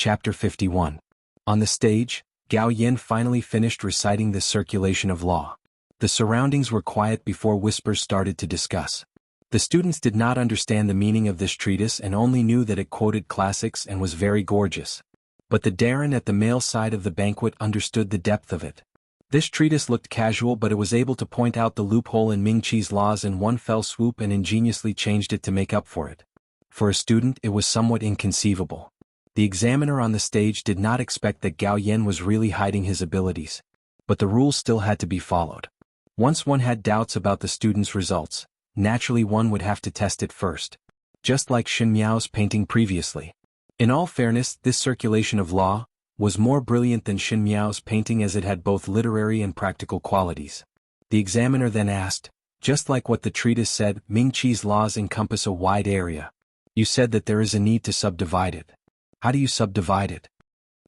Chapter 51. On the stage, Gao Yin finally finished reciting the circulation of law. The surroundings were quiet before whispers started to discuss. The students did not understand the meaning of this treatise and only knew that it quoted classics and was very gorgeous. But the Darren at the male side of the banquet understood the depth of it. This treatise looked casual, but it was able to point out the loophole in Ming Qi's laws in one fell swoop and ingeniously changed it to make up for it. For a student, it was somewhat inconceivable. The examiner on the stage did not expect that Gao Yin was really hiding his abilities. But the rules still had to be followed. Once one had doubts about the student's results, naturally one would have to test it first. Just like Xin Miao's painting previously. In all fairness, this circulation of law was more brilliant than Xin Miao's painting as it had both literary and practical qualities. The examiner then asked, just like what the treatise said, Ming Qi's laws encompass a wide area. You said that there is a need to subdivide it. How do you subdivide it?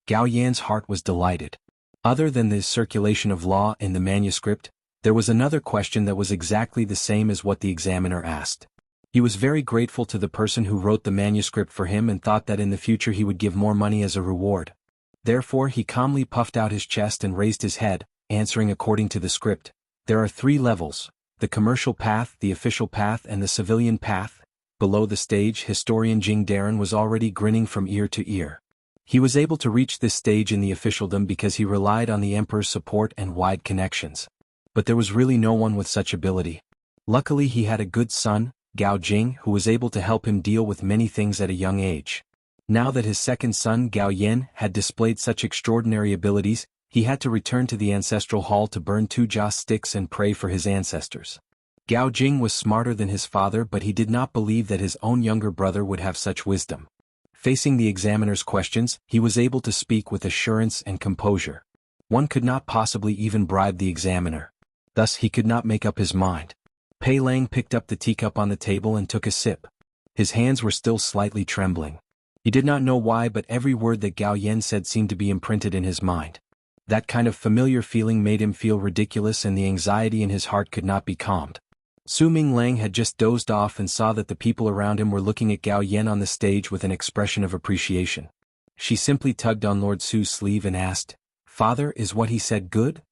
Gao Yan's heart was delighted. Other than the circulation of law in the manuscript, there was another question that was exactly the same as what the examiner asked. He was very grateful to the person who wrote the manuscript for him and thought that in the future he would give more money as a reward. Therefore he calmly puffed out his chest and raised his head, answering according to the script. There are 3 levels, the commercial path, the official path and the civilian path. Below the stage, historian Jing Darren was already grinning from ear to ear. He was able to reach this stage in the officialdom because he relied on the emperor's support and wide connections. But there was really no one with such ability. Luckily he had a good son, Gao Jing, who was able to help him deal with many things at a young age. Now that his second son Gao Yin had displayed such extraordinary abilities, he had to return to the ancestral hall to burn 2 joss sticks and pray for his ancestors. Gao Jing was smarter than his father, but he did not believe that his own younger brother would have such wisdom. Facing the examiner's questions, he was able to speak with assurance and composure. One could not possibly even bribe the examiner. Thus he could not make up his mind. Pei Lang picked up the teacup on the table and took a sip. His hands were still slightly trembling. He did not know why, but every word that Gao Yin said seemed to be imprinted in his mind. That kind of familiar feeling made him feel ridiculous, and the anxiety in his heart could not be calmed. Su Ming Lang had just dozed off and saw that the people around him were looking at Gao Yin on the stage with an expression of appreciation. She simply tugged on Lord Su's sleeve and asked, "Father, is what he said good?"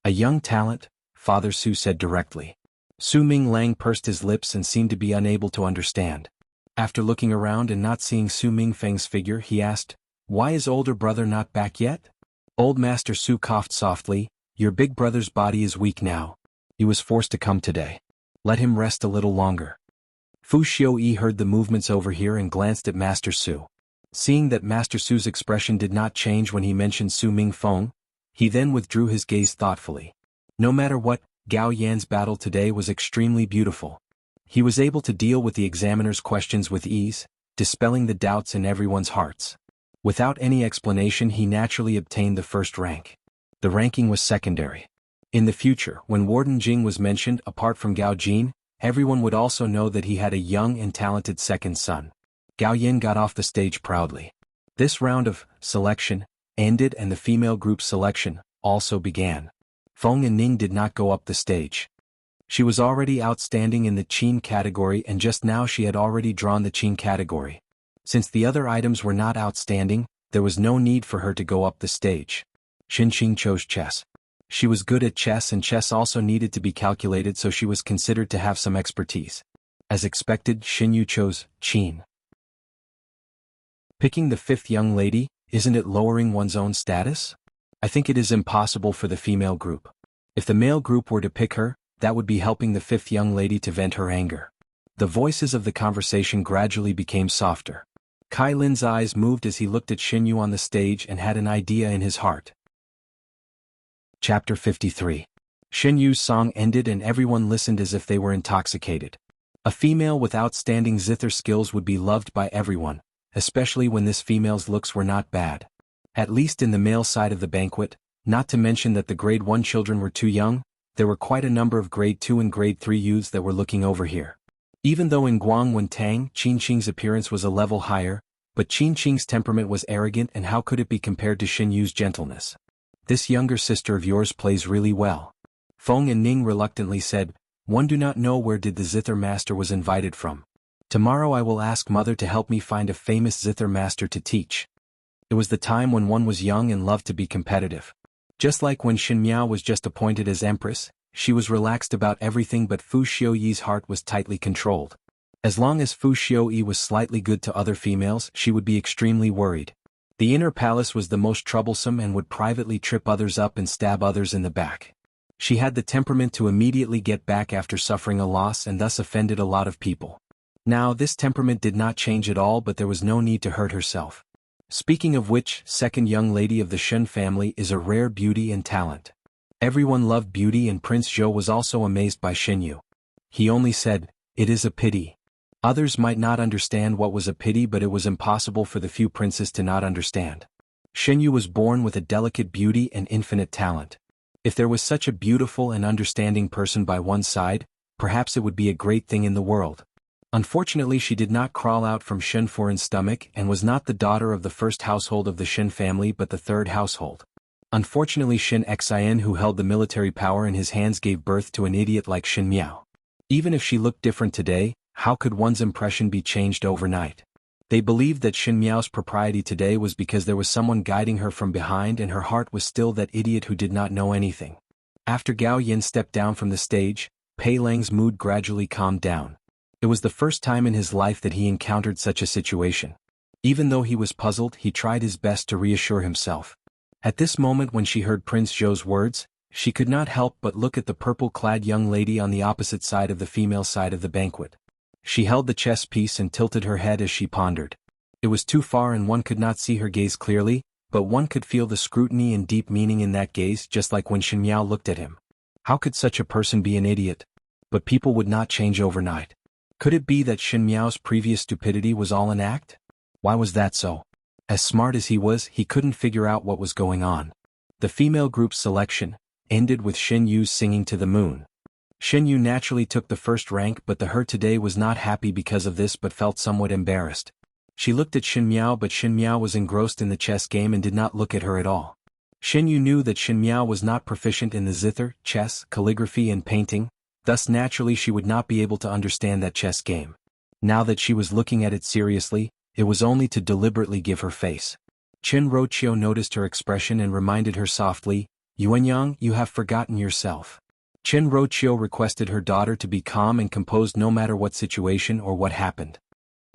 "A young talent," Father Su said directly. Su Ming Lang pursed his lips and seemed to be unable to understand. After looking around and not seeing Su Mingfeng's figure, he asked, "Why is older brother not back yet?" Old Master Su coughed softly, "Your big brother's body is weak now. He was forced to come today. Let him rest a little longer." Fu Xiuyi heard the movements over here and glanced at Master Su. Seeing that Master Su's expression did not change when he mentioned Su Mingfeng, he then withdrew his gaze thoughtfully. No matter what, Gao Yan's battle today was extremely beautiful. He was able to deal with the examiner's questions with ease, dispelling the doubts in everyone's hearts. Without any explanation, he naturally obtained the first rank. The ranking was secondary. In the future, when Warden Jing was mentioned apart from Gao Jin, everyone would also know that he had a young and talented second son. Gao Yin got off the stage proudly. This round of selection ended and the female group selection also began. Feng and Ning did not go up the stage. She was already outstanding in the Qin category, and just now she had already drawn the Qin category. Since the other items were not outstanding, there was no need for her to go up the stage. Xinqing chose chess. She was good at chess, and chess also needed to be calculated, so she was considered to have some expertise. As expected, Xinyu chose Qin. Picking the 5th young lady, isn't it lowering one's own status? I think it is impossible for the female group. If the male group were to pick her, that would be helping the 5th young lady to vent her anger. The voices of the conversation gradually became softer. Kai Lin's eyes moved as he looked at Xinyu on the stage and had an idea in his heart. Chapter 53. Xinyu's song ended and everyone listened as if they were intoxicated. A female with outstanding zither skills would be loved by everyone, especially when this female's looks were not bad. At least in the male side of the banquet, not to mention that the grade 1 children were too young, there were quite a number of grade 2 and grade 3 youths that were looking over here. Even though in Guangwen Tang, Qin Qing's appearance was a level higher, but Qin Qing's temperament was arrogant, and how could it be compared to Xinyu's gentleness? "This younger sister of yours plays really well." Feng and Ning reluctantly said, "One do not know where did the zither master was invited from. Tomorrow I will ask mother to help me find a famous zither master to teach." It was the time when one was young and loved to be competitive. Just like when Xin Miao was just appointed as Empress, she was relaxed about everything, but Fu Xiuyi's heart was tightly controlled. As long as Fu Xiuyi was slightly good to other females, she would be extremely worried. The inner palace was the most troublesome and would privately trip others up and stab others in the back. She had the temperament to immediately get back after suffering a loss and thus offended a lot of people. Now this temperament did not change at all, but there was no need to hurt herself. Speaking of which, second young lady of the Shen family is a rare beauty and talent. Everyone loved beauty, and Prince Zhou was also amazed by Xinyu. He only said, "It is a pity." Others might not understand what was a pity, but it was impossible for the few princes to not understand. Xinyu was born with a delicate beauty and infinite talent. If there was such a beautiful and understanding person by one side, perhaps it would be a great thing in the world. Unfortunately, she did not crawl out from Shen Foreign's stomach and was not the daughter of the first household of the Shen family but the third household. Unfortunately, Shen Xian, who held the military power in his hands, gave birth to an idiot like Xin Miao. Even if she looked different today, how could one's impression be changed overnight? They believed that Xin Miao's propriety today was because there was someone guiding her from behind, and her heart was still that idiot who did not know anything. After Gao Yin stepped down from the stage, Pei Lang's mood gradually calmed down. It was the first time in his life that he encountered such a situation. Even though he was puzzled, he tried his best to reassure himself. At this moment, when she heard Prince Zhou's words, she could not help but look at the purple-clad young lady on the opposite side of the female side of the banquet. She held the chess piece and tilted her head as she pondered. It was too far and one could not see her gaze clearly, but one could feel the scrutiny and deep meaning in that gaze, just like when Xin Miao looked at him. How could such a person be an idiot? But people would not change overnight. Could it be that Xin Miao's previous stupidity was all an act? Why was that so? As smart as he was, he couldn't figure out what was going on. The female group's selection ended with Xin Yu's singing to the moon. Xin Yu naturally took the first rank, but the her today was not happy because of this but felt somewhat embarrassed. She looked at Xin Miao, but Xin Miao was engrossed in the chess game and did not look at her at all. Xin Yu knew that Xin Miao was not proficient in the zither, chess, calligraphy and painting, thus naturally she would not be able to understand that chess game. Now that she was looking at it seriously, it was only to deliberately give her face. Qin Roqiu noticed her expression and reminded her softly, "Yuanyang, you have forgotten yourself." Qin Roqiu requested her daughter to be calm and composed no matter what situation or what happened.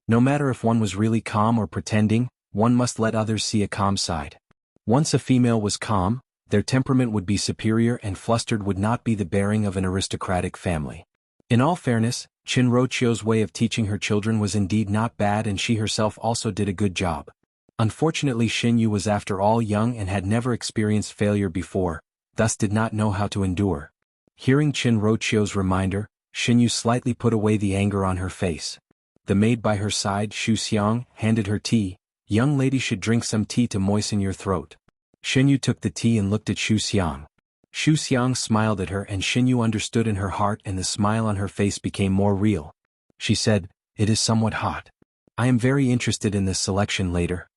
No matter if one was really calm or pretending, one must let others see a calm side. Once a female was calm, their temperament would be superior and flustered would not be the bearing of an aristocratic family. In all fairness, Qin Roqiu's way of teaching her children was indeed not bad, and she herself also did a good job. Unfortunately, Xin Yu was after all young and had never experienced failure before, thus did not know how to endure. Hearing Qin Roqiu's reminder, Xin Yu slightly put away the anger on her face. The maid by her side, Xu Xiang, handed her tea. "Young lady should drink some tea to moisten your throat." Xin Yu took the tea and looked at Xu Xiang. Xu Xiang smiled at her, and Xin Yu understood in her heart, and the smile on her face became more real. She said, "It is somewhat hot. I am very interested in this selection later."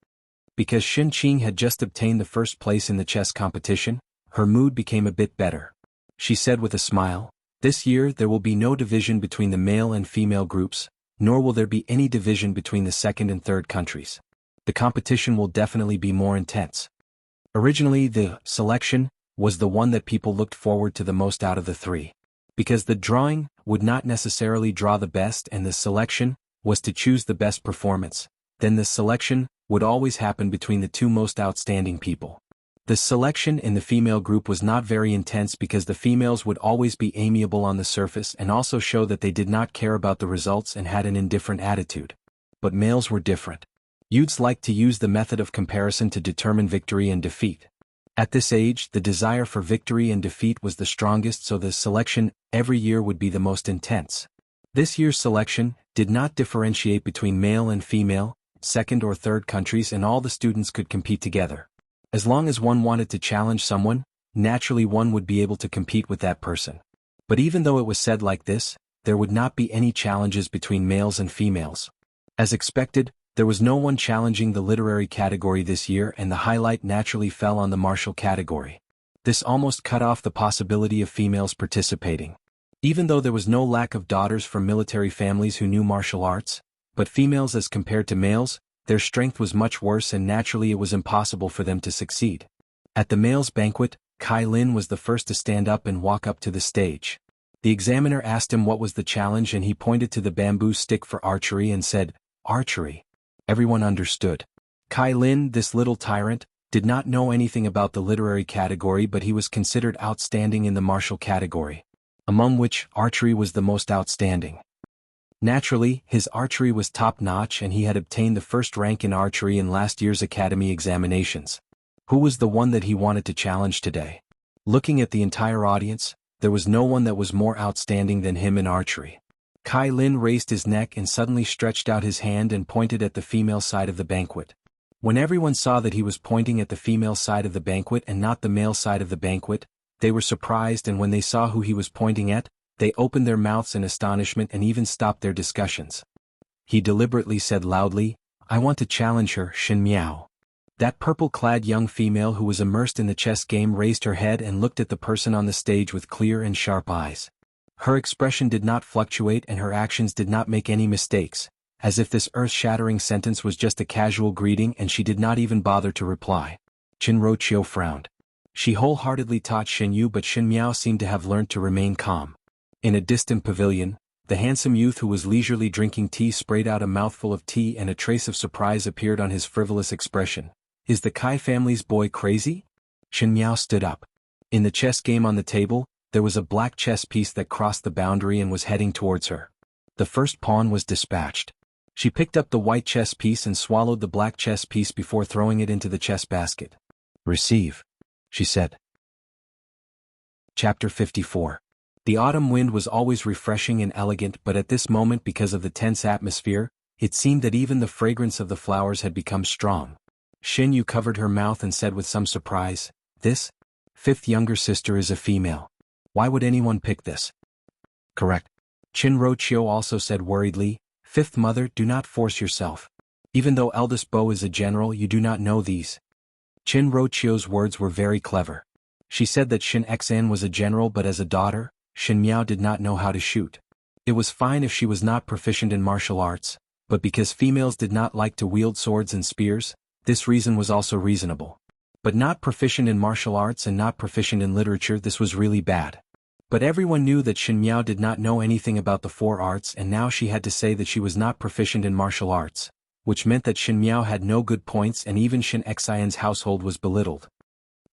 Because Xin Qing had just obtained the first place in the chess competition, her mood became a bit better. She said with a smile, "This year there will be no division between the male and female groups, nor will there be any division between the second and third countries. The competition will definitely be more intense." Originally, the selection was the one that people looked forward to the most out of the three. Because the drawing would not necessarily draw the best and the selection was to choose the best performance, then the selection would always happen between the two most outstanding people. The selection in the female group was not very intense because the females would always be amiable on the surface and also show that they did not care about the results and had an indifferent attitude. But males were different. Youths liked to use the method of comparison to determine victory and defeat. At this age, the desire for victory and defeat was the strongest, so the selection every year would be the most intense. This year's selection did not differentiate between male and female, second or third countries, and all the students could compete together. As long as one wanted to challenge someone, naturally one would be able to compete with that person. But even though it was said like this, there would not be any challenges between males and females. As expected, there was no one challenging the literary category this year, and the highlight naturally fell on the martial category. This almost cut off the possibility of females participating. Even though there was no lack of daughters from military families who knew martial arts, but females as compared to males, their strength was much worse and naturally it was impossible for them to succeed. At the males' banquet, Kai Lin was the first to stand up and walk up to the stage. The examiner asked him what was the challenge and he pointed to the bamboo stick for archery and said, "Archery." Everyone understood. Kai Lin, this little tyrant, did not know anything about the literary category but he was considered outstanding in the martial category, among which archery was the most outstanding. Naturally, his archery was top-notch and he had obtained the first rank in archery in last year's academy examinations. Who was the one that he wanted to challenge today? Looking at the entire audience, there was no one that was more outstanding than him in archery. Kai Lin raised his neck and suddenly stretched out his hand and pointed at the female side of the banquet. When everyone saw that he was pointing at the female side of the banquet and not the male side of the banquet, they were surprised, and when they saw who he was pointing at, they opened their mouths in astonishment and even stopped their discussions. He deliberately said loudly, "I want to challenge her, Xin Miao." That purple-clad young female who was immersed in the chess game raised her head and looked at the person on the stage with clear and sharp eyes. Her expression did not fluctuate and her actions did not make any mistakes, as if this earth-shattering sentence was just a casual greeting and she did not even bother to reply. Qin Roqiu frowned. She wholeheartedly taught Xin Yu, but Xin Miao seemed to have learned to remain calm. In a distant pavilion, the handsome youth who was leisurely drinking tea sprayed out a mouthful of tea and a trace of surprise appeared on his frivolous expression. "Is the Kai family's boy crazy?" Xin Miao stood up. In the chess game on the table, there was a black chess piece that crossed the boundary and was heading towards her. The first pawn was dispatched. She picked up the white chess piece and swallowed the black chess piece before throwing it into the chess basket. "Receive," she said. Chapter 54. The autumn wind was always refreshing and elegant, but at this moment, because of the tense atmosphere, it seemed that even the fragrance of the flowers had become strong. Xin Yu covered her mouth and said with some surprise, "This fifth younger sister is a female. Why would anyone pick this?" "Correct." Qin Roqiu also said worriedly, "Fifth mother, do not force yourself. Even though eldest Bo is a general, you do not know these." Qin Roqiu's words were very clever. She said that Xin Xan was a general, but as a daughter, Xin Miao did not know how to shoot. It was fine if she was not proficient in martial arts, but because females did not like to wield swords and spears, this reason was also reasonable. But not proficient in martial arts and not proficient in literature, this was really bad. But everyone knew that Xin Miao did not know anything about the four arts, and now she had to say that she was not proficient in martial arts, which meant that Xin Miao had no good points and even Xin Xian's household was belittled.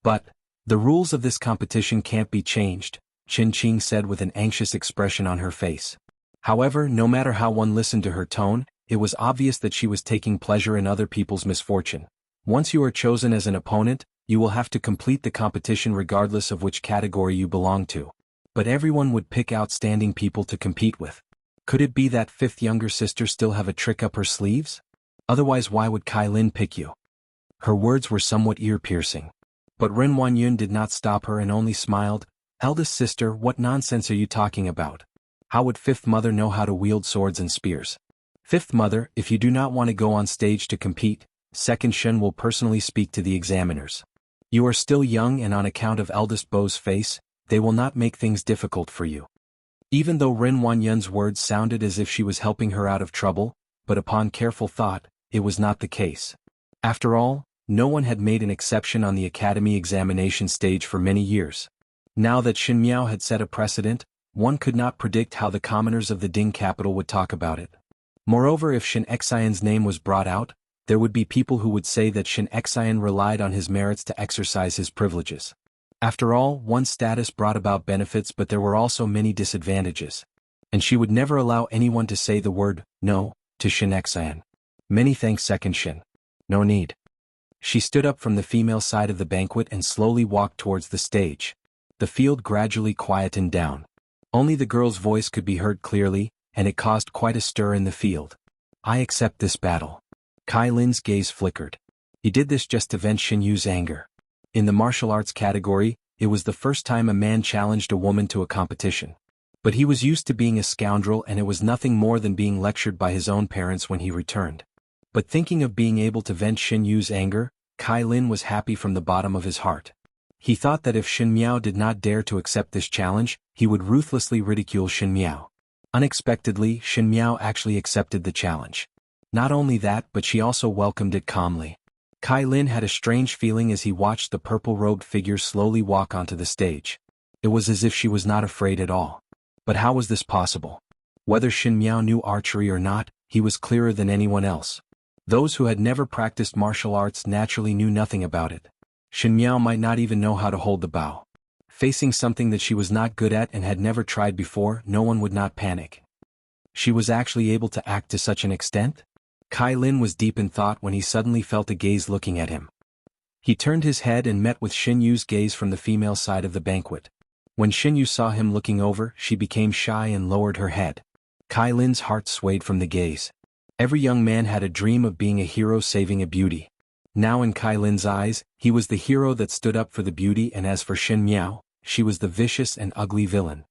"But the rules of this competition can't be changed," Qin Qing said with an anxious expression on her face. However, no matter how one listened to her tone, it was obvious that she was taking pleasure in other people's misfortune. Once you are chosen as an opponent, you will have to complete the competition regardless of which category you belong to. But everyone would pick outstanding people to compete with. Could it be that fifth younger sister still have a trick up her sleeves? Otherwise, why would Kai Lin pick you? Her words were somewhat ear-piercing. But Ren Wanyun did not stop her and only smiled. "Eldest sister, what nonsense are you talking about? How would fifth mother know how to wield swords and spears? Fifth mother, if you do not want to go on stage to compete, second Shen will personally speak to the examiners. You are still young and on account of eldest Bo's face, they will not make things difficult for you." Even though Ren Wanyun's words sounded as if she was helping her out of trouble, but upon careful thought, it was not the case. After all, no one had made an exception on the academy examination stage for many years. Now that Xin Miao had set a precedent, one could not predict how the commoners of the Ding capital would talk about it. Moreover, if Xin Xian's name was brought out, there would be people who would say that Xin Xian relied on his merits to exercise his privileges. After all, one's status brought about benefits, but there were also many disadvantages. And she would never allow anyone to say the word "no" to Xin Xian. "Many thanks, second Xin. No need." She stood up from the female side of the banquet and slowly walked towards the stage. The field gradually quietened down. Only the girl's voice could be heard clearly, and it caused quite a stir in the field. "I accept this battle." Kai Lin's gaze flickered. He did this just to vent Xin Yu's anger. In the martial arts category, it was the first time a man challenged a woman to a competition. But he was used to being a scoundrel, and it was nothing more than being lectured by his own parents when he returned. But thinking of being able to vent Xin Yu's anger, Kai Lin was happy from the bottom of his heart. He thought that if Xin Miao did not dare to accept this challenge, he would ruthlessly ridicule Xin Miao. Unexpectedly, Xin Miao actually accepted the challenge. Not only that, but she also welcomed it calmly. Kai Lin had a strange feeling as he watched the purple-robed figure slowly walk onto the stage. It was as if she was not afraid at all. But how was this possible? Whether Shin Miao knew archery or not, he was clearer than anyone else. Those who had never practiced martial arts naturally knew nothing about it. Shin Miao might not even know how to hold the bow. Facing something that she was not good at and had never tried before, no one would not panic. She was actually able to act to such an extent? Kai Lin was deep in thought when he suddenly felt a gaze looking at him. He turned his head and met with Xin Yu's gaze from the female side of the banquet. When Xin Yu saw him looking over, she became shy and lowered her head. Kai Lin's heart swayed from the gaze. Every young man had a dream of being a hero saving a beauty. Now in Kai Lin's eyes, he was the hero that stood up for the beauty, and as for Shin Miao, she was the vicious and ugly villain.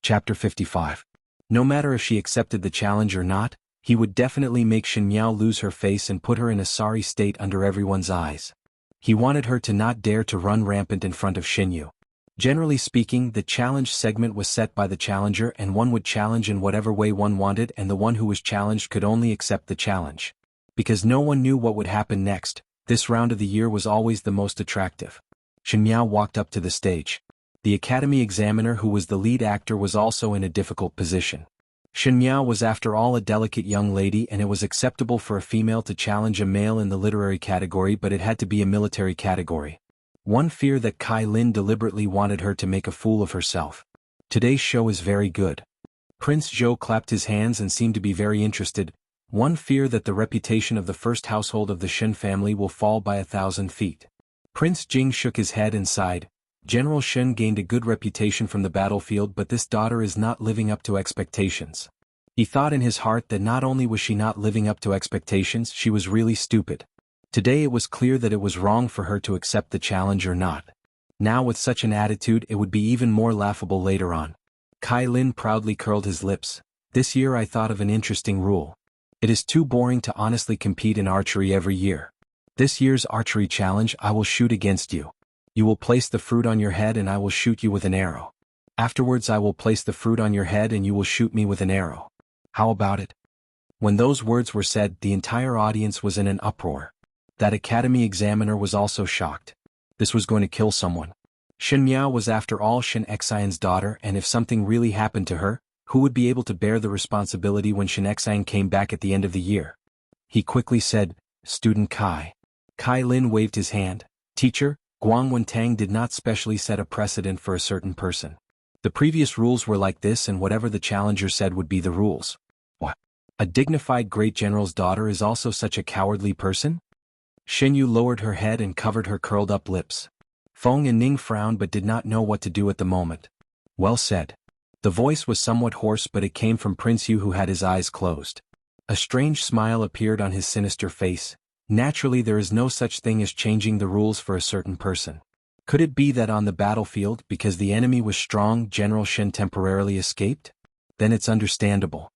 Chapter 55. No matter if she accepted the challenge or not, he would definitely make Shin Miao lose her face and put her in a sorry state under everyone's eyes. He wanted her to not dare to run rampant in front of Shin Yu. Generally speaking, the challenge segment was set by the challenger, and one would challenge in whatever way one wanted, and the one who was challenged could only accept the challenge. Because no one knew what would happen next, this round of the year was always the most attractive. Shin Miao walked up to the stage. The academy examiner, who was the lead actor, was also in a difficult position. Shin Miao was after all a delicate young lady, and it was acceptable for a female to challenge a male in the literary category, but it had to be a military category. One fear that Kai Lin deliberately wanted her to make a fool of herself. Today's show is very good. Prince Zhou clapped his hands and seemed to be very interested. One fear that the reputation of the first household of the Shin family will fall by 1,000 feet. Prince Jing shook his head and sighed. General Shen gained a good reputation from the battlefield, but this daughter is not living up to expectations. He thought in his heart that not only was she not living up to expectations, she was really stupid. Today it was clear that it was wrong for her to accept the challenge or not. Now with such an attitude it would be even more laughable later on. Kai Lin proudly curled his lips. This year I thought of an interesting rule. It is too boring to honestly compete in archery every year. This year's archery challenge, I will shoot against you. You will place the fruit on your head and I will shoot you with an arrow. Afterwards I will place the fruit on your head and you will shoot me with an arrow. How about it? When those words were said, the entire audience was in an uproar. That academy examiner was also shocked. This was going to kill someone. Shin Miao was after all Shin Xian's daughter, and if something really happened to her, who would be able to bear the responsibility when Shin Xian came back at the end of the year? He quickly said, "Student Kai." Kai Lin waved his hand. "Teacher, Guang Wentang did not specially set a precedent for a certain person. The previous rules were like this, and whatever the challenger said would be the rules." What? A dignified great general's daughter is also such a cowardly person? Shin Yu lowered her head and covered her curled-up lips. Feng and Ning frowned but did not know what to do at the moment. Well said. The voice was somewhat hoarse, but it came from Prince Yu, who had his eyes closed. A strange smile appeared on his sinister face. Naturally, there is no such thing as changing the rules for a certain person. Could it be that on the battlefield, because the enemy was strong, General Shen temporarily escaped? Then it's understandable.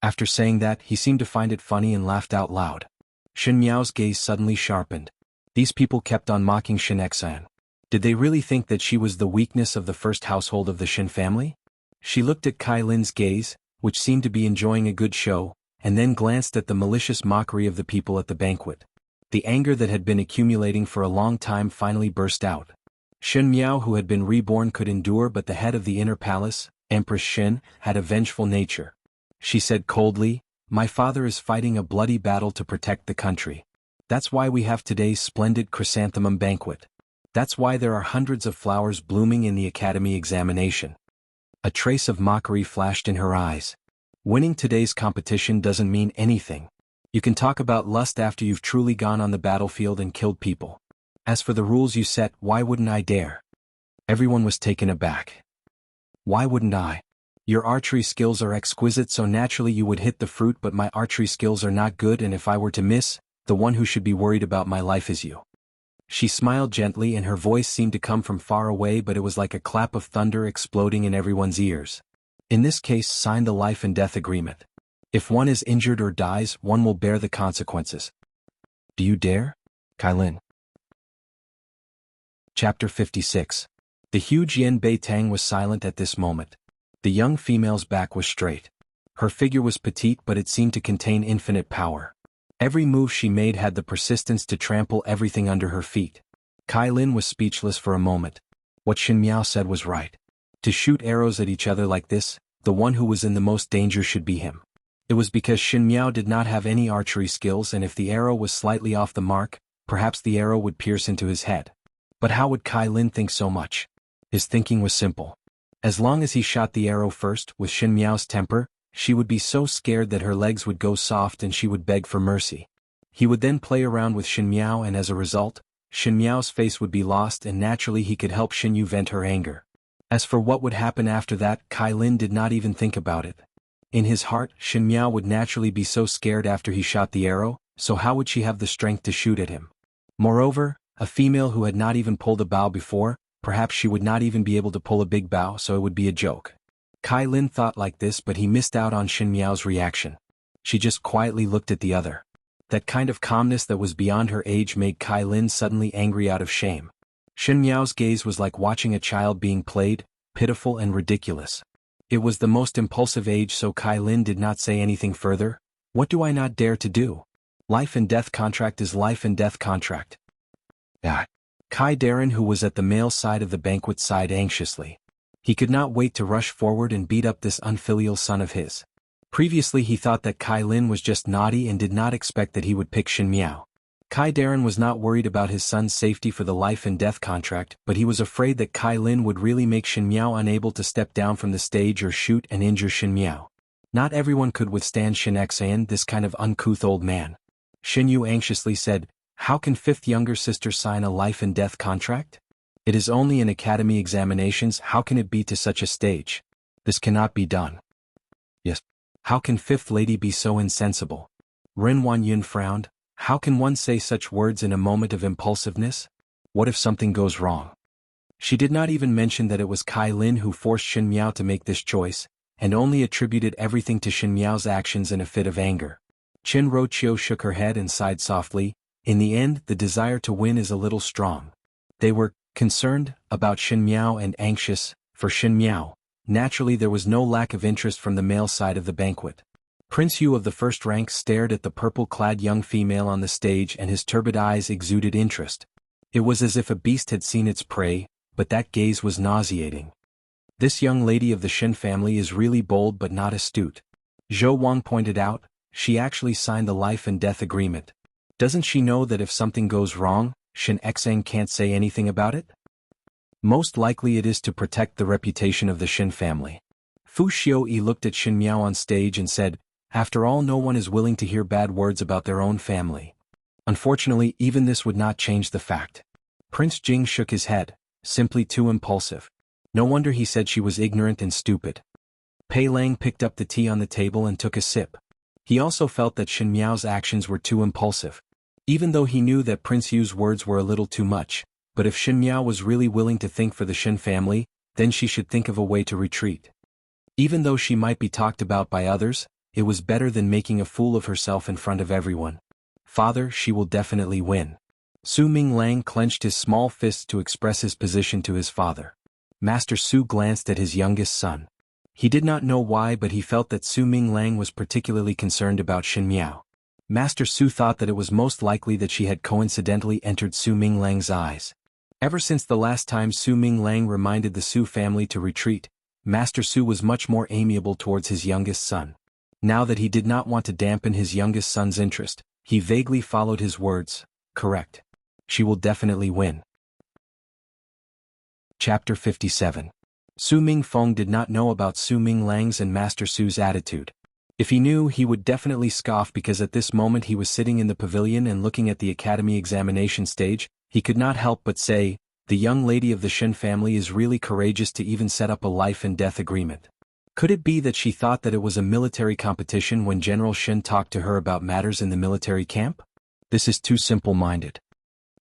After saying that, he seemed to find it funny and laughed out loud. Shin Miao's gaze suddenly sharpened. These people kept on mocking Shin Xian. Did they really think that she was the weakness of the first household of the Shin family? She looked at Kai Lin's gaze, which seemed to be enjoying a good show, and then glanced at the malicious mockery of the people at the banquet. The anger that had been accumulating for a long time finally burst out. Shin Miao, who had been reborn, could endure, but the head of the inner palace, Empress Shin, had a vengeful nature. She said coldly, "My father is fighting a bloody battle to protect the country. That's why we have today's splendid chrysanthemum banquet. That's why there are hundreds of flowers blooming in the academy examination." A trace of mockery flashed in her eyes. Winning today's competition doesn't mean anything. You can talk about lust after you've truly gone on the battlefield and killed people. As for the rules you set, why wouldn't I dare? Everyone was taken aback. Why wouldn't I? Your archery skills are exquisite, so naturally you would hit the fruit, but my archery skills are not good, and if I were to miss, the one who should be worried about my life is you. She smiled gently and her voice seemed to come from far away, but it was like a clap of thunder exploding in everyone's ears. In this case, sign the life and death agreement. If one is injured or dies, one will bear the consequences. Do you dare? Kai Lin. Chapter 56. The huge Yen Bei Tang was silent at this moment. The young female's back was straight. Her figure was petite but it seemed to contain infinite power. Every move she made had the persistence to trample everything under her feet. Kai Lin was speechless for a moment. What Shin Miao said was right. To shoot arrows at each other like this, the one who was in the most danger should be him. It was because Shin Miao did not have any archery skills, and if the arrow was slightly off the mark, perhaps the arrow would pierce into his head. But how would Kai Lin think so much? His thinking was simple. As long as he shot the arrow first, with Shin Miao's temper, she would be so scared that her legs would go soft and she would beg for mercy. He would then play around with Shin Miao, and as a result, Shin Miao's face would be lost, and naturally he could help Shin Yu vent her anger. As for what would happen after that, Kai Lin did not even think about it. In his heart, Shin Miao would naturally be so scared after he shot the arrow, so how would she have the strength to shoot at him? Moreover, a female who had not even pulled a bow before, perhaps she would not even be able to pull a big bow, so it would be a joke. Kai Lin thought like this, but he missed out on Shin Miao's reaction. She just quietly looked at the other. That kind of calmness that was beyond her age made Kai Lin suddenly angry out of shame. Shin Miao's gaze was like watching a child being played, pitiful and ridiculous. It was the most impulsive age, so Kai Lin did not say anything further. What do I not dare to do? Life and death contract is life and death contract. Kai Darren, who was at the male side of the banquet, sighed anxiously. He could not wait to rush forward and beat up this unfilial son of his. Previously he thought that Kai Lin was just naughty and did not expect that he would pick Shin Miao. Kai Darren was not worried about his son's safety for the life and death contract, but he was afraid that Kai Lin would really make Shin Miao unable to step down from the stage or shoot and injure Shin Miao. Not everyone could withstand Shin Xan, this kind of uncouth old man. Shin Yu anxiously said, "How can fifth younger sister sign a life and death contract? It is only in academy examinations, how can it be to such a stage? This cannot be done." "Yes. How can fifth lady be so insensible?" Ren Wanyun frowned. "How can one say such words in a moment of impulsiveness? What if something goes wrong?" She did not even mention that it was Kai Lin who forced Shin Miao to make this choice, and only attributed everything to Shin Miao's actions in a fit of anger. Chen Rochio shook her head and sighed softly. In the end, the desire to win is a little strong. They were concerned about Shin Miao and anxious for Shin Miao. Naturally, there was no lack of interest from the male side of the banquet. Prince Yu of the first rank stared at the purple-clad young female on the stage, and his turbid eyes exuded interest. It was as if a beast had seen its prey, but that gaze was nauseating. This young lady of the Shin family is really bold but not astute. Zhou Wang pointed out, she actually signed the life and death agreement. Doesn't she know that if something goes wrong, Shin Xang can't say anything about it? Most likely it is to protect the reputation of the Shin family. Fu Xiuyi looked at Shin Miao on stage and said, "After all, no one is willing to hear bad words about their own family." Unfortunately, even this would not change the fact. Prince Jing shook his head, simply too impulsive. No wonder he said she was ignorant and stupid. Pei Lang picked up the tea on the table and took a sip. He also felt that Shin Miao's actions were too impulsive. Even though he knew that Prince Yu's words were a little too much, but if Shin Miao was really willing to think for the Shin family, then she should think of a way to retreat. Even though she might be talked about by others, it was better than making a fool of herself in front of everyone. "Father, she will definitely win." Su Ming Lang clenched his small fists to express his position to his father. Master Su glanced at his youngest son. He did not know why, but he felt that Su Ming Lang was particularly concerned about Shin Miao. Master Su thought that it was most likely that she had coincidentally entered Su Ming Lang's eyes. Ever since the last time Su Ming Lang reminded the Su family to retreat, Master Su was much more amiable towards his youngest son. Now that he did not want to dampen his youngest son's interest, he vaguely followed his words. "Correct. She will definitely win." Chapter 57. Su Ming Feng did not know about Su Ming Lang's and Master Su's attitude. If he knew, he would definitely scoff, because at this moment he was sitting in the pavilion and looking at the academy examination stage. He could not help but say, "The young lady of the Shin family is really courageous to even set up a life and death agreement." Could it be that she thought that it was a military competition when General Shin talked to her about matters in the military camp? This is too simple-minded.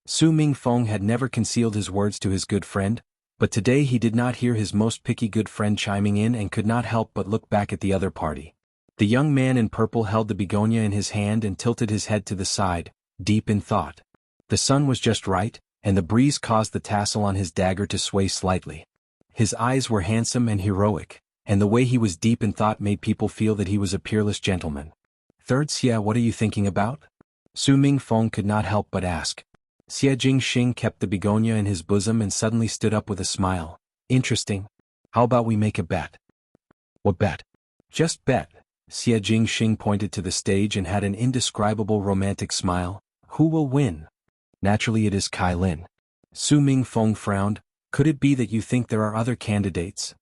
Su Ming Feng had never concealed his words to his good friend, but today he did not hear his most picky good friend chiming in and could not help but look back at the other party. The young man in purple held the begonia in his hand and tilted his head to the side, deep in thought. The sun was just right, and the breeze caused the tassel on his dagger to sway slightly. His eyes were handsome and heroic, and the way he was deep in thought made people feel that he was a peerless gentleman. Third Xia, what are you thinking about? Su Mingfeng could not help but ask. Xia Jingxing kept the begonia in his bosom and suddenly stood up with a smile. Interesting. How about we make a bet? What bet? Just bet. Xia Jingxing pointed to the stage and had an indescribable romantic smile. Who will win? Naturally it is Kai Lin. Su Mingfeng frowned. Could it be that you think there are other candidates?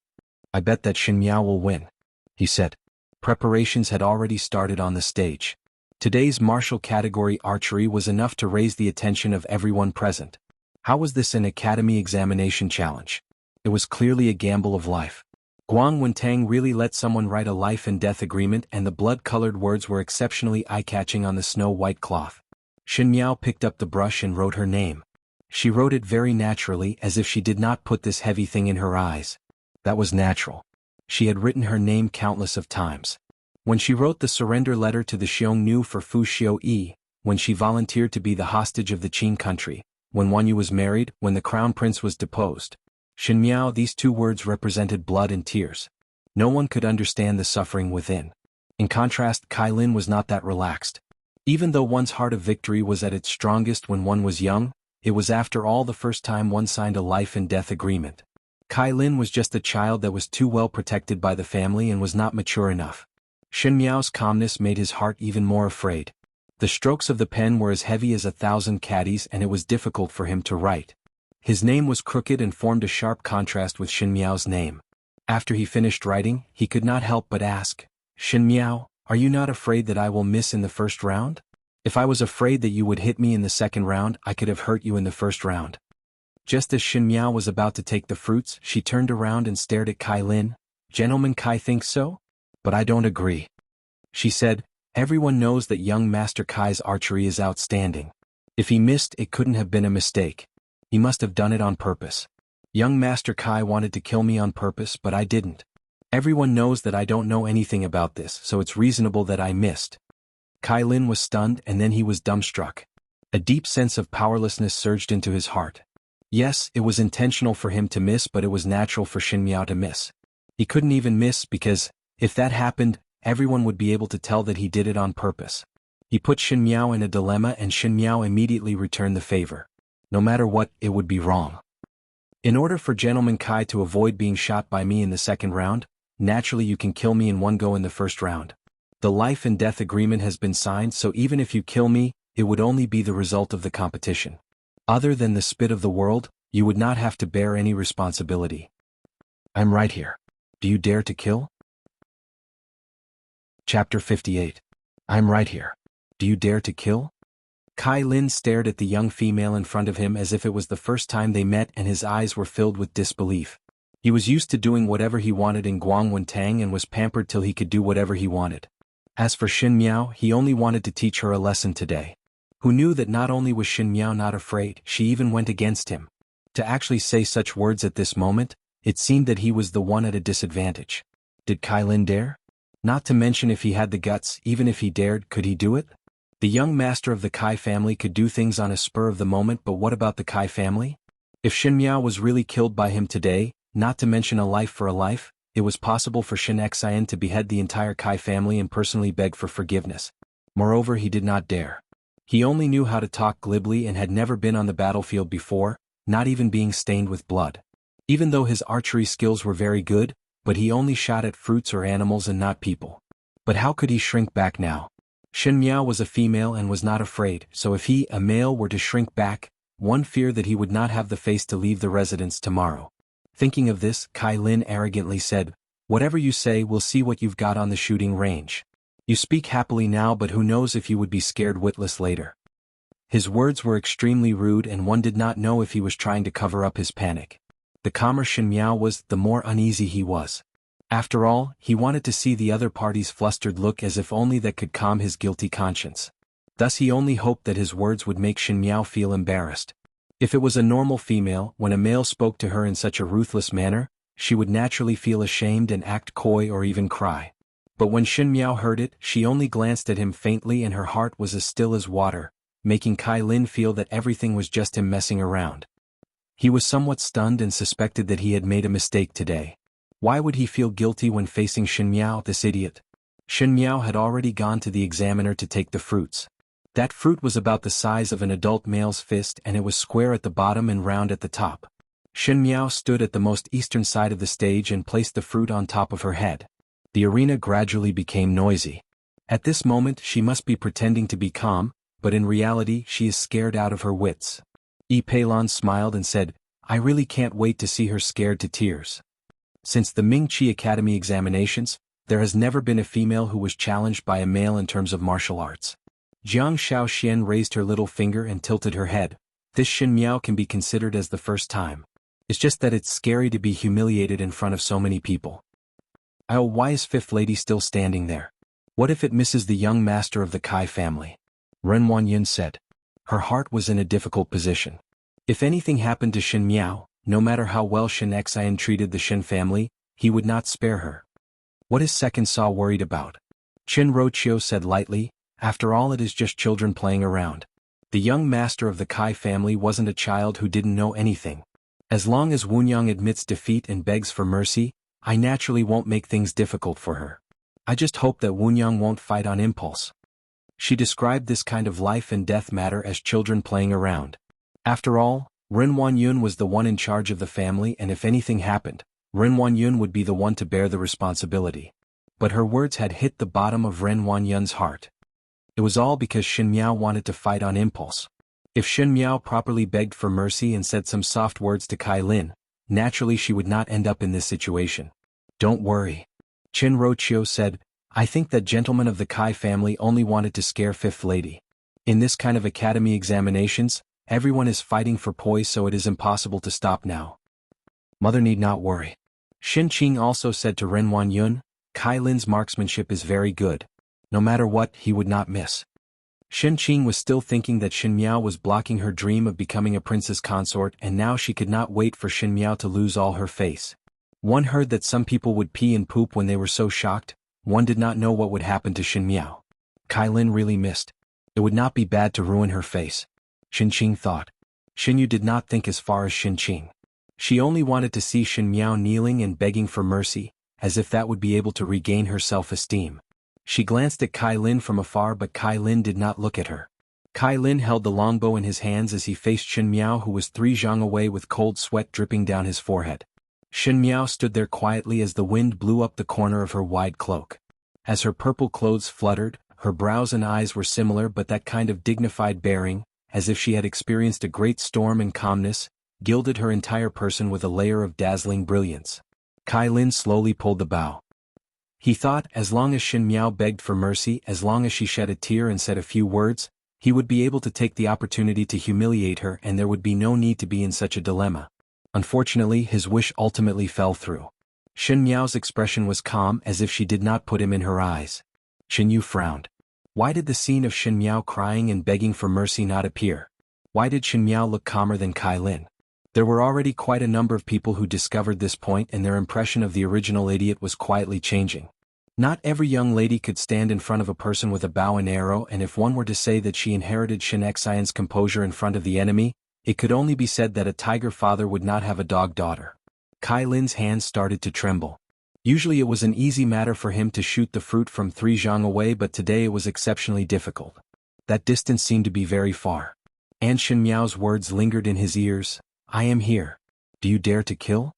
I bet that Xin Miao will win, he said. Preparations had already started on the stage. Today's martial category archery was enough to raise the attention of everyone present. How was this an academy examination challenge? It was clearly a gamble of life. Guang Wentang really let someone write a life and death agreement, and the blood-colored words were exceptionally eye-catching on the snow-white cloth. Xin Miao picked up the brush and wrote her name. She wrote it very naturally, as if she did not put this heavy thing in her eyes. That was natural. She had written her name countless of times. When she wrote the surrender letter to the Xiongnu for Fu Xiu-yi, when she volunteered to be the hostage of the Qin country, when Wanyu was married, when the crown prince was deposed. Xin Miao, these two words represented blood and tears. No one could understand the suffering within. In contrast, Kai Lin was not that relaxed. Even though one's heart of victory was at its strongest when one was young, it was after all the first time one signed a life and death agreement. Kai Lin was just a child that was too well protected by the family and was not mature enough. Xin Miao's calmness made his heart even more afraid. The strokes of the pen were as heavy as 1,000 caddies, and it was difficult for him to write. His name was crooked and formed a sharp contrast with Xin Miao's name. After he finished writing, he could not help but ask, Xin Miao, are you not afraid that I will miss in the first round? If I was afraid that you would hit me in the second round, I could have hurt you in the first round. Just as Xin Miao was about to take the fruits, she turned around and stared at Kai Lin. Gentleman Kai thinks so? But I don't agree. She said, everyone knows that young Master Kai's archery is outstanding. If he missed, it couldn't have been a mistake. He must have done it on purpose. Young Master Kai wanted to kill me on purpose, but I didn't. Everyone knows that I don't know anything about this, so it's reasonable that I missed. Kai Lin was stunned, and then he was dumbstruck. A deep sense of powerlessness surged into his heart. Yes, it was intentional for him to miss, but it was natural for Xin Miao to miss. He couldn't even miss because, if that happened, everyone would be able to tell that he did it on purpose. He put Xin Miao in a dilemma, and Xin Miao immediately returned the favor. No matter what, it would be wrong. In order for Gentleman Kai to avoid being shot by me in the second round, naturally you can kill me in one go in the first round. The life and death agreement has been signed, so even if you kill me, it would only be the result of the competition. Other than the spit of the world, you would not have to bear any responsibility. I'm right here. Do you dare to kill? Chapter 58. I'm right here. Do you dare to kill? Kai Lin stared at the young female in front of him as if it was the first time they met, and his eyes were filled with disbelief. He was used to doing whatever he wanted in Guang Wentang and was pampered till he could do whatever he wanted. As for Xin Miao, he only wanted to teach her a lesson today. Who knew that not only was Xin Miao not afraid, she even went against him. To actually say such words at this moment, it seemed that he was the one at a disadvantage. Did Kai Lin dare? Not to mention, if he had the guts, even if he dared, could he do it? The young master of the Kai family could do things on a spur of the moment, but what about the Kai family? If Xin Miao was really killed by him today, not to mention a life for a life, it was possible for Xin Xian to behead the entire Kai family and personally beg for forgiveness. Moreover, he did not dare. He only knew how to talk glibly and had never been on the battlefield before, not even being stained with blood. Even though his archery skills were very good, but he only shot at fruits or animals and not people. But how could he shrink back now? Xin Miao was a female and was not afraid, so if he, a male, were to shrink back, one feared that he would not have the face to leave the residence tomorrow. Thinking of this, Kai Lin arrogantly said, whatever you say, we'll see what you've got on the shooting range. You speak happily now, but who knows if you would be scared witless later. His words were extremely rude, and one did not know if he was trying to cover up his panic. The calmer Xin Miao was, the more uneasy he was. After all, he wanted to see the other party's flustered look, as if only that could calm his guilty conscience. Thus he only hoped that his words would make Xin Miao feel embarrassed. If it was a normal female, when a male spoke to her in such a ruthless manner, she would naturally feel ashamed and act coy or even cry. But when Xin Miao heard it, she only glanced at him faintly, and her heart was as still as water, making Kai Lin feel that everything was just him messing around. He was somewhat stunned and suspected that he had made a mistake today. Why would he feel guilty when facing Shen Miao, this idiot? Shen Miao had already gone to the examiner to take the fruits. That fruit was about the size of an adult male's fist and it was square at the bottom and round at the top. Shen Miao stood at the most eastern side of the stage and placed the fruit on top of her head. The arena gradually became noisy. At this moment she must be pretending to be calm, but in reality she is scared out of her wits. Yi Peilon smiled and said, I really can't wait to see her scared to tears. Since the Ming Chi Academy examinations, there has never been a female who was challenged by a male in terms of martial arts. Jiang Shaoxian raised her little finger and tilted her head. This Shen Miao can be considered as the first time. It's just that it's scary to be humiliated in front of so many people. Oh, why is Fifth Lady still standing there? What if it misses the young master of the Kai family? Ren Wanyan said. Her heart was in a difficult position. If anything happened to Shen Miao, no matter how well Shen Xian treated the Shen family, he would not spare her. What is Second Saw worried about? Chen Roqiu said lightly, after all it is just children playing around. The young master of the Kai family wasn't a child who didn't know anything. As long as Wunyang admits defeat and begs for mercy, I naturally won't make things difficult for her. I just hope that Wunyang won't fight on impulse. She described this kind of life and death matter as children playing around. After all, Ren Wanyun was the one in charge of the family and if anything happened, Ren Wanyun would be the one to bear the responsibility. But her words had hit the bottom of Ren Wanyun's heart. It was all because Shen Miao wanted to fight on impulse. If Shen Miao properly begged for mercy and said some soft words to Kai Lin, naturally she would not end up in this situation. Don't worry. Chen Roqiu said, I think that gentlemen of the Kai family only wanted to scare Fifth Lady. In this kind of academy examinations, everyone is fighting for poise so it is impossible to stop now. Mother need not worry. Shen Qing also said to Ren Wanyun, Kai Lin's marksmanship is very good. No matter what, he would not miss. Shen Qing was still thinking that Shen Miao was blocking her dream of becoming a princess consort and now she could not wait for Shen Miao to lose all her face. One heard that some people would pee and poop when they were so shocked, one did not know what would happen to Shen Miao. Kai Lin really missed. It would not be bad to ruin her face. Shen Qing thought. Shen Yu did not think as far as Shen Qing. She only wanted to see Shen Miao kneeling and begging for mercy, as if that would be able to regain her self-esteem. She glanced at Kai Lin from afar but Kai Lin did not look at her. Kai Lin held the longbow in his hands as he faced Shen Miao who was 3 zhang away with cold sweat dripping down his forehead. Shen Miao stood there quietly as the wind blew up the corner of her wide cloak. As her purple clothes fluttered, her brows and eyes were similar but that kind of dignified bearing, as if she had experienced a great storm and calmness, gilded her entire person with a layer of dazzling brilliance. Kai Lin slowly pulled the bow. He thought as long as Shen Miao begged for mercy, as long as she shed a tear and said a few words, he would be able to take the opportunity to humiliate her and there would be no need to be in such a dilemma. Unfortunately, his wish ultimately fell through. Shen Miao's expression was calm as if she did not put him in her eyes. Shen Yu frowned. Why did the scene of Shen Miao crying and begging for mercy not appear? Why did Shen Miao look calmer than Kai Lin? There were already quite a number of people who discovered this point and their impression of the original idiot was quietly changing. Not every young lady could stand in front of a person with a bow and arrow and if one were to say that she inherited Shen Xian's composure in front of the enemy, it could only be said that a tiger father would not have a dog daughter. Kai Lin's hands started to tremble. Usually it was an easy matter for him to shoot the fruit from 3 zhang away but today it was exceptionally difficult. That distance seemed to be very far. And Shen Miao's words lingered in his ears. I am here. Do you dare to kill?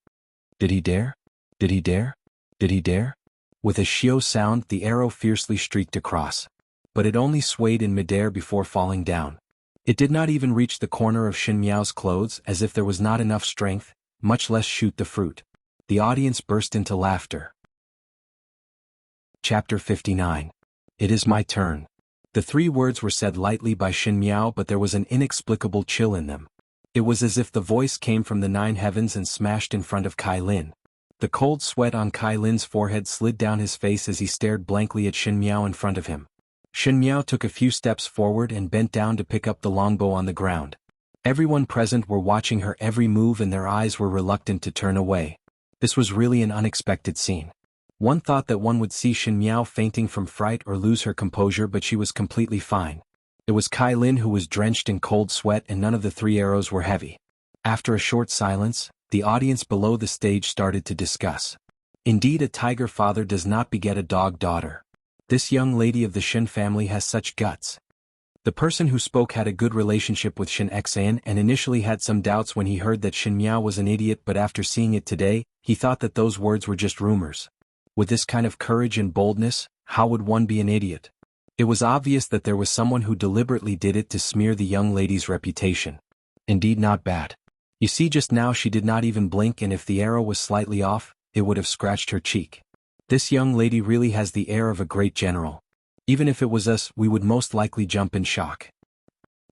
Did he dare? Did he dare? Did he dare? With a shio sound the arrow fiercely streaked across. But it only swayed in midair before falling down. It did not even reach the corner of Shen Miao's clothes as if there was not enough strength, much less shoot the fruit. The audience burst into laughter. Chapter 59. It is my turn. The 3 words were said lightly by Shen Miao but there was an inexplicable chill in them. It was as if the voice came from the 9 heavens and smashed in front of Kai Lin. The cold sweat on Kai Lin's forehead slid down his face as he stared blankly at Shen Miao in front of him. Shen Miao took a few steps forward and bent down to pick up the longbow on the ground. Everyone present were watching her every move and their eyes were reluctant to turn away. This was really an unexpected scene. One thought that one would see Shen Miao fainting from fright or lose her composure but she was completely fine. It was Kai Lin who was drenched in cold sweat and none of the 3 arrows were heavy. After a short silence, the audience below the stage started to discuss. Indeed, a tiger father does not beget a dog daughter. This young lady of the Shin family has such guts. The person who spoke had a good relationship with Shin Xan and initially had some doubts when he heard that Shin Miao was an idiot, but after seeing it today, he thought that those words were just rumors. With this kind of courage and boldness, how would one be an idiot? It was obvious that there was someone who deliberately did it to smear the young lady's reputation. Indeed, not bad. You see, just now she did not even blink, and if the arrow was slightly off, it would have scratched her cheek. This young lady really has the air of a great general. Even if it was us, we would most likely jump in shock.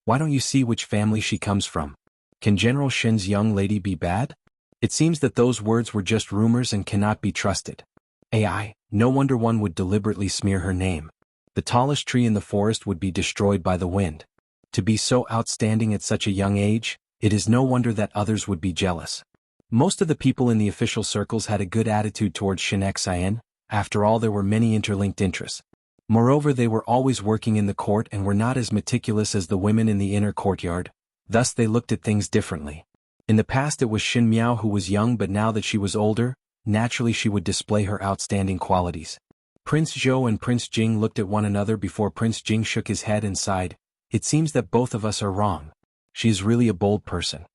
Why don't you see which family she comes from? Can General Shin's young lady be bad? It seems that those words were just rumors and cannot be trusted. AI, no wonder one would deliberately smear her name. The tallest tree in the forest would be destroyed by the wind. To be so outstanding at such a young age, it is no wonder that others would be jealous. Most of the people in the official circles had a good attitude towards Shin Xian. After all, there were many interlinked interests. Moreover, they were always working in the court and were not as meticulous as the women in the inner courtyard, thus they looked at things differently. In the past it was Shin Miao who was young, but now that she was older, naturally she would display her outstanding qualities. Prince Zhou and Prince Jing looked at one another before Prince Jing shook his head and sighed. It seems that both of us are wrong. She is really a bold person.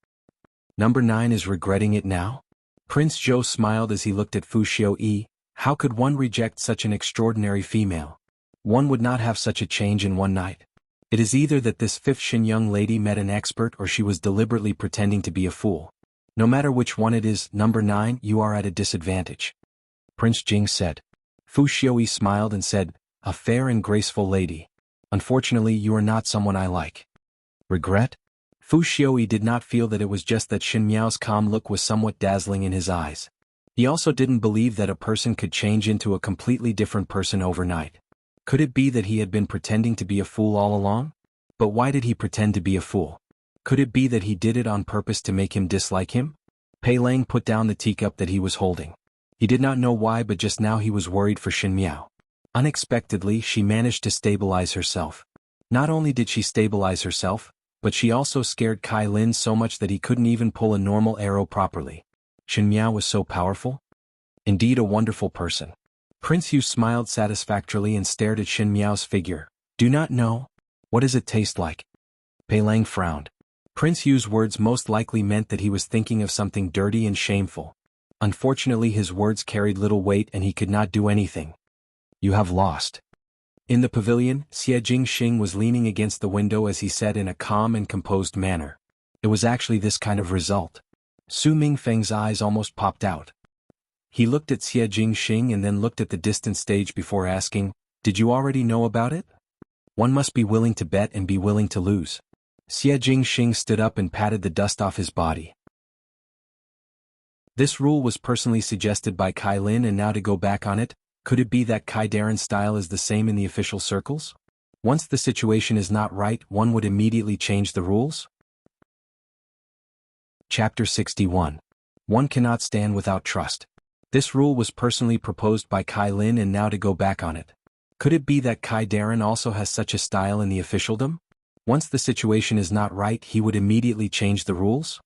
Number 9 is regretting it now? Prince Zhou smiled as he looked at Fu Xiuyi. How could one reject such an extraordinary female? One would not have such a change in one night. It is either that this fifth Shin young lady met an expert or she was deliberately pretending to be a fool. No matter which one it is, number 9, you are at a disadvantage. Prince Jing said. Fu Xiuyi smiled and said, a fair and graceful lady. Unfortunately, you are not someone I like. Regret? Fu Xiuyi did not feel that it was just that Shin Miao's calm look was somewhat dazzling in his eyes. He also didn't believe that a person could change into a completely different person overnight. Could it be that he had been pretending to be a fool all along? But why did he pretend to be a fool? Could it be that he did it on purpose to make him dislike him? Pei Lang put down the teacup that he was holding. He did not know why, but just now he was worried for Shin Miao. Unexpectedly, she managed to stabilize herself. Not only did she stabilize herself, but she also scared Kai Lin so much that he couldn't even pull a normal arrow properly. Shin Miao was so powerful? Indeed, a wonderful person. Prince Yu smiled satisfactorily and stared at Shin Miao's figure. Do not know? What does it taste like? Pei Lang frowned. Prince Yu's words most likely meant that he was thinking of something dirty and shameful. Unfortunately, his words carried little weight and he could not do anything. You have lost. In the pavilion, Xie Jingxing was leaning against the window as he said in a calm and composed manner. It was actually this kind of result. Su Mingfeng's eyes almost popped out. He looked at Xie Jingxing and then looked at the distant stage before asking, did you already know about it? One must be willing to bet and be willing to lose. Xie Jingxing stood up and patted the dust off his body. This rule was personally suggested by Kai Lin, and now to go back on it, could it be that Kai Darren's style is the same in the official circles? Once the situation is not right, one would immediately change the rules? Chapter 61. One cannot stand without trust. This rule was personally proposed by Kai Lin, and now to go back on it. Could it be that Kai Darren also has such a style in the officialdom? Once the situation is not right, he would immediately change the rules?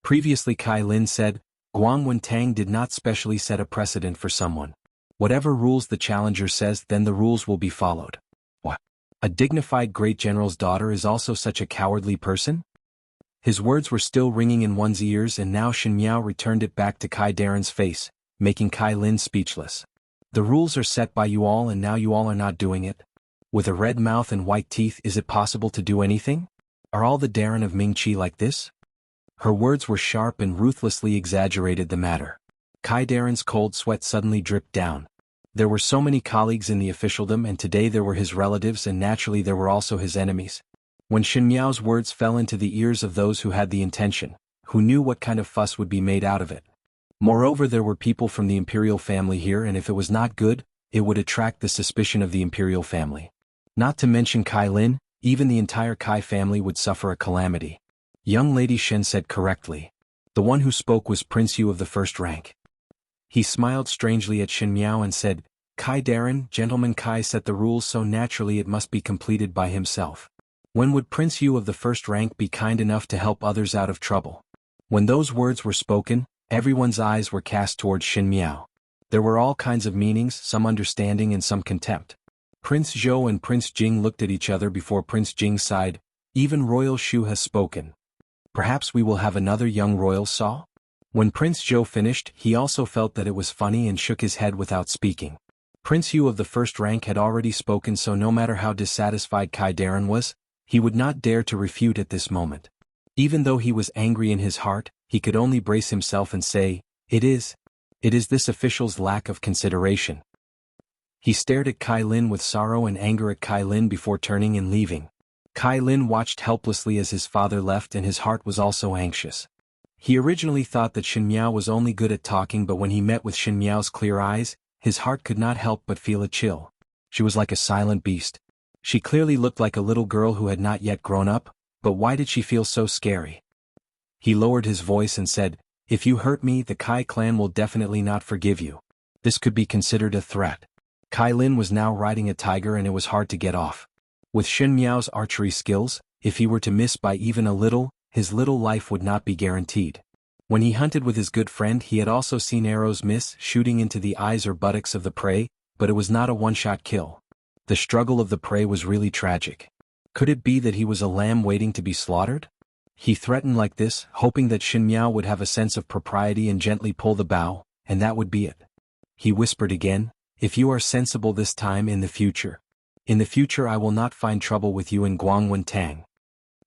Previously Kai Lin said, Guang Wentang did not specially set a precedent for someone. Whatever rules the challenger says, then the rules will be followed. What? A dignified great general's daughter is also such a cowardly person? His words were still ringing in one's ears, and now Shin Miao returned it back to Kai Darren's face, making Kai Lin speechless. The rules are set by you all, and now you all are not doing it. With a red mouth and white teeth, is it possible to do anything? Are all the Darren of Mingqi like this? Her words were sharp and ruthlessly exaggerated the matter. Kai Darren's cold sweat suddenly dripped down. There were so many colleagues in the officialdom, and today there were his relatives, and naturally there were also his enemies. When Shin Miao's words fell into the ears of those who had the intention, who knew what kind of fuss would be made out of it. Moreover, there were people from the imperial family here, and if it was not good, it would attract the suspicion of the imperial family. Not to mention Kai Lin, even the entire Kai family would suffer a calamity. Young Lady Shen said correctly. The one who spoke was Prince Yu of the first rank. He smiled strangely at Shin Miao and said, Kai Darren, Gentleman Kai set the rules, so naturally it must be completed by himself. When would Prince Yu of the first rank be kind enough to help others out of trouble? When those words were spoken, everyone's eyes were cast towards Shin Miao. There were all kinds of meanings, some understanding and some contempt. Prince Zhou and Prince Jing looked at each other before Prince Jing sighed, "Even Royal Shu has spoken. Perhaps we will have another young royal Saw?" When Prince Zhou finished, he also felt that it was funny and shook his head without speaking. Prince Yu of the first rank had already spoken, so no matter how dissatisfied Kai Darren was, he would not dare to refute at this moment. Even though he was angry in his heart, he could only brace himself and say, It is this official's lack of consideration." He stared at Kai Lin with sorrow and anger at Kai Lin before turning and leaving. Kai Lin watched helplessly as his father left, and his heart was also anxious. He originally thought that Shin Miao was only good at talking, but when he met with Shin Miao's clear eyes, his heart could not help but feel a chill. She was like a silent beast. She clearly looked like a little girl who had not yet grown up, but why did she feel so scary? He lowered his voice and said, "If you hurt me, the Kai clan will definitely not forgive you." This could be considered a threat. Kai Lin was now riding a tiger and it was hard to get off. With Shin Miao's archery skills, if he were to miss by even a little, his little life would not be guaranteed. When he hunted with his good friend, he had also seen arrows miss, shooting into the eyes or buttocks of the prey, but it was not a one-shot kill. The struggle of the prey was really tragic. Could it be that he was a lamb waiting to be slaughtered? He threatened like this, hoping that Shin Miao would have a sense of propriety and gently pull the bow, and that would be it. He whispered again, "If you are sensible this time in the future I will not find trouble with you in Guangwen Tang."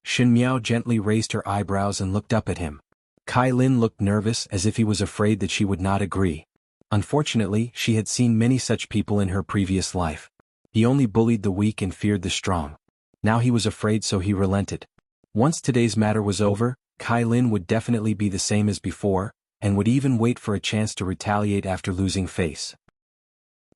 Shin Miao gently raised her eyebrows and looked up at him. Kai Lin looked nervous, as if he was afraid that she would not agree. Unfortunately, she had seen many such people in her previous life. He only bullied the weak and feared the strong. Now he was afraid, so he relented. Once today's matter was over, Kai Lin would definitely be the same as before, and would even wait for a chance to retaliate after losing face.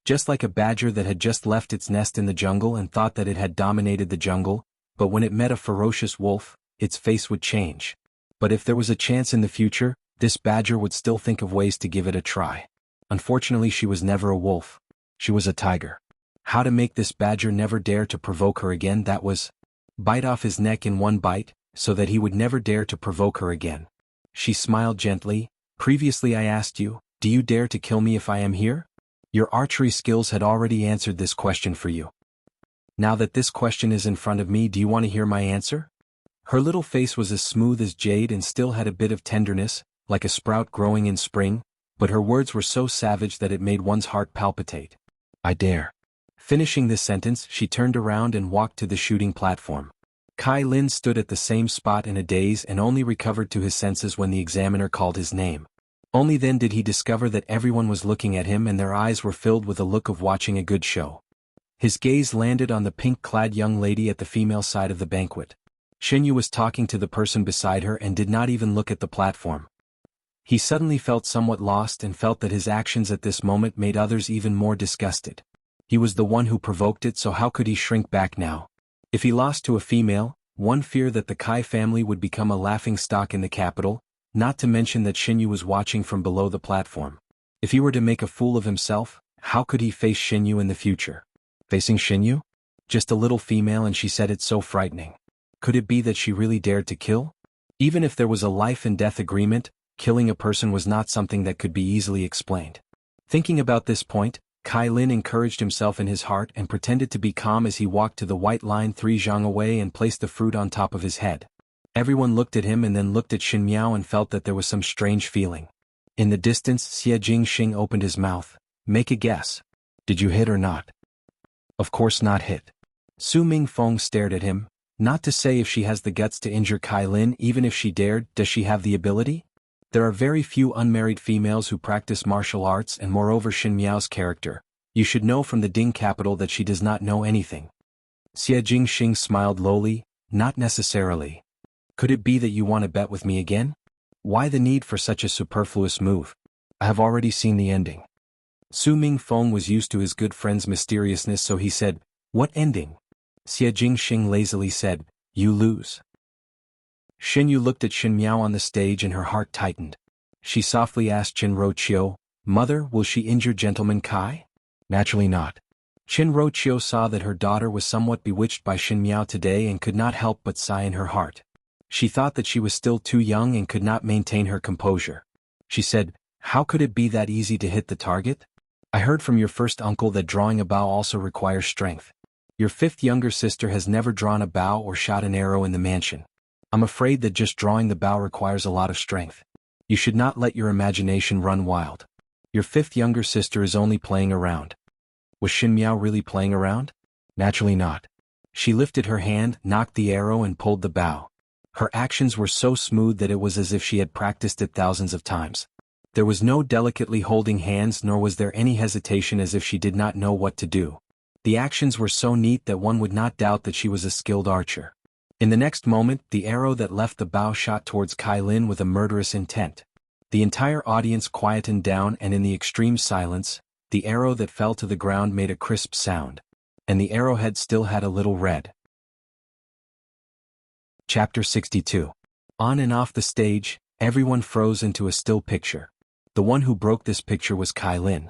Just like a badger that had just left its nest in the jungle and thought that it had dominated the jungle, but when it met a ferocious wolf, its face would change. But if there was a chance in the future, this badger would still think of ways to give it a try. Unfortunately, she was never a wolf. She was a tiger. How to make this badger never dare to provoke her again? That was bite off his neck in one bite, so that he would never dare to provoke her again. She smiled gently. "Previously I asked you, do you dare to kill me if I am here? Your archery skills had already answered this question for you. Now that this question is in front of me, do you want to hear my answer?" Her little face was as smooth as jade and still had a bit of tenderness, like a sprout growing in spring, but her words were so savage that it made one's heart palpitate. "I dare." Finishing this sentence, she turned around and walked to the shooting platform. Kai Lin stood at the same spot in a daze and only recovered to his senses when the examiner called his name. Only then did he discover that everyone was looking at him and their eyes were filled with a look of watching a good show. His gaze landed on the pink-clad young lady at the female side of the banquet. Shinyu was talking to the person beside her and did not even look at the platform. He suddenly felt somewhat lost and felt that his actions at this moment made others even more disgusted. He was the one who provoked it, so how could he shrink back now? If he lost to a female, one feared that the Kai family would become a laughingstock in the capital, not to mention that Shinyu was watching from below the platform. If he were to make a fool of himself, how could he face Shinyu in the future? Facing Shinyu? Just a little female, and she said it so frightening. Could it be that she really dared to kill? Even if there was a life and death agreement, killing a person was not something that could be easily explained. Thinking about this point, Kai Lin encouraged himself in his heart and pretended to be calm as he walked to the white line 3 zhang away and placed the fruit on top of his head. Everyone looked at him and then looked at Shin Miao and felt that there was some strange feeling. In the distance, Xie Jingxing opened his mouth. "Make a guess. Did you hit or not?" "Of course not hit." Su Mingfeng stared at him. Not to say if she has the guts to injure Kai Lin. Even if she dared, does she have the ability? There are very few unmarried females who practice martial arts, and moreover Shin Miao's character. You should know from the Ding capital that she does not know anything. Xie Jingxing smiled lowly. "Not necessarily. Could it be that you want to bet with me again? Why the need for such a superfluous move? I have already seen the ending." Su Mingfeng was used to his good friend's mysteriousness, so he said, "What ending?" Xie Jingxing lazily said, "You lose." Shinyu looked at Shin Miao on the stage and her heart tightened. She softly asked Qin Roqiu, "Mother, will she injure Gentleman Kai?" "Naturally not." Qin Roqiu saw that her daughter was somewhat bewitched by Shin Miao today and could not help but sigh in her heart. She thought that she was still too young and could not maintain her composure. She said, "How could it be that easy to hit the target? I heard from your first uncle that drawing a bow also requires strength. Your fifth younger sister has never drawn a bow or shot an arrow in the mansion. I'm afraid that just drawing the bow requires a lot of strength. You should not let your imagination run wild. Your fifth younger sister is only playing around. Was Xin Miao really playing around? Naturally not. She lifted her hand, knocked the arrow and pulled the bow. Her actions were so smooth that it was as if she had practiced it thousands of times. There was no delicately holding hands, nor was there any hesitation as if she did not know what to do. The actions were so neat that one would not doubt that she was a skilled archer. In the next moment, the arrow that left the bow shot towards Kai Lin with a murderous intent. The entire audience quietened down, and in the extreme silence, the arrow that fell to the ground made a crisp sound. And the arrowhead still had a little red. Chapter 62. On and off the stage, everyone froze into a still picture. The one who broke this picture was Kai Lin.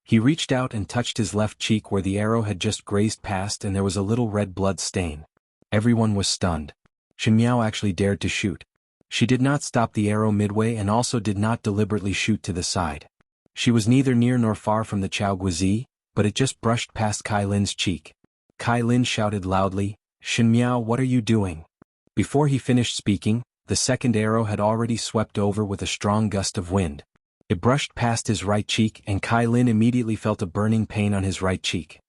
He reached out and touched his left cheek where the arrow had just grazed past, and there was a little red blood stain. Everyone was stunned. Xin Miao actually dared to shoot. She did not stop the arrow midway and also did not deliberately shoot to the side. She was neither near nor far from the Chao Guizi, but it just brushed past Kai Lin's cheek. Kai Lin shouted loudly, "Xin Miao, what are you doing?" Before he finished speaking, the second arrow had already swept over with a strong gust of wind. It brushed past his right cheek, and Kai Lin immediately felt a burning pain on his right cheek.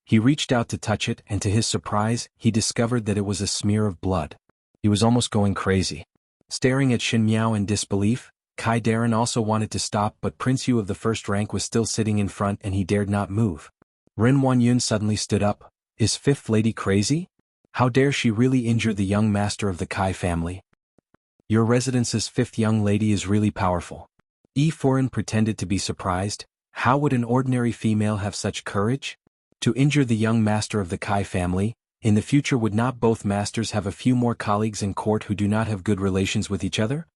He reached out to touch it, and to his surprise, he discovered that it was a smear of blood. He was almost going crazy. Staring at Xin Miao in disbelief, Kai Darren also wanted to stop, but Prince Yu of the first rank was still sitting in front and he dared not move. Ren Wanyun suddenly stood up. Is Fifth Lady crazy? How dare she really injure the young master of the Kai family? Your residence's fifth young lady is really powerful. Yi Furen pretended to be surprised. How would an ordinary female have such courage? To injure the young master of the Kai family? In the future, would not both masters have a few more colleagues in court who do not have good relations with each other?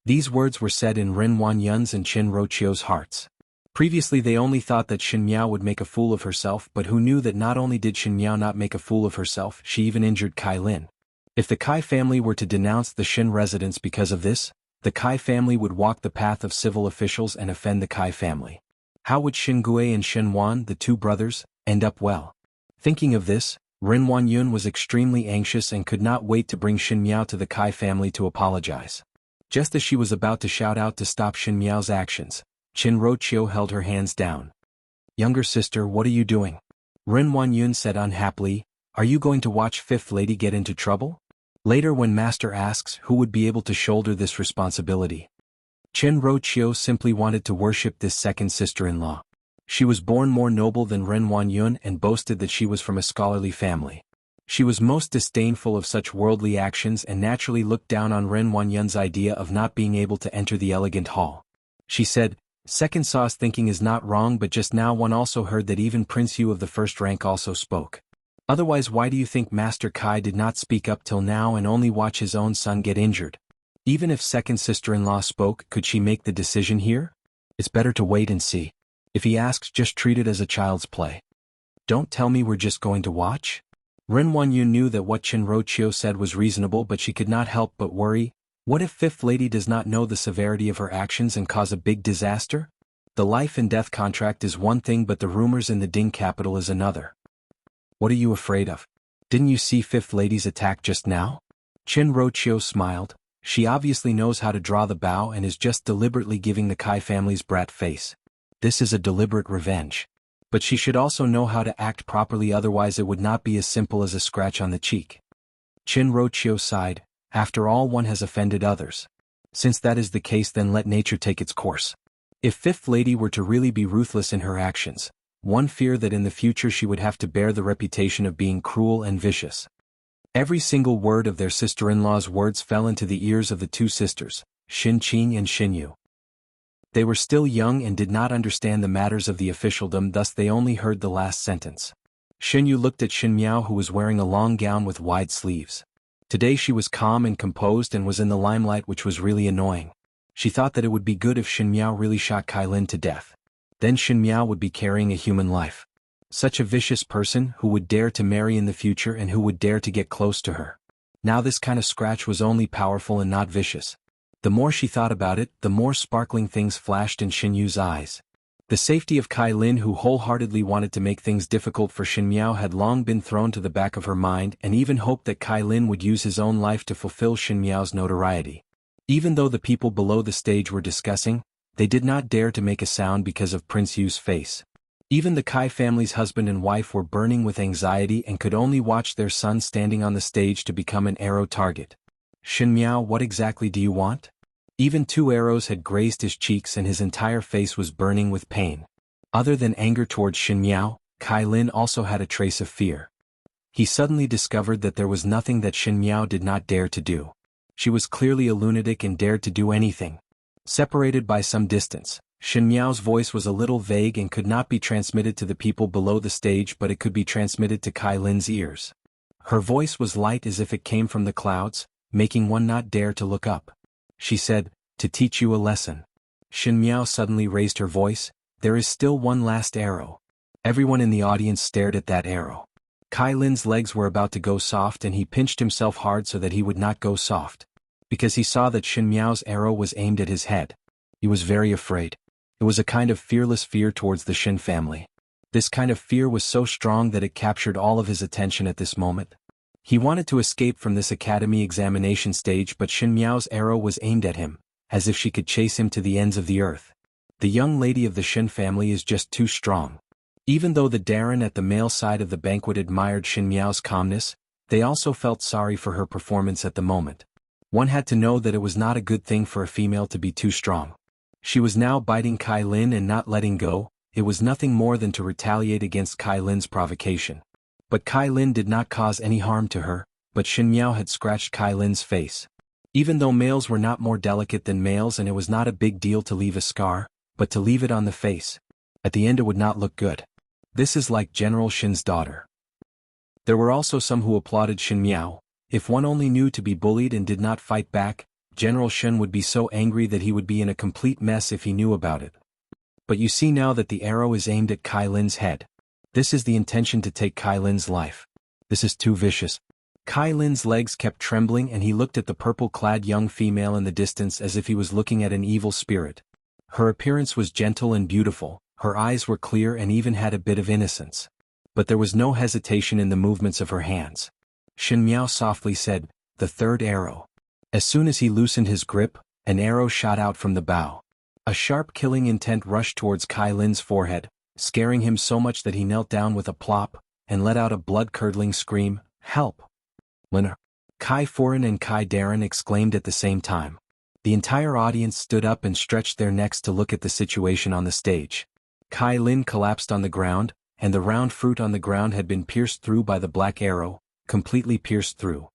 These words were said in Ren Wanyun's and Qin Roqiu's hearts. Previously they only thought that Xin Miao would make a fool of herself, but who knew that not only did Xin Miao not make a fool of herself, she even injured Kai Lin. If the Kai family were to denounce the Xin residence because of this, the Kai family would walk the path of civil officials and offend the Kai family. How would Xin Gui and Xin Wan, the two brothers, end up well? Thinking of this, Ren Wanyun was extremely anxious and could not wait to bring Xin Miao to the Kai family to apologize. Just as she was about to shout out to stop Xin Miao's actions, Qin Roqiu held her hands down. "Younger sister, what are you doing?" Ren Wanyun said unhappily. "Are you going to watch Fifth Lady get into trouble? Later when Master asks, who would be able to shoulder this responsibility?" Qin Roqiu simply wanted to worship this second sister-in-law. She was born more noble than Ren Wanyun and boasted that she was from a scholarly family. She was most disdainful of such worldly actions and naturally looked down on Ren Wanyun's idea of not being able to enter the elegant hall. She said, "Second Sauce thinking is not wrong, but just now one also heard that even Prince Yu of the first rank also spoke. Otherwise why do you think Master Kai did not speak up till now and only watch his own son get injured? Even if second sister-in-law spoke, could she make the decision here? It's better to wait and see. If he asks, just treat it as a child's play. Don't tell me we're just going to watch?" Ren Wanyun knew that what Qin Roqiu said was reasonable, but she could not help but worry. What if Fifth Lady does not know the severity of her actions and cause a big disaster? The life and death contract is one thing, but the rumors in the Ding capital is another. What are you afraid of? Didn't you see Fifth Lady's attack just now? Qin Roqiu smiled. She obviously knows how to draw the bow and is just deliberately giving the Kai family's brat face. This is a deliberate revenge. But she should also know how to act properly, otherwise it would not be as simple as a scratch on the cheek. Qin Roqiu sighed. After all, one has offended others. Since that is the case, then let nature take its course. If Fifth Lady were to really be ruthless in her actions, one feared that in the future she would have to bear the reputation of being cruel and vicious. Every single word of their sister-in-law's words fell into the ears of the two sisters, Xin Qing and Xin Yu. They were still young and did not understand the matters of the officialdom, thus they only heard the last sentence. Xin Yu looked at Xin Miao, who was wearing a long gown with wide sleeves. Today she was calm and composed and was in the limelight, which was really annoying. She thought that it would be good if Xin Miao really shot Kai Lin to death. Then Xin Miao would be carrying a human life. Such a vicious person who would dare to marry in the future and who would dare to get close to her. Now this kind of scratch was only powerful and not vicious. The more she thought about it, the more sparkling things flashed in Xin Yu's eyes. The safety of Kai Lin, who wholeheartedly wanted to make things difficult for Shin Miao, had long been thrown to the back of her mind, and even hoped that Kai Lin would use his own life to fulfill Shin Miao's notoriety. Even though the people below the stage were discussing, they did not dare to make a sound because of Prince Yu's face. Even the Kai family's husband and wife were burning with anxiety and could only watch their son standing on the stage to become an arrow target. Shin Miao, what exactly do you want? Even 2 arrows had grazed his cheeks and his entire face was burning with pain. Other than anger towards Shin Miao, Kai Lin also had a trace of fear. He suddenly discovered that there was nothing that Shin Miao did not dare to do. She was clearly a lunatic and dared to do anything. Separated by some distance, Shin Miao's voice was a little vague and could not be transmitted to the people below the stage, but it could be transmitted to Kai Lin's ears. Her voice was light as if it came from the clouds, making one not dare to look up. She said, "To teach you a lesson." Shin Miao suddenly raised her voice, "There is still one last arrow." Everyone in the audience stared at that arrow. Kai Lin's legs were about to go soft and he pinched himself hard so that he would not go soft. Because he saw that Shin Miao's arrow was aimed at his head. He was very afraid. It was a kind of fearless fear towards the Shin family. This kind of fear was so strong that it captured all of his attention at this moment. He wanted to escape from this academy examination stage, but Shin Miao's arrow was aimed at him, as if she could chase him to the ends of the earth. The young lady of the Shin family is just too strong. Even though the Darren at the male side of the banquet admired Shin Miao's calmness, they also felt sorry for her performance at the moment. One had to know that it was not a good thing for a female to be too strong. She was now biting Kai Lin and not letting go. It was nothing more than to retaliate against Kai Lin's provocation. But Kai Lin did not cause any harm to her, but Shin Miao had scratched Kai Lin's face. Even though males were not more delicate than males and it was not a big deal to leave a scar, but to leave it on the face, at the end it would not look good. This is like General Shin's daughter. There were also some who applauded Shin Miao. If one only knew to be bullied and did not fight back, General Shin would be so angry that he would be in a complete mess if he knew about it. But you see now that the arrow is aimed at Kai Lin's head. This is the intention to take Kai Lin's life. This is too vicious. Kai Lin's legs kept trembling and he looked at the purple-clad young female in the distance as if he was looking at an evil spirit. Her appearance was gentle and beautiful, her eyes were clear and even had a bit of innocence. But there was no hesitation in the movements of her hands. Shin Miao softly said, "The 3rd arrow." As soon as he loosened his grip, an arrow shot out from the bow. A sharp killing intent rushed towards Kai Lin's forehead, scaring him so much that he knelt down with a plop, and let out a blood-curdling scream, "Help!" Lin! Kai Foreign and Kai Darren exclaimed at the same time. The entire audience stood up and stretched their necks to look at the situation on the stage. Kai Lin collapsed on the ground, and the round fruit on the ground had been pierced through by the black arrow, completely pierced through.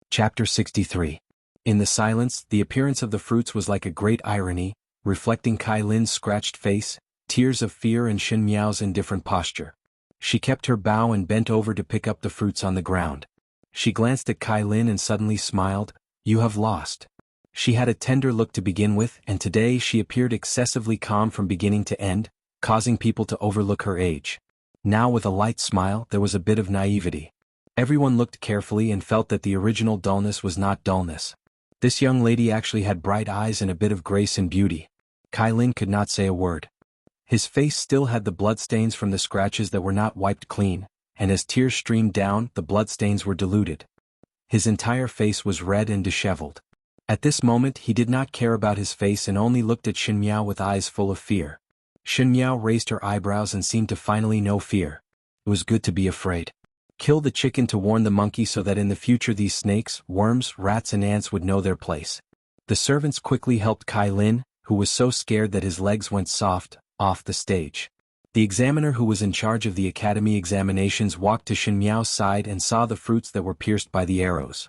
Chapter 63. In the silence, the appearance of the fruits was like a great irony, reflecting Kai Lin's scratched face, tears of fear and Shin Miao's indifferent posture. She kept her bow and bent over to pick up the fruits on the ground. She glanced at Kai Lin and suddenly smiled, "You have lost." She had a tender look to begin with, and today she appeared excessively calm from beginning to end, causing people to overlook her age. Now with a light smile there was a bit of naivety. Everyone looked carefully and felt that the original dullness was not dullness. This young lady actually had bright eyes and a bit of grace and beauty. Kai Lin could not say a word. His face still had the bloodstains from the scratches that were not wiped clean, and as tears streamed down, the bloodstains were diluted. His entire face was red and disheveled. At this moment he did not care about his face and only looked at Shin Miao with eyes full of fear. Shin Miao raised her eyebrows and seemed to finally know fear. It was good to be afraid. Kill the chicken to warn the monkey so that in the future these snakes, worms, rats and ants would know their place. The servants quickly helped Kai Lin, who was so scared that his legs went soft, off the stage. The examiner who was in charge of the academy examinations walked to Shin Miao's side and saw the fruits that were pierced by the arrows.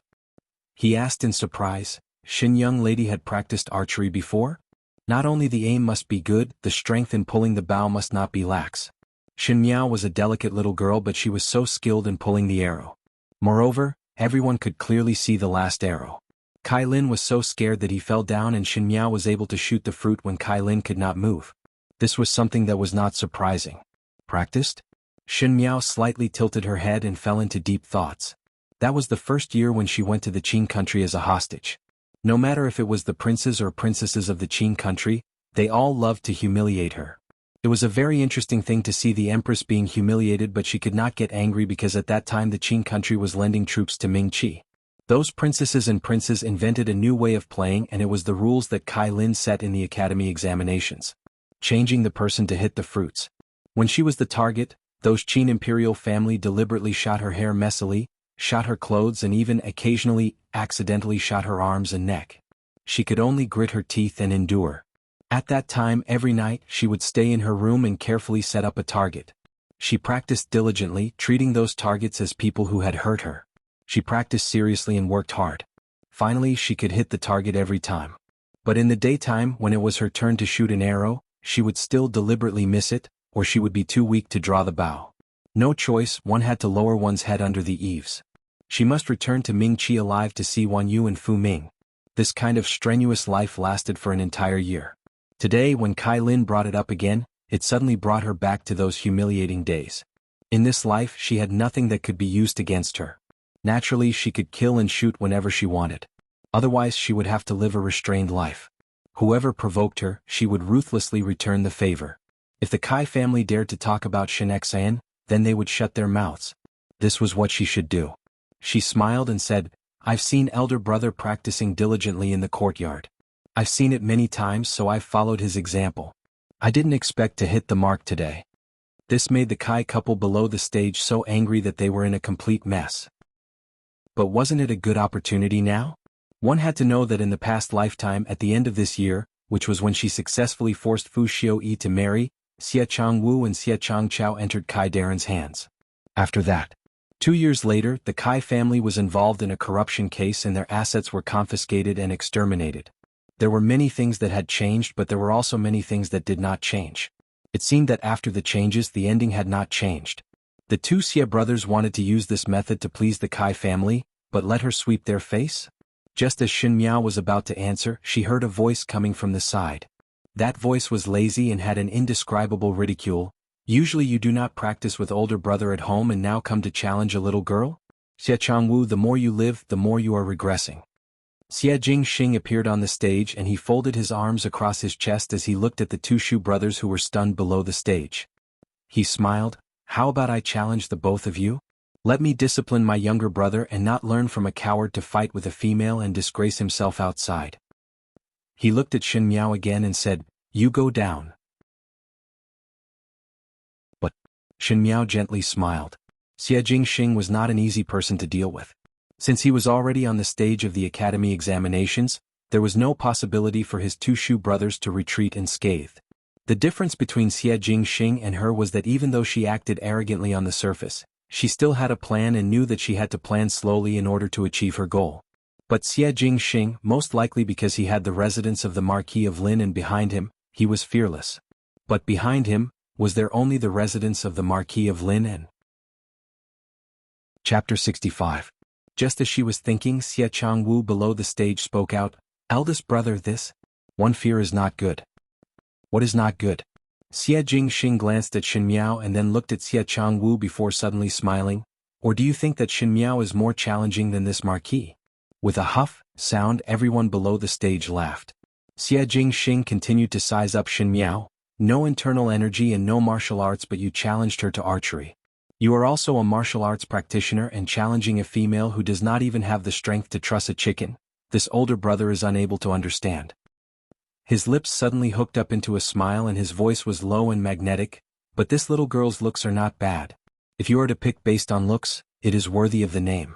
He asked in surprise, "Shin young lady had practiced archery before? Not only the aim must be good, the strength in pulling the bow must not be lax." Shin Miao was a delicate little girl, but she was so skilled in pulling the arrow. Moreover, everyone could clearly see the last arrow. Kai Lin was so scared that he fell down and Shin Miao was able to shoot the fruit when Kai Lin could not move. This was something that was not surprising. Practiced? Shin Miao slightly tilted her head and fell into deep thoughts. That was the first year when she went to the Qin country as a hostage. No matter if it was the princes or princesses of the Qin country, They all loved to humiliate her. It was a very interesting thing to see the Empress being humiliated, but she could not get angry because at that time the Qing country was lending troops to Ming Qi. Those princesses and princes invented a new way of playing, and it was the rules that Kai Lin set in the academy examinations. Changing the person to hit the fruits. When she was the target, those Qin imperial family deliberately shot her hair messily, shot her clothes, and even occasionally, accidentally shot her arms and neck. She could only grit her teeth and endure. At that time, every night, she would stay in her room and carefully set up a target. She practiced diligently, treating those targets as people who had hurt her. She practiced seriously and worked hard. Finally, she could hit the target every time. But in the daytime, when it was her turn to shoot an arrow, she would still deliberately miss it, or she would be too weak to draw the bow. No choice, one had to lower one's head under the eaves. She must return to Ming Qi alive to see Wan Yu and Fu Ming. This kind of strenuous life lasted for an entire year. Today, when Kai Lin brought it up again, it suddenly brought her back to those humiliating days. In this life, she had nothing that could be used against her. Naturally, she could kill and shoot whenever she wanted. Otherwise, she would have to live a restrained life. Whoever provoked her, she would ruthlessly return the favor. If the Kai family dared to talk about Shin Xan, then they would shut their mouths. This was what she should do. She smiled and said, "I've seen elder brother practicing diligently in the courtyard. I've seen it many times, so I've followed his example. I didn't expect to hit the mark today." This made the Kai couple below the stage so angry that they were in a complete mess. But wasn't it a good opportunity now? One had to know that in the past lifetime, at the end of this year, which was when she successfully forced Fu Xiuyi to marry, Xie Changwu and Xie Changqiao entered Kai Darren's hands. After that, 2 years later, the Kai family was involved in a corruption case and their assets were confiscated and exterminated. There were many things that had changed, but there were also many things that did not change. It seemed that after the changes, the ending had not changed. The two Xie brothers wanted to use this method to please the Kai family, but let her sweep their face? Just as Shin Miao was about to answer, she heard a voice coming from the side. That voice was lazy and had an indescribable ridicule. "Usually you do not practice with older brother at home and now come to challenge a little girl? Xie Changwu, the more you live, the more you are regressing." Xie Jingxing appeared on the stage and he folded his arms across his chest as he looked at the two Shu brothers who were stunned below the stage. He smiled, "How about I challenge the both of you? Let me discipline my younger brother and not learn from a coward to fight with a female and disgrace himself outside." He looked at Shin Miao again and said, "You go down." But Shin Miao gently smiled. Xie Jingxing was not an easy person to deal with. Since he was already on the stage of the academy examinations, there was no possibility for his two Shu brothers to retreat unscathed. The difference between Xie Jingxing and her was that even though she acted arrogantly on the surface, she still had a plan and knew that she had to plan slowly in order to achieve her goal. But Xie Jingxing, most likely because he had the residence of the Marquis of Lin and behind him, he was fearless. But behind him, was there only the residence of the Marquis of Lin and... Chapter 65. Just as she was thinking, Xie Changwu below the stage spoke out, "Eldest brother, this one fear is not good." "What is not good?" Xie Jingxing glanced at Shin Miao and then looked at Xie Changwu before suddenly smiling. "Or do you think that Shin Miao is more challenging than this marquis?" With a huff sound, everyone below the stage laughed. Xie Jingxing continued to size up Shin Miao. "No internal energy and no martial arts, but you challenged her to archery. You are also a martial arts practitioner and challenging a female who does not even have the strength to truss a chicken. This older brother is unable to understand." His lips suddenly hooked up into a smile and his voice was low and magnetic. "But this little girl's looks are not bad. If you are to pick based on looks, it is worthy of the name."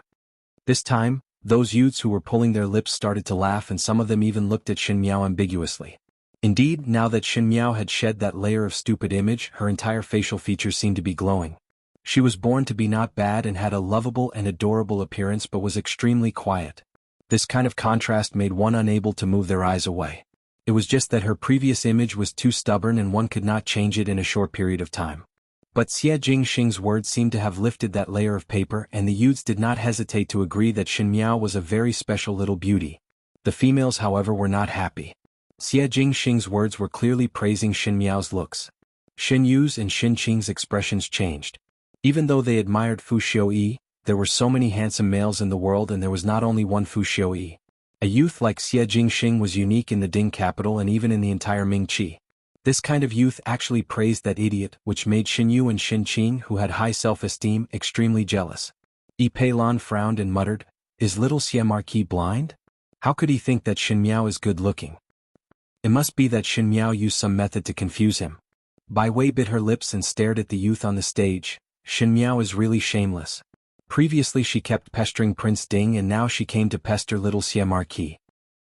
This time, those youths who were pulling their lips started to laugh and some of them even looked at Shin Miao ambiguously. Indeed, now that Shin Miao had shed that layer of stupid image, her entire facial features seemed to be glowing. She was born to be not bad and had a lovable and adorable appearance but was extremely quiet. This kind of contrast made one unable to move their eyes away. It was just that her previous image was too stubborn and one could not change it in a short period of time. But Xie Jingxing's words seemed to have lifted that layer of paper and the youths did not hesitate to agree that Shin Miao was a very special little beauty. The females, however, were not happy. Xie Jingxing's words were clearly praising Shin Miao's looks. Shin Yu's and Shin Qing's expressions changed. Even though they admired Fu Xiuyi, there were so many handsome males in the world and there was not only one Fu Xiuyi. A youth like Xie Jingxing was unique in the Ding capital and even in the entire Mingqi. This kind of youth actually praised that idiot, which made Xinyu and Xin Qing, who had high self-esteem, extremely jealous. Yi Peilan frowned and muttered, "Is little Xie Marquis blind? How could he think that Xin Miao is good-looking? It must be that Xin Miao used some method to confuse him." Bai Wei bit her lips and stared at the youth on the stage. Xin Miao is really shameless. Previously she kept pestering Prince Ding and now she came to pester little Xie Marquis.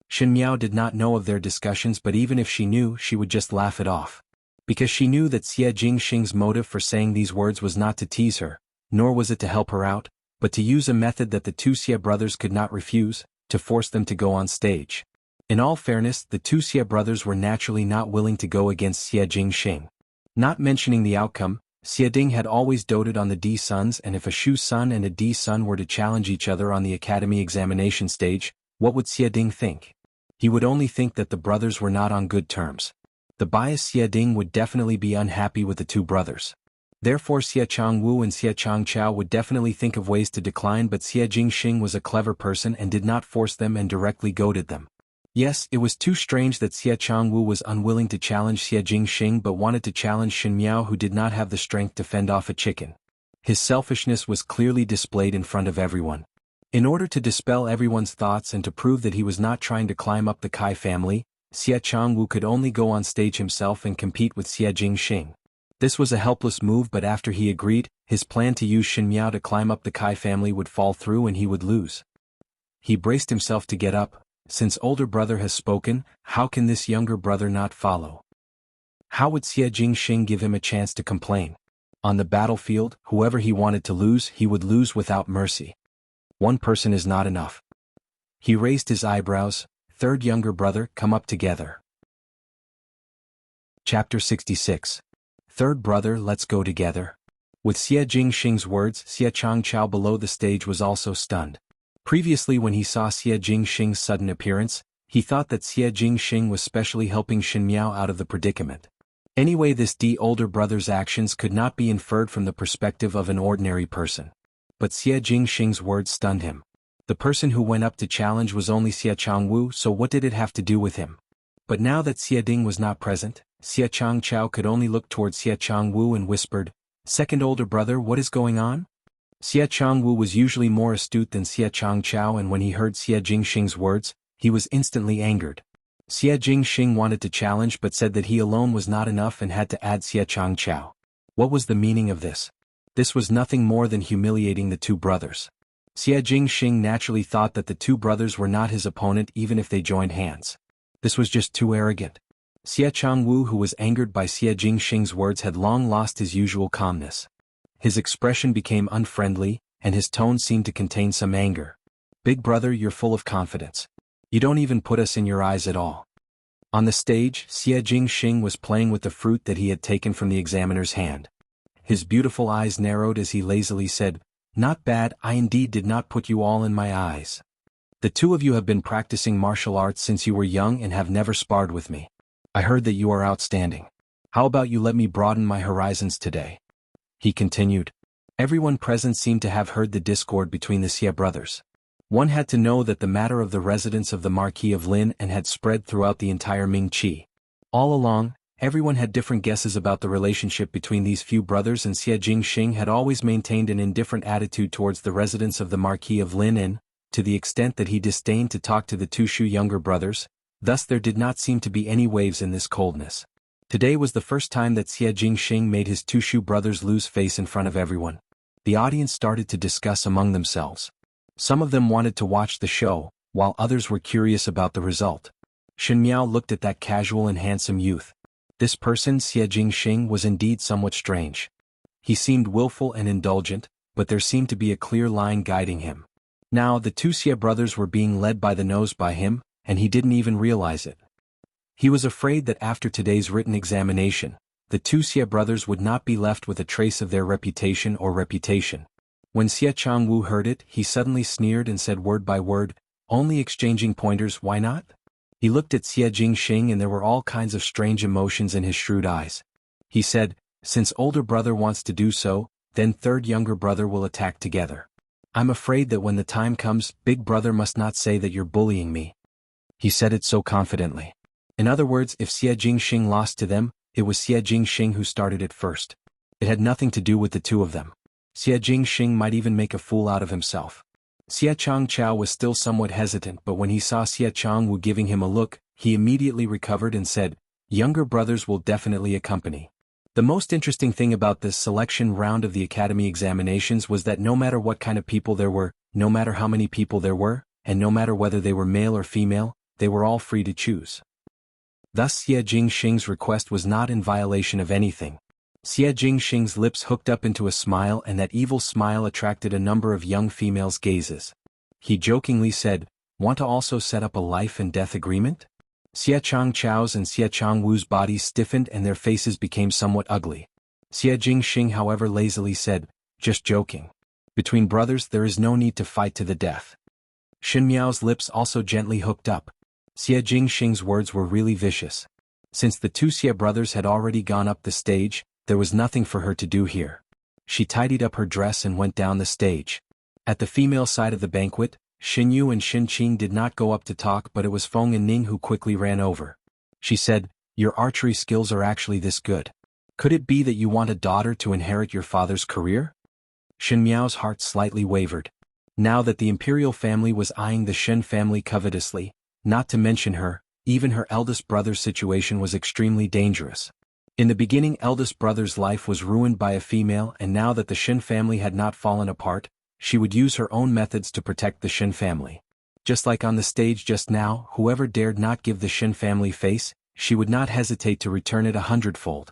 Xin Miao did not know of their discussions, but even if she knew, she would just laugh it off. Because she knew that Xie Jingxing's motive for saying these words was not to tease her, nor was it to help her out, but to use a method that the two Xie brothers could not refuse, to force them to go on stage. In all fairness, the two Xie brothers were naturally not willing to go against Xie Jingxing. Not mentioning the outcome, Xie Ding had always doted on the D sons, and if a Shu son and a D son were to challenge each other on the academy examination stage, what would Xie Ding think? He would only think that the brothers were not on good terms. The biased Xie Ding would definitely be unhappy with the two brothers. Therefore Xie Changwu and Xie Changchao would definitely think of ways to decline, but Xie Jingxing was a clever person and did not force them and directly goaded them. Yes, it was too strange that Xie Changwu was unwilling to challenge Xie Jingxing but wanted to challenge Xin Miao, who did not have the strength to fend off a chicken. His selfishness was clearly displayed in front of everyone. In order to dispel everyone's thoughts and to prove that he was not trying to climb up the Kai family, Xie Changwu could only go on stage himself and compete with Xie Jingxing. This was a helpless move, but after he agreed, his plan to use Xin Miao to climb up the Kai family would fall through and he would lose. He braced himself to get up. Since older brother has spoken, how can this younger brother not follow? How would Xie Jingxing give him a chance to complain? On the battlefield, whoever he wanted to lose, he would lose without mercy. One person is not enough. He raised his eyebrows. Third younger brother, come up together. Chapter 66. Third brother, let's go together. With Xie Jingxing's words, Xie Changchao below the stage was also stunned. Previously, when he saw Xie Jingxing's sudden appearance, he thought that Xie Jingxing was specially helping Xin Miao out of the predicament. Anyway, this older brother's actions could not be inferred from the perspective of an ordinary person. But Xie Jingxing's words stunned him. The person who went up to challenge was only Xie Changwu, so what did it have to do with him? But now that Xie Ding was not present, Xie Changchao could only look towards Xie Changwu and whispered, "Second older brother, what is going on?" Xie Changwu was usually more astute than Xie Changchao, and when he heard Xie Jingxing's words, he was instantly angered. Xie Jingxing wanted to challenge but said that he alone was not enough and had to add Xie Changchao. What was the meaning of this? This was nothing more than humiliating the two brothers. Xie Jingxing naturally thought that the two brothers were not his opponent even if they joined hands. This was just too arrogant. Xie Changwu, who was angered by Xie Jingxing's words, had long lost his usual calmness. His expression became unfriendly, and his tone seemed to contain some anger. "Big brother, you're full of confidence. You don't even put us in your eyes at all." On the stage, Xie Jingxing was playing with the fruit that he had taken from the examiner's hand. His beautiful eyes narrowed as he lazily said, "Not bad, I indeed did not put you all in my eyes. The two of you have been practicing martial arts since you were young and have never sparred with me. I heard that you are outstanding. How about you let me broaden my horizons today?" He continued. Everyone present seemed to have heard the discord between the Xie brothers. One had to know that the matter of the residence of the Marquis of Lin and had spread throughout the entire Mingqi. All along, everyone had different guesses about the relationship between these few brothers, and Xie Jingxing had always maintained an indifferent attitude towards the residence of the Marquis of Lin and, to the extent that he disdained to talk to the two Shu younger brothers, thus there did not seem to be any waves in this coldness. Today was the first time that Xie Jingxing made his two Shu brothers lose face in front of everyone. The audience started to discuss among themselves. Some of them wanted to watch the show, while others were curious about the result. Xin Miao looked at that casual and handsome youth. This person, Xie Jingxing, was indeed somewhat strange. He seemed willful and indulgent, but there seemed to be a clear line guiding him. Now the two Xie brothers were being led by the nose by him, and he didn't even realize it. He was afraid that after today's written examination, the two Xie brothers would not be left with a trace of their reputation. When Xie Changwu heard it, he suddenly sneered and said word by word, "Only exchanging pointers, why not?" He looked at Xie Jingxing and there were all kinds of strange emotions in his shrewd eyes. He said, "Since older brother wants to do so, then third younger brother will attack together. I'm afraid that when the time comes, big brother must not say that you're bullying me, He said it so confidently. In other words, if Xie Jingxing lost to them, it was Xie Jingxing who started it first. It had nothing to do with the two of them. Xie Jingxing might even make a fool out of himself. Xie Changchao was still somewhat hesitant, but when he saw Xie Changwu giving him a look, he immediately recovered and said, "Younger brothers will definitely accompany." The most interesting thing about this selection round of the academy examinations was that no matter what kind of people there were, no matter how many people there were, and no matter whether they were male or female, they were all free to choose. Thus Xie Jingxing's request was not in violation of anything. Xie Jingxing's lips hooked up into a smile, and that evil smile attracted a number of young females' gazes. He jokingly said, "Want to also set up a life and death agreement?" Xie Changchao's and Xie Changwu's bodies stiffened and their faces became somewhat ugly. Xie Jingxing however lazily said, "Just joking. Between brothers there is no need to fight to the death." Xin Miao's lips also gently hooked up. Xie Jingxing's words were really vicious. Since the two Xie brothers had already gone up the stage, there was nothing for her to do here. She tidied up her dress and went down the stage. At the female side of the banquet, Xin Yu and Xin Qing did not go up to talk, but it was Feng and Ning who quickly ran over. She said, "Your archery skills are actually this good. Could it be that you want a daughter to inherit your father's career?" Xin Miao's heart slightly wavered. Now that the imperial family was eyeing the Shen family covetously, not to mention her, even her eldest brother's situation was extremely dangerous. In the beginning, eldest brother's life was ruined by a female, and now that the Shen family had not fallen apart, she would use her own methods to protect the Shen family. Just like on the stage just now, whoever dared not give the Shen family face, she would not hesitate to return it 100-fold.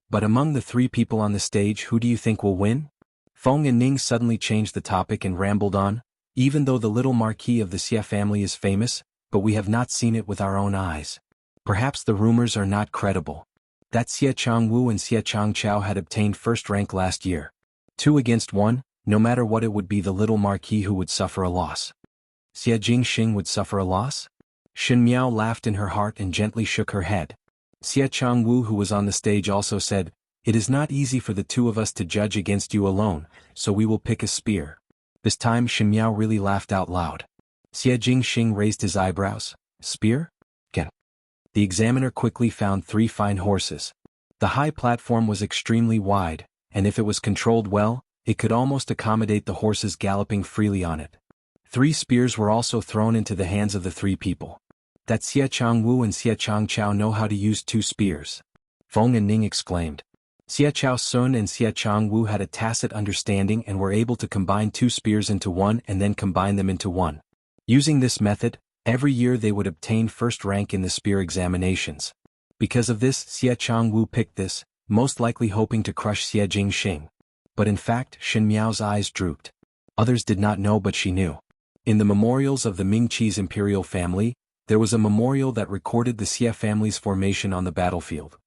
But among the three people on the stage, who do you think will win? Feng and Ning suddenly changed the topic and rambled on, "Even though the little marquis of the Xie family is famous, but we have not seen it with our own eyes. Perhaps the rumors are not credible. That Xie Changwu and Xie Changchao had obtained first rank last year. 2 against 1, no matter what it would be the little marquis who would suffer a loss." Xie Jingxing would suffer a loss? Xin Miao laughed in her heart and gently shook her head. Xie Changwu, who was on the stage, also said, "It is not easy for the two of us to judge against you alone, so we will pick a spear." This time Xin Miao really laughed out loud. Xie Jingxing raised his eyebrows. "Spear? Again." The examiner quickly found 3 fine horses. The high platform was extremely wide, and if it was controlled well, it could almost accommodate the horses galloping freely on it. 3 spears were also thrown into the hands of the 3 people. That Xie Changwu and Xie Changchao know how to use 2 spears. Feng and Ning exclaimed. Xie Chao Sun and Xie Changwu had a tacit understanding and were able to combine 2 spears into one and then combine them into one. Using this method, every year they would obtain first rank in the spear examinations. Because of this, Xie Changwu picked this, most likely hoping to crush Xie Jingxing. But in fact, Xin Miao's eyes drooped. Others did not know, but she knew. In the memorials of the Ming-Chi's imperial family, there was a memorial that recorded the Xie family's formation on the battlefield.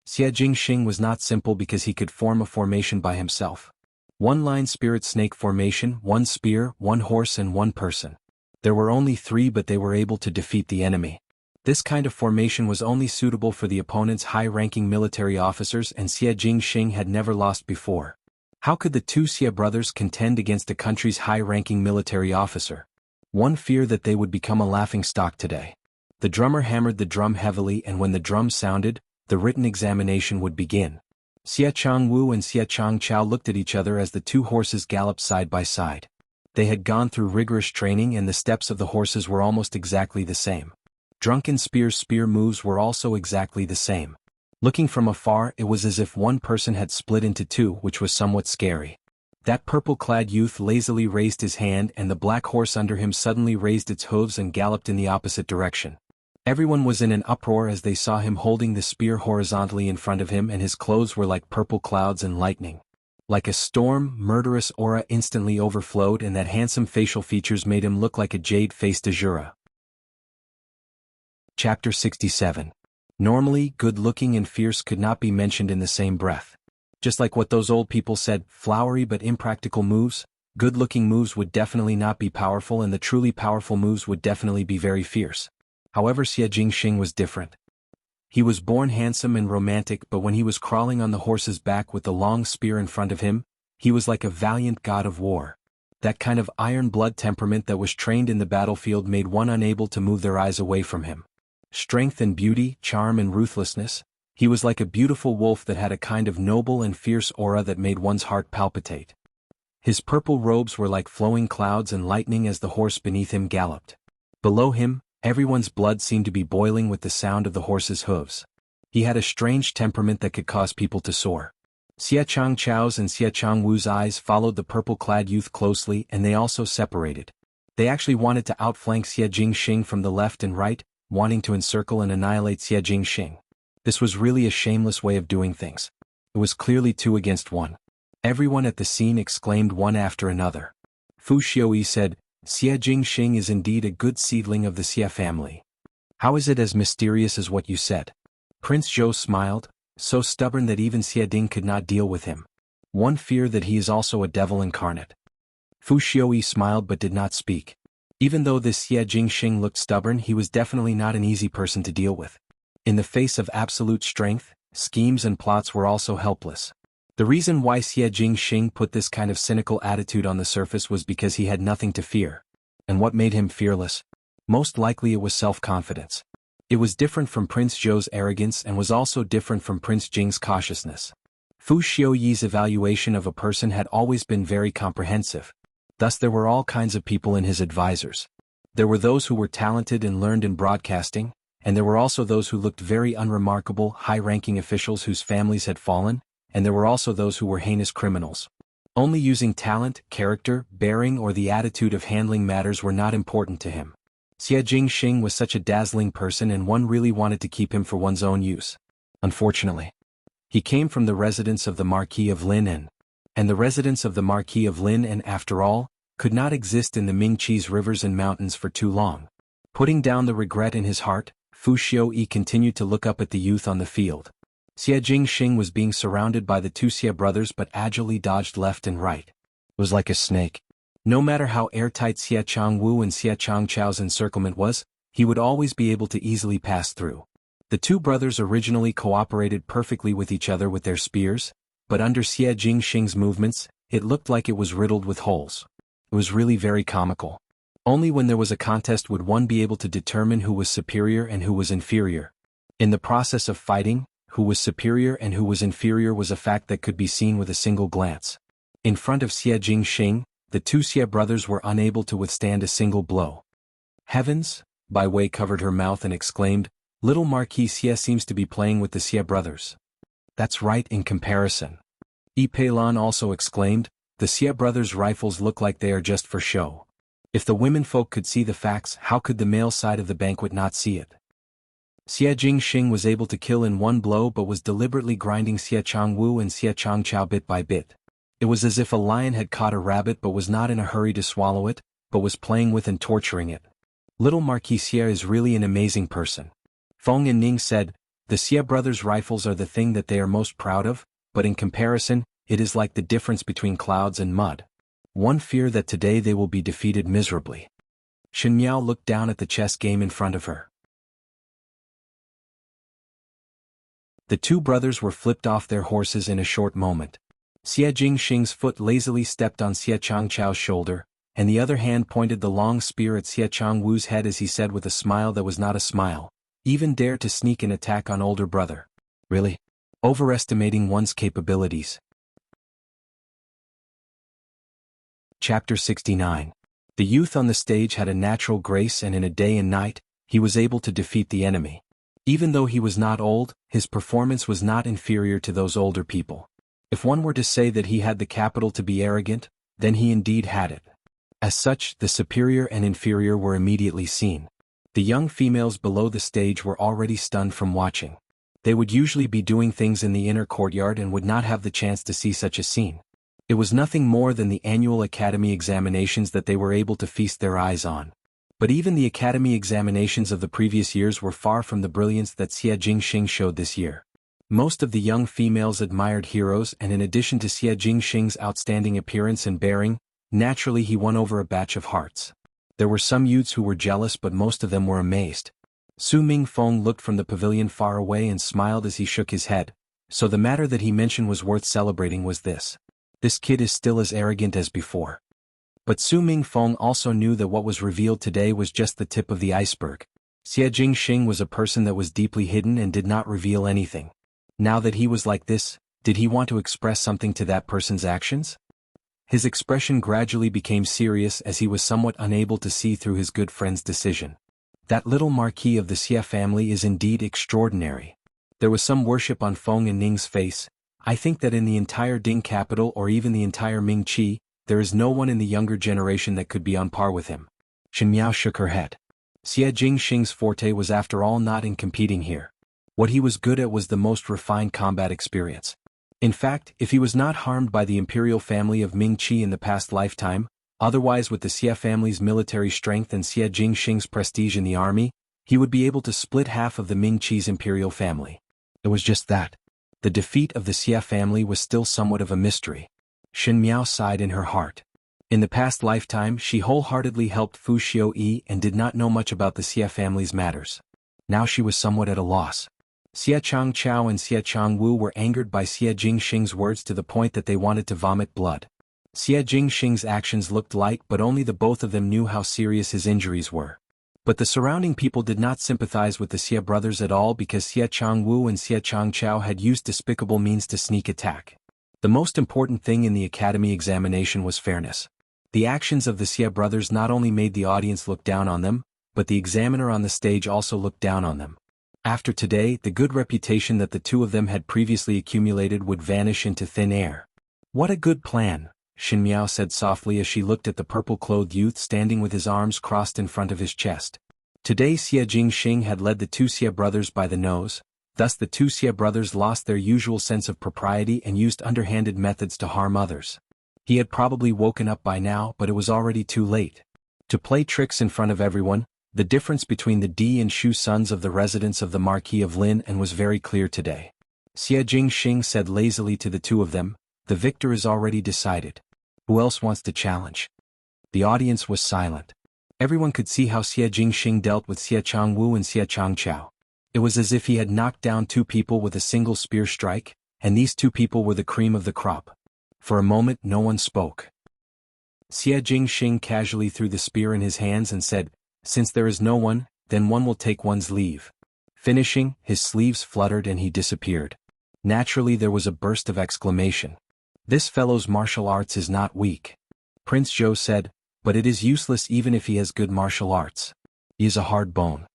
Xie Jingxing was not simple because he could form a formation by himself. 1-line spirit snake formation, 1 spear, 1 horse and 1 person. There were only 3, but they were able to defeat the enemy. This kind of formation was only suitable for the opponent's high-ranking military officers, and Xie Jingxing had never lost before. How could the 2 Xie brothers contend against a country's high-ranking military officer? One feared that they would become a laughingstock today. The drummer hammered the drum heavily, and when the drum sounded, the written examination would begin. Xie Changwu and Xie Changchao looked at each other as the 2 horses galloped side by side. They had gone through rigorous training, and the steps of the horses were almost exactly the same. Drunken Spear's spear moves were also exactly the same. Looking from afar, it was as if one person had split into 2, which was somewhat scary. That purple-clad youth lazily raised his hand, and the black horse under him suddenly raised its hooves and galloped in the opposite direction. Everyone was in an uproar as they saw him holding the spear horizontally in front of him, and his clothes were like purple clouds and lightning. Like a storm, murderous aura instantly overflowed, and that handsome facial features made him look like a jade-faced Azura. Chapter 67. Normally, good-looking and fierce could not be mentioned in the same breath. Just like what those old people said, flowery but impractical moves, good-looking moves would definitely not be powerful, and the truly powerful moves would definitely be very fierce. However, Xie Jingxing was different. He was born handsome and romantic, but when he was crawling on the horse's back with the long spear in front of him, he was like a valiant god of war. That kind of iron blood temperament that was trained in the battlefield made one unable to move their eyes away from him. Strength and beauty, charm and ruthlessness, he was like a beautiful wolf that had a kind of noble and fierce aura that made one's heart palpitate. His purple robes were like flowing clouds and lightning as the horse beneath him galloped. Below him, everyone's blood seemed to be boiling with the sound of the horse's hooves. He had a strange temperament that could cause people to soar. Xie Changchao's and Xie Changwu's eyes followed the purple-clad youth closely, and they also separated. They actually wanted to outflank Xie Jingxing from the left and right, wanting to encircle and annihilate Xie Jingxing. This was really a shameless way of doing things. It was clearly 2 against 1. Everyone at the scene exclaimed one after another. Fu Xiaoyi said, "Xie Jingxing is indeed a good seedling of the Xie family. How is it as mysterious as what you said?" Prince Zhou smiled, so stubborn that even Xie Ding could not deal with him. One feared that he is also a devil incarnate. Fu Xiaoyi smiled but did not speak. Even though this Xie Jingxing looked stubborn, he was definitely not an easy person to deal with. In the face of absolute strength, schemes and plots were also helpless. The reason why Xie Jingxing put this kind of cynical attitude on the surface was because he had nothing to fear. And what made him fearless? Most likely it was self-confidence. It was different from Prince Zhou's arrogance and was also different from Prince Jing's cautiousness. Fu Xiaoyi's evaluation of a person had always been very comprehensive. Thus there were all kinds of people in his advisors. There were those who were talented and learned in broadcasting, and there were also those who looked very unremarkable, high-ranking officials whose families had fallen, and there were also those who were heinous criminals. Only using talent, character, bearing or the attitude of handling matters were not important to him. Xie Jingxing was such a dazzling person and one really wanted to keep him for one's own use. Unfortunately, he came from the residence of the Marquis of Lineage, and the residence of the Marquis of Lineage, after all, could not exist in the Mingqi's rivers and mountains for too long. Putting down the regret in his heart, Fu Xiaoyi continued to look up at the youth on the field. Xie Jingxing was being surrounded by the 2 Xie brothers but agilely dodged left and right. It was like a snake. No matter how airtight Xie Changwu and Xie Changchao's encirclement was, he would always be able to easily pass through. The 2 brothers originally cooperated perfectly with each other with their spears, but under Xie Jingxing's movements, it looked like it was riddled with holes. It was really very comical. Only when there was a contest would one be able to determine who was superior and who was inferior. In the process of fighting, who was superior and who was inferior was a fact that could be seen with a single glance. In front of Xie Jingxing, the 2 Xie brothers were unable to withstand a single blow. "Heavens!" Bai Wei covered her mouth and exclaimed, "Little Marquis Xie seems to be playing with the Xie brothers." "That's right in comparison." Yi Peilan also exclaimed, "The Xie brothers' rifles look like they are just for show. If the womenfolk could see the facts, how could the male side of the banquet not see it?" Xie Jingxing was able to kill in one blow but was deliberately grinding Xie Changwu and Xie Changchao bit by bit. It was as if a lion had caught a rabbit but was not in a hurry to swallow it, but was playing with and torturing it. "Little Marquis Xie is really an amazing person." Feng and Ning said, "The Xie brothers' rifles are the thing that they are most proud of, but in comparison, it is like the difference between clouds and mud. One fear that today they will be defeated miserably." Shen Miao looked down at the chess game in front of her. The 2 brothers were flipped off their horses in a short moment. Xie Jingxing's foot lazily stepped on Xie Changchao's shoulder, and the other hand pointed the long spear at Xie Changwu's head as he said with a smile that was not a smile, "Even dare to sneak an attack on older brother. Really? Overestimating one's capabilities." Chapter 69. The youth on the stage had a natural grace and in a day and night, he was able to defeat the enemy. Even though he was not old, his performance was not inferior to those older people. If one were to say that he had the capital to be arrogant, then he indeed had it. As such, the superior and inferior were immediately seen. The young females below the stage were already stunned from watching. They would usually be doing things in the inner courtyard and would not have the chance to see such a scene. It was nothing more than the annual academy examinations that they were able to feast their eyes on. But even the academy examinations of the previous years were far from the brilliance that Xie Jingxing showed this year. Most of the young females admired heroes, and in addition to Xie Jingxing's outstanding appearance and bearing, naturally he won over a batch of hearts. There were some youths who were jealous but most of them were amazed. Su Mingfeng looked from the pavilion far away and smiled as he shook his head, so the matter that he mentioned was worth celebrating was this. This kid is still as arrogant as before. But Su Mingfeng also knew that what was revealed today was just the tip of the iceberg. Xie Jingxing was a person that was deeply hidden and did not reveal anything. Now that he was like this, did he want to express something to that person's actions? His expression gradually became serious as he was somewhat unable to see through his good friend's decision. That little marquis of the Xie family is indeed extraordinary. There was some worship on Feng and Ning's face. I think that in the entire Ding capital or even the entire Ming Qi, there is no one in the younger generation that could be on par with him. Shen Miao shook her head. Xie Jingxing's forte was after all not in competing here. What he was good at was the most refined combat experience. In fact, if he was not harmed by the imperial family of Ming Qi in the past lifetime, otherwise with the Xie family's military strength and Xie Jingxing's prestige in the army, he would be able to split half of the Ming Qi's imperial family. It was just that. The defeat of the Xie family was still somewhat of a mystery. Shen Miao sighed in her heart. In the past lifetime she wholeheartedly helped Fu Xiuyi and did not know much about the Xie family's matters. Now she was somewhat at a loss. Xie Changchao and Xie Changwu were angered by Xie Jingxing's words to the point that they wanted to vomit blood. Xie Jingxing's actions looked light, but only the both of them knew how serious his injuries were. But the surrounding people did not sympathize with the Xie brothers at all because Xie Changwu and Xie Changchao had used despicable means to sneak attack. The most important thing in the academy examination was fairness. The actions of the Xie brothers not only made the audience look down on them, but the examiner on the stage also looked down on them. After today, the good reputation that the two of them had previously accumulated would vanish into thin air. What a good plan, Shen Miao said softly as she looked at the purple-clothed youth standing with his arms crossed in front of his chest. Today Xie Jingxing had led the two Xie brothers by the nose, thus the two Xie brothers lost their usual sense of propriety and used underhanded methods to harm others. He had probably woken up by now, but it was already too late. To play tricks in front of everyone, the difference between the Di and Shu sons of the residents of the Marquis of Lin and was very clear today. Xie Jingxing said lazily to the two of them, "The victor is already decided. Who else wants to challenge?" The audience was silent. Everyone could see how Xie Jingxing dealt with Xie Changwu and Xie Changchao. It was as if he had knocked down two people with a single spear strike, and these two people were the cream of the crop. For a moment no one spoke. Xie Jingxing casually threw the spear in his hands and said, "Since there is no one, then one will take one's leave." Finishing, his sleeves fluttered and he disappeared. Naturally there was a burst of exclamation. "This fellow's martial arts is not weak." Prince Zhou said, "But it is useless even if he has good martial arts. He is a hard bone."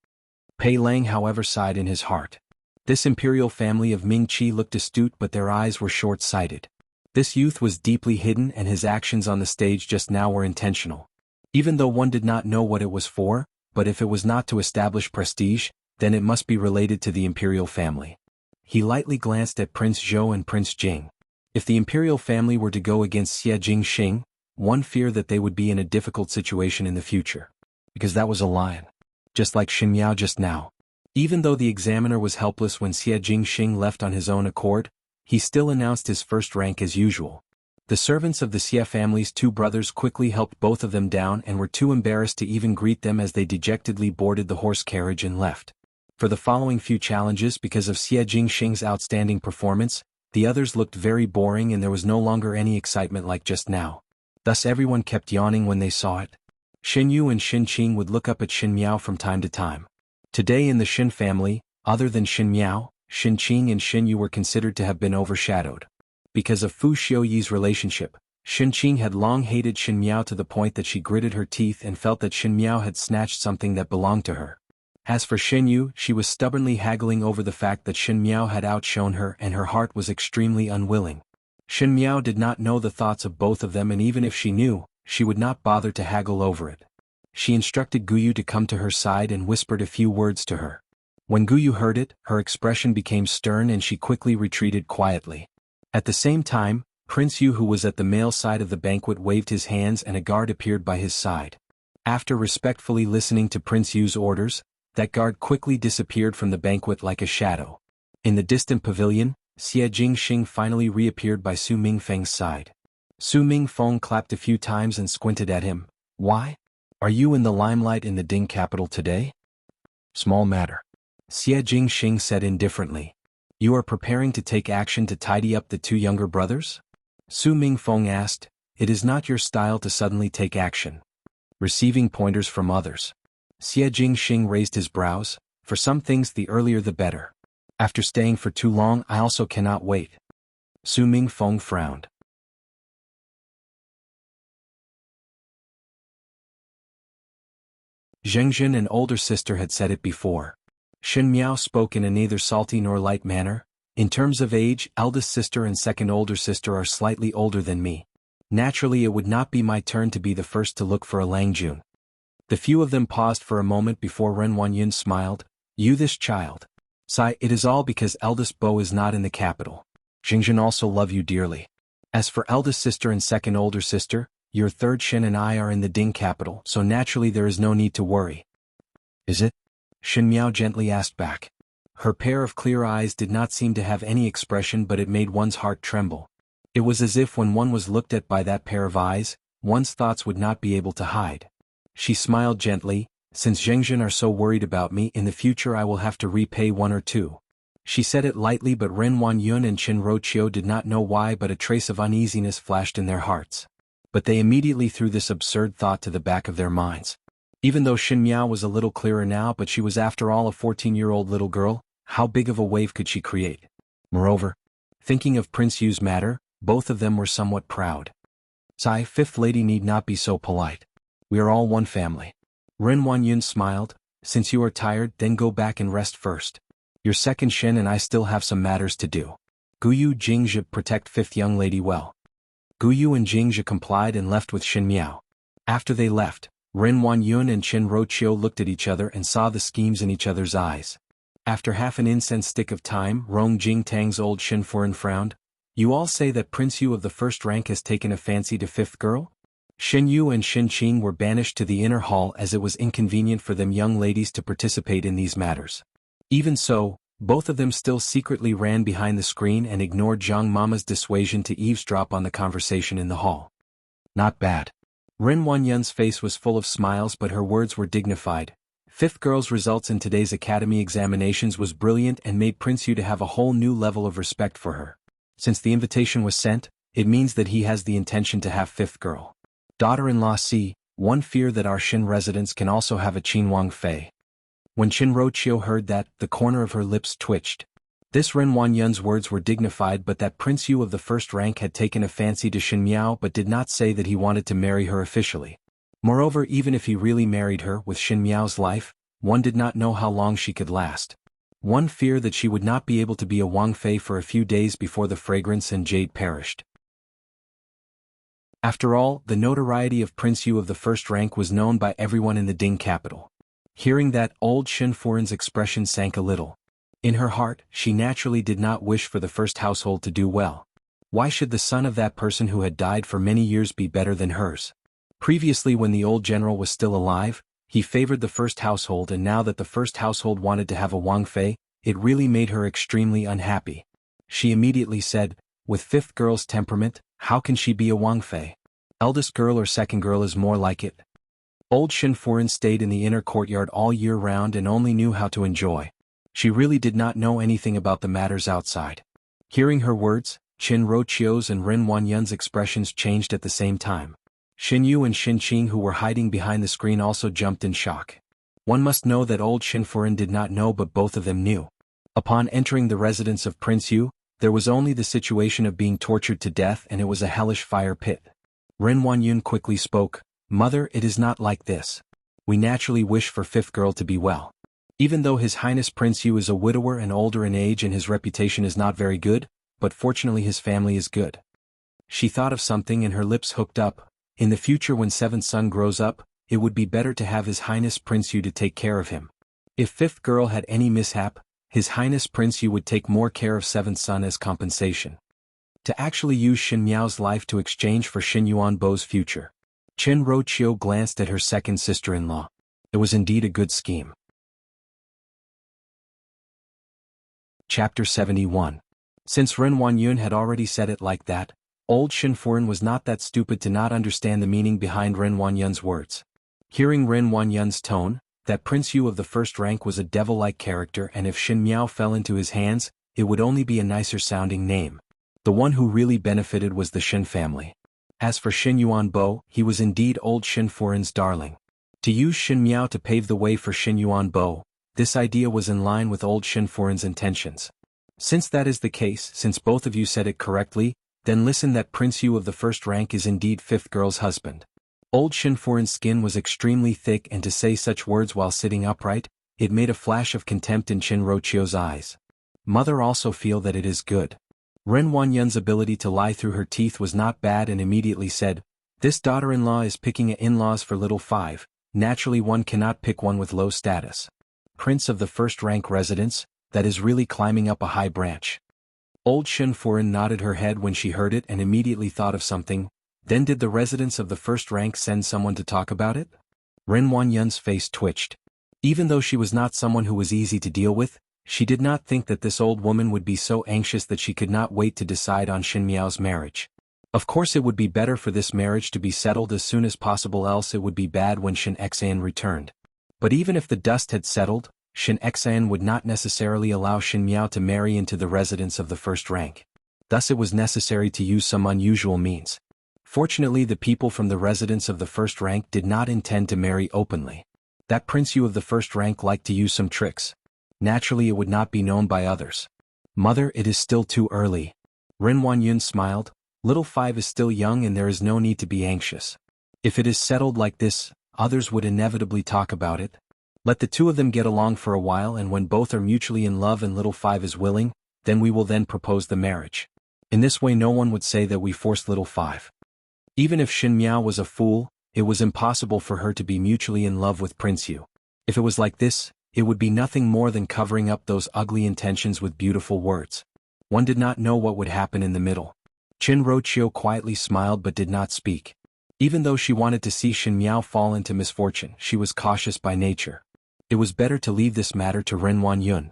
Pei Lang however sighed in his heart. This imperial family of Ming Qi looked astute, but their eyes were short-sighted. This youth was deeply hidden and his actions on the stage just now were intentional. Even though one did not know what it was for, but if it was not to establish prestige, then it must be related to the imperial family. He lightly glanced at Prince Zhou and Prince Jing. If the imperial family were to go against Xie Jingxing, one feared that they would be in a difficult situation in the future. Because that was a lion. Just like Shen Miao just now. Even though the examiner was helpless when Xie Jingxing left on his own accord, he still announced his first rank as usual. The servants of the Xie family's two brothers quickly helped both of them down and were too embarrassed to even greet them as they dejectedly boarded the horse carriage and left. For the following few challenges, because of Xie Jingxing's outstanding performance, the others looked very boring and there was no longer any excitement like just now. Thus everyone kept yawning when they saw it. Shen Yu and Shen Qing would look up at Shen Miao from time to time. Today in the Shen family, other than Shen Miao, Shen Qing and Shen Yu were considered to have been overshadowed. Because of Fu Xiuyi's relationship, Shen Qing had long hated Shen Miao to the point that she gritted her teeth and felt that Shen Miao had snatched something that belonged to her. As for Shen Yu, she was stubbornly haggling over the fact that Shen Miao had outshone her and her heart was extremely unwilling. Shen Miao did not know the thoughts of both of them, and even if she knew, she would not bother to haggle over it. She instructed Guyu to come to her side and whispered a few words to her. When Guyu heard it, her expression became stern and she quickly retreated quietly. At the same time, Prince Yu, who was at the male side of the banquet, waved his hands and a guard appeared by his side. After respectfully listening to Prince Yu's orders, that guard quickly disappeared from the banquet like a shadow. In the distant pavilion, Xie Jingxing finally reappeared by Su Mingfeng's side. Su Mingfeng clapped a few times and squinted at him. "Why? Are you in the limelight in the Ding capital today?" "Small matter," Xie Jingxing said indifferently. "You are preparing to take action to tidy up the two younger brothers?" Su Mingfeng asked. it is not your style to suddenly take action. Receiving pointers from others. Xie Jingxing raised his brows. For some things the earlier the better. After staying for too long I also cannot wait. Su Mingfeng frowned. Zhengjin, an older sister, had said it before. Shen Miao spoke in a neither salty nor light manner. In terms of age, eldest sister and second older sister are slightly older than me. Naturally it would not be my turn to be the first to look for a Langjun. The few of them paused for a moment before Ren Wangyun smiled. You this child. Sigh, it is all because eldest Bo is not in the capital. Xingjin also love you dearly. As for eldest sister and second older sister, your third Shen and I are in the Ding capital, so naturally there is no need to worry. Is it? Shen Miao gently asked back. Her pair of clear eyes did not seem to have any expression, but it made one's heart tremble. It was as if when one was looked at by that pair of eyes, one's thoughts would not be able to hide. She smiled gently. Since Zhengjin are so worried about me, in the future I will have to repay one or two. She said it lightly, but Ren Wanyun and Qin Roqiu did not know why, but a trace of uneasiness flashed in their hearts. But they immediately threw this absurd thought to the back of their minds. Even though Shen Miao was a little clearer now, but she was after all a 14-year-old little girl, how big of a wave could she create? Moreover, thinking of Prince Yu's matter, both of them were somewhat proud. Sigh, fifth lady need not be so polite. We are all one family. Ren Wanyun smiled. Since you are tired, then go back and rest first. Your second Shen and I still have some matters to do. Guyu Jingzhe protect fifth young lady well. Guyu and Jingzhe complied and left with Shen Miao. After they left, Ren Wanyun and Qin Roqiu looked at each other and saw the schemes in each other's eyes. After half an incense stick of time, Rong Jingtang's old Shenfuren frowned. You all say that Prince Yu of the first rank has taken a fancy to fifth girl? Shen Yu and Shen Qing were banished to the inner hall as it was inconvenient for them young ladies to participate in these matters. Even so, both of them still secretly ran behind the screen and ignored Zhang Mama's dissuasion to eavesdrop on the conversation in the hall. Not bad. Ren Wanyun's face was full of smiles, but her words were dignified. Fifth girl's results in today's academy examinations was brilliant and made Prince Yu to have a whole new level of respect for her. Since the invitation was sent, it means that he has the intention to have fifth girl. Daughter-in-law C, one fear that our Shin residents can also have a Qinhuang Fei. When Qin Roqiu heard that, the corner of her lips twitched. This Ren Wanyun's words were dignified, but that Prince Yu of the first rank had taken a fancy to Shen Miao but did not say that he wanted to marry her officially. Moreover, even if he really married her with Shen Miao's life, one did not know how long she could last. One feared that she would not be able to be a Wang Fei for a few days before the fragrance and jade perished. After all, the notoriety of Prince Yu of the first rank was known by everyone in the Ding capital. Hearing that, old Shenfuren's expression sank a little. In her heart, she naturally did not wish for the first household to do well. Why should the son of that person who had died for many years be better than hers? Previously, when the old general was still alive, he favored the first household, and now that the first household wanted to have a Wang Fei, it really made her extremely unhappy. She immediately said, with fifth girl's temperament, how can she be a Wang Fei? Eldest girl or second girl is more like it. Old Shenfuren stayed in the inner courtyard all year round and only knew how to enjoy. She really did not know anything about the matters outside. Hearing her words, Qin Roqiu's and Ren Wanyun's expressions changed at the same time. Shen Yu and Shen Qing, who were hiding behind the screen, also jumped in shock. One must know that old Shenfuren did not know, but both of them knew. Upon entering the residence of Prince Yu, there was only the situation of being tortured to death, and it was a hellish fire pit. Ren Wanyun quickly spoke, Mother, it is not like this. We naturally wish for fifth girl to be well. Even though His Highness Prince Yu is a widower and older in age and his reputation is not very good, but fortunately his family is good. She thought of something and her lips hooked up. In the future, when seventh son grows up, it would be better to have His Highness Prince Yu to take care of him. If fifth girl had any mishap, His Highness Prince Yu would take more care of seventh son as compensation. To actually use Shen Miao's life to exchange for Shen Yuanbo's future. Qin Roqiu glanced at her second sister-in-law. It was indeed a good scheme. Chapter 71. Since Ren Wanyun had already said it like that, old Shenfuren was not that stupid to not understand the meaning behind Ren Wanyun's words. Hearing Ren Wanyun's tone, that Prince Yu of the first rank was a devil-like character, and if Shen Miao fell into his hands, it would only be a nicer-sounding name. The one who really benefited was the Shen family. As for Xin Yuanbo, he was indeed old Xin Furin's darling. To use Xin Miao to pave the way for Xin Yuanbo, this idea was in line with old Xin Furin's intentions. Since that is the case, since both of you said it correctly, then listen that Prince Yu of the first rank is indeed fifth girl's husband. Old Xin Furin's skin was extremely thick, and to say such words while sitting upright, it made a flash of contempt in Qin Rochio's eyes. Mother also feel that it is good. Ren Wanyun's ability to lie through her teeth was not bad and immediately said, this daughter-in-law is picking a in-laws for little five, naturally one cannot pick one with low status. Prince of the first rank residence, that is really climbing up a high branch. Old Xin Furin nodded her head when she heard it and immediately thought of something. Then did the residents of the first rank send someone to talk about it? Ren Wanyun's face twitched. Even though she was not someone who was easy to deal with, she did not think that this old woman would be so anxious that she could not wait to decide on Xin Miao's marriage. Of course it would be better for this marriage to be settled as soon as possible, else it would be bad when Xin Xian returned. But even if the dust had settled, Xin Xian would not necessarily allow Xin Miao to marry into the residence of the first rank. Thus it was necessary to use some unusual means. Fortunately, the people from the residence of the first rank did not intend to marry openly. That Prince Yu of the first rank liked to use some tricks. Naturally it would not be known by others. Mother, it is still too early. Ren Wanyun smiled. Little five is still young and there is no need to be anxious. If it is settled like this, others would inevitably talk about it. Let the two of them get along for a while, and when both are mutually in love and little five is willing, then we will then propose the marriage. In this way no one would say that we forced little five. Even if Xin Miao was a fool, it was impossible for her to be mutually in love with Prince Yu. If it was like this, it would be nothing more than covering up those ugly intentions with beautiful words. One did not know what would happen in the middle. Qin Rochio quietly smiled but did not speak. Even though she wanted to see Xin Miao fall into misfortune, she was cautious by nature. It was better to leave this matter to Ren Wanyun.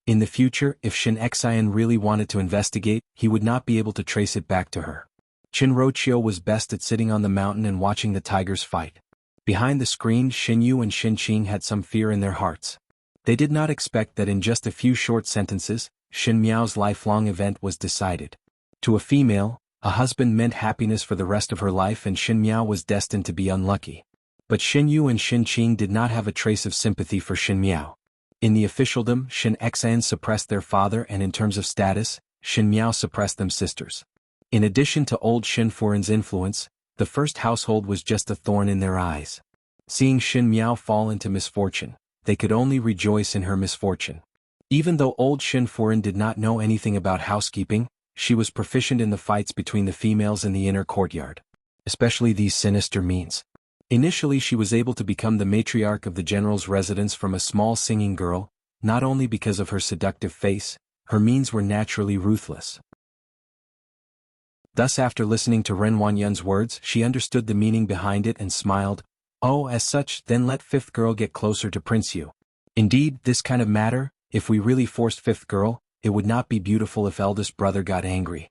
In the future, if Xin Xian really wanted to investigate, he would not be able to trace it back to her. Qin Rochio was best at sitting on the mountain and watching the tigers fight. Behind the screen, Xin Yu and Xin Qing had some fear in their hearts. They did not expect that in just a few short sentences, Xin Miao's lifelong event was decided. To a female, a husband meant happiness for the rest of her life, and Xin Miao was destined to be unlucky. But Xin Yu and Xin Qing did not have a trace of sympathy for Xin Miao. In the officialdom, Xin Xian suppressed their father, and in terms of status, Xin Miao suppressed them sisters. In addition to old Xin Furin's influence, the first household was just a thorn in their eyes. Seeing Xin Miao fall into misfortune, they could only rejoice in her misfortune. Even though old Xin Furin did not know anything about housekeeping, she was proficient in the fights between the females in the inner courtyard. Especially these sinister means. Initially she was able to become the matriarch of the general's residence from a small singing girl, not only because of her seductive face, her means were naturally ruthless. Thus after listening to Ren Wanyun's words, she understood the meaning behind it and smiled. Oh, as such, then let fifth girl get closer to Prince Yu. Indeed, this kind of matter, if we really forced fifth girl, it would not be beautiful if eldest brother got angry.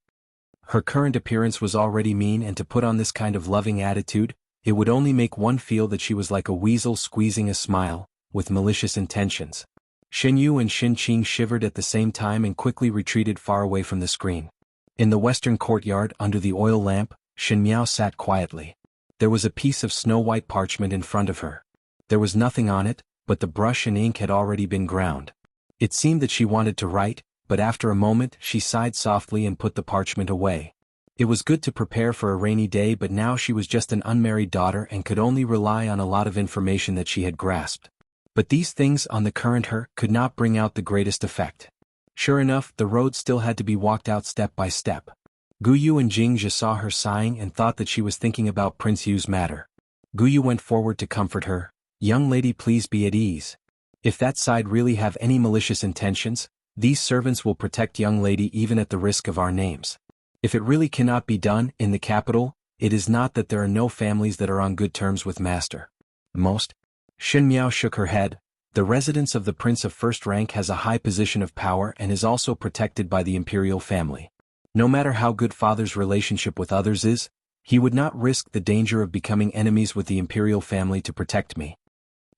Her current appearance was already mean, and to put on this kind of loving attitude, it would only make one feel that she was like a weasel squeezing a smile, with malicious intentions. Xin Yu and Xin Qing shivered at the same time and quickly retreated far away from the screen. In the western courtyard, under the oil lamp, Xin Miao sat quietly. There was a piece of snow-white parchment in front of her. There was nothing on it, but the brush and ink had already been ground. It seemed that she wanted to write, but after a moment she sighed softly and put the parchment away. It was good to prepare for a rainy day, but now she was just an unmarried daughter and could only rely on a lot of information that she had grasped. But these things on the current her could not bring out the greatest effect. Sure enough, the road still had to be walked out step by step. Guyu and Jingzhe saw her sighing and thought that she was thinking about Prince Yu's matter. Guyu went forward to comfort her. Young lady, please be at ease. If that side really have any malicious intentions, these servants will protect young lady even at the risk of our names. If it really cannot be done in the capital, it is not that there are no families that are on good terms with master. Most. Xin Miao shook her head. The residence of the prince of first rank has a high position of power and is also protected by the imperial family. No matter how good father's relationship with others is, he would not risk the danger of becoming enemies with the imperial family to protect me.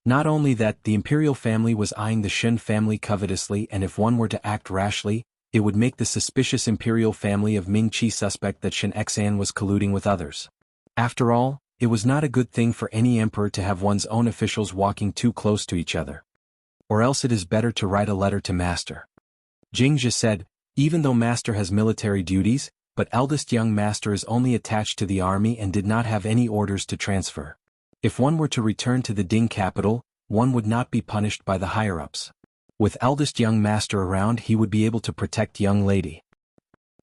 Not only that, the imperial family was eyeing the Shen family covetously, and if one were to act rashly, it would make the suspicious imperial family of Ming Qi suspect that Shen Xian was colluding with others. After all, it was not a good thing for any emperor to have one's own officials walking too close to each other. Or else it is better to write a letter to master. Jingzhi said, even though master has military duties, but eldest young master is only attached to the army and did not have any orders to transfer. If one were to return to the Ding capital, one would not be punished by the higher-ups. With eldest young master around, he would be able to protect young lady.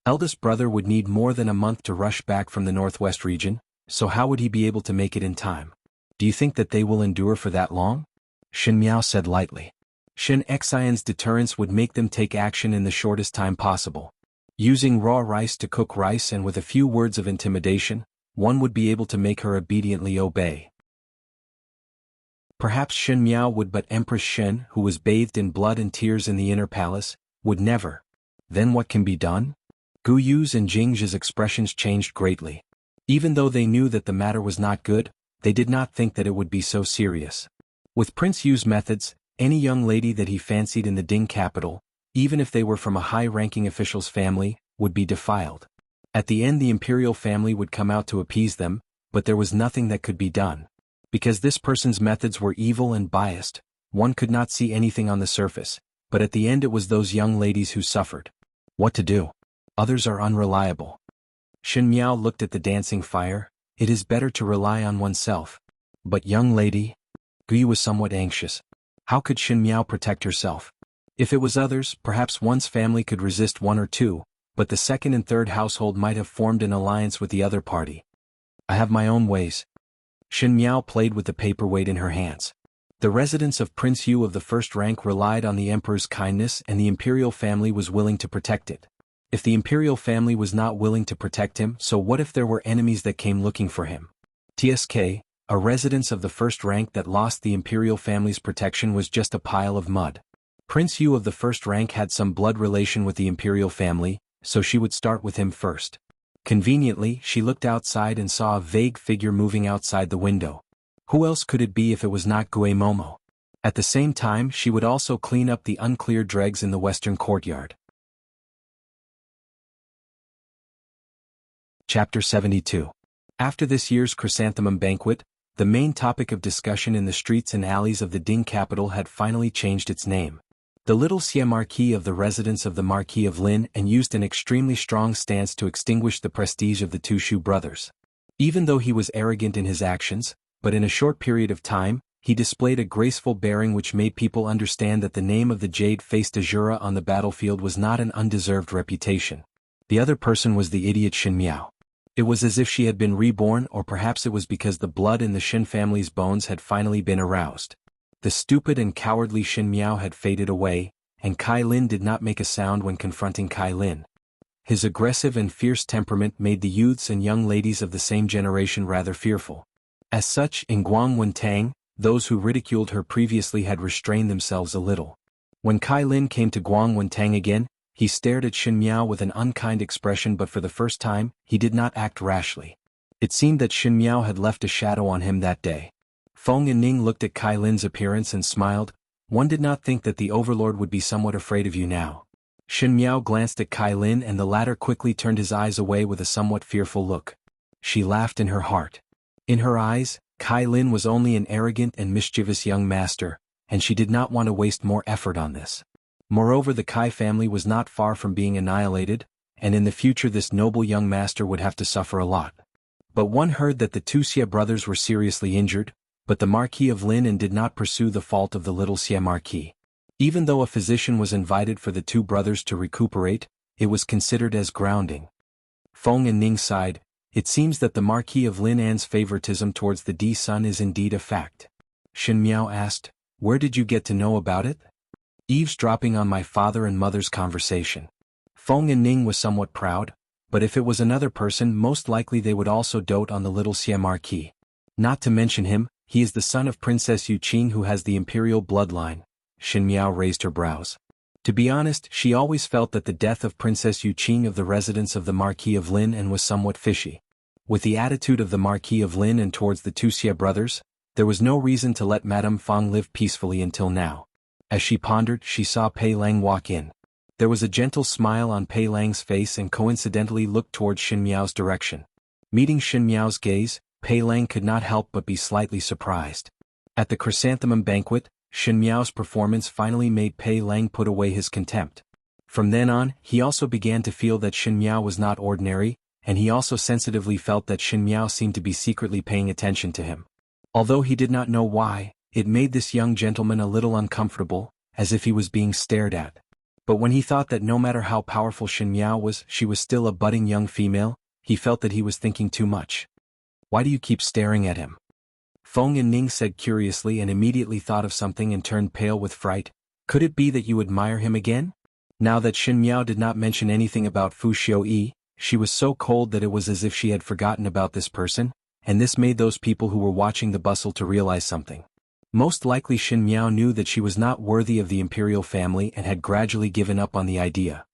Eldest brother would need more than a month to rush back from the northwest region, so how would he be able to make it in time? Do you think that they will endure for that long? Shen Miao said lightly. Shen Xian's deterrence would make them take action in the shortest time possible. Using raw rice to cook rice and with a few words of intimidation, one would be able to make her obediently obey. Perhaps Shen Miao would, but Empress Shen, who was bathed in blood and tears in the inner palace, would never. Then what can be done? Gu Yu's and Jingzhi's expressions changed greatly. Even though they knew that the matter was not good, they did not think that it would be so serious. With Prince Yu's methods, any young lady that he fancied in the Ding capital, even if they were from a high-ranking official's family, would be defiled. At the end the imperial family would come out to appease them, but there was nothing that could be done. Because this person's methods were evil and biased, one could not see anything on the surface, but at the end it was those young ladies who suffered. What to do? Others are unreliable. Shen Miao looked at the dancing fire. It is better to rely on oneself. But young lady? Gu was somewhat anxious. How could Shen Miao protect herself? If it was others, perhaps one's family could resist one or two, but the second and third household might have formed an alliance with the other party. I have my own ways. Shen Miao played with the paperweight in her hands. The residence of Prince Yu of the first rank relied on the emperor's kindness and the imperial family was willing to protect it. If the imperial family was not willing to protect him, so what if there were enemies that came looking for him? TSK, a residence of the first rank that lost the imperial family's protection was just a pile of mud. Prince Yu of the first rank had some blood relation with the imperial family, so she would start with him first. Conveniently, she looked outside and saw a vague figure moving outside the window. Who else could it be if it was not Gue Momo? At the same time, she would also clean up the unclear dregs in the western courtyard. Chapter 72. After this year's chrysanthemum banquet, the main topic of discussion in the streets and alleys of the Ding capital had finally changed its name. The little Xie Marquis of the residence of the Marquis of Lin and used an extremely strong stance to extinguish the prestige of the two Shu brothers. Even though he was arrogant in his actions, but in a short period of time, he displayed a graceful bearing which made people understand that the name of the jade-faced Azura on the battlefield was not an undeserved reputation. The other person was the idiot Shen Miao. It was as if she had been reborn, or perhaps it was because the blood in the Shen family's bones had finally been aroused. The stupid and cowardly Shen Miao had faded away, and Kai Lin did not make a sound when confronting Kai Lin. His aggressive and fierce temperament made the youths and young ladies of the same generation rather fearful. As such, in Guang Wentang, those who ridiculed her previously had restrained themselves a little. When Kai Lin came to Guang Wentang again, he stared at Shen Miao with an unkind expression, but for the first time, he did not act rashly. It seemed that Shen Miao had left a shadow on him that day. Feng and Ning looked at Kai Lin's appearance and smiled. One did not think that the overlord would be somewhat afraid of you now. Shen Miao glanced at Kai Lin and the latter quickly turned his eyes away with a somewhat fearful look. She laughed in her heart. In her eyes, Kai Lin was only an arrogant and mischievous young master, and she did not want to waste more effort on this. Moreover, the Kai family was not far from being annihilated, and in the future this noble young master would have to suffer a lot. But one heard that the two Xie brothers were seriously injured, but the Marquis of Lin did not pursue the fault of the little Xie Marquis. Even though a physician was invited for the two brothers to recuperate, it was considered as grounding. Feng and Ning sighed. It seems that the Marquis of Lin's favoritism towards the D-son is indeed a fact. Shen Miao asked, "Where did you get to know about it?" "Eavesdropping on my father and mother's conversation." Feng and Ning was somewhat proud, but if it was another person, most likely they would also dote on the little Xie Marquis. Not to mention him, he is the son of Princess Yu Qing who has the imperial bloodline. Shen Miao raised her brows. To be honest, she always felt that the death of Princess Yu Qing of the residence of the Marquis of Lin was somewhat fishy. With the attitude of the Marquis of Lin towards the two Xie brothers, there was no reason to let Madame Feng live peacefully until now. As she pondered, she saw Pei Lang walk in. There was a gentle smile on Pei Lang's face and coincidentally looked towards Shen Miao's direction. Meeting Shen Miao's gaze, Pei Lang could not help but be slightly surprised. At the chrysanthemum banquet, Shen Miao's performance finally made Pei Lang put away his contempt. From then on, he also began to feel that Shen Miao was not ordinary, and he also sensitively felt that Shen Miao seemed to be secretly paying attention to him. Although he did not know why, it made this young gentleman a little uncomfortable, as if he was being stared at. But when he thought that no matter how powerful Shen Miao was, she was still a budding young female, he felt that he was thinking too much. Why do you keep staring at him? Feng and Ning said curiously and immediately thought of something and turned pale with fright. Could it be that you admire him again? Now that Shen Miao did not mention anything about Fu Xiuyi, she was so cold that it was as if she had forgotten about this person, and this made those people who were watching the bustle to realize something. Most likely Shen Miao knew that she was not worthy of the imperial family and had gradually given up on the idea.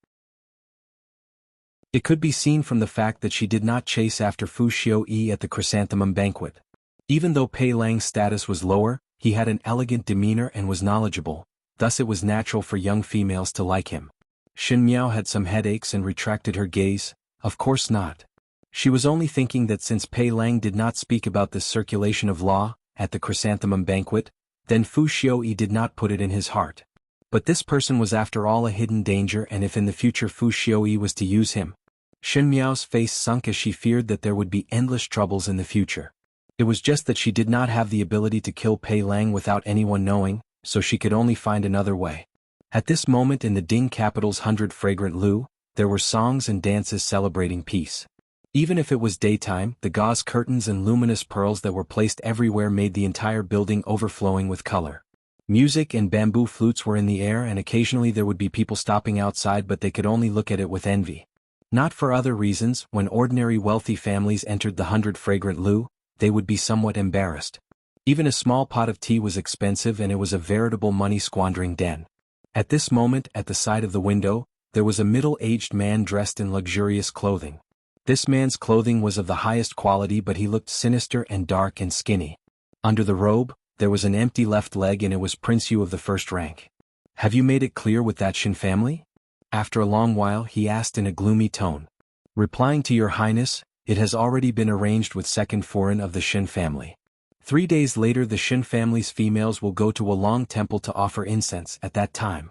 It could be seen from the fact that she did not chase after Fu Xiuyi at the chrysanthemum banquet. Even though Pei Lang's status was lower, he had an elegant demeanor and was knowledgeable, thus it was natural for young females to like him. Shen Miao had some headaches and retracted her gaze. Of course not. She was only thinking that since Pei Lang did not speak about this circulation of law at the chrysanthemum banquet, then Fu Xiuyi did not put it in his heart. But this person was after all a hidden danger, and if in the future Fu Xiuyi was to use him, Shen Miao's face sunk as she feared that there would be endless troubles in the future. It was just that she did not have the ability to kill Pei Lang without anyone knowing, so she could only find another way. At this moment in the Ding capital's 100 Fragrant Lu, there were songs and dances celebrating peace. Even if it was daytime, the gauze curtains and luminous pearls that were placed everywhere made the entire building overflowing with color. Music and bamboo flutes were in the air, and occasionally there would be people stopping outside, but they could only look at it with envy. Not for other reasons. When ordinary wealthy families entered the 100 Fragrant Lu, they would be somewhat embarrassed. Even a small pot of tea was expensive, and it was a veritable money-squandering den. At this moment, at the side of the window, there was a middle-aged man dressed in luxurious clothing. This man's clothing was of the highest quality, but he looked sinister and dark and skinny. Under the robe, there was an empty left leg, and it was Prince Yu of the first rank. Have you made it clear with that Shin family? After a long while he asked in a gloomy tone. Replying to your highness, it has already been arranged with second foreign of the Shin family. 3 days later the Shin family's females will go to a long temple to offer incense at that time.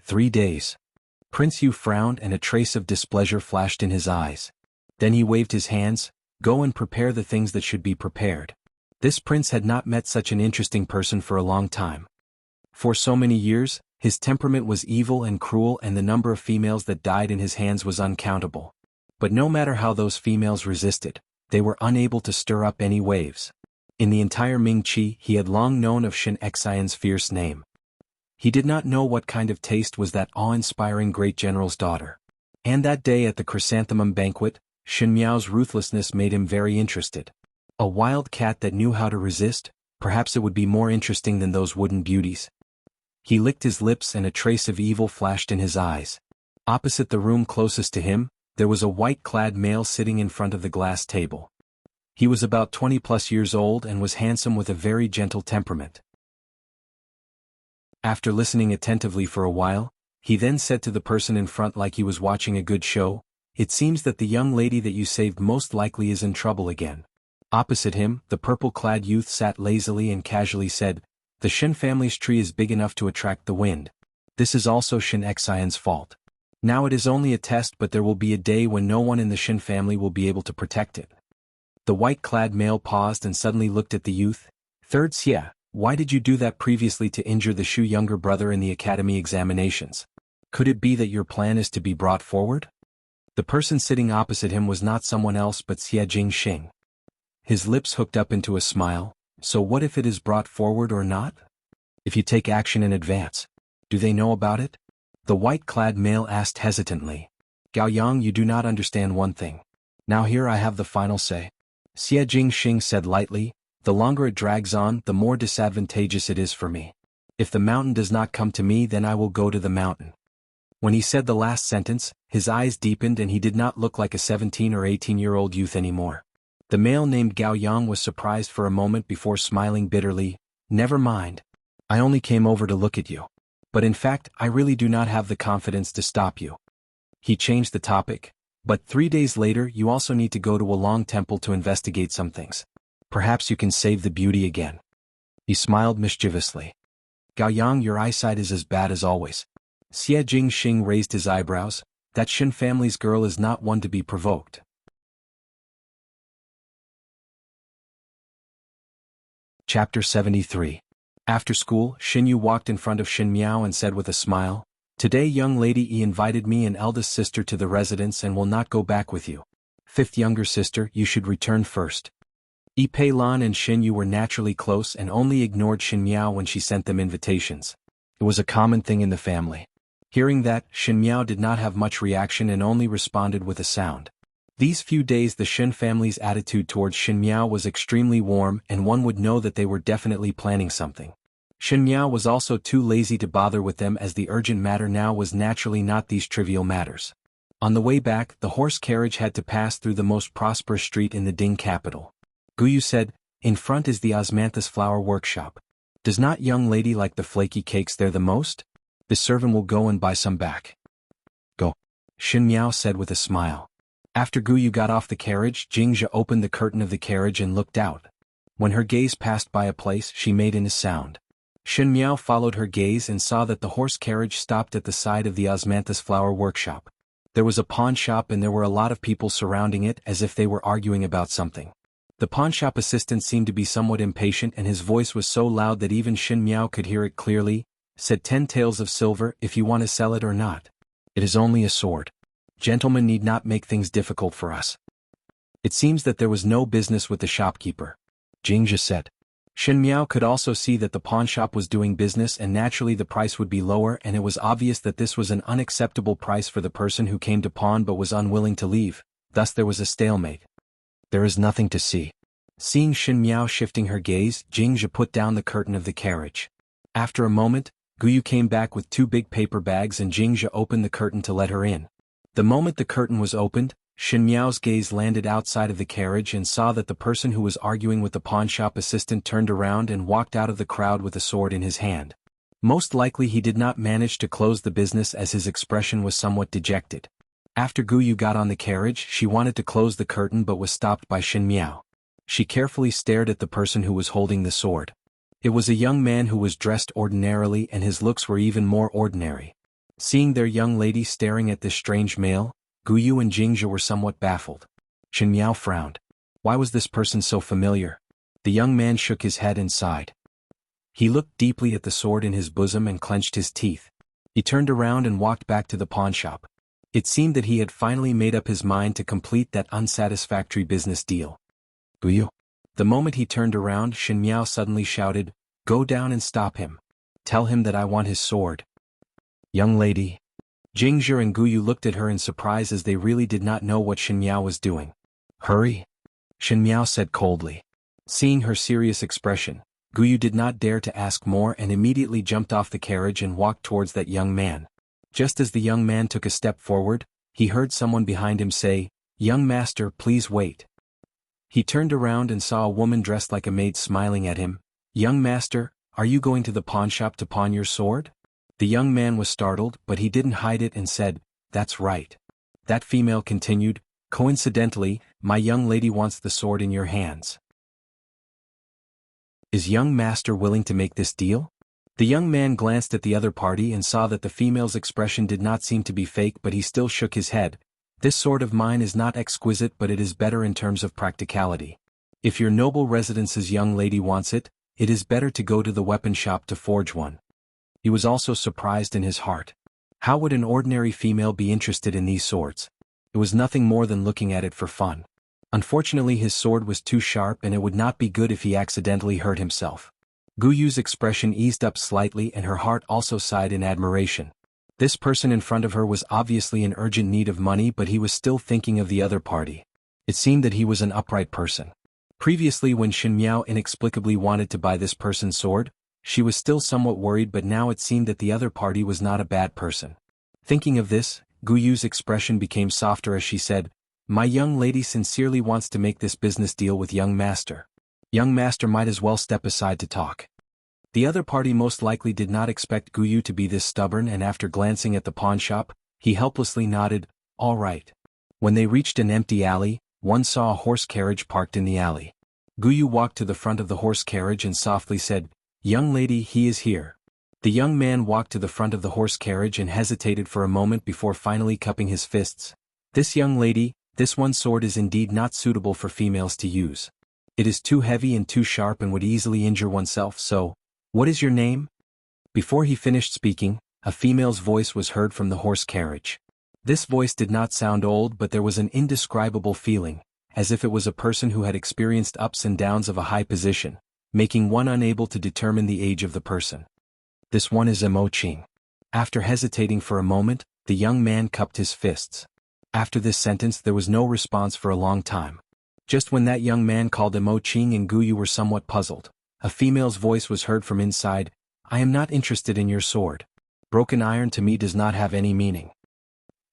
3 days. Prince Yu frowned and a trace of displeasure flashed in his eyes. Then he waved his hands. Go and prepare the things that should be prepared. This prince had not met such an interesting person for a long time. For so many years, his temperament was evil and cruel, and the number of females that died in his hands was uncountable. But no matter how those females resisted, they were unable to stir up any waves. In the entire Ming Qi he had long known of Shen Xian's fierce name. He did not know what kind of taste was that awe-inspiring great general's daughter. And that day at the chrysanthemum banquet, Shen Miao's ruthlessness made him very interested. A wild cat that knew how to resist, perhaps it would be more interesting than those wooden beauties. He licked his lips and a trace of evil flashed in his eyes. Opposite the room closest to him, there was a white-clad male sitting in front of the glass table. He was about 20+ years old and was handsome with a very gentle temperament. After listening attentively for a while, he then said to the person in front like he was watching a good show, "It seems that the young lady that you saved most likely is in trouble again." Opposite him, the purple-clad youth sat lazily and casually said, "The Shen family's tree is big enough to attract the wind. This is also Shen Xian's fault. Now it is only a test, but there will be a day when no one in the Shen family will be able to protect it." The white-clad male paused and suddenly looked at the youth. "Third Xie, why did you do that previously to injure the Shu younger brother in the academy examinations? Could it be that your plan is to be brought forward?" The person sitting opposite him was not someone else but Xie Jingxing. His lips hooked up into a smile. "So what if it is brought forward or not? If you take action in advance, do they know about it?" The white-clad male asked hesitantly. "Gao Yang, you do not understand one thing. Now here I have the final say." Xie Jingxing said lightly, "The longer it drags on, the more disadvantageous it is for me. If the mountain does not come to me, then I will go to the mountain." When he said the last sentence, his eyes deepened and he did not look like a 17 or 18-year-old youth anymore. The male named Gao Yang was surprised for a moment before smiling bitterly. "Never mind. I only came over to look at you. But in fact, I really do not have the confidence to stop you." He changed the topic. But 3 days later you also need to go to a long temple to investigate some things. Perhaps you can save the beauty again. He smiled mischievously. Gao Yang, your eyesight is as bad as always. Xie Jingxing raised his eyebrows. That Shin family's girl is not one to be provoked. Chapter 73. After school, Shin Yu walked in front of Shin Miao and said with a smile, "Today young lady E invited me and eldest sister to the residence and will not go back with you. Fifth younger sister, you should return first." Yi Pei Lan and Shin Yu were naturally close and only ignored Shin Miao when she sent them invitations. It was a common thing in the family. Hearing that, Shin Miao did not have much reaction and only responded with a sound. These few days the Shin family's attitude towards Shin Miao was extremely warm and one would know that they were definitely planning something. Shin Miao was also too lazy to bother with them as the urgent matter now was naturally not these trivial matters. On the way back, the horse carriage had to pass through the most prosperous street in the Ding capital. Guyu said, "In front is the Osmanthus flower workshop. Does not young lady like the flaky cakes there the most? The servant will go and buy some back." "Go," Shin Miao said with a smile. After Guyu got off the carriage, Jingzhe opened the curtain of the carriage and looked out. When her gaze passed by a place, she made a sound. Shin Miao followed her gaze and saw that the horse carriage stopped at the side of the Osmanthus flower workshop. There was a pawn shop and there were a lot of people surrounding it as if they were arguing about something. The pawnshop assistant seemed to be somewhat impatient and his voice was so loud that even Shin Miao could hear it clearly. Said 10 taels of silver if you want to sell it or not. It is only a sword. Gentlemen need not make things difficult for us. It seems that there was no business with the shopkeeper. Jingzhe said. Shin Miao could also see that the pawnshop was doing business and naturally the price would be lower and it was obvious that this was an unacceptable price for the person who came to pawn but was unwilling to leave, thus there was a stalemate. There is nothing to see. Seeing Shin Miao shifting her gaze, Jingzhe put down the curtain of the carriage. After a moment, Guyu came back with 2 big paper bags and Jingzhe opened the curtain to let her in. The moment the curtain was opened, Shin Miao's gaze landed outside of the carriage and saw that the person who was arguing with the pawnshop assistant turned around and walked out of the crowd with a sword in his hand. Most likely he did not manage to close the business as his expression was somewhat dejected. After Guyu got on the carriage, she wanted to close the curtain but was stopped by Shin Miao. She carefully stared at the person who was holding the sword. It was a young man who was dressed ordinarily and his looks were even more ordinary. Seeing their young lady staring at this strange male, Guyu and Jingzhe were somewhat baffled. Shin Miao frowned. Why was this person so familiar? The young man shook his head and sighed. He looked deeply at the sword in his bosom and clenched his teeth. He turned around and walked back to the pawnshop. It seemed that he had finally made up his mind to complete that unsatisfactory business deal. Guyu. The moment he turned around, Shin Miao suddenly shouted, "Go down and stop him. Tell him that I want his sword." Young lady. Jingzhe and Guyu looked at her in surprise as they really did not know what Shin Miao was doing. "Hurry," Shin Miao said coldly. Seeing her serious expression, Guyu did not dare to ask more and immediately jumped off the carriage and walked towards that young man. Just as the young man took a step forward, he heard someone behind him say, "Young master, please wait." He turned around and saw a woman dressed like a maid smiling at him. "Young master, are you going to the pawnshop to pawn your sword?" The young man was startled, but he didn't hide it and said, "That's right." That female continued, "Coincidentally, my young lady wants the sword in your hands. Is young master willing to make this deal?" The young man glanced at the other party and saw that the female's expression did not seem to be fake, but he still shook his head. "This sword of mine is not exquisite, but it is better in terms of practicality. If your noble residence's young lady wants it, it is better to go to the weapon shop to forge one." He was also surprised in his heart. How would an ordinary female be interested in these swords? It was nothing more than looking at it for fun. Unfortunately his sword was too sharp and it would not be good if he accidentally hurt himself. Guyu's expression eased up slightly and her heart also sighed in admiration. This person in front of her was obviously in urgent need of money, but he was still thinking of the other party. It seemed that he was an upright person. Previously when Shin Miao inexplicably wanted to buy this person's sword, she was still somewhat worried, but now it seemed that the other party was not a bad person. Thinking of this, Guyu's expression became softer as she said, "My young lady sincerely wants to make this business deal with young master. Young master might as well step aside to talk." The other party most likely did not expect Guyu to be this stubborn, and after glancing at the pawnshop, he helplessly nodded, "All right." When they reached an empty alley, one saw a horse carriage parked in the alley. Guyu walked to the front of the horse carriage and softly said, "Young lady, he is here." The young man walked to the front of the horse carriage and hesitated for a moment before finally cupping his fists. "This young lady, this one sword is indeed not suitable for females to use. It is too heavy and too sharp and would easily injure oneself, so, what is your name?" Before he finished speaking, a female's voice was heard from the horse carriage. This voice did not sound old, but there was an indescribable feeling, as if it was a person who had experienced ups and downs of a high position, making one unable to determine the age of the person. "This one is Emo Ching." After hesitating for a moment, the young man cupped his fists. After this sentence there was no response for a long time. Just when that young man called Emo Ching and Guyu were somewhat puzzled, a female's voice was heard from inside, "I am not interested in your sword. Broken iron to me does not have any meaning."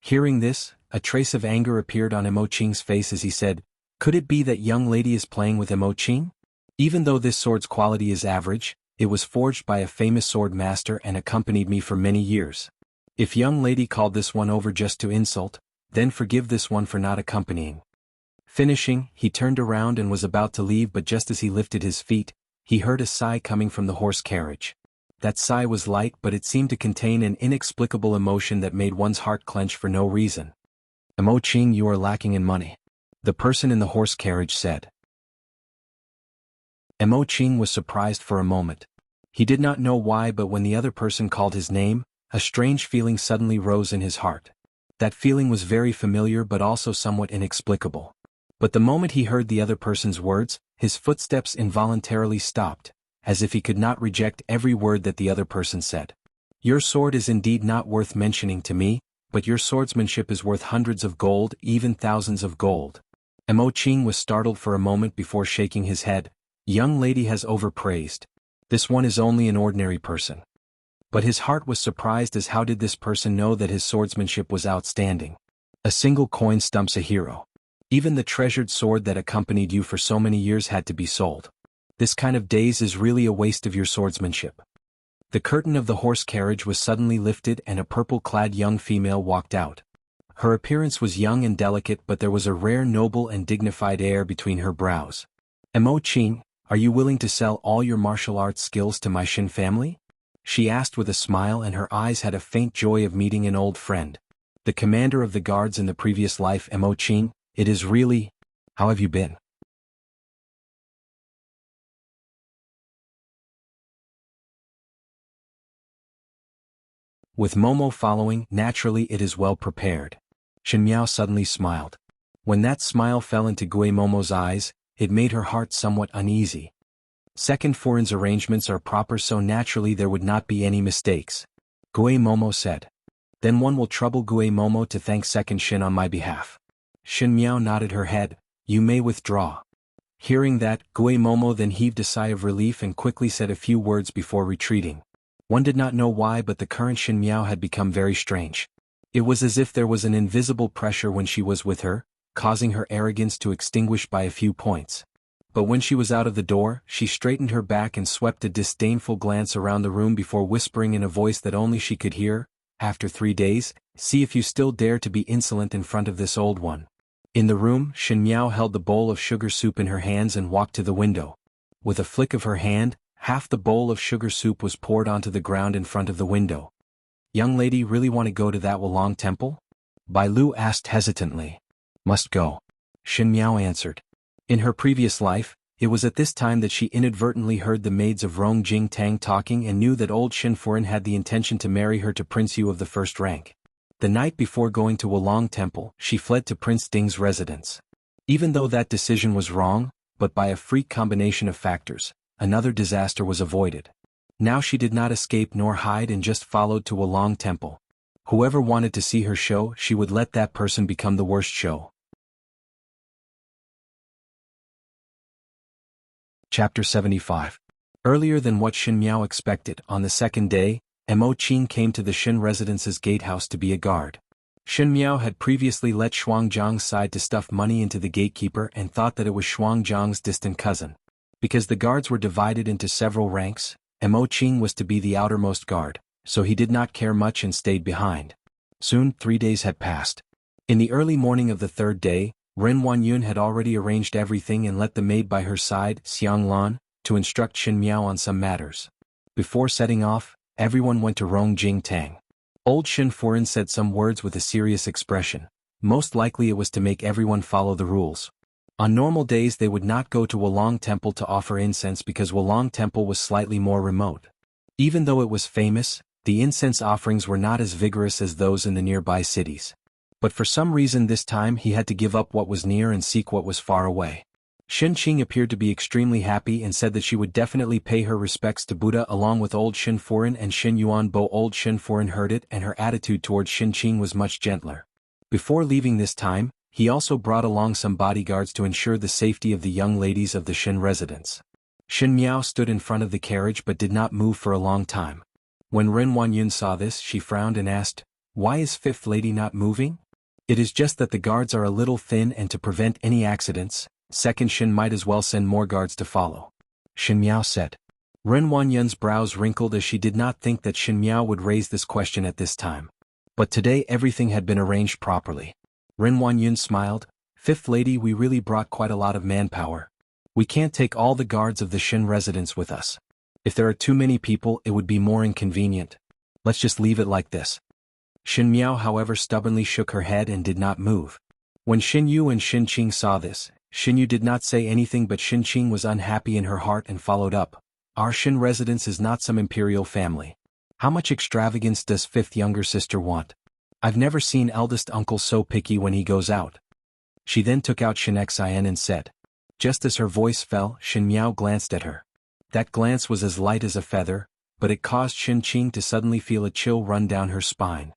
Hearing this, a trace of anger appeared on Emo Ching's face as he said, "Could it be that young lady is playing with Emo Ching? Even though this sword's quality is average, it was forged by a famous sword master and accompanied me for many years. If young lady called this one over just to insult, then forgive this one for not accompanying." Finishing, he turned around and was about to leave, but just as he lifted his feet, he heard a sigh coming from the horse carriage. That sigh was light, but it seemed to contain an inexplicable emotion that made one's heart clench for no reason. "Emo Ching, you are lacking in money," the person in the horse carriage said. Emo Ching was surprised for a moment. He did not know why, but when the other person called his name, a strange feeling suddenly rose in his heart. That feeling was very familiar but also somewhat inexplicable. But the moment he heard the other person's words, his footsteps involuntarily stopped, as if he could not reject every word that the other person said. "Your sword is indeed not worth mentioning to me, but your swordsmanship is worth hundreds of gold, even thousands of gold." Emo Ching was startled for a moment before shaking his head. "Young lady has overpraised. This one is only an ordinary person." But his heart was surprised as how did this person know that his swordsmanship was outstanding? A single coin stumps a hero. Even the treasured sword that accompanied you for so many years had to be sold. This kind of daze is really a waste of your swordsmanship. The curtain of the horse carriage was suddenly lifted and a purple-clad young female walked out. Her appearance was young and delicate, but there was a rare noble and dignified air between her brows. "Emo Ching, are you willing to sell all your martial arts skills to my Shin family?" she asked with a smile, and her eyes had a faint joy of meeting an old friend. "The commander of the guards in the previous life, Emo Ching, it is really... How have you been?" With Momo following, naturally it is well prepared. Shin Miao suddenly smiled. When that smile fell into Gue Momo's eyes, it made her heart somewhat uneasy. Second Foreign's arrangements are proper, so naturally there would not be any mistakes, Gue Momo said. "Then one will trouble Gue Momo to thank Second Shin on my behalf." Shin Miao nodded her head. "You may withdraw." Hearing that, Gue Momo then heaved a sigh of relief and quickly said a few words before retreating. One did not know why, but the current Shin Miao had become very strange. It was as if there was an invisible pressure when she was with her, causing her arrogance to extinguish by a few points. But when she was out of the door, she straightened her back and swept a disdainful glance around the room before whispering in a voice that only she could hear, "After 3 days, see if you still dare to be insolent in front of this old one." In the room, Shin Miao held the bowl of sugar soup in her hands and walked to the window. With a flick of her hand, half the bowl of sugar soup was poured onto the ground in front of the window. "Young lady really want to go to that Wulong temple?" Bai Lu asked hesitantly. "Must go," Shin Miao answered. In her previous life, it was at this time that she inadvertently heard the maids of Rong Jing Tang talking and knew that old Shin Foreign had the intention to marry her to Prince Yu of the first rank. The night before going to Wulong Temple, she fled to Prince Ding's residence. Even though that decision was wrong, but by a freak combination of factors, another disaster was avoided. Now she did not escape nor hide and just followed to Wulong Temple. Whoever wanted to see her show, she would let that person become the worst show. Chapter 75. Earlier than what Shin Miao expected, on the second day, Emo Ching came to the Shin residence's gatehouse to be a guard. Shin Miao had previously let Shuang Zhang's side to stuff money into the gatekeeper and thought that it was Shuang Zhang's distant cousin. Because the guards were divided into several ranks, Emo Ching was to be the outermost guard, so he did not care much and stayed behind. Soon 3 days had passed. In the early morning of the third day, Ren Huanyun had already arranged everything and let the maid by her side, Xiang Lan, to instruct Xin Miao on some matters. Before setting off, everyone went to Rong Jing Tang. Old Shin Furin said some words with a serious expression. Most likely it was to make everyone follow the rules. On normal days they would not go to Wulong Temple to offer incense because Wulong Temple was slightly more remote. Even though it was famous, the incense offerings were not as vigorous as those in the nearby cities. But for some reason this time he had to give up what was near and seek what was far away. Xin Qing appeared to be extremely happy and said that she would definitely pay her respects to Buddha along with old Shin Furin and Xin Yuan Bo. Old Shin Furin heard it and her attitude towards Xin Qing was much gentler. Before leaving this time, he also brought along some bodyguards to ensure the safety of the young ladies of the Shin residence. Xin Miao stood in front of the carriage but did not move for a long time. When Ren Huanyun saw this she frowned and asked, "Why is fifth lady not moving?" "It is just that the guards are a little thin and to prevent any accidents, second Shin might as well send more guards to follow," Xin Miao said. Ren Huanyun's brows wrinkled as she did not think that Xin Miao would raise this question at this time. But today everything had been arranged properly. Ren Huanyun smiled, "Fifth lady, we really brought quite a lot of manpower. We can't take all the guards of the Shin residence with us. If there are too many people it would be more inconvenient. Let's just leave it like this." Xin Miao however stubbornly shook her head and did not move. When Xin Yu and Xin Qing saw this, Xin Yu did not say anything but Xin Qing was unhappy in her heart and followed up, "Our Shin residence is not some imperial family. How much extravagance does fifth younger sister want? I've never seen eldest uncle so picky when he goes out." She then took out Xin Xian and said. Just as her voice fell, Xin Miao glanced at her. That glance was as light as a feather, but it caused Xin Qing to suddenly feel a chill run down her spine.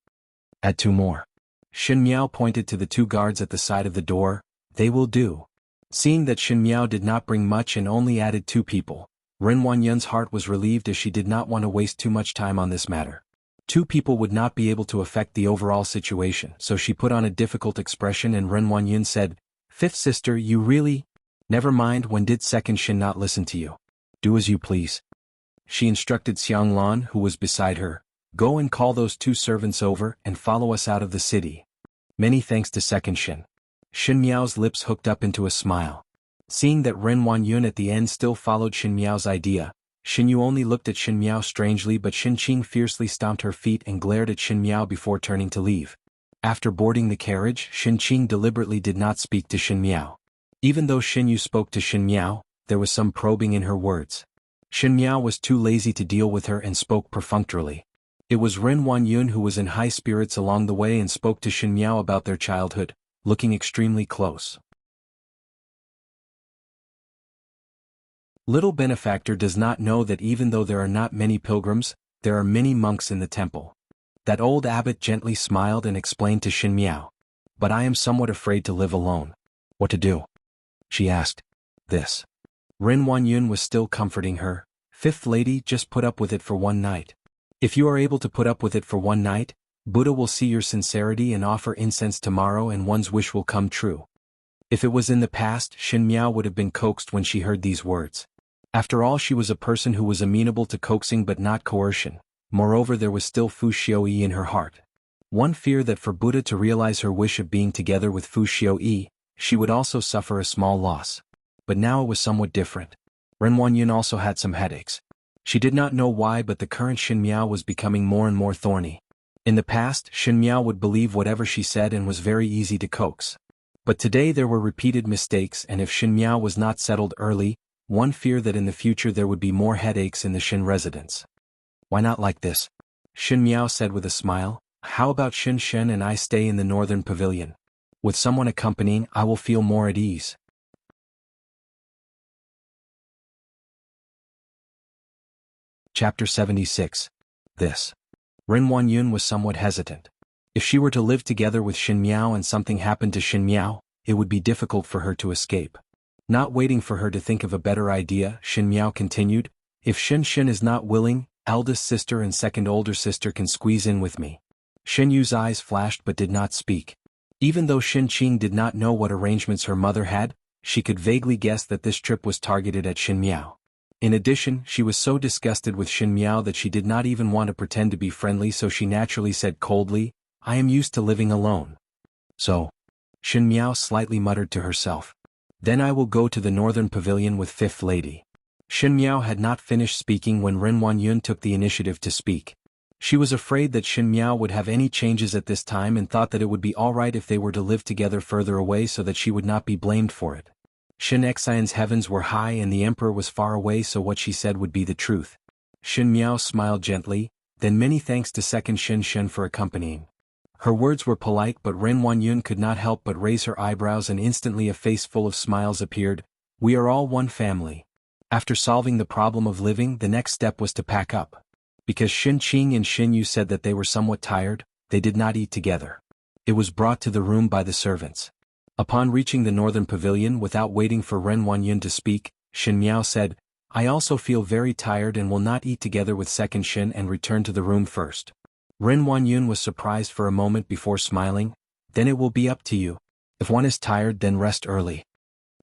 "Add two more." Xin Miao pointed to the two guards at the side of the door. "They will do." Seeing that Xin Miao did not bring much and only added 2 people, Ren Huanyun's heart was relieved as she did not want to waste too much time on this matter. 2 people would not be able to affect the overall situation, so she put on a difficult expression and Ren Huanyun said, "Fifth sister, you really? Never mind, when did second Shin not listen to you? Do as you please." She instructed Xiang Lan, who was beside her, "Go and call those 2 servants over and follow us out of the city." "Many thanks to second Shin." Xin Miao's lips hooked up into a smile. Seeing that Ren Huanyun at the end still followed Xin Miao's idea, Xin Yu only looked at Xin Miao strangely but Xin Qing fiercely stomped her feet and glared at Xin Miao before turning to leave. After boarding the carriage, Xin Qing deliberately did not speak to Xin Miao. Even though Xin Yu spoke to Xin Miao, there was some probing in her words. Xin Miao was too lazy to deal with her and spoke perfunctorily. It was Ren Huanyun who was in high spirits along the way and spoke to Xin Miao about their childhood, looking extremely close. Little benefactor does not know that even though there are not many pilgrims, there are many monks in the temple. That old abbot gently smiled and explained to Xin Miao. "But I am somewhat afraid to live alone." "What to do?" she asked. "This." Ren Huanyun was still comforting her. "Fifth lady, just put up with it for one night. If you are able to put up with it for one night, Buddha will see your sincerity and offer incense tomorrow and one's wish will come true." If it was in the past, Xin Miao would have been coaxed when she heard these words. After all, she was a person who was amenable to coaxing but not coercion. Moreover, there was still Fu Xiaoyi in her heart. One fear that for Buddha to realize her wish of being together with Fu Xiaoyi, she would also suffer a small loss. But now it was somewhat different. Ren Huanyun also had some headaches. She did not know why, but the current Xin Miao was becoming more and more thorny. In the past, Xin Miao would believe whatever she said and was very easy to coax. But today there were repeated mistakes, and if Xin Miao was not settled early, one feared that in the future there would be more headaches in the Shin residence. "Why not like this?" Xin Miao said with a smile. "How about Xin Shen and I stay in the northern pavilion? With someone accompanying, I will feel more at ease." Chapter 76. This. Ren Huanyun was somewhat hesitant. If she were to live together with Xin Miao and something happened to Xin Miao, it would be difficult for her to escape. Not waiting for her to think of a better idea, Xin Miao continued, "If Xin Shen is not willing, eldest sister and second older sister can squeeze in with me." Xin Yu's eyes flashed but did not speak. Even though Xin Qing did not know what arrangements her mother had, she could vaguely guess that this trip was targeted at Xin Miao. In addition, she was so disgusted with Xin Miao that she did not even want to pretend to be friendly, so she naturally said coldly, "I am used to living alone." So, Shen Miao slightly muttered to herself. Then I will go to the northern pavilion with Fifth Lady. Shen Miao had not finished speaking when Ren Wanyun took the initiative to speak. She was afraid that Shen Miao would have any changes at this time and thought that it would be alright if they were to live together further away so that she would not be blamed for it. Shen Xian's heavens were high and the emperor was far away, so what she said would be the truth. Shen Miao smiled gently, then many thanks to second Shen Shen for accompanying. Her words were polite, but Ren Wanyun could not help but raise her eyebrows, and instantly a face full of smiles appeared. We are all one family. After solving the problem of living, the next step was to pack up. Because Shen Qing and Shen Yu said that they were somewhat tired, they did not eat together. It was brought to the room by the servants. Upon reaching the northern pavilion, without waiting for Ren Wanyun to speak, Shen Miao said, I also feel very tired and will not eat together with second Shen and return to the room first. Ren Wanyun was surprised for a moment before smiling. Then it will be up to you. If one is tired, then rest early.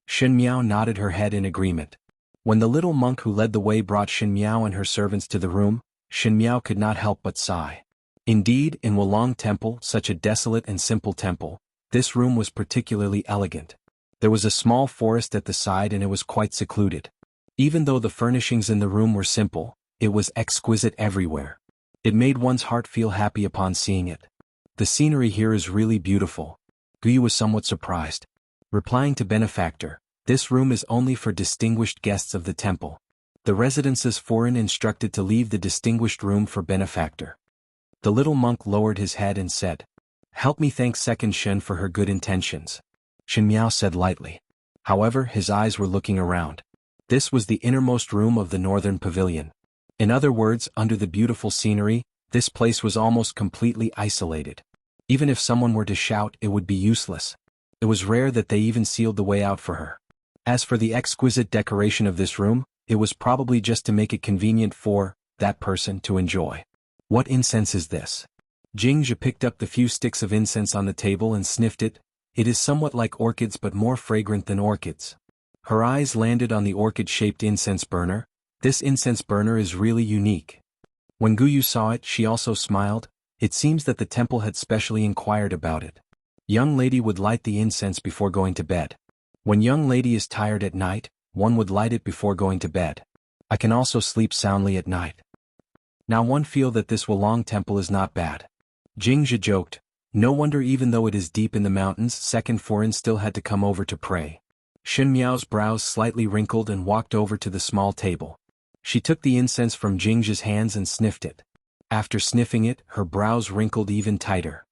Shen Miao nodded her head in agreement. When the little monk who led the way brought Shen Miao and her servants to the room, Shen Miao could not help but sigh. Indeed, in Wulong Temple, such a desolate and simple temple, this room was particularly elegant. There was a small forest at the side and it was quite secluded. Even though the furnishings in the room were simple, it was exquisite everywhere. It made one's heart feel happy upon seeing it. The scenery here is really beautiful. Guyu was somewhat surprised. Replying to benefactor, this room is only for distinguished guests of the temple. The residence's foreign instructed to leave the distinguished room for benefactor. The little monk lowered his head and said, Help me thank second Shen for her good intentions. Shen Miao said lightly. However, his eyes were looking around. This was the innermost room of the northern pavilion. In other words, under the beautiful scenery, this place was almost completely isolated. Even if someone were to shout, it would be useless. It was rare that they even sealed the way out for her. As for the exquisite decoration of this room, it was probably just to make it convenient for that person to enjoy. What incense is this? Jingzhe picked up the few sticks of incense on the table and sniffed it. It is somewhat like orchids but more fragrant than orchids. Her eyes landed on the orchid-shaped incense burner. This incense burner is really unique. When Guyu saw it, she also smiled. It seems that the temple had specially inquired about it. Young lady would light the incense before going to bed. When young lady is tired at night, one would light it before going to bed. I can also sleep soundly at night. Now one feel that this Wulong temple is not bad. Jingzhe joked. No wonder, even though it is deep in the mountains, second foreign still had to come over to pray. Shen Miao's brows slightly wrinkled and walked over to the small table. She took the incense from Jingzhe's hands and sniffed it. After sniffing it, her brows wrinkled even tighter.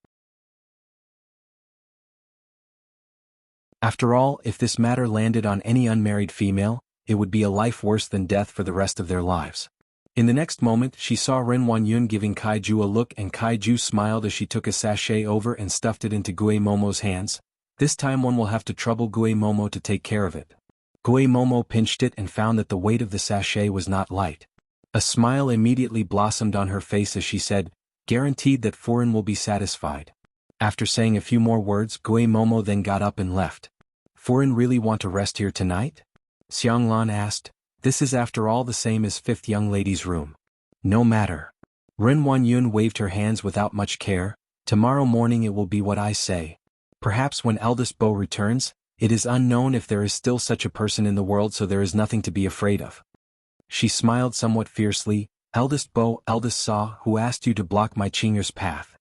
After all, if this matter landed on any unmarried female, it would be a life worse than death for the rest of their lives. In the next moment, she saw Ren Wanyun giving Kaiju a look, and Kaiju smiled as she took a sachet over and stuffed it into Gue Momo's hands. This time one will have to trouble Gue Momo to take care of it. Gue Momo pinched it and found that the weight of the sachet was not light. A smile immediately blossomed on her face as she said, Guaranteed that foreign will be satisfied. After saying a few more words, Gue Momo then got up and left. Foreign really want to rest here tonight? Xianglan asked. This is after all the same as fifth young lady's room. No matter. Ren Wanyun waved her hands without much care. Tomorrow morning it will be what I say. Perhaps when eldest Bo returns, it is unknown if there is still such a person in the world, so there is nothing to be afraid of. She smiled somewhat fiercely. Eldest Bo, eldest Saw, who asked you to block my Qing'er's path?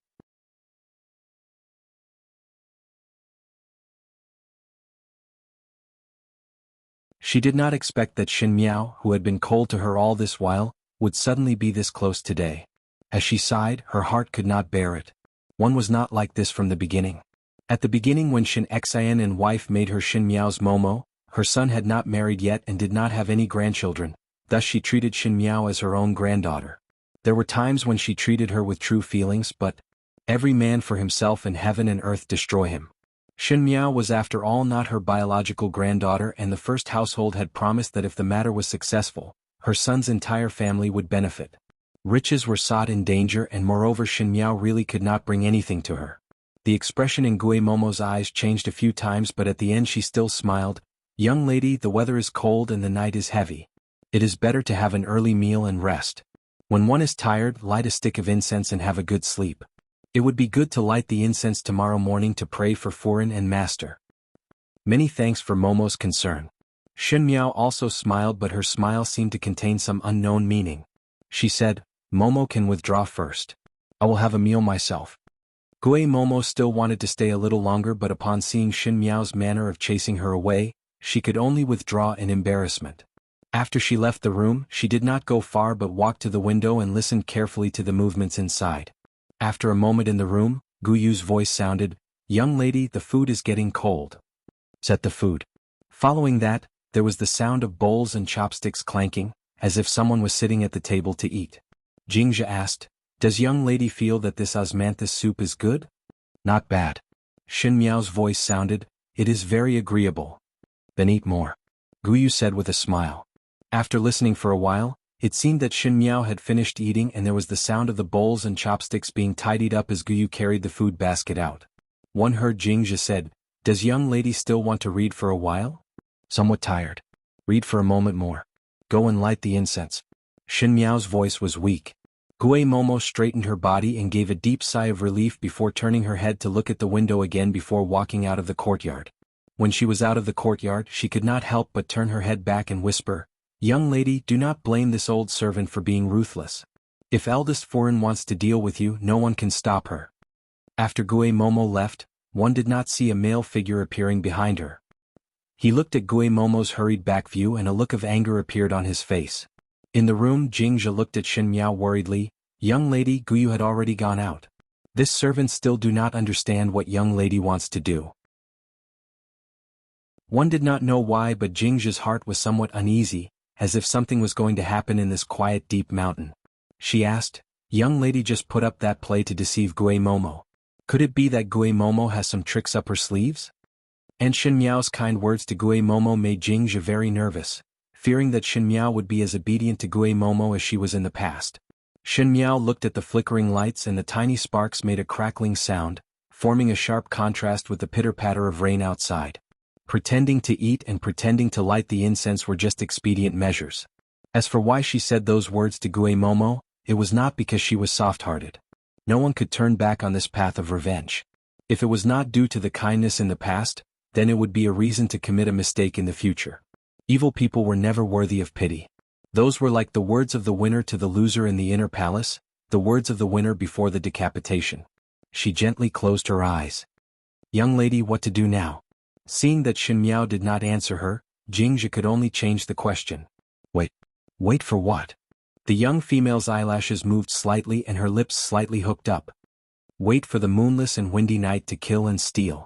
She did not expect that Shen Miao, who had been cold to her all this while, would suddenly be this close today. As she sighed, her heart could not bear it. One was not like this from the beginning. At the beginning, when Shen Xian and wife made her Shen Miao's Momo, her son had not married yet and did not have any grandchildren, thus she treated Shen Miao as her own granddaughter. There were times when she treated her with true feelings, but every man for himself and heaven and earth destroy him. Shen Miao was after all not her biological granddaughter, and the first household had promised that if the matter was successful, her son's entire family would benefit. Riches were sought in danger, and moreover Shen Miao really could not bring anything to her. The expression in Gue Momo's eyes changed a few times, but at the end she still smiled. Young lady, the weather is cold and the night is heavy. It is better to have an early meal and rest. When one is tired, light a stick of incense and have a good sleep. It would be good to light the incense tomorrow morning to pray for Furin and Master. Many thanks for Momo's concern. Shen Miao also smiled, but her smile seemed to contain some unknown meaning. She said, Momo can withdraw first. I will have a meal myself. Gue Momo still wanted to stay a little longer, but upon seeing Shen Miao's manner of chasing her away, she could only withdraw in embarrassment. After she left the room, she did not go far but walked to the window and listened carefully to the movements inside. After a moment in the room, Gu Yu's voice sounded, Young lady, the food is getting cold. Set the food. Following that, there was the sound of bowls and chopsticks clanking, as if someone was sitting at the table to eat. Jingzhe asked, Does young lady feel that this osmanthus soup is good? Not bad. Shen Miao's voice sounded, It is very agreeable. Then eat more. Gu Yu said with a smile. After listening for a while, it seemed that Shen Miao had finished eating, and there was the sound of the bowls and chopsticks being tidied up as Gu Yu carried the food basket out. One heard Jingzhe said, Does young lady still want to read for a while? Somewhat tired. Read for a moment more. Go and light the incense. Shen Miao's voice was weak. Gue Momo straightened her body and gave a deep sigh of relief before turning her head to look at the window again before walking out of the courtyard. When she was out of the courtyard, she could not help but turn her head back and whisper, Young lady, do not blame this old servant for being ruthless. If eldest Furin wants to deal with you, no one can stop her. After Gue Momo left, one did not see a male figure appearing behind her. He looked at Gue Momo's hurried back view and a look of anger appeared on his face. In the room, Jingzhe looked at Shen Miao worriedly, Young lady, Guyu had already gone out. This servant still do not understand what young lady wants to do. One did not know why, but Jingzhe's heart was somewhat uneasy, as if something was going to happen in this quiet deep mountain. She asked, Young lady just put up that play to deceive Gue Momo. Could it be that Gue Momo has some tricks up her sleeves? And Shen Miao's kind words to Gue Momo made Jingzhe very nervous, fearing that Shen Miao would be as obedient to Gue Momo as she was in the past. Shen Miao looked at the flickering lights and the tiny sparks made a crackling sound, forming a sharp contrast with the pitter-patter of rain outside. Pretending to eat and pretending to light the incense were just expedient measures. As for why she said those words to Gue Momo, it was not because she was soft-hearted. No one could turn back on this path of revenge. If it was not due to the kindness in the past, then it would be a reason to commit a mistake in the future. Evil people were never worthy of pity. Those were like the words of the winner to the loser in the inner palace, the words of the winner before the decapitation. She gently closed her eyes. Young lady, what to do now? Seeing that Shen Miao did not answer her, Jingzhe could only change the question. Wait for what? The young female's eyelashes moved slightly and her lips slightly hooked up. Wait for the moonless and windy night to kill and steal.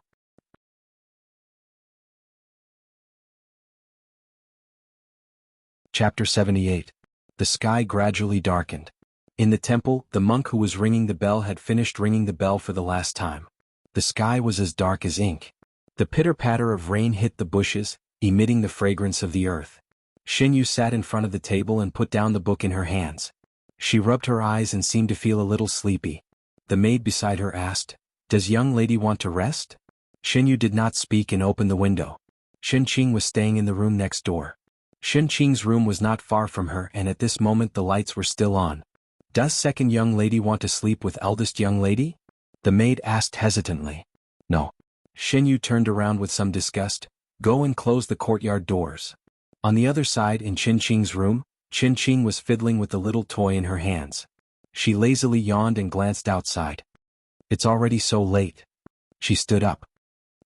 Chapter 78. The sky gradually darkened. In the temple, the monk who was ringing the bell had finished ringing the bell for the last time. The sky was as dark as ink. The pitter-patter of rain hit the bushes, emitting the fragrance of the earth. Shen Yu sat in front of the table and put down the book in her hands. She rubbed her eyes and seemed to feel a little sleepy. The maid beside her asked, Does young lady want to rest? Shen Yu did not speak and opened the window. Shen Qing was staying in the room next door. Shen Qing's room was not far from her, and at this moment the lights were still on. Does second young lady want to sleep with eldest young lady? The maid asked hesitantly. No. Shen Yu turned around with some disgust. Go and close the courtyard doors. On the other side in Qin Qing's room, Qin Qing was fiddling with the little toy in her hands. She lazily yawned and glanced outside. It's already so late. She stood up.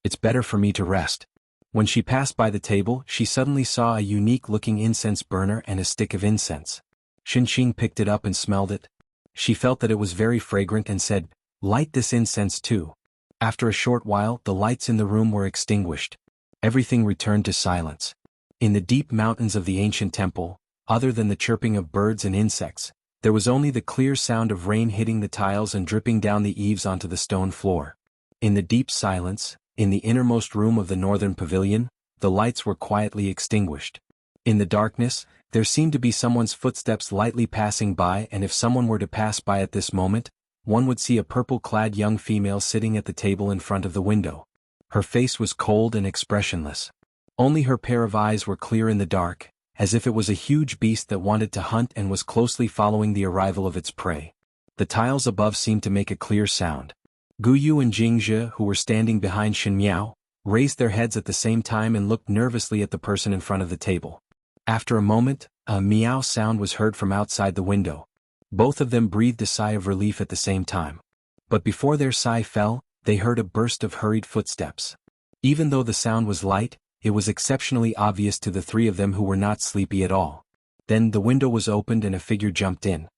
It's better for me to rest. When she passed by the table, she suddenly saw a unique-looking incense burner and a stick of incense. Qin Qing picked it up and smelled it. She felt that it was very fragrant and said, Light this incense too. After a short while, the lights in the room were extinguished. Everything returned to silence. In the deep mountains of the ancient temple, other than the chirping of birds and insects, there was only the clear sound of rain hitting the tiles and dripping down the eaves onto the stone floor. In the deep silence, in the innermost room of the northern pavilion, the lights were quietly extinguished. In the darkness, there seemed to be someone's footsteps lightly passing by, and if someone were to pass by at this moment, one would see a purple-clad young female sitting at the table in front of the window. Her face was cold and expressionless. Only her pair of eyes were clear in the dark, as if it was a huge beast that wanted to hunt and was closely following the arrival of its prey. The tiles above seemed to make a clear sound. Gu Yu and Jingzhe, who were standing behind Shen Miao, raised their heads at the same time and looked nervously at the person in front of the table. After a moment, a meow sound was heard from outside the window. Both of them breathed a sigh of relief at the same time. But before their sigh fell, they heard a burst of hurried footsteps. Even though the sound was light, it was exceptionally obvious to the three of them who were not sleepy at all. Then the window was opened and a figure jumped in.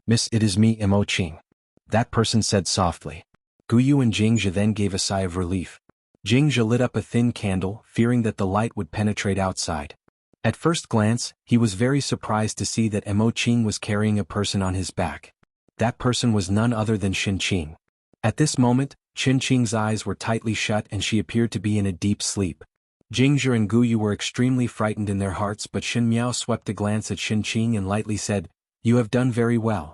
"Miss, it is me, Mo Qing," that person said softly. Gu Yu and Jingzhe then gave a sigh of relief. Jingzhe lit up a thin candle, fearing that the light would penetrate outside. At first glance, he was very surprised to see that Mo Qing was carrying a person on his back. That person was none other than Xin Qing. At this moment, Xin Qing's eyes were tightly shut and she appeared to be in a deep sleep. Jingzhe and Gu Yu were extremely frightened in their hearts, but Shen Miao swept a glance at Xin Qing and lightly said, "You have done very well."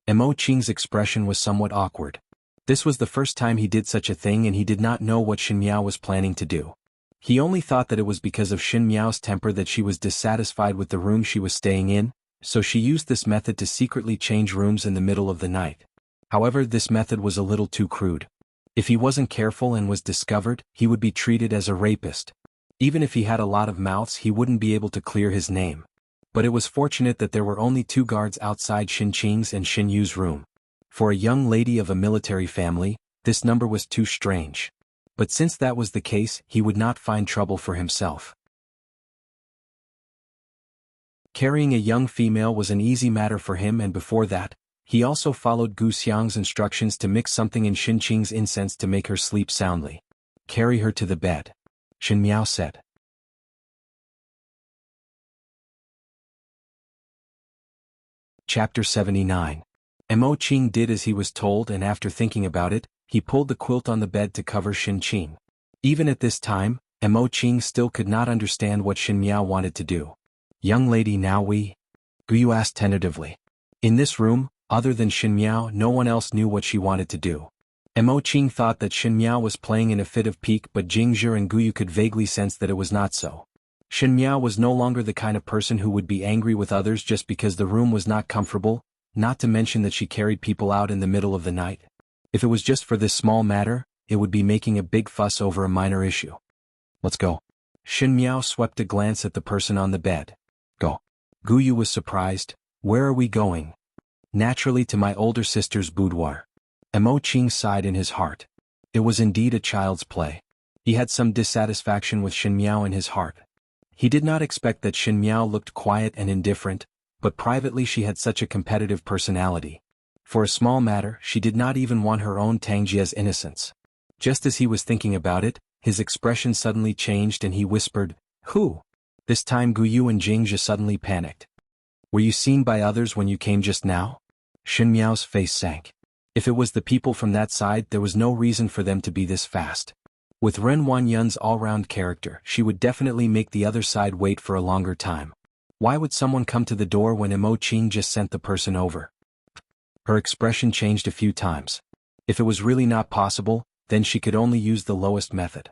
Mo Qing's expression was somewhat awkward. This was the first time he did such a thing and he did not know what Shen Miao was planning to do. He only thought that it was because of Shen Miao's temper that she was dissatisfied with the room she was staying in, so she used this method to secretly change rooms in the middle of the night. However, this method was a little too crude. If he wasn't careful and was discovered, he would be treated as a rapist. Even if he had a lot of mouths, he wouldn't be able to clear his name. But it was fortunate that there were only 2 guards outside Xin Qing's and Xin Yu's room. For a young lady of a military family, this number was too strange. But since that was the case, he would not find trouble for himself. Carrying a young female was an easy matter for him, and before that, he also followed Gu Xiang's instructions to mix something in Xin Qing's incense to make her sleep soundly. "Carry her to the bed," Shen Miao said. Chapter 79. Mo Qing did as he was told, and after thinking about it, he pulled the quilt on the bed to cover Xin Qing. Even at this time, Mo Qing still could not understand what Shen Miao wanted to do. "Young lady, now we?" Gu Yu asked tentatively. In this room, other than Shen Miao, no one else knew what she wanted to do. Mo Qing thought that Shen Miao was playing in a fit of pique, but Jingzhe and Gu Yu could vaguely sense that it was not so. Shen Miao was no longer the kind of person who would be angry with others just because the room was not comfortable, not to mention that she carried people out in the middle of the night. If it was just for this small matter, it would be making a big fuss over a minor issue. "Let's go." Shen Miao swept a glance at the person on the bed. "Go." Gu Yu was surprised. "Where are we going?" "Naturally to my older sister's boudoir." Mo Qing sighed in his heart. It was indeed a child's play. He had some dissatisfaction with Shen Miao in his heart. He did not expect that Shen Miao looked quiet and indifferent, but privately she had such a competitive personality. For a small matter, she did not even want her own Tangjie's innocence. Just as he was thinking about it, his expression suddenly changed and he whispered, "Who?" This time Gu Yu and Jingzhe suddenly panicked. "Were you seen by others when you came just now?" Shen Miao's face sank. If it was the people from that side, there was no reason for them to be this fast. With Ren Wanyan's all-round character, she would definitely make the other side wait for a longer time. Why would someone come to the door when Mo Qing just sent the person over? Her expression changed a few times. If it was really not possible, then she could only use the lowest method.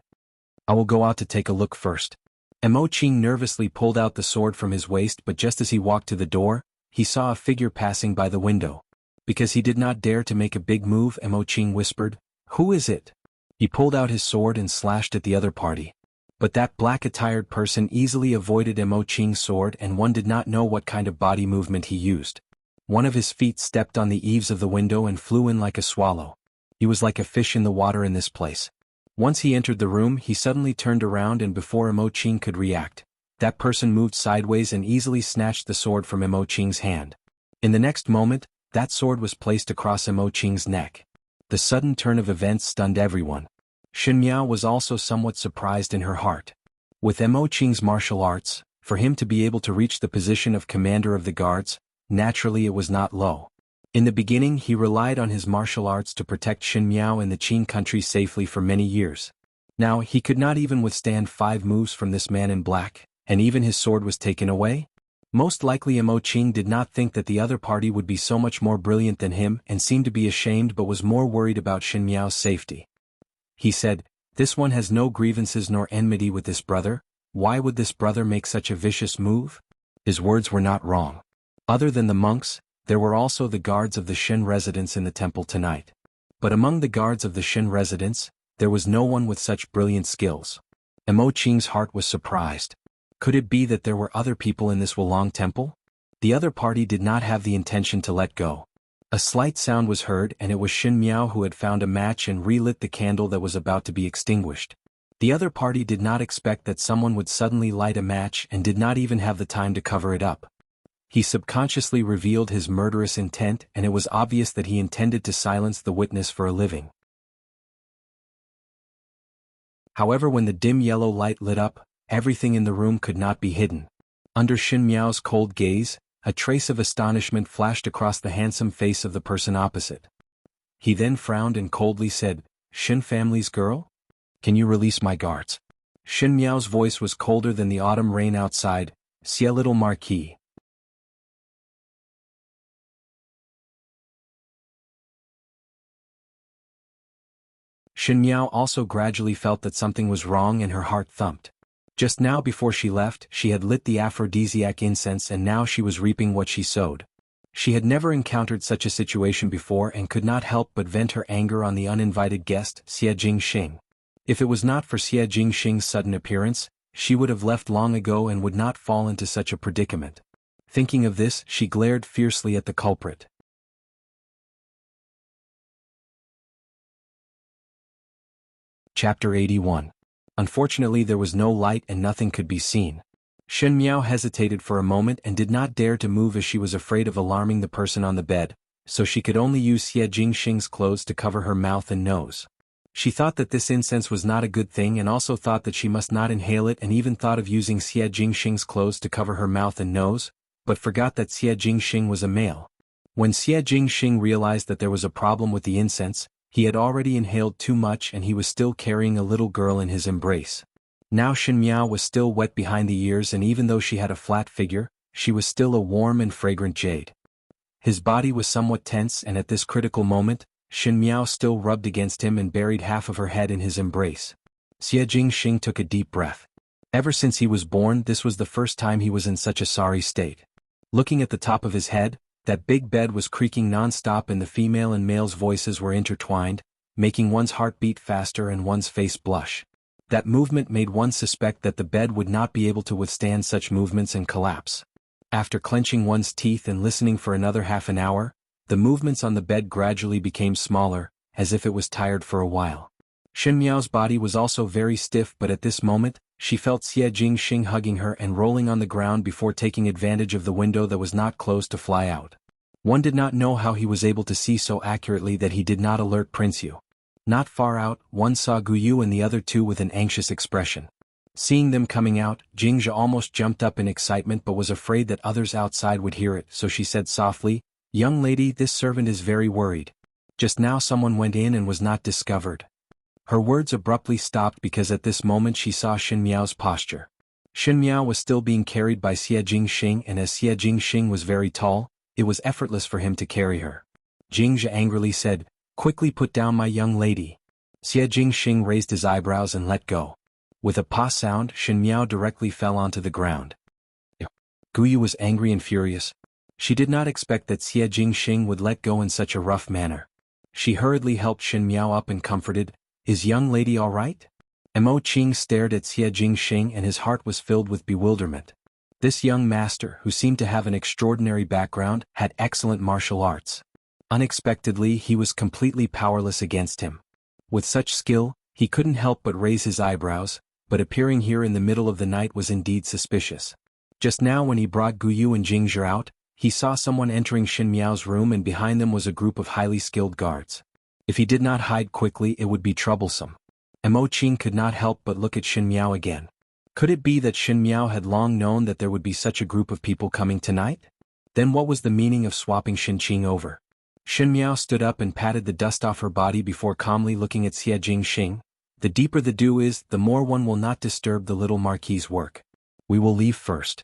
"I will go out to take a look first." Mo Qing nervously pulled out the sword from his waist, but just as he walked to the door, he saw a figure passing by the window. Because he did not dare to make a big move, Mo Qing whispered, "Who is it?" He pulled out his sword and slashed at the other party. But that black-attired person easily avoided Mo Qing's sword, and one did not know what kind of body movement he used. One of his feet stepped on the eaves of the window and flew in like a swallow. He was like a fish in the water in this place. Once he entered the room, he suddenly turned around, and before Mo Qing could react, that person moved sideways and easily snatched the sword from Mo Qing's hand. In the next moment, that sword was placed across Mo Qing's neck. The sudden turn of events stunned everyone. Shen Miao was also somewhat surprised in her heart. With Mo Qing's martial arts, for him to be able to reach the position of commander of the guards, naturally it was not low. In the beginning he relied on his martial arts to protect Shen Miao in the Qin country safely for many years. Now he could not even withstand 5 moves from this man in black, and even his sword was taken away? Most likely Mo Qing did not think that the other party would be so much more brilliant than him and seemed to be ashamed, but was more worried about Shen Miao's safety. He said, "This one has no grievances nor enmity with this brother. Why would this brother make such a vicious move?" His words were not wrong. Other than the monks, There were also the guards of the Shin residence in the temple tonight. But among the guards of the Shin residence, there was no one with such brilliant skills. Mo Qing's heart was surprised. Could it be that there were other people in this Wulong temple? The other party did not have the intention to let go. A slight sound was heard, and it was Shin Miao who had found a match and relit the candle that was about to be extinguished. The other party did not expect that someone would suddenly light a match and did not even have the time to cover it up. He subconsciously revealed his murderous intent, and it was obvious that he intended to silence the witness for a living. However, when the dim yellow light lit up, everything in the room could not be hidden. Under Shin Miao's cold gaze, a trace of astonishment flashed across the handsome face of the person opposite. He then frowned and coldly said, "Shin family's girl? Can you release my guards?" Shin Miao's voice was colder than the autumn rain outside. "See a little marquis." Shin Miao also gradually felt that something was wrong and her heart thumped. Just now before she left, she had lit the aphrodisiac incense and now she was reaping what she sowed. She had never encountered such a situation before and could not help but vent her anger on the uninvited guest, Xie Jingxing. If it was not for Xie Jingxing's sudden appearance, she would have left long ago and would not fall into such a predicament. Thinking of this, she glared fiercely at the culprit. Chapter 81. Unfortunately, there was no light and nothing could be seen. Shin Miao hesitated for a moment and did not dare to move as she was afraid of alarming the person on the bed, so she could only use Xie Jingxing's clothes to cover her mouth and nose. She thought that this incense was not a good thing and also thought that she must not inhale it and even thought of using Xie Jingxing's clothes to cover her mouth and nose, but forgot that Xie Jingxing was a male. When Xie Jingxing realized that there was a problem with the incense, he had already inhaled too much and he was still carrying a little girl in his embrace. Now Shin Miao was still wet behind the ears and even though she had a flat figure, she was still a warm and fragrant jade. His body was somewhat tense and at this critical moment, Shin Miao still rubbed against him and buried half of her head in his embrace. Xie Jingxing took a deep breath. Ever since he was born, this was the first time he was in such a sorry state. Looking at the top of his head, that big bed was creaking non-stop and the female and male's voices were intertwined, making one's heart beat faster and one's face blush. That movement made one suspect that the bed would not be able to withstand such movements and collapse. After clenching one's teeth and listening for another half an hour, the movements on the bed gradually became smaller, as if it was tired for a while. Shin Miao's body was also very stiff, but at this moment, she felt Xie Jingxing hugging her and rolling on the ground before taking advantage of the window that was not closed to fly out. One did not know how he was able to see so accurately that he did not alert Prince Yu. Not far out, one saw Guyu and the other two with an anxious expression. Seeing them coming out, Jingzhe almost jumped up in excitement but was afraid that others outside would hear it, so she said softly, "Young lady, this servant is very worried. Just now someone went in and was not discovered." Her words abruptly stopped because at this moment she saw Shin Miao's posture. Shin Miao was still being carried by Xie Jingxing and as Xie Jingxing was very tall, it was effortless for him to carry her. Jingzhe angrily said, "Quickly put down my young lady." Xie Jingxing raised his eyebrows and let go. With a pa sound, Shin Miao directly fell onto the ground. Guyu was angry and furious. She did not expect that Xie Jingxing would let go in such a rough manner. She hurriedly helped Shin Miao up and comforted, "Is young lady all right?" Mo Qing stared at Xie Jingxing and his heart was filled with bewilderment. This young master, who seemed to have an extraordinary background, had excellent martial arts. Unexpectedly, he was completely powerless against him. With such skill, he couldn't help but raise his eyebrows, but appearing here in the middle of the night was indeed suspicious. Just now when he brought Guyu and Jingzhe out, he saw someone entering Shin Miao's room and behind them was a group of highly skilled guards. If he did not hide quickly, it would be troublesome. Mo Qing could not help but look at Shin Miao again. Could it be that Shin Miao had long known that there would be such a group of people coming tonight? Then what was the meaning of swapping Shin Qing over? Shin Miao stood up and patted the dust off her body before calmly looking at Xie Jingxing. "The deeper the dew is, the more one will not disturb the little marquis's work. We will leave first."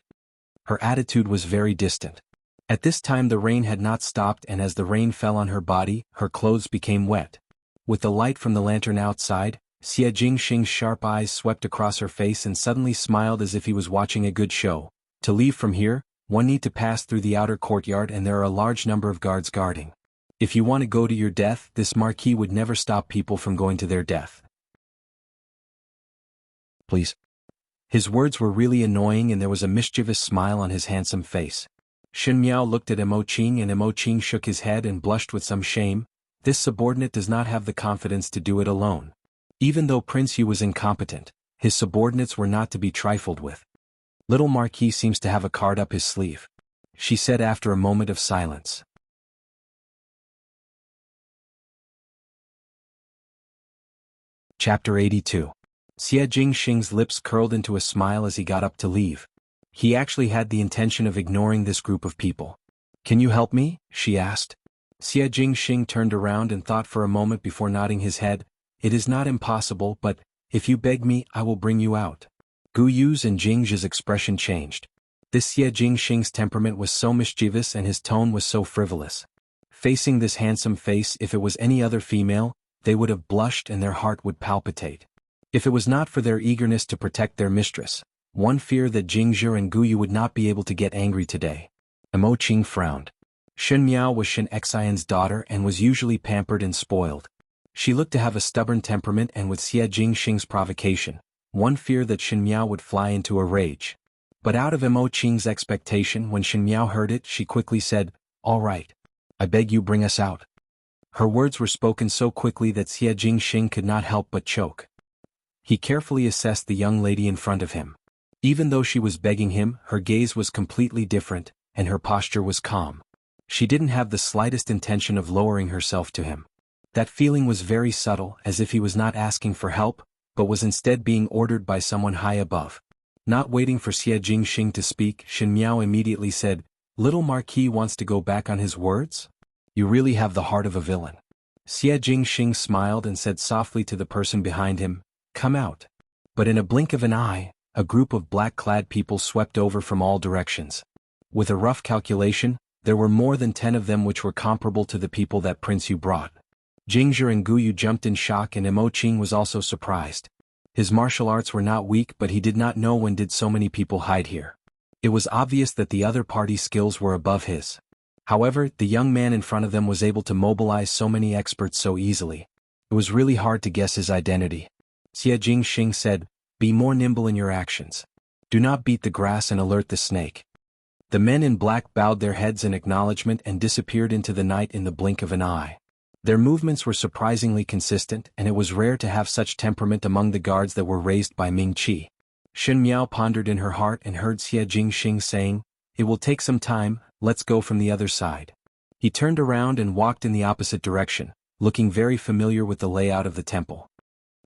Her attitude was very distant. At this time the rain had not stopped and as the rain fell on her body, her clothes became wet. With the light from the lantern outside, Xie Jingxing's sharp eyes swept across her face and suddenly smiled as if he was watching a good show. "To leave from here, one need to pass through the outer courtyard and there are a large number of guards guarding. If you want to go to your death, this marquis would never stop people from going to their death. Please. His words were really annoying and there was a mischievous smile on his handsome face. Shen Miao looked at Mo Qing and Mo Qing shook his head and blushed with some shame. This subordinate does not have the confidence to do it alone. Even though Prince Yu was incompetent, his subordinates were not to be trifled with. Little Marquis seems to have a card up his sleeve, she said after a moment of silence. Chapter 82. Xie Jingxing's lips curled into a smile as he got up to leave. He actually had the intention of ignoring this group of people. Can you help me? She asked. Xie Jingxing turned around and thought for a moment before nodding his head. It is not impossible, but, if you beg me, I will bring you out. Gu Yu's and Jingzhi's expression changed. This Xie Jingxing's temperament was so mischievous and his tone was so frivolous. Facing this handsome face, if it was any other female, they would have blushed and their heart would palpitate. If it was not for their eagerness to protect their mistress, one feared that Jingzhi and Gu Yu would not be able to get angry today. Mo Qing frowned. Shen Miao was Shen Xian's daughter and was usually pampered and spoiled. She looked to have a stubborn temperament and with Xie Jingxing's provocation, one feared that Shen Miao would fly into a rage. But out of Mo Qing's expectation, when Shen Miao heard it, she quickly said, "All right. I beg you bring us out." Her words were spoken so quickly that Xie Jingxing could not help but choke. He carefully assessed the young lady in front of him. Even though she was begging him, her gaze was completely different, and her posture was calm. She didn't have the slightest intention of lowering herself to him. That feeling was very subtle, as if he was not asking for help, but was instead being ordered by someone high above. Not waiting for Xie Jingxing to speak, Shen Miao immediately said, "Little Marquis wants to go back on his words? You really have the heart of a villain." Xie Jingxing smiled and said softly to the person behind him, "Come out." But in a blink of an eye, a group of black-clad people swept over from all directions. With a rough calculation, there were more than 10 of them, which were comparable to the people that Prince Yu brought. Jingzhi and Gu Yu jumped in shock and Mo Qing was also surprised. His martial arts were not weak, but he did not know when did so many people hide here. It was obvious that the other party's skills were above his. However, the young man in front of them was able to mobilize so many experts so easily. It was really hard to guess his identity. Xie Jingxing said, "Be more nimble in your actions. Do not beat the grass and alert the snake." The men in black bowed their heads in acknowledgement and disappeared into the night in the blink of an eye. Their movements were surprisingly consistent, and it was rare to have such temperament among the guards that were raised by Ming Qi. Shen Miao pondered in her heart and heard Xie Jingxing saying, "It will take some time, let's go from the other side." He turned around and walked in the opposite direction, looking very familiar with the layout of the temple.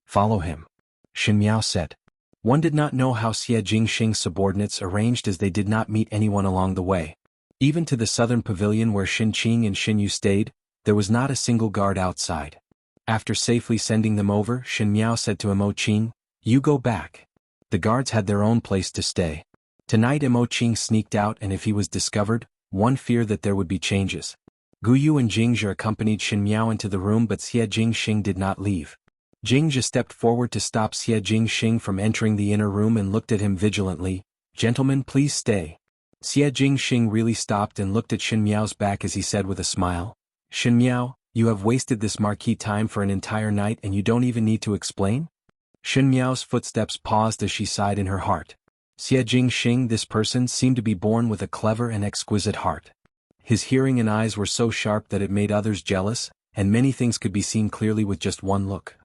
"Follow him," Shen Miao said. One did not know how Xie Jingxing's subordinates arranged, as they did not meet anyone along the way. Even to the southern pavilion where Shen Qing and Shen Yu stayed, there was not a single guard outside. After safely sending them over, Shen Miao said to Mo Qing, "You go back." The guards had their own place to stay. Tonight Mo Qing sneaked out, and if he was discovered, one feared that there would be changes. Gu Yu and Jingzhi accompanied Shen Miao into the room, but Xie Jingxing did not leave. Jingzhi stepped forward to stop Xie Jingxing from entering the inner room and looked at him vigilantly. "Gentlemen, please stay." Xie Jingxing really stopped and looked at Shen Miao's back as he said with a smile, "Shen Miao, you have wasted this marquis time for an entire night and you don't even need to explain?" Shen Miao's footsteps paused as she sighed in her heart. Xie Jingxing, this person, seemed to be born with a clever and exquisite heart. His hearing and eyes were so sharp that it made others jealous, and many things could be seen clearly with just one look.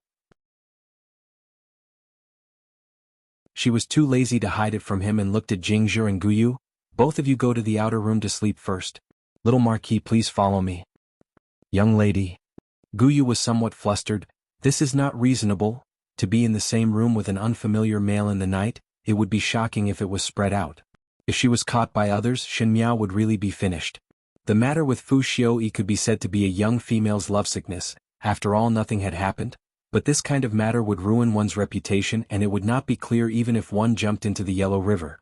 She was too lazy to hide it from him and looked at Jingzhi and Gu Yu. "Both of you go to the outer room to sleep first. Little Marquis, please follow me." "Young lady." Gu Yu was somewhat flustered. "This is not reasonable. To be in the same room with an unfamiliar male in the night, it would be shocking if it was spread out. If she was caught by others, Shen Miao would really be finished." The matter with Fu Xiaoyi could be said to be a young female's lovesickness. After all, nothing had happened. But this kind of matter would ruin one's reputation, and it would not be clear even if one jumped into the Yellow River.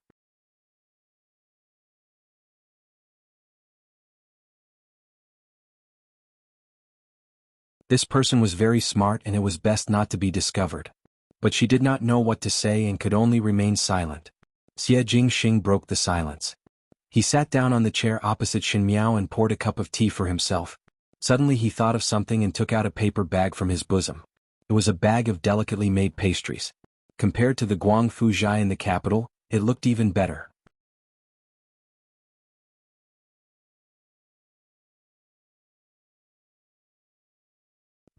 This person was very smart and it was best not to be discovered. But she did not know what to say and could only remain silent. Xie Jingxing broke the silence. He sat down on the chair opposite Shin Miao and poured a cup of tea for himself. Suddenly he thought of something and took out a paper bag from his bosom. It was a bag of delicately made pastries. Compared to the Guangfu Zhai in the capital, it looked even better.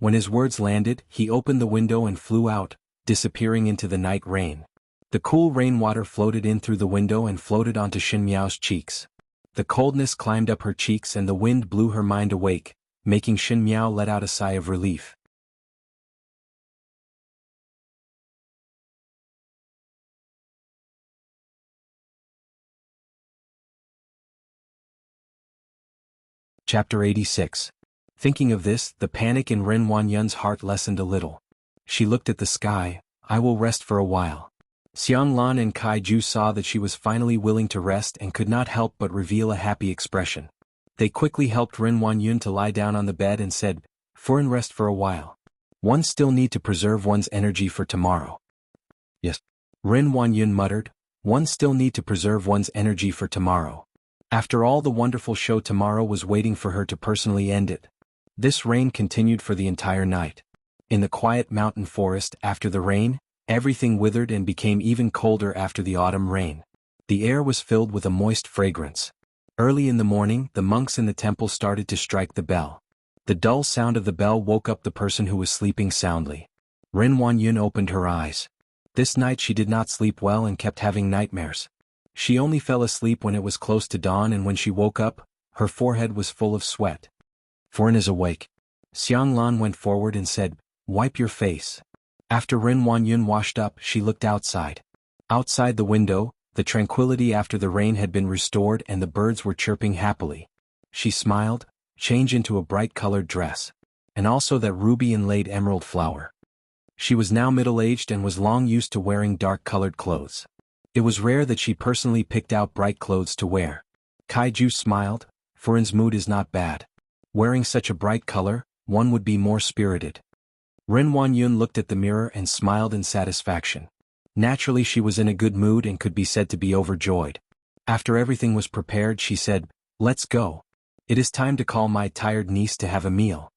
When his words landed, he opened the window and flew out, disappearing into the night rain. The cool rainwater floated in through the window and floated onto Shin Miao's cheeks. The coldness climbed up her cheeks and the wind blew her mind awake, making Shin Miao let out a sigh of relief. Chapter 86. Thinking of this, the panic in Ren Wanyun's heart lessened a little. She looked at the sky. I will rest for a while. Xiang Lan and Kai Ju saw that she was finally willing to rest and could not help but reveal a happy expression. They quickly helped Ren Wanyun to lie down on the bed and said, "For and rest for a while. One still need to preserve one's energy for tomorrow." Yes. Ren Wanyun muttered, "One still need to preserve one's energy for tomorrow." After all, the wonderful show tomorrow was waiting for her to personally end it. This rain continued for the entire night. In the quiet mountain forest after the rain, everything withered and became even colder after the autumn rain. The air was filled with a moist fragrance. Early in the morning, the monks in the temple started to strike the bell. The dull sound of the bell woke up the person who was sleeping soundly. Ren Wanyun opened her eyes. This night she did not sleep well and kept having nightmares. She only fell asleep when it was close to dawn, and when she woke up, her forehead was full of sweat. "Foreign is awake." Xiang Lan went forward and said, "Wipe your face." After Ren Wanyun washed up, she looked outside. Outside the window, the tranquility after the rain had been restored and the birds were chirping happily. She smiled, changed into a bright-colored dress, and also that ruby-inlaid emerald flower. She was now middle-aged and was long used to wearing dark-colored clothes. It was rare that she personally picked out bright clothes to wear. Kai Ju smiled. Furin's mood is not bad. Wearing such a bright color, one would be more spirited. Ren Wanyun looked at the mirror and smiled in satisfaction. Naturally she was in a good mood and could be said to be overjoyed. After everything was prepared, she said, "Let's go. It is time to call my tired niece to have a meal."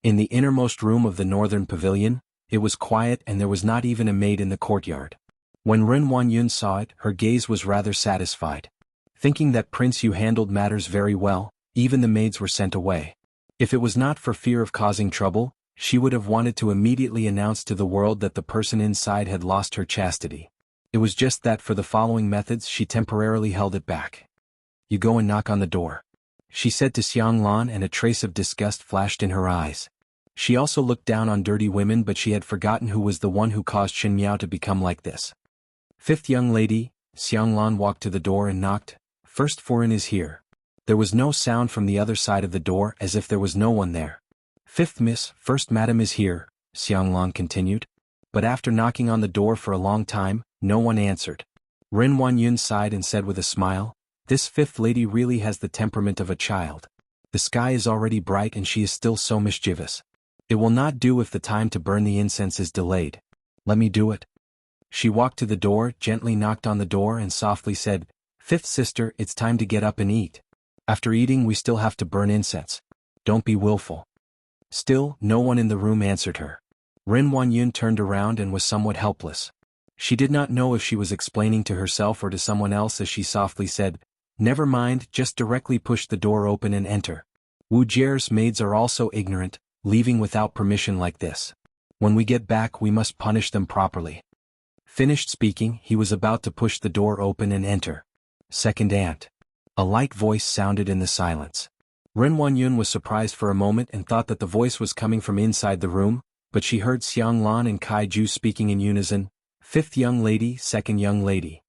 In the innermost room of the northern pavilion, it was quiet and there was not even a maid in the courtyard. When Ren Wanyun saw it, her gaze was rather satisfied. Thinking that Prince Yu handled matters very well, even the maids were sent away. If it was not for fear of causing trouble, she would have wanted to immediately announce to the world that the person inside had lost her chastity. It was just that for the following methods she temporarily held it back. "You go and knock on the door," she said to Xiang Lan, and a trace of disgust flashed in her eyes. She also looked down on dirty women, but she had forgotten who was the one who caused Shin Miao to become like this. "Fifth young lady." Xiang Lan walked to the door and knocked. "First foreign is here." There was no sound from the other side of the door, as if there was no one there. "Fifth miss, first madam is here," Xiang Lan continued. But after knocking on the door for a long time, no one answered. Ren Wanyun sighed and said with a smile, "This fifth lady really has the temperament of a child. The sky is already bright and she is still so mischievous. It will not do if the time to burn the incense is delayed. Let me do it." She walked to the door, gently knocked on the door and softly said, "Fifth sister, it's time to get up and eat. After eating we still have to burn incense. Don't be willful." Still, no one in the room answered her. Ren Wanyun turned around and was somewhat helpless. She did not know if she was explaining to herself or to someone else as she softly said, "Never mind, just directly push the door open and enter. Wu Jie's maids are also ignorant, leaving without permission like this. When we get back we must punish them properly." Finished speaking, he was about to push the door open and enter. "Second aunt." A light voice sounded in the silence. Ren Wanyun was surprised for a moment and thought that the voice was coming from inside the room, but she heard Xiang Lan and Kai Ju speaking in unison, "Fifth young lady, second young lady."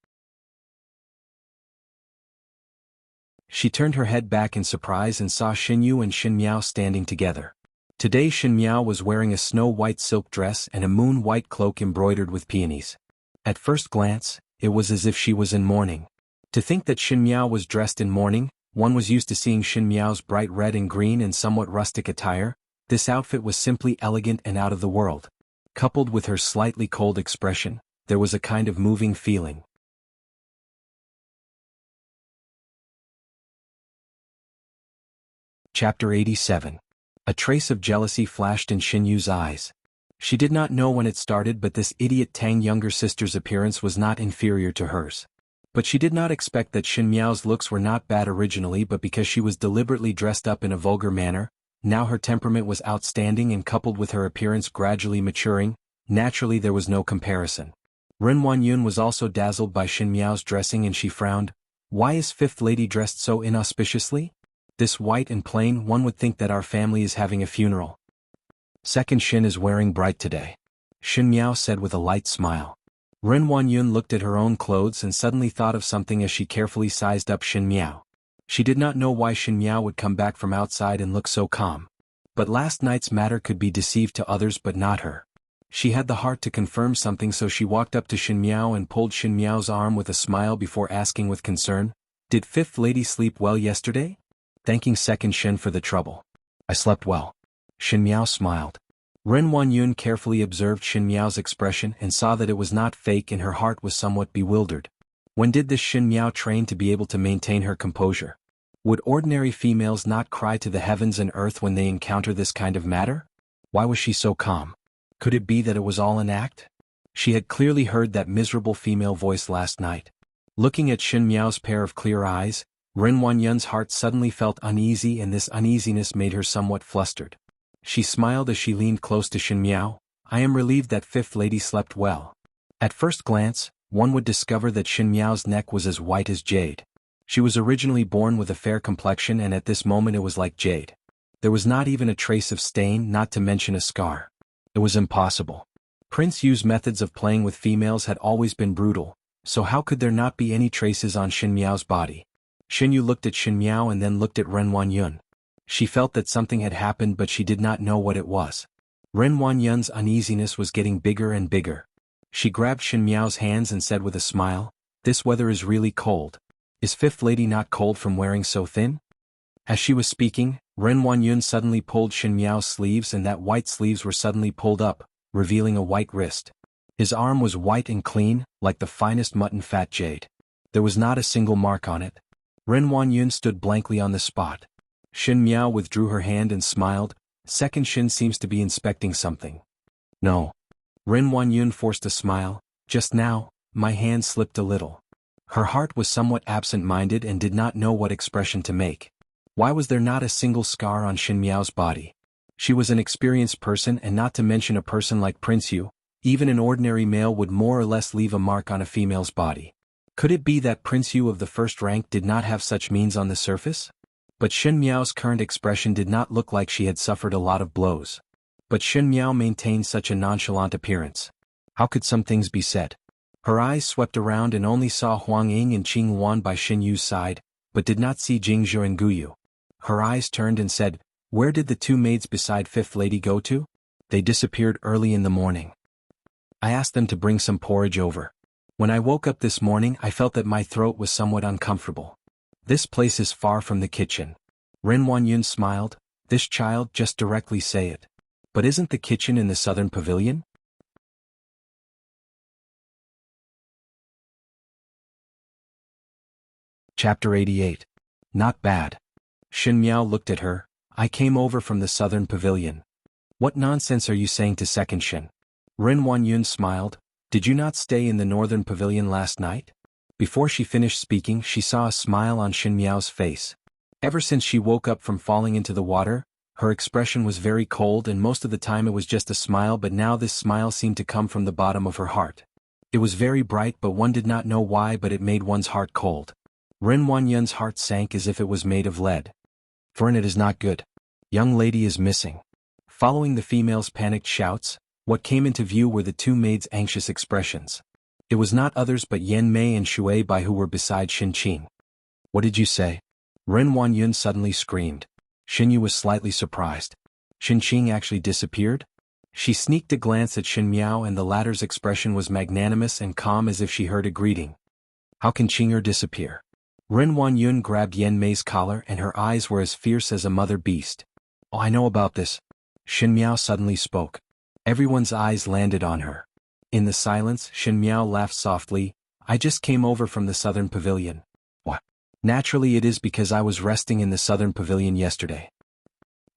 She turned her head back in surprise and saw Xin Yu and Shin Miao standing together. Today Shin Miao was wearing a snow-white silk dress and a moon-white cloak embroidered with peonies. At first glance, it was as if she was in mourning. To think that Shin Miao was dressed in mourning, one was used to seeing Shin Miao's bright red and green and somewhat rustic attire. This outfit was simply elegant and out of the world. Coupled with her slightly cold expression, there was a kind of moving feeling. Chapter 87. A trace of jealousy flashed in Xin Yu's eyes. She did not know when it started, but this idiot Tang younger sister's appearance was not inferior to hers. But she did not expect that Xin Miao's looks were not bad originally, but because she was deliberately dressed up in a vulgar manner, now her temperament was outstanding, and coupled with her appearance gradually maturing, naturally there was no comparison. Ren Huanyun was also dazzled by Xin Miao's dressing, and she frowned. Why is Fifth Lady dressed so inauspiciously? This white and plain, one would think that our family is having a funeral. Second Xin is wearing bright today, Xin Miao said with a light smile. Ren Huanyun looked at her own clothes and suddenly thought of something as she carefully sized up Xin Miao. She did not know why Xin Miao would come back from outside and look so calm. But last night's matter could be deceived to others but not her. She had the heart to confirm something, so she walked up to Xin Miao and pulled Xin Miao's arm with a smile before asking with concern, "Did Fifth Lady sleep well yesterday?" Thanking Second Xin for the trouble. "I slept well." Xin Miao smiled. Ren Huanyun carefully observed Xin Miao's expression and saw that it was not fake, and her heart was somewhat bewildered. When did this Xin Miao train to be able to maintain her composure? Would ordinary females not cry to the heavens and earth when they encounter this kind of matter? Why was she so calm? Could it be that it was all an act? She had clearly heard that miserable female voice last night. Looking at Xin Miao's pair of clear eyes, Ren Huanyun's heart suddenly felt uneasy, and this uneasiness made her somewhat flustered. She smiled as she leaned close to Xin Miao. "I am relieved that Fifth Lady slept well." At first glance, one would discover that Xin Miao's neck was as white as jade. She was originally born with a fair complexion, and at this moment it was like jade. There was not even a trace of stain, not to mention a scar. It was impossible. Prince Yu's methods of playing with females had always been brutal, so how could there not be any traces on Xin Miao's body? Xin Yu looked at Xin Miao and then looked at Ren Huanyun. She felt that something had happened, but she did not know what it was. Ren Huanyun's uneasiness was getting bigger and bigger. She grabbed Xin Miao's hands and said with a smile, "This weather is really cold. Is Fifth Lady not cold from wearing so thin?" As she was speaking, Ren Huanyun suddenly pulled Xin Miao's sleeves, and that white sleeves were suddenly pulled up, revealing a white wrist. His arm was white and clean, like the finest mutton fat jade. There was not a single mark on it. Ren Huanyun stood blankly on the spot. Xin Miao withdrew her hand and smiled. Second Xin seems to be inspecting something. "No." Ren Huanyun forced a smile. "Just now, my hand slipped a little." Her heart was somewhat absent-minded and did not know what expression to make. Why was there not a single scar on Xin Miao's body? She was an experienced person, and not to mention a person like Prince Yu, even an ordinary male would more or less leave a mark on a female's body. Could it be that Prince Yu of the first rank did not have such means on the surface? But Xin Miao's current expression did not look like she had suffered a lot of blows. But Xin Miao maintained such a nonchalant appearance. How could some things be said? Her eyes swept around and only saw Huang Ying and Qing Yuan by Xin Yu's side, but did not see Jing Zhou and Gu Yu. Her eyes turned and said, "Where did the two maids beside Fifth Lady go to?" "They disappeared early in the morning. I asked them to bring some porridge over. When I woke up this morning, I felt that my throat was somewhat uncomfortable. This place is far from the kitchen." Ren Huanyun smiled. "This child, just directly say it. But isn't the kitchen in the southern pavilion?" Chapter 88. Not bad. Xin Miao looked at her. "I came over from the southern pavilion." "What nonsense are you saying to Second Xin?" Ren Huanyun smiled. "Did you not stay in the northern pavilion last night?" Before she finished speaking, she saw a smile on Xin Miao's face. Ever since she woke up from falling into the water, her expression was very cold, and most of the time it was just a smile, but now this smile seemed to come from the bottom of her heart. It was very bright, but one did not know why, but it made one's heart cold. Ren Huanyun's heart sank as if it was made of lead. "For it is not good. Young lady is missing." Following the female's panicked shouts, what came into view were the two maids' anxious expressions. It was not others but Yan Mei and Shui Bai who were beside Xin Qing. "What did you say?" Ren Huanyun suddenly screamed. Xin Yu was slightly surprised. Xin Qing actually disappeared? She sneaked a glance at Xin Miao, and the latter's expression was magnanimous and calm as if she heard a greeting. "How can Qing'er disappear?" Ren Huanyun grabbed Yan Mei's collar, and her eyes were as fierce as a mother beast. "Oh, I know about this." Xin Miao suddenly spoke. Everyone's eyes landed on her. In the silence, Xin Miao laughed softly. "I just came over from the southern pavilion." "What?" "Naturally it is because I was resting in the southern pavilion yesterday.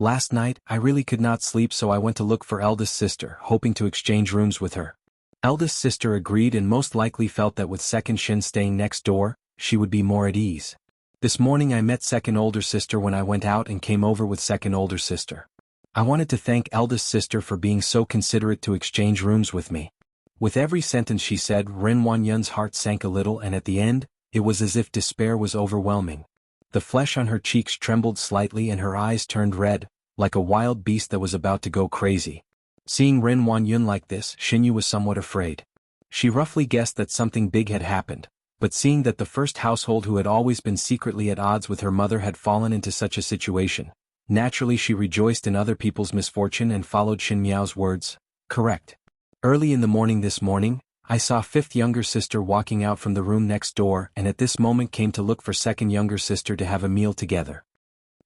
Last night, I really could not sleep, so I went to look for eldest sister, hoping to exchange rooms with her. Eldest sister agreed and most likely felt that with second Shin staying next door, she would be more at ease. This morning I met second older sister when I went out and came over with second older sister. I wanted to thank eldest sister for being so considerate to exchange rooms with me. With every sentence she said, Ren Wanyun's heart sank a little, and at the end, it was as if despair was overwhelming. The flesh on her cheeks trembled slightly and her eyes turned red, like a wild beast that was about to go crazy. Seeing Ren Wanyun like this, Xinyu was somewhat afraid. She roughly guessed that something big had happened, but seeing that the first household who had always been secretly at odds with her mother had fallen into such a situation, naturally she rejoiced in other people's misfortune and followed Xin Miao's words. Correct. Early in the morning this morning, I saw fifth younger sister walking out from the room next door and at this moment came to look for second younger sister to have a meal together.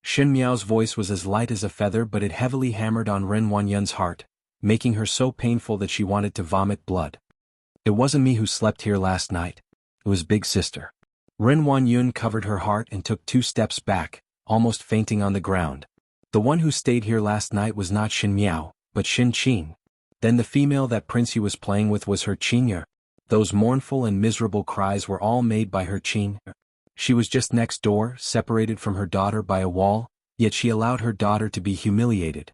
Xin Miao's voice was as light as a feather, but it heavily hammered on Ren Wanyun's heart, making her so painful that she wanted to vomit blood. It wasn't me who slept here last night. It was big sister. Ren Wanyun covered her heart and took 2 steps back, almost fainting on the ground. The one who stayed here last night was not Xin Miao, but Xin Qin. Then the female that Prince Yu was playing with was her Qinye. Those mournful and miserable cries were all made by her Qin. She was just next door, separated from her daughter by a wall, yet she allowed her daughter to be humiliated.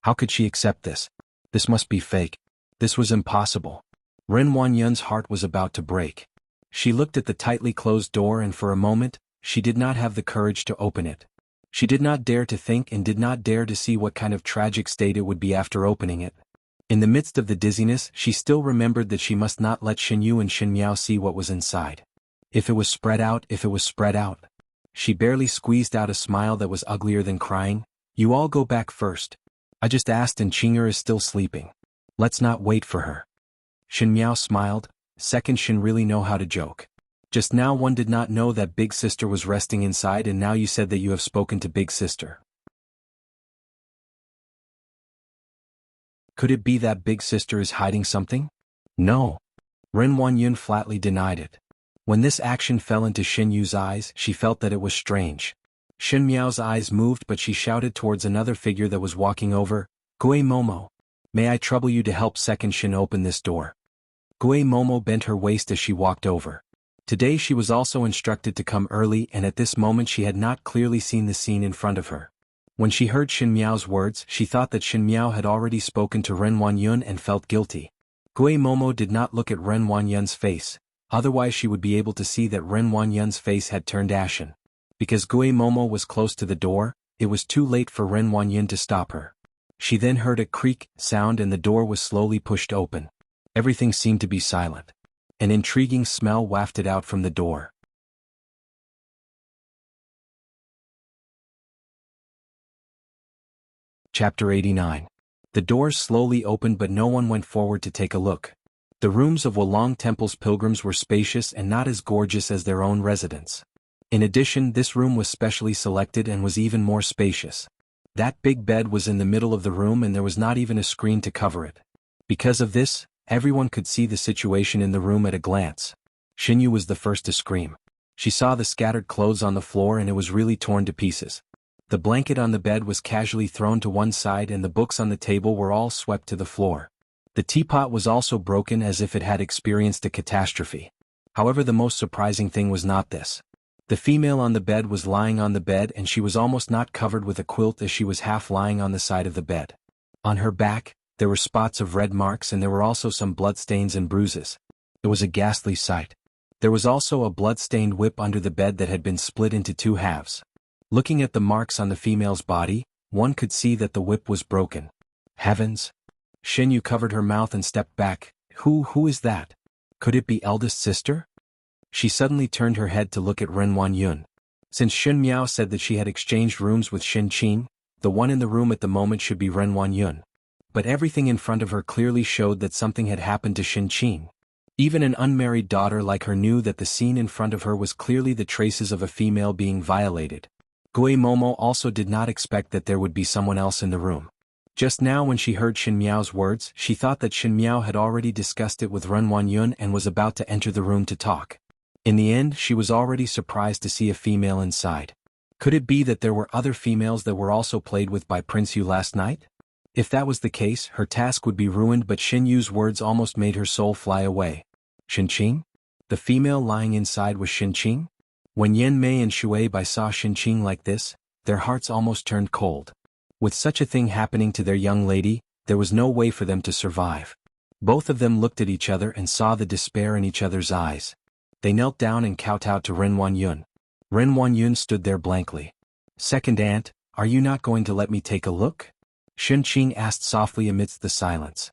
How could she accept this? This must be fake. This was impossible. Ren Wanyun's heart was about to break. She looked at the tightly closed door and for a moment, she did not have the courage to open it. She did not dare to think and did not dare to see what kind of tragic state it would be after opening it. In the midst of the dizziness, she still remembered that she must not let Xinyu and Xin Miao see what was inside. If it was spread out. She barely squeezed out a smile that was uglier than crying. You all go back first. I just asked and Qing'er is still sleeping. Let's not wait for her. Xin Miao smiled. Second Xin really know how to joke. Just now one did not know that big sister was resting inside and now you said that you have spoken to big sister. Could it be that big sister is hiding something? No. Ren Wanyun flatly denied it. When this action fell into Xin Yu's eyes, she felt that it was strange. Xin Miao's eyes moved but she shouted towards another figure that was walking over, Gui Momo. May I trouble you to help second Xin open this door? Gui Momo bent her waist as she walked over. Today she was also instructed to come early and at this moment she had not clearly seen the scene in front of her. When she heard Xin Miao's words, she thought that Xin Miao had already spoken to Ren Wanyun and felt guilty. Gui Momo did not look at Ren Wanyun's face, otherwise she would be able to see that Ren Wanyun's face had turned ashen. Because Gui Momo was close to the door, it was too late for Ren Wanyun to stop her. She then heard a creak sound and the door was slowly pushed open. Everything seemed to be silent. An intriguing smell wafted out from the door. Chapter 89. The doors slowly opened but no one went forward to take a look. The rooms of Wulong Temple's pilgrims were spacious and not as gorgeous as their own residence. In addition, this room was specially selected and was even more spacious. That big bed was in the middle of the room and there was not even a screen to cover it. Because of this, everyone could see the situation in the room at a glance. Xinyu was the first to scream. She saw the scattered clothes on the floor and it was really torn to pieces. The blanket on the bed was casually thrown to one side and the books on the table were all swept to the floor. The teapot was also broken as if it had experienced a catastrophe. However, the most surprising thing was not this. The female on the bed was lying on the bed and she was almost not covered with a quilt as she was half lying on the side of the bed. On her back, there were spots of red marks and there were also some bloodstains and bruises. It was a ghastly sight. There was also a blood-stained whip under the bed that had been split into 2 halves. Looking at the marks on the female's body, one could see that the whip was broken. Heavens! Xinyu covered her mouth and stepped back. Who is that? Could it be eldest sister? She suddenly turned her head to look at Ren Wanyun. Since Xin Miao said that she had exchanged rooms with Xin Qin, the one in the room at the moment should be Ren Wanyun. But everything in front of her clearly showed that something had happened to Xin Qin. Even an unmarried daughter like her knew that the scene in front of her was clearly the traces of a female being violated. Gui Momo also did not expect that there would be someone else in the room. Just now when she heard Xin Miao's words, she thought that Xin Miao had already discussed it with Ren Wanyun and was about to enter the room to talk. In the end, she was already surprised to see a female inside. Could it be that there were other females that were also played with by Prince Yu last night? If that was the case, her task would be ruined, but Xin Yu's words almost made her soul fly away. Xinqing? The female lying inside was Xinqing? When Yan Mei and Shui Bai saw Xinqing like this, their hearts almost turned cold. With such a thing happening to their young lady, there was no way for them to survive. Both of them looked at each other and saw the despair in each other's eyes. They knelt down and kowtowed to Ren Wanyun. Ren Wanyun stood there blankly. "Second aunt, are you not going to let me take a look?" Xinqing asked softly amidst the silence.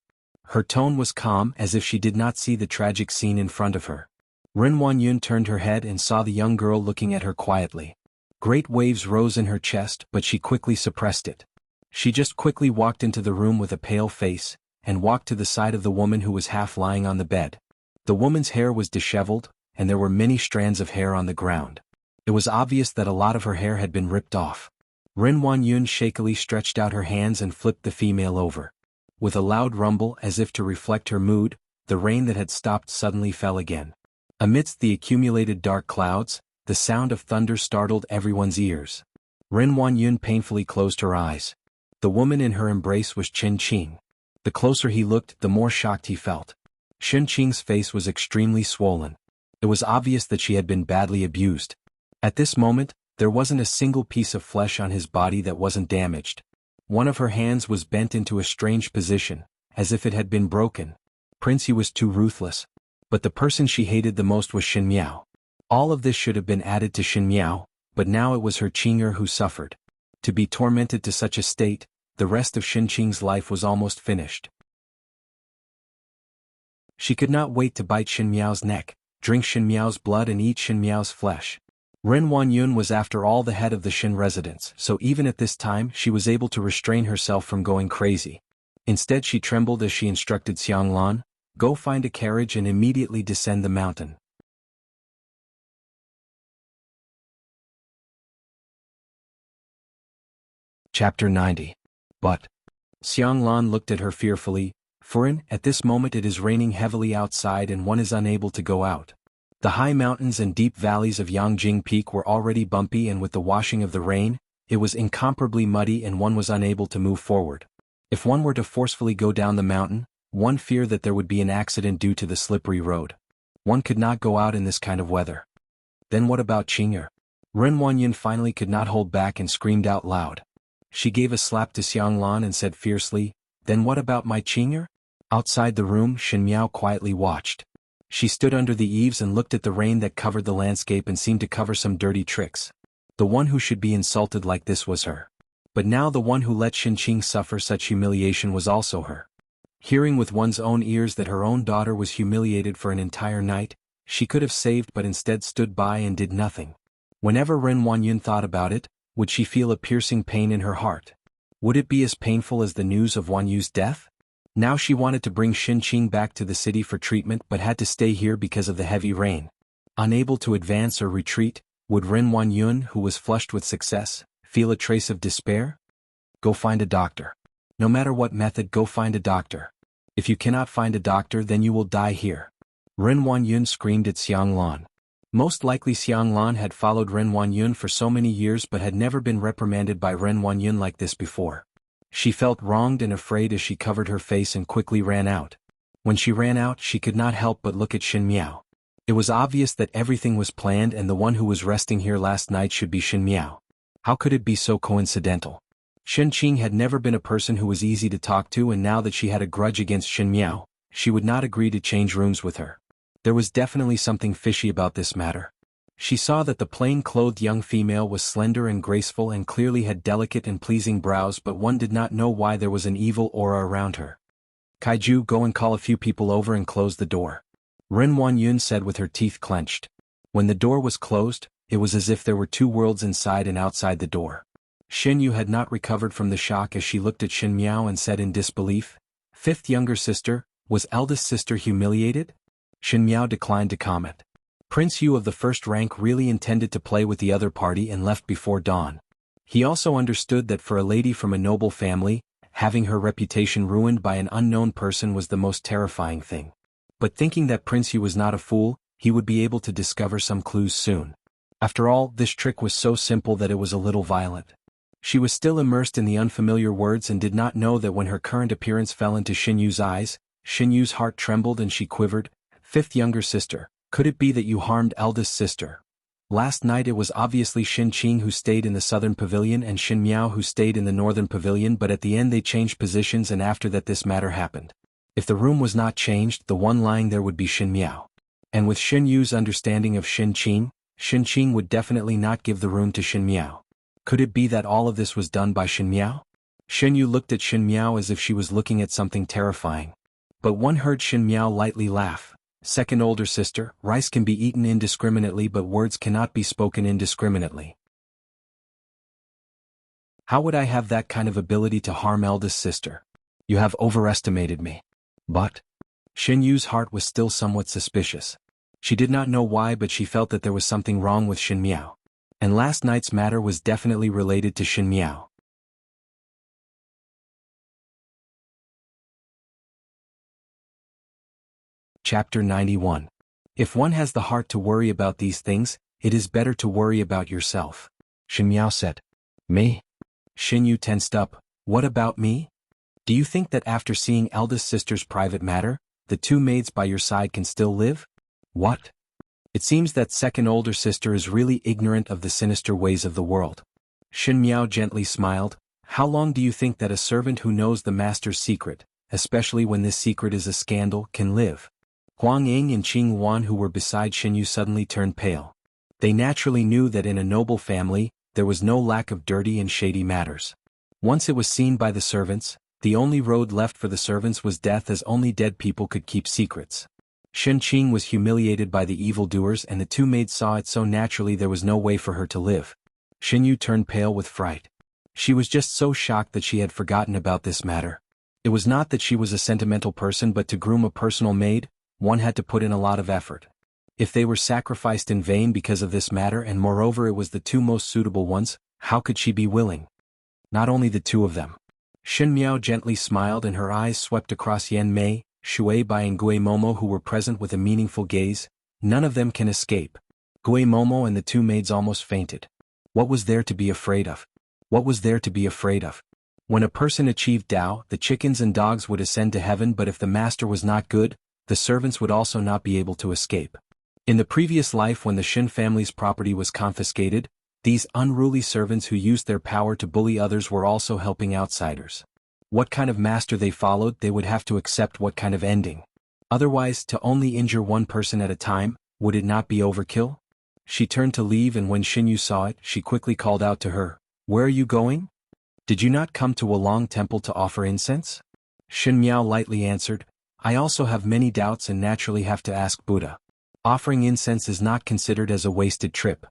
Her tone was calm, as if she did not see the tragic scene in front of her. Ren Wanyun turned her head and saw the young girl looking at her quietly. Great waves rose in her chest, but she quickly suppressed it. She just quickly walked into the room with a pale face, and walked to the side of the woman who was half lying on the bed. The woman's hair was disheveled, and there were many strands of hair on the ground. It was obvious that a lot of her hair had been ripped off. Ren Wanyun shakily stretched out her hands and flipped the female over. With a loud rumble as if to reflect her mood, the rain that had stopped suddenly fell again. Amidst the accumulated dark clouds, the sound of thunder startled everyone's ears. Ren Wanyun painfully closed her eyes. The woman in her embrace was Xinqing. The closer he looked, the more shocked he felt. Xinqing's face was extremely swollen. It was obvious that she had been badly abused. At this moment, there wasn't a single piece of flesh on his body that wasn't damaged. One of her hands was bent into a strange position, as if it had been broken. Prince Yu was too ruthless. But the person she hated the most was Xin Miao. All of this should have been added to Xin Miao, but now it was her Qing'er who suffered. To be tormented to such a state, the rest of Xinqing's life was almost finished. She could not wait to bite Xin Miao's neck, drink Xin Miao's blood and eat Xin Miao's flesh. Ren Wanyun was after all the head of the Xin residence, so even at this time she was able to restrain herself from going crazy. Instead she trembled as she instructed Xianglan, "Go find a carriage and immediately descend the mountain." Chapter 90. But Xianglan looked at her fearfully. "Furin, at this moment it is raining heavily outside and one is unable to go out." The high mountains and deep valleys of Yangjing Peak were already bumpy, and with the washing of the rain, it was incomparably muddy and one was unable to move forward. If one were to forcefully go down the mountain, one feared that there would be an accident due to the slippery road. One could not go out in this kind of weather. Then what about Qing'er? Ren Wanyun finally could not hold back and screamed out loud. She gave a slap to Xianglan and said fiercely, "Then what about my Qing'er?" Outside the room, Xin Miao quietly watched. She stood under the eaves and looked at the rain that covered the landscape and seemed to cover some dirty tricks. The one who should be insulted like this was her. But now the one who let Xinqing suffer such humiliation was also her. Hearing with one's own ears that her own daughter was humiliated for an entire night, she could have saved but instead stood by and did nothing. Whenever Ren Wanyun thought about it, would she feel a piercing pain in her heart? Would it be as painful as the news of Wan Yu's death? Now she wanted to bring Xinqing back to the city for treatment but had to stay here because of the heavy rain. Unable to advance or retreat, would Ren Wanyun, who was flushed with success, feel a trace of despair? Go find a doctor. No matter what method, go find a doctor. If you cannot find a doctor, then you will die here. Ren Wanyun screamed at Xianglan. Most likely Xianglan had followed Ren Wanyun for so many years but had never been reprimanded by Ren Wanyun like this before. She felt wronged and afraid as she covered her face and quickly ran out. When she ran out, she could not help but look at Xin Miao. It was obvious that everything was planned and the one who was resting here last night should be Xin Miao. How could it be so coincidental? Xinqing had never been a person who was easy to talk to, and now that she had a grudge against Xin Miao, she would not agree to change rooms with her. There was definitely something fishy about this matter. She saw that the plain-clothed young female was slender and graceful and clearly had delicate and pleasing brows, but one did not know why there was an evil aura around her. "Kaiju, go and call a few people over and close the door," Ren Wanyun said with her teeth clenched. When the door was closed, it was as if there were two worlds inside and outside the door. Xin Yu had not recovered from the shock as she looked at Xin Miao and said in disbelief, "Fifth younger sister, was eldest sister humiliated?" Xin Miao declined to comment. Prince Yu of the first rank really intended to play with the other party and left before dawn. He also understood that for a lady from a noble family, having her reputation ruined by an unknown person was the most terrifying thing. But thinking that Prince Yu was not a fool, he would be able to discover some clues soon. After all, this trick was so simple that it was a little violent. She was still immersed in the unfamiliar words and did not know that when her current appearance fell into Xinyu's eyes, Xinyu's heart trembled and she quivered. Fifth younger sister, could it be that you harmed eldest sister? Last night it was obviously Xin Qing who stayed in the southern pavilion and Xin Miao who stayed in the northern pavilion, but at the end they changed positions, and after that this matter happened. If the room was not changed, the one lying there would be Xin Miao. And with Xin Yu's understanding of Xin Qing would definitely not give the room to Xin Miao. Could it be that all of this was done by Xin Miao? Xin Yu looked at Xin Miao as if she was looking at something terrifying. But one heard Xin Miao lightly laugh. Second older sister, rice can be eaten indiscriminately but words cannot be spoken indiscriminately. How would I have that kind of ability to harm eldest sister? You have overestimated me. But Xin Yu's heart was still somewhat suspicious. She did not know why, but she felt that there was something wrong with Xin Miao. And last night's matter was definitely related to Xin Miao. Chapter 91. If one has the heart to worry about these things, it is better to worry about yourself. Xin Miao said. Me? Xin Yu tensed up. What about me? Do you think that after seeing eldest sister's private matter, the two maids by your side can still live? What? It seems that second older sister is really ignorant of the sinister ways of the world. Xin Miao gently smiled. How long do you think that a servant who knows the master's secret, especially when this secret is a scandal, can live? Huang Ying and Qing Wan, who were beside Xin Yu, suddenly turned pale. They naturally knew that in a noble family, there was no lack of dirty and shady matters. Once it was seen by the servants, the only road left for the servants was death, as only dead people could keep secrets. Xin Qing was humiliated by the evildoers and the two maids saw it so naturally there was no way for her to live. Xin Yu turned pale with fright. She was just so shocked that she had forgotten about this matter. It was not that she was a sentimental person, but to groom a personal maid, one had to put in a lot of effort. If they were sacrificed in vain because of this matter, and moreover it was the two most suitable ones, how could she be willing? Not only the two of them. Xin Miao gently smiled and her eyes swept across Yan Mei, Shui Bai and Gui Momo, who were present, with a meaningful gaze. None of them can escape. Gui Momo and the two maids almost fainted. What was there to be afraid of? What was there to be afraid of? When a person achieved Tao, the chickens and dogs would ascend to heaven, but if the master was not good, the servants would also not be able to escape. In the previous life, when the Xin family's property was confiscated, these unruly servants who used their power to bully others were also helping outsiders. What kind of master they followed, they would have to accept what kind of ending. Otherwise, to only injure one person at a time, would it not be overkill? She turned to leave, and when Xin Yu saw it, she quickly called out to her, "Where are you going? Did you not come to Wulong Temple to offer incense?" Xin Miao lightly answered, "I also have many doubts and naturally have to ask Buddha. Offering incense is not considered as a wasted trip."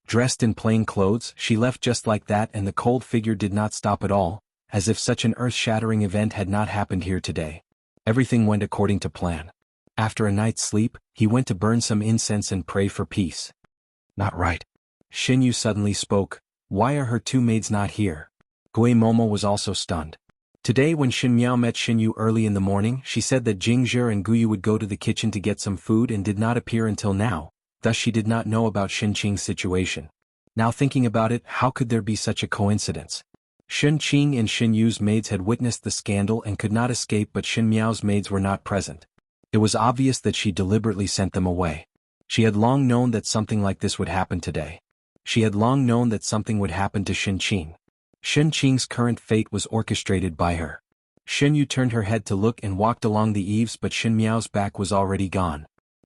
Dressed in plain clothes, she left just like that, and the cold figure did not stop at all, as if such an earth-shattering event had not happened here today. Everything went according to plan. After a night's sleep, he went to burn some incense and pray for peace. Not right. Xin Yu suddenly spoke. Why are her two maids not here? Gui Momo was also stunned. Today, when Xin Miao met Xin Yu early in the morning, she said that Jingzhe and Guyu would go to the kitchen to get some food and did not appear until now, thus she did not know about Xin Qing's situation. Now thinking about it, how could there be such a coincidence? Xin Qing and Xin Yu's maids had witnessed the scandal and could not escape, but Xin Miao's maids were not present. It was obvious that she deliberately sent them away. She had long known that something like this would happen today. She had long known that something would happen to Xin Qing. Xin Qing's current fate was orchestrated by her. Xin Yu turned her head to look and walked along the eaves, but Xin Miao's back was already gone.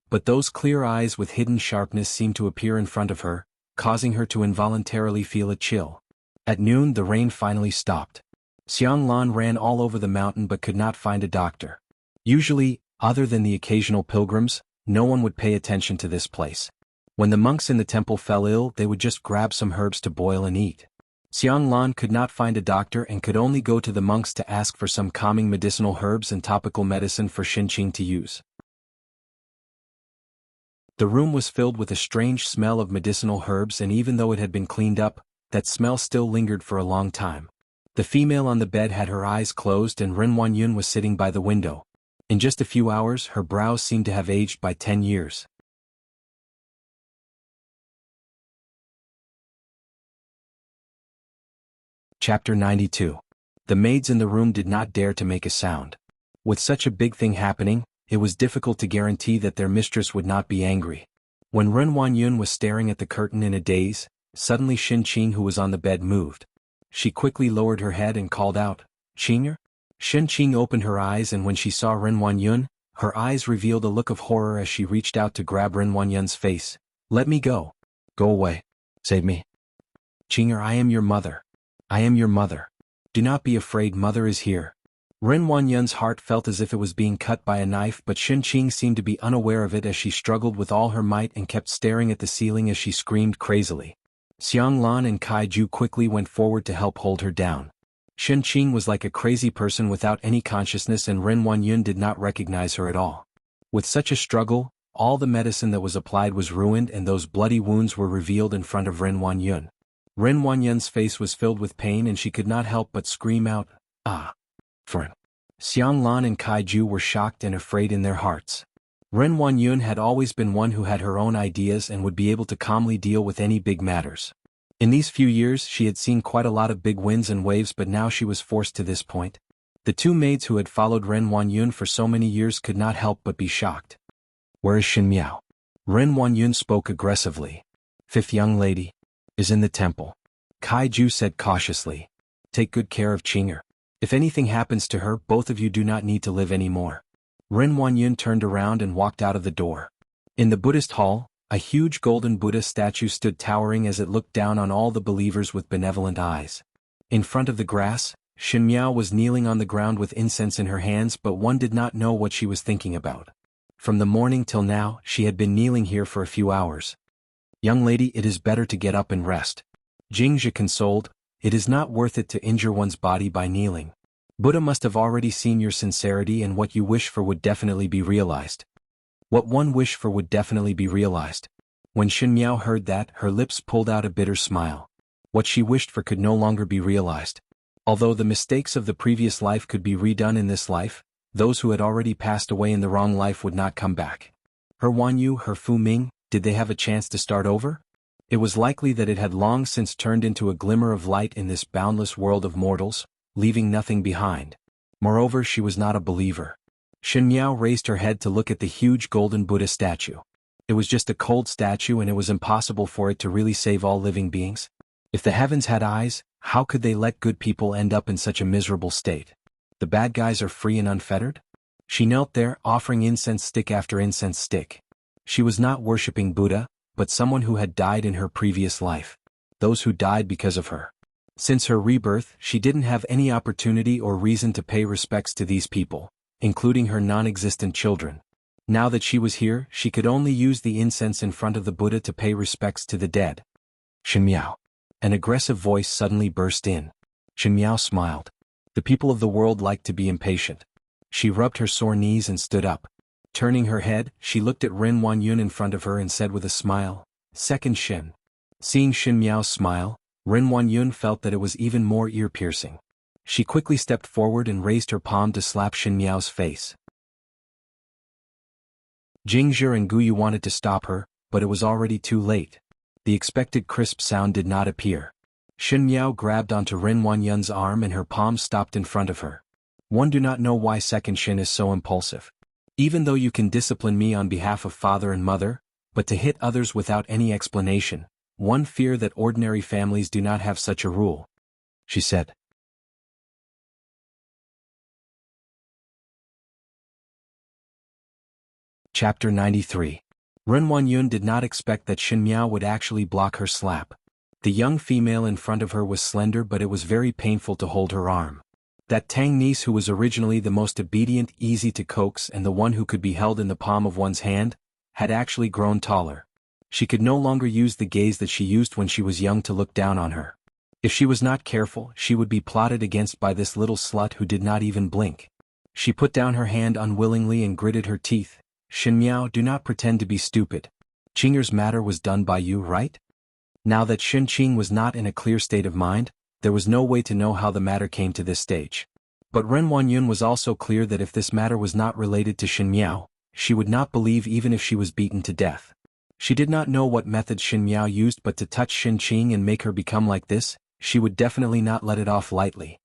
But those clear eyes with hidden sharpness seemed to appear in front of her, causing her to involuntarily feel a chill. At noon the rain finally stopped. Xiang Lan ran all over the mountain but could not find a doctor. Usually, other than the occasional pilgrims, no one would pay attention to this place. When the monks in the temple fell ill, they would just grab some herbs to boil and eat. Xiang Lan could not find a doctor and could only go to the monks to ask for some calming medicinal herbs and topical medicine for Xin Qing to use. The room was filled with a strange smell of medicinal herbs, and even though it had been cleaned up, that smell still lingered for a long time. The female on the bed had her eyes closed and Ren Wanyun was sitting by the window. In just a few hours, her brows seemed to have aged by 10 years. Chapter 92. The maids in the room did not dare to make a sound. With such a big thing happening, it was difficult to guarantee that their mistress would not be angry. When Ren Wanyun was staring at the curtain in a daze, suddenly Xin Qing, who was on the bed, moved. She quickly lowered her head and called out, "Qing'er?" Xin Qing opened her eyes, and when she saw Ren Wanyun, her eyes revealed a look of horror as she reached out to grab Ren Wanyun's face. "Let me go. Go away. Save me. Qing'er, I am your mother. I am your mother. Do not be afraid, mother is here." Ren Wanyun's heart felt as if it was being cut by a knife, but Xin Qing seemed to be unaware of it as she struggled with all her might and kept staring at the ceiling as she screamed crazily. Xiang Lan and Kai Ju quickly went forward to help hold her down. Xin Qing was like a crazy person without any consciousness, and Ren Wanyun did not recognize her at all. With such a struggle, all the medicine that was applied was ruined, and those bloody wounds were revealed in front of Ren Wanyun. Ren Wanyun's face was filled with pain, and she could not help but scream out, "Ah!" For Xiang Lan and Kai Ju were shocked and afraid in their hearts. Ren Wanyun had always been one who had her own ideas and would be able to calmly deal with any big matters. In these few years she had seen quite a lot of big winds and waves, but now she was forced to this point. The two maids who had followed Ren Wanyun for so many years could not help but be shocked. "Where is Xin Miao?" Ren Wanyun spoke aggressively. "Fifth young lady is in the temple," Kai Ju said cautiously. "Take good care of Qing'er. If anything happens to her, both of you do not need to live anymore." Ren Wanyun turned around and walked out of the door. In the Buddhist hall, a huge golden Buddha statue stood towering as it looked down on all the believers with benevolent eyes. In front of the grass, Xin Miao was kneeling on the ground with incense in her hands, but one did not know what she was thinking about. From the morning till now, she had been kneeling here for a few hours. "Young lady, it is better to get up and rest," Jingzhi consoled. "It is not worth it to injure one's body by kneeling. Buddha must have already seen your sincerity, and what you wish for would definitely be realized." What one wished for would definitely be realized. When Xin Miao heard that, her lips pulled out a bitter smile. What she wished for could no longer be realized. Although the mistakes of the previous life could be redone in this life, those who had already passed away in the wrong life would not come back. Her Wanyu, her Fu Ming, did they have a chance to start over? It was likely that it had long since turned into a glimmer of light in this boundless world of mortals, leaving nothing behind. Moreover, she was not a believer. Xin Miao raised her head to look at the huge golden Buddha statue. It was just a cold statue, and it was impossible for it to really save all living beings. If the heavens had eyes, how could they let good people end up in such a miserable state? The bad guys are free and unfettered? She knelt there, offering incense stick after incense stick. She was not worshipping Buddha, but someone who had died in her previous life. Those who died because of her. Since her rebirth, she didn't have any opportunity or reason to pay respects to these people, including her non-existent children. Now that she was here, she could only use the incense in front of the Buddha to pay respects to the dead. "Xin Miao." An aggressive voice suddenly burst in. Xin Miao smiled. The people of the world like to be impatient. She rubbed her sore knees and stood up. Turning her head, she looked at Ren Wanyun in front of her and said with a smile, "Second Xin." Seeing Xin Miao's smile, Ren Wanyun felt that it was even more ear-piercing. She quickly stepped forward and raised her palm to slap Xin Miao's face. Jingzhi and Guyu wanted to stop her, but it was already too late. The expected crisp sound did not appear. Xin Miao grabbed onto Ren Wanyun's arm and her palm stopped in front of her. One do not know why Second Xin is so impulsive. Even though you can discipline me on behalf of father and mother, but to hit others without any explanation, one fear that ordinary families do not have such a rule," she said. Chapter 93. Ren Wanyun did not expect that Xin Miao would actually block her slap. The young female in front of her was slender, but it was very painful to hold her arm. That Tang niece, who was originally the most obedient, easy to coax, and the one who could be held in the palm of one's hand, had actually grown taller. She could no longer use the gaze that she used when she was young to look down on her. If she was not careful, she would be plotted against by this little slut who did not even blink. She put down her hand unwillingly and gritted her teeth. "Xin Miao, do not pretend to be stupid. Qing'er's matter was done by you, right?" Now that Xin Qing was not in a clear state of mind, there was no way to know how the matter came to this stage. But Ren Wanyun was also clear that if this matter was not related to Xin Miao, she would not believe even if she was beaten to death. She did not know what methods Xin Miao used, but to touch Xin Qing and make her become like this, she would definitely not let it off lightly.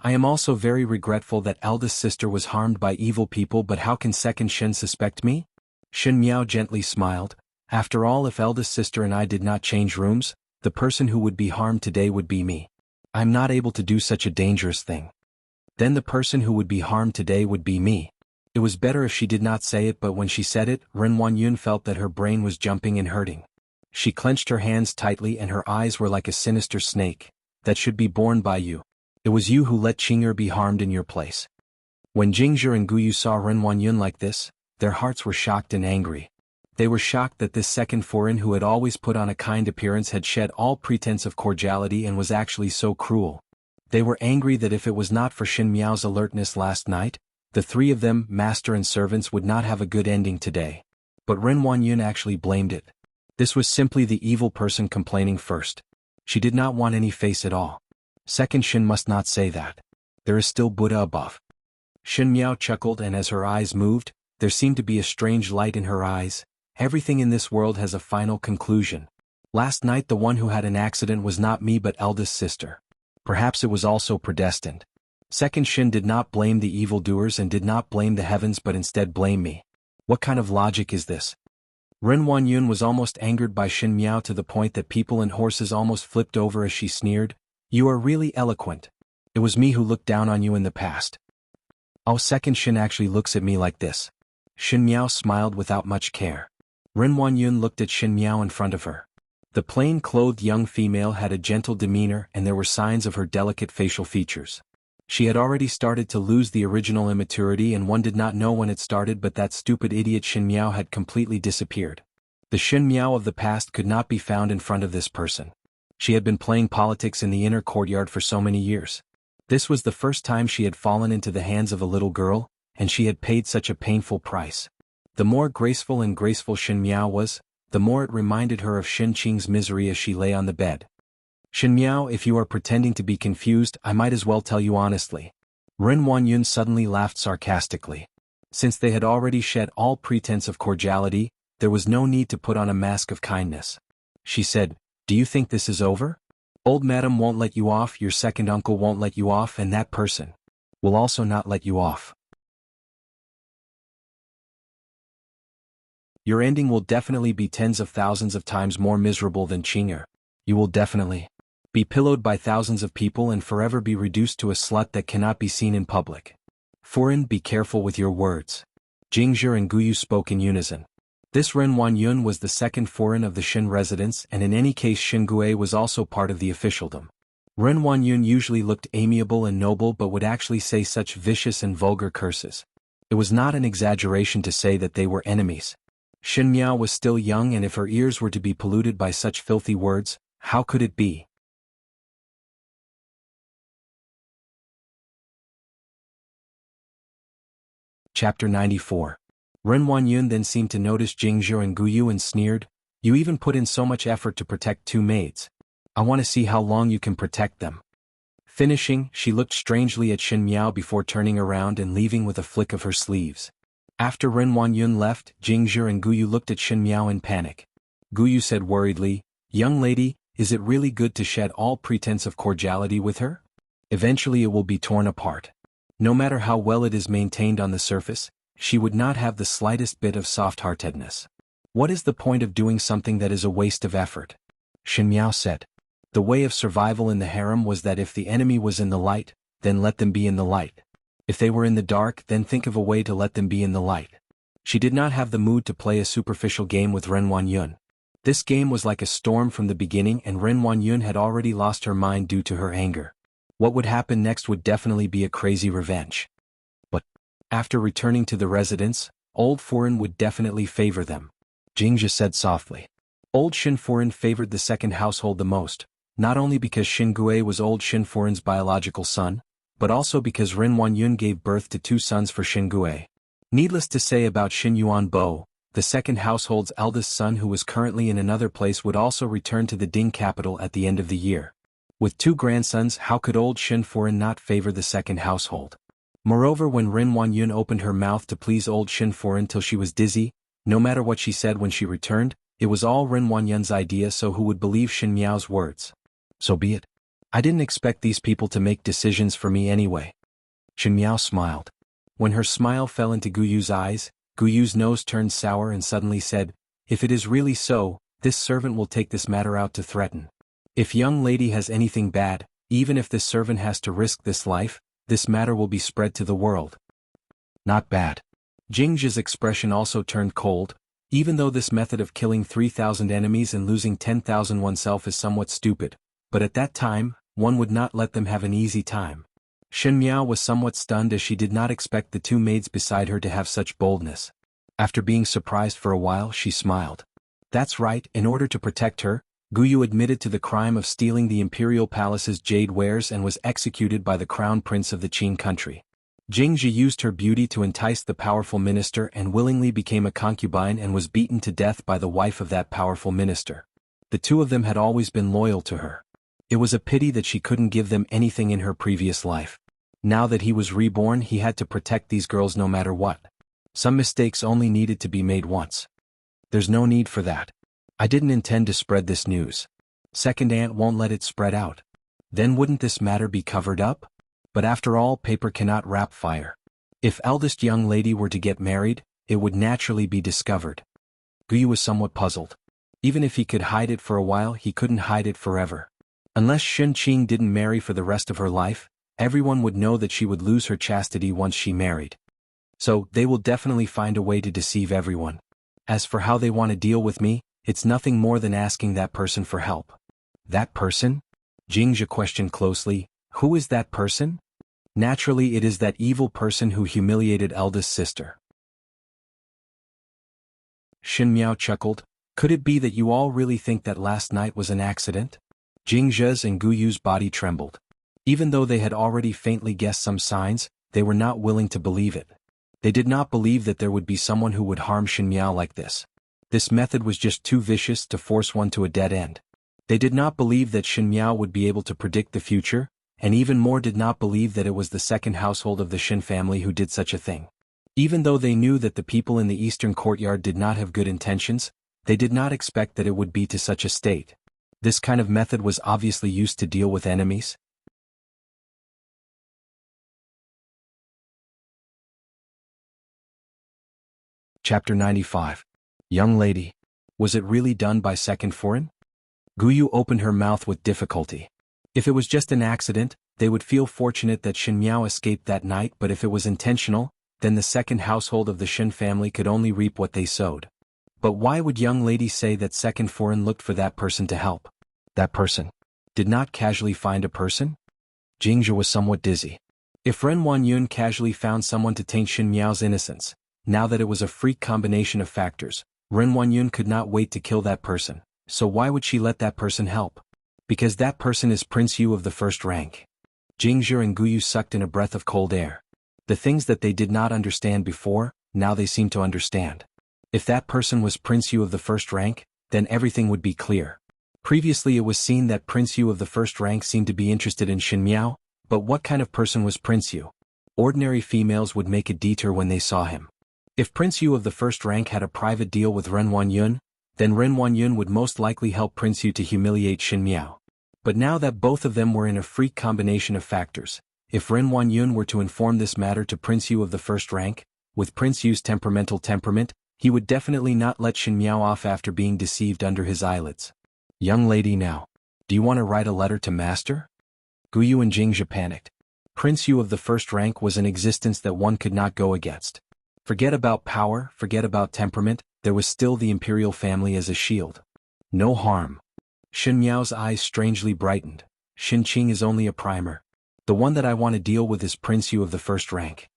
I am also very regretful that eldest sister was harmed by evil people, but how can second Shen suspect me? Shen Miao gently smiled. After all, if eldest sister and I did not change rooms, the person who would be harmed today would be me. I am not able to do such a dangerous thing. Then the person who would be harmed today would be me. It was better if she did not say it, but when she said it, Ren Wanyun felt that her brain was jumping and hurting. She clenched her hands tightly and her eyes were like a sinister snake. That should be borne by you. It was you who let Qing'er be harmed in your place. When Jingzhi and Guyu saw Ren Wanyun like this, their hearts were shocked and angry. They were shocked that this second foreign who had always put on a kind appearance had shed all pretense of cordiality and was actually so cruel. They were angry that if it was not for Shen Miao's alertness last night, the three of them, master and servants, would not have a good ending today. But Ren Wanyun actually blamed it. This was simply the evil person complaining first. She did not want any face at all. Second Shen must not say that. There is still Buddha above. Shen Miao chuckled, and as her eyes moved, there seemed to be a strange light in her eyes. Everything in this world has a final conclusion. Last night the one who had an accident was not me but eldest sister. Perhaps it was also predestined. Second Shen did not blame the evildoers and did not blame the heavens but instead blame me. What kind of logic is this? Ren Wanyun was almost angered by Shen Miao to the point that people and horses almost flipped over as she sneered. You are really eloquent. It was me who looked down on you in the past. Oh, second Shen actually looks at me like this. Shen Miao smiled without much care. Ren Wanyun looked at Shen Miao in front of her. The plain-clothed young female had a gentle demeanor and there were signs of her delicate facial features. She had already started to lose the original immaturity and one did not know when it started, but that stupid idiot Shen Miao had completely disappeared. The Shen Miao of the past could not be found in front of this person. She had been playing politics in the inner courtyard for so many years. This was the first time she had fallen into the hands of a little girl, and she had paid such a painful price. The more graceful and graceful Shen Miao was, the more it reminded her of Shen Qing's misery as she lay on the bed. Shen Miao, if you are pretending to be confused, I might as well tell you honestly. Ren Wanyun suddenly laughed sarcastically. Since they had already shed all pretense of cordiality, there was no need to put on a mask of kindness. She said, do you think this is over? Old madam won't let you off, your second uncle won't let you off, and that person will also not let you off. Your ending will definitely be tens of thousands of times more miserable than Qing'er. You will definitely be pillowed by thousands of people and forever be reduced to a slut that cannot be seen in public. Foreign, be careful with your words. Jingzhi and Guyu spoke in unison. This Ren Wanyun was the second foreign of the Shen residence, and in any case Shen Gue was also part of the officialdom. Ren Wanyun usually looked amiable and noble but would actually say such vicious and vulgar curses. It was not an exaggeration to say that they were enemies. Shen Miao was still young, and if her ears were to be polluted by such filthy words, how could it be? Chapter 94. Ren Wanyun then seemed to notice Jingzhi and Guyu and sneered, you even put in so much effort to protect two maids. I want to see how long you can protect them. Finishing, she looked strangely at Shen Miao before turning around and leaving with a flick of her sleeves. After Ren Wanyun left, Jingzhi and Guyu looked at Shen Miao in panic. Guyu said worriedly, young lady, is it really good to shed all pretense of cordiality with her? Eventually it will be torn apart. No matter how well it is maintained on the surface, she would not have the slightest bit of soft-heartedness. What is the point of doing something that is a waste of effort? Shen Miao said. The way of survival in the harem was that if the enemy was in the light, then let them be in the light. If they were in the dark, then think of a way to let them be in the light. She did not have the mood to play a superficial game with Ren Wanyun. This game was like a storm from the beginning, and Ren Wanyun had already lost her mind due to her anger. What would happen next would definitely be a crazy revenge. But after returning to the residence, Old Foreign would definitely favor them. Jingzhi said softly. Old Shen Foreign favored the second household the most, not only because Shen Gue was Old Shen Foreign's biological son, but also because Ren Wanyun gave birth to two sons for Shen Gue. Needless to say about Shen Yuan Bo, the second household's eldest son who was currently in another place would also return to the Ding capital at the end of the year. With two grandsons, how could Old Shen Foreign not favor the second household? Moreover, when Ren Wanyun opened her mouth to please Old Shen Foreign till she was dizzy, no matter what she said when she returned, it was all Ren Wanyun's idea, so who would believe Shen Miao's words? So be it. I didn't expect these people to make decisions for me anyway. Shen Miao smiled. When her smile fell into Guyu's eyes, Guyu's nose turned sour and suddenly said, "If it is really so, this servant will take this matter out to threaten. If young lady has anything bad, even if this servant has to risk this life, this matter will be spread to the world." Not bad. Jingzhi's expression also turned cold. Even though this method of killing 3,000 enemies and losing 10,000 oneself is somewhat stupid, but at that time, one would not let them have an easy time. Shen Miao was somewhat stunned as she did not expect the two maids beside her to have such boldness. After being surprised for a while, she smiled. That's right, in order to protect her, Guyu admitted to the crime of stealing the imperial palace's jade wares and was executed by the crown prince of the Qin country. Jingzhi used her beauty to entice the powerful minister and willingly became a concubine and was beaten to death by the wife of that powerful minister. The two of them had always been loyal to her. It was a pity that she couldn't give them anything in her previous life. Now that he was reborn, he had to protect these girls no matter what. Some mistakes only needed to be made once. There's no need for that. I didn't intend to spread this news. Second aunt won't let it spread out. Then wouldn't this matter be covered up? But after all, paper cannot wrap fire. If eldest young lady were to get married, it would naturally be discovered. Guyu was somewhat puzzled. Even if he could hide it for a while, he couldn't hide it forever. Unless Shen Qing didn't marry for the rest of her life, everyone would know that she would lose her chastity once she married. So, they will definitely find a way to deceive everyone. As for how they want to deal with me, it's nothing more than asking that person for help. That person? Jingzhi questioned closely. Who is that person? Naturally, it is that evil person who humiliated eldest sister. Shen Miao chuckled. Could it be that you all really think that last night was an accident? Jingzhi's and Guyu's body trembled. Even though they had already faintly guessed some signs, they were not willing to believe it. They did not believe that there would be someone who would harm Shen Miao like this. This method was just too vicious to force one to a dead end. They did not believe that Shen Miao would be able to predict the future, and even more did not believe that it was the second household of the Shen family who did such a thing. Even though they knew that the people in the eastern courtyard did not have good intentions, they did not expect that it would be to such a state. This kind of method was obviously used to deal with enemies. Chapter 95. Young lady. Was it really done by second foreign? Guyu opened her mouth with difficulty. If it was just an accident, they would feel fortunate that Shen Miao escaped that night, but if it was intentional, then the second household of the Shen family could only reap what they sowed. But why would young lady say that second foreign looked for that person to help? That person did not casually find a person? Jingzhi was somewhat dizzy. If Ren Wanyun casually found someone to taint Shen Miao's innocence, now that it was a freak combination of factors, Ren Wanyun could not wait to kill that person, so why would she let that person help? Because that person is Prince Yu of the first rank. Jingzhi and Guyu sucked in a breath of cold air. The things that they did not understand before, now they seemed to understand. If that person was Prince Yu of the first rank, then everything would be clear. Previously it was seen that Prince Yu of the first rank seemed to be interested in Shen Miao, but what kind of person was Prince Yu? Ordinary females would make a detour when they saw him. If Prince Yu of the first rank had a private deal with Ren Wanyun, then Ren Wanyun would most likely help Prince Yu to humiliate Shen Miao. But now that both of them were in a freak combination of factors, if Ren Wanyun were to inform this matter to Prince Yu of the first rank, with Prince Yu's temperament, he would definitely not let Shen Miao off after being deceived under his eyelids. Young lady now. Do you want to write a letter to master? Guyu and Jingzhi panicked. Prince Yu of the first rank was an existence that one could not go against. Forget about power, forget about temperament, there was still the imperial family as a shield. No harm. Shen Miao's eyes strangely brightened. Shen Qing is only a primer. The one that I want to deal with is Prince Yu of the first rank.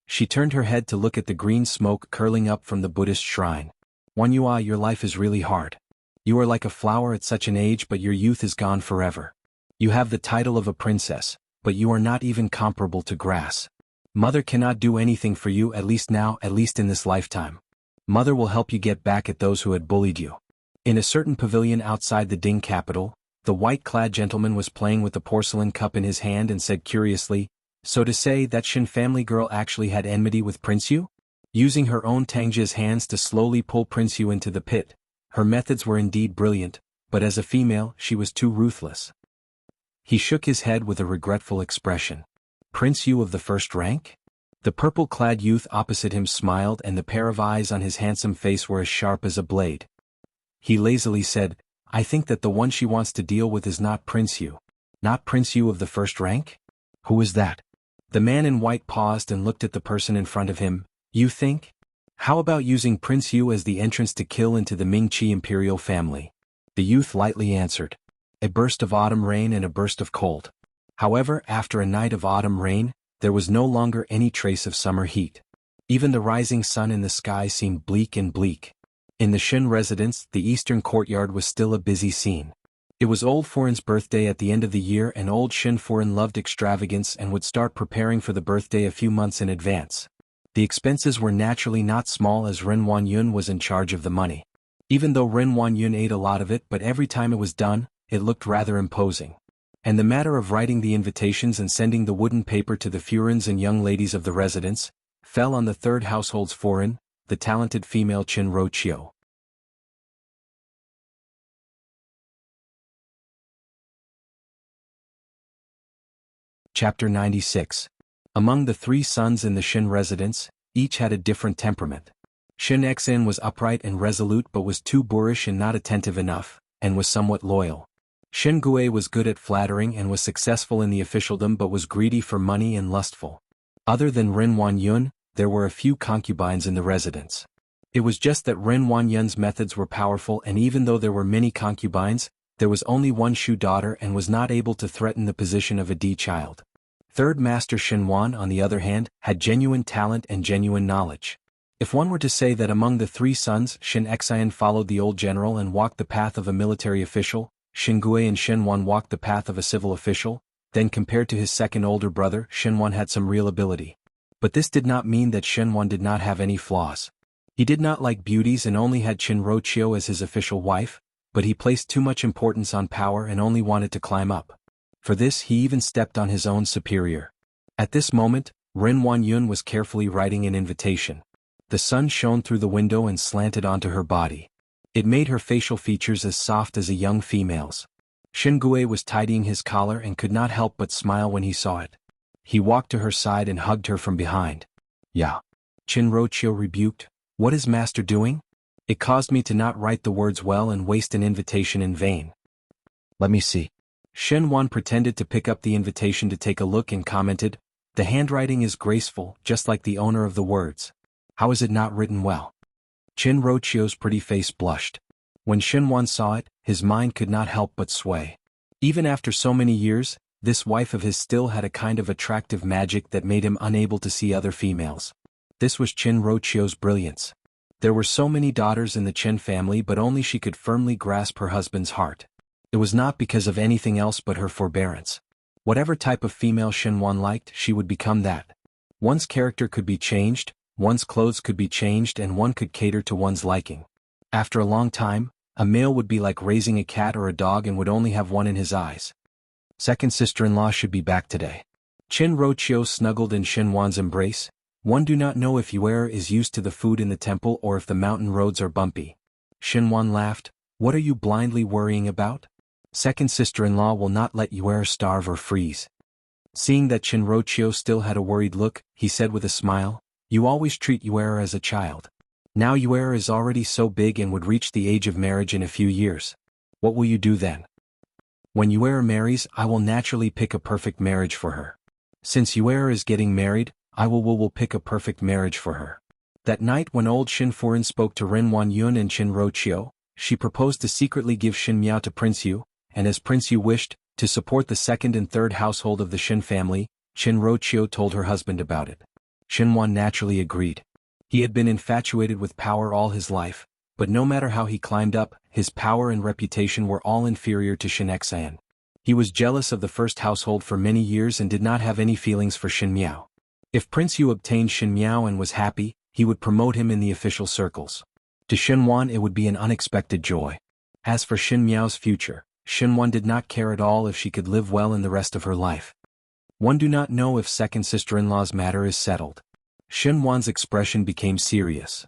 She turned her head to look at the green smoke curling up from the Buddhist shrine. Wan Yua, your life is really hard. You are like a flower at such an age, but your youth is gone forever. You have the title of a princess, but you are not even comparable to grass. Mother cannot do anything for you, at least now, at least in this lifetime. Mother will help you get back at those who had bullied you. In a certain pavilion outside the Ding capital, the white-clad gentleman was playing with the porcelain cup in his hand and said curiously, so to say that Shen family girl actually had enmity with Prince Yu? Using her own Tangjia's hands to slowly pull Prince Yu into the pit, her methods were indeed brilliant, but as a female she was too ruthless. He shook his head with a regretful expression. Prince Yu of the first rank? The purple-clad youth opposite him smiled, and the pair of eyes on his handsome face were as sharp as a blade. He lazily said, I think that the one she wants to deal with is not Prince Yu. Not Prince Yu of the first rank? Who is that? The man in white paused and looked at the person in front of him. You think? How about using Prince Yu as the entrance to kill into the Ming-Chi imperial family? The youth lightly answered. A burst of autumn rain and a burst of cold. However, after a night of autumn rain, there was no longer any trace of summer heat. Even the rising sun in the sky seemed bleak and bleak. In the Shin residence, the eastern courtyard was still a busy scene. It was Old Foreign's birthday at the end of the year, and Old Shin Foreign loved extravagance and would start preparing for the birthday a few months in advance. The expenses were naturally not small, as Ren Wanyun was in charge of the money. Even though Ren Wanyun ate a lot of it, but every time it was done, it looked rather imposing. And the matter of writing the invitations and sending the wooden paper to the Furins and young ladies of the residence fell on the third household's Foreign, the talented female Chin Rochio. Chapter 96. Among the three sons in the Shin residence, each had a different temperament. Shin Xin was upright and resolute, but was too boorish and not attentive enough, and was somewhat loyal. Shin Gue was good at flattering and was successful in the officialdom, but was greedy for money and lustful. Other than Ren Wanyun, there were a few concubines in the residence. It was just that Ren Wanyun's methods were powerful, and even though there were many concubines, there was only one Shu daughter and was not able to threaten the position of a D child. Third Master Shinwan, on the other hand, had genuine talent and genuine knowledge. If one were to say that among the three sons, Shin Xian followed the old general and walked the path of a military official, Shin Gue and Shinwan walked the path of a civil official, then compared to his second older brother, Shinwan had some real ability. But this did not mean that Shinwan did not have any flaws. He did not like beauties and only had Chin Rochio as his official wife, but he placed too much importance on power and only wanted to climb up. For this he even stepped on his own superior. At this moment, Ren Wanyun was carefully writing an invitation. The sun shone through the window and slanted onto her body. It made her facial features as soft as a young female's. Shin Gue was tidying his collar and could not help but smile when he saw it. He walked to her side and hugged her from behind. Yeah. Chin Rochio rebuked. What is master doing? It caused me to not write the words well and waste an invitation in vain. Let me see. Shen Wan pretended to pick up the invitation to take a look and commented, the handwriting is graceful, just like the owner of the words. How is it not written well? Chin Rochio's pretty face blushed. When Shen Wan saw it, his mind could not help but sway. Even after so many years, this wife of his still had a kind of attractive magic that made him unable to see other females. This was Chin Rochio's brilliance. There were so many daughters in the Chen family, but only she could firmly grasp her husband's heart. It was not because of anything else but her forbearance. Whatever type of female Shinwan liked, she would become that. One's character could be changed, one's clothes could be changed, and one could cater to one's liking. After a long time, a male would be like raising a cat or a dog and would only have one in his eyes. Second sister-in-law should be back today. Chin Rochio snuggled in Shinwan's embrace. One do not know if Yuer is used to the food in the temple or if the mountain roads are bumpy. Shinwan laughed. What are you blindly worrying about? Second sister-in-law will not let Yuer starve or freeze. Seeing that Chin Rochio still had a worried look, he said with a smile, you always treat Yuer as a child. Now Yuer is already so big and would reach the age of marriage in a few years. What will you do then? When Yuer marries, I will naturally pick a perfect marriage for her. Since Yuer is getting married, I will pick a perfect marriage for her. That night when old Shin Furin spoke to Ren Wanyun and Chin Rochio, she proposed to secretly give Shin Miao to Prince Yu, and as Prince Yu wished, to support the second and third household of the Shin family, Chin Rochio told her husband about it. Shin Wan naturally agreed. He had been infatuated with power all his life, but no matter how he climbed up, his power and reputation were all inferior to Shin Xian. He was jealous of the first household for many years and did not have any feelings for Shin Miao. If Prince Yu obtained Shin Miao and was happy, he would promote him in the official circles. To Shin Wan it would be an unexpected joy. As for Shin Miao's future, Shin Wan did not care at all if she could live well in the rest of her life. One do not know if second sister-in-law's matter is settled. Shin Wan's expression became serious.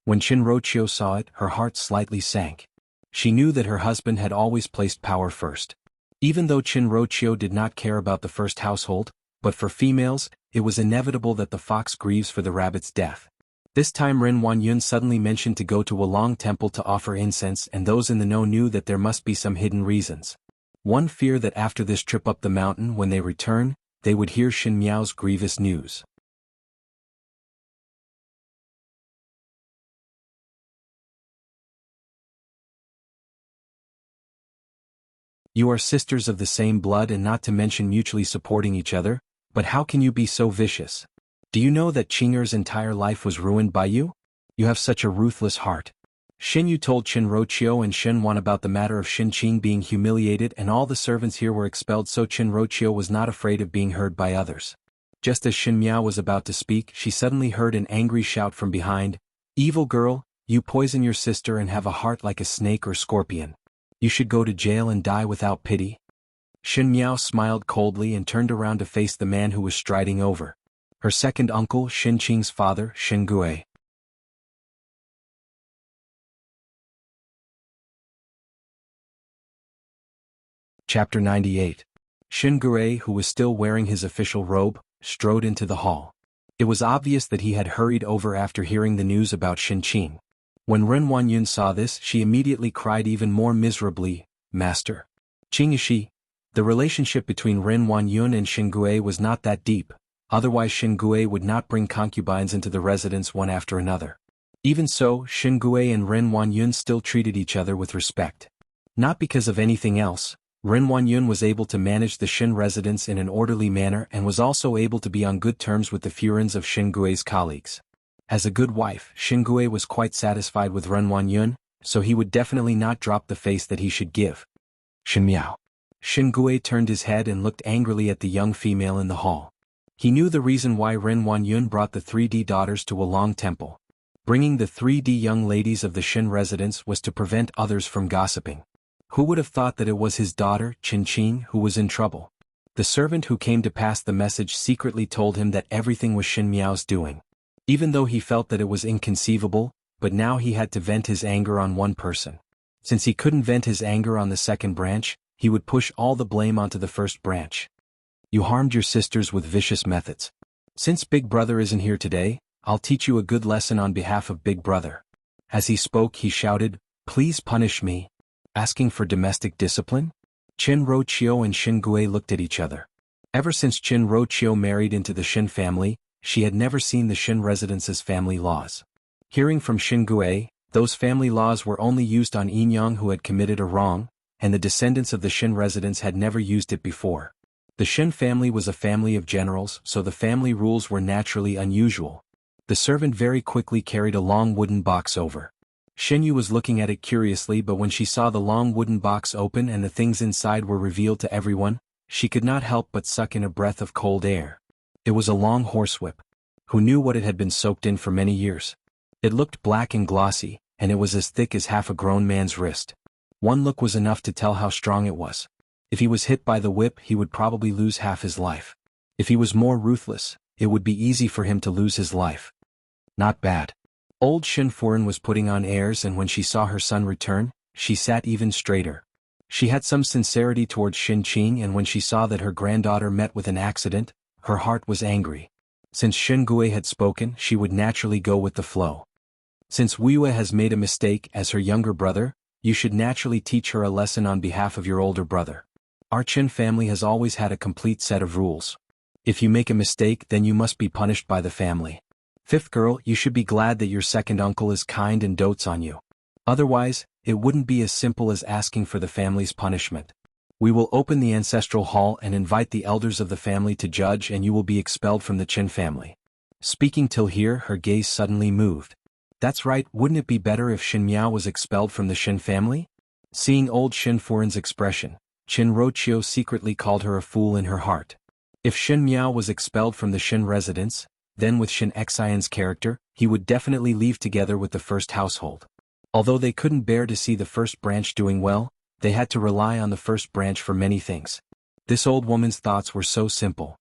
When Chin Rochio saw it, her heart slightly sank. She knew that her husband had always placed power first. Even though Qin Roqiu did not care about the first household, but for females, it was inevitable that the fox grieves for the rabbit's death. This time Ren Huanyun suddenly mentioned to go to Wulong Temple to offer incense, and those in the know knew that there must be some hidden reasons. One feared that after this trip up the mountain when they return, they would hear Shin Miao's grievous news. You are sisters of the same blood and not to mention mutually supporting each other, but how can you be so vicious? Do you know that Qing'er's entire life was ruined by you? You have such a ruthless heart. Xin Yu told Qin Roqiu and Shen Wan about the matter of Xin Qing being humiliated, and all the servants here were expelled, so Qin Roqiu was not afraid of being heard by others. Just as Shin Miao was about to speak, she suddenly heard an angry shout from behind. Evil girl, you poison your sister and have a heart like a snake or scorpion. You should go to jail and die without pity. Shin Miao smiled coldly and turned around to face the man who was striding over. Her second uncle, Xin Qing's father, Shin Gui. Chapter 98. Shin Gui, who was still wearing his official robe, strode into the hall. It was obvious that he had hurried over after hearing the news about Xin Qing. When Ren Huanyun saw this, she immediately cried even more miserably, Master. Qing is she? The relationship between Ren Huanyun and Shin Gui was not that deep, otherwise Shin Gui would not bring concubines into the residence one after another. Even so, Shin Gui and Ren Huanyun still treated each other with respect. Not because of anything else, Ren Huanyun was able to manage the Shin residence in an orderly manner and was also able to be on good terms with the Furins of Shin Gui's colleagues. As a good wife, Shin Gui was quite satisfied with Ren Huanyun, so he would definitely not drop the face that he should give. Shin Miao. Shin Gui turned his head and looked angrily at the young female in the hall. He knew the reason why Ren Huanyun brought the 3D daughters to Wulong Temple. Bringing the 3D young ladies of the Shin residence was to prevent others from gossiping. Who would have thought that it was his daughter, Qin Qing, who was in trouble? The servant who came to pass the message secretly told him that everything was Shin Miao's doing. Even though he felt that it was inconceivable, but now he had to vent his anger on one person. Since he couldn't vent his anger on the second branch, he would push all the blame onto the first branch. You harmed your sisters with vicious methods. Since Big Brother isn't here today, I'll teach you a good lesson on behalf of Big Brother. As he spoke, he shouted, Please punish me. Asking for domestic discipline? Qin Roqiu and Shin Gui looked at each other. Ever since Qin Roqiu married into the Shin family, she had never seen the Shin residence's family laws. Hearing from Shin Gui, those family laws were only used on Yinyang who had committed a wrong, and the descendants of the Shin residence had never used it before. The Shin family was a family of generals, so the family rules were naturally unusual. The servant very quickly carried a long wooden box over. Shin Yu was looking at it curiously, but when she saw the long wooden box open and the things inside were revealed to everyone, she could not help but suck in a breath of cold air. It was a long horsewhip. Who knew what it had been soaked in for many years? It looked black and glossy, and it was as thick as half a grown man's wrist. One look was enough to tell how strong it was. If he was hit by the whip, he would probably lose half his life. If he was more ruthless, it would be easy for him to lose his life. Not bad. Old Shin Furin was putting on airs, and when she saw her son return, she sat even straighter. She had some sincerity towards Xin Qing, and when she saw that her granddaughter met with an accident, her heart was angry. Since Shin Gui had spoken, she would naturally go with the flow. Since Wuxia has made a mistake as her younger brother, you should naturally teach her a lesson on behalf of your older brother. Our Qin family has always had a complete set of rules. If you make a mistake, then you must be punished by the family. Fifth girl, you should be glad that your second uncle is kind and dotes on you. Otherwise, it wouldn't be as simple as asking for the family's punishment. We will open the ancestral hall and invite the elders of the family to judge, and you will be expelled from the Qin family. Speaking till here, her gaze suddenly moved. That's right, wouldn't it be better if Shin Miao was expelled from the Shin family? Seeing old Shin Furin's expression, Qin Roqiu secretly called her a fool in her heart. If Shin Miao was expelled from the Shin residence, then with Shin Xian's character, he would definitely leave together with the first household. Although they couldn't bear to see the first branch doing well, they had to rely on the first branch for many things. This old woman's thoughts were so simple.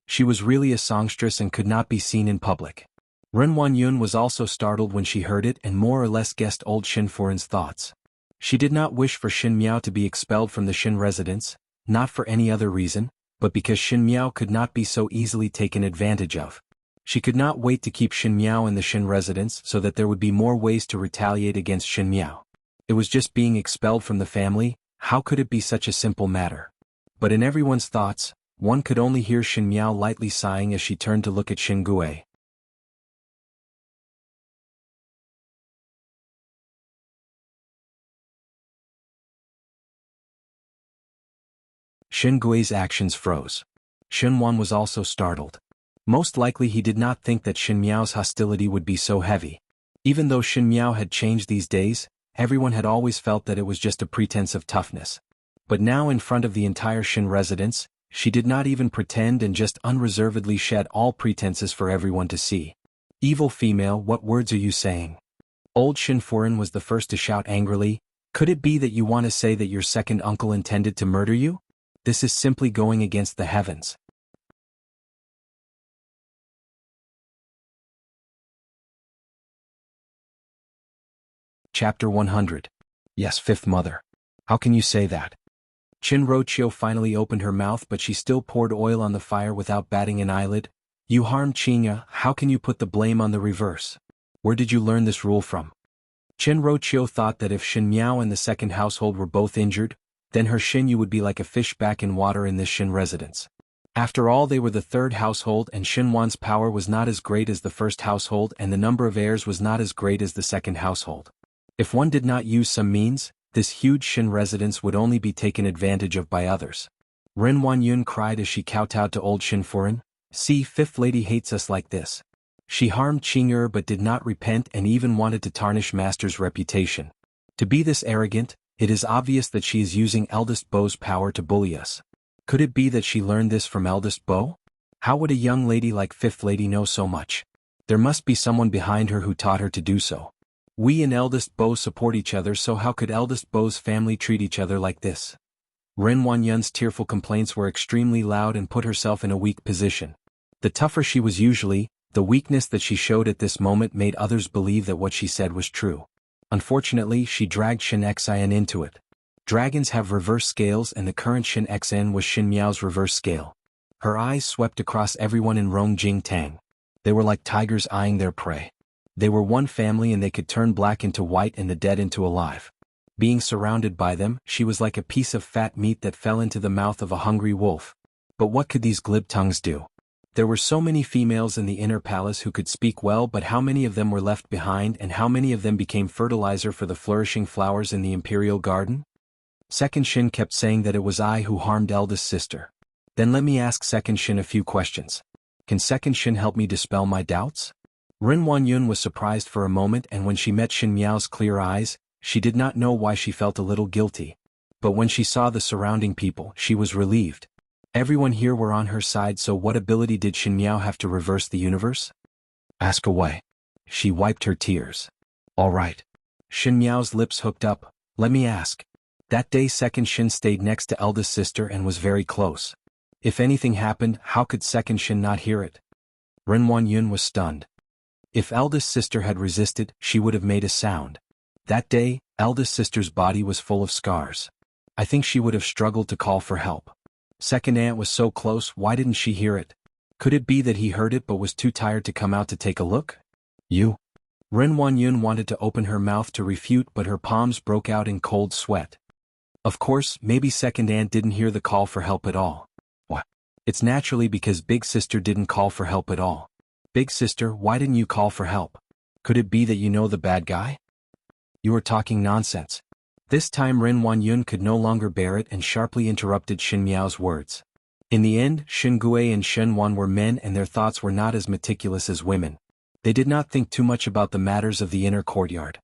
She was really a songstress and could not be seen in public. Ren Wanyun was also startled when she heard it and more or less guessed old Shin Furin's thoughts. She did not wish for Shin Miao to be expelled from the Shin residence, not for any other reason, but because Shin Miao could not be so easily taken advantage of. She could not wait to keep Shin Miao in the Shin residence so that there would be more ways to retaliate against Shin Miao. It was just being expelled from the family, how could it be such a simple matter? But in everyone's thoughts, one could only hear Shin Miao lightly sighing as she turned to look at Shin Gue. Shin Gui's actions froze. Shin Wan was also startled. Most likely he did not think that Shin Miao's hostility would be so heavy. Even though Shin Miao had changed these days, everyone had always felt that it was just a pretense of toughness. But now in front of the entire Shin residence, she did not even pretend and just unreservedly shed all pretenses for everyone to see. Evil female, what words are you saying? Old Shin Furin was the first to shout angrily. Could it be that you want to say that your second uncle intended to murder you? This is simply going against the heavens. Chapter 100. Yes, fifth mother. How can you say that? Chin Rochio finally opened her mouth but she still poured oil on the fire without batting an eyelid. You harmed Chinya, how can you put the blame on the reverse? Where did you learn this rule from? Chin Rochio thought that if Shin Miao and the second household were both injured, then her Shinyu would be like a fish back in water in this Shin residence. After all, they were the third household and Shin Wan's power was not as great as the first household and the number of heirs was not as great as the second household. If one did not use some means, this huge Shin residence would only be taken advantage of by others. Ren Wanyun cried as she kowtowed to old Shin Furin. See, fifth lady hates us like this. She harmed Qing'er but did not repent and even wanted to tarnish master's reputation. To be this arrogant, it is obvious that she is using eldest Bo's power to bully us. Could it be that she learned this from eldest Bo? How would a young lady like fifth lady know so much? There must be someone behind her who taught her to do so. We and eldest Bo support each other, so how could eldest Bo's family treat each other like this? Ren Wanyun's tearful complaints were extremely loud and put herself in a weak position. The tougher she was usually, the weakness that she showed at this moment made others believe that what she said was true. Unfortunately, she dragged Shin Xian into it. Dragons have reverse scales and the current Shin Xian was Shin Miao's reverse scale. Her eyes swept across everyone in Rongjing Tang. They were like tigers eyeing their prey. They were one family and they could turn black into white and the dead into alive. Being surrounded by them, she was like a piece of fat meat that fell into the mouth of a hungry wolf. But what could these glib tongues do? There were so many females in the inner palace who could speak well, but how many of them were left behind and how many of them became fertilizer for the flourishing flowers in the imperial garden? Second Shin kept saying that it was I who harmed eldest sister. Then let me ask Second Shin a few questions. Can Second Shin help me dispel my doubts? Ren Wanyun was surprised for a moment, and when she met Shin Miao's clear eyes, she did not know why she felt a little guilty. But when she saw the surrounding people, she was relieved. Everyone here were on her side, so what ability did Shin Miao have to reverse the universe? Ask away. She wiped her tears. All right. Shin Miao's lips hooked up. Let me ask. That day Second Shin stayed next to eldest sister and was very close. If anything happened, how could Second Shin not hear it? Ren Wanyun was stunned. If eldest sister had resisted, she would have made a sound. That day, eldest sister's body was full of scars. I think she would have struggled to call for help. Second aunt was so close, why didn't she hear it? Could it be that he heard it but was too tired to come out to take a look? You? Ren Wanyun wanted to open her mouth to refute, but her palms broke out in cold sweat. Of course, maybe second aunt didn't hear the call for help at all. What? It's naturally because big sister didn't call for help at all. Big sister, why didn't you call for help? Could it be that you know the bad guy? You are talking nonsense. This time Ren Wanyun could no longer bear it and sharply interrupted Shin Miao's words. In the end, Shin Gue and Shen Wan were men and their thoughts were not as meticulous as women. They did not think too much about the matters of the inner courtyard.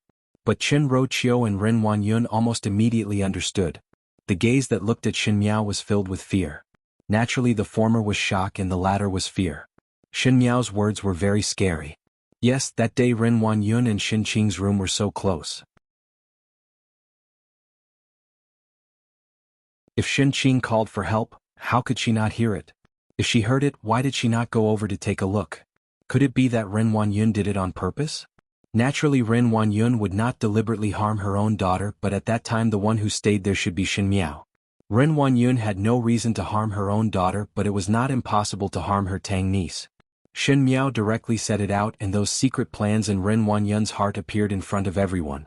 But Chin Rochio and Ren Wanyun almost immediately understood. The gaze that looked at Shin Miao was filled with fear. Naturally the former was shock and the latter was fear. Shin Miao's words were very scary. Yes, that day Ren Wanyun and Shin Qing's room were so close. If Shin Qing called for help, how could she not hear it? If she heard it, why did she not go over to take a look? Could it be that Ren Wanyun did it on purpose? Naturally Ren Wanyun would not deliberately harm her own daughter, but at that time the one who stayed there should be Shin Miao. Ren Wanyun had no reason to harm her own daughter, but it was not impossible to harm her Tang niece. Shin Miao directly said it out, and those secret plans in Ren Wanyun's heart appeared in front of everyone.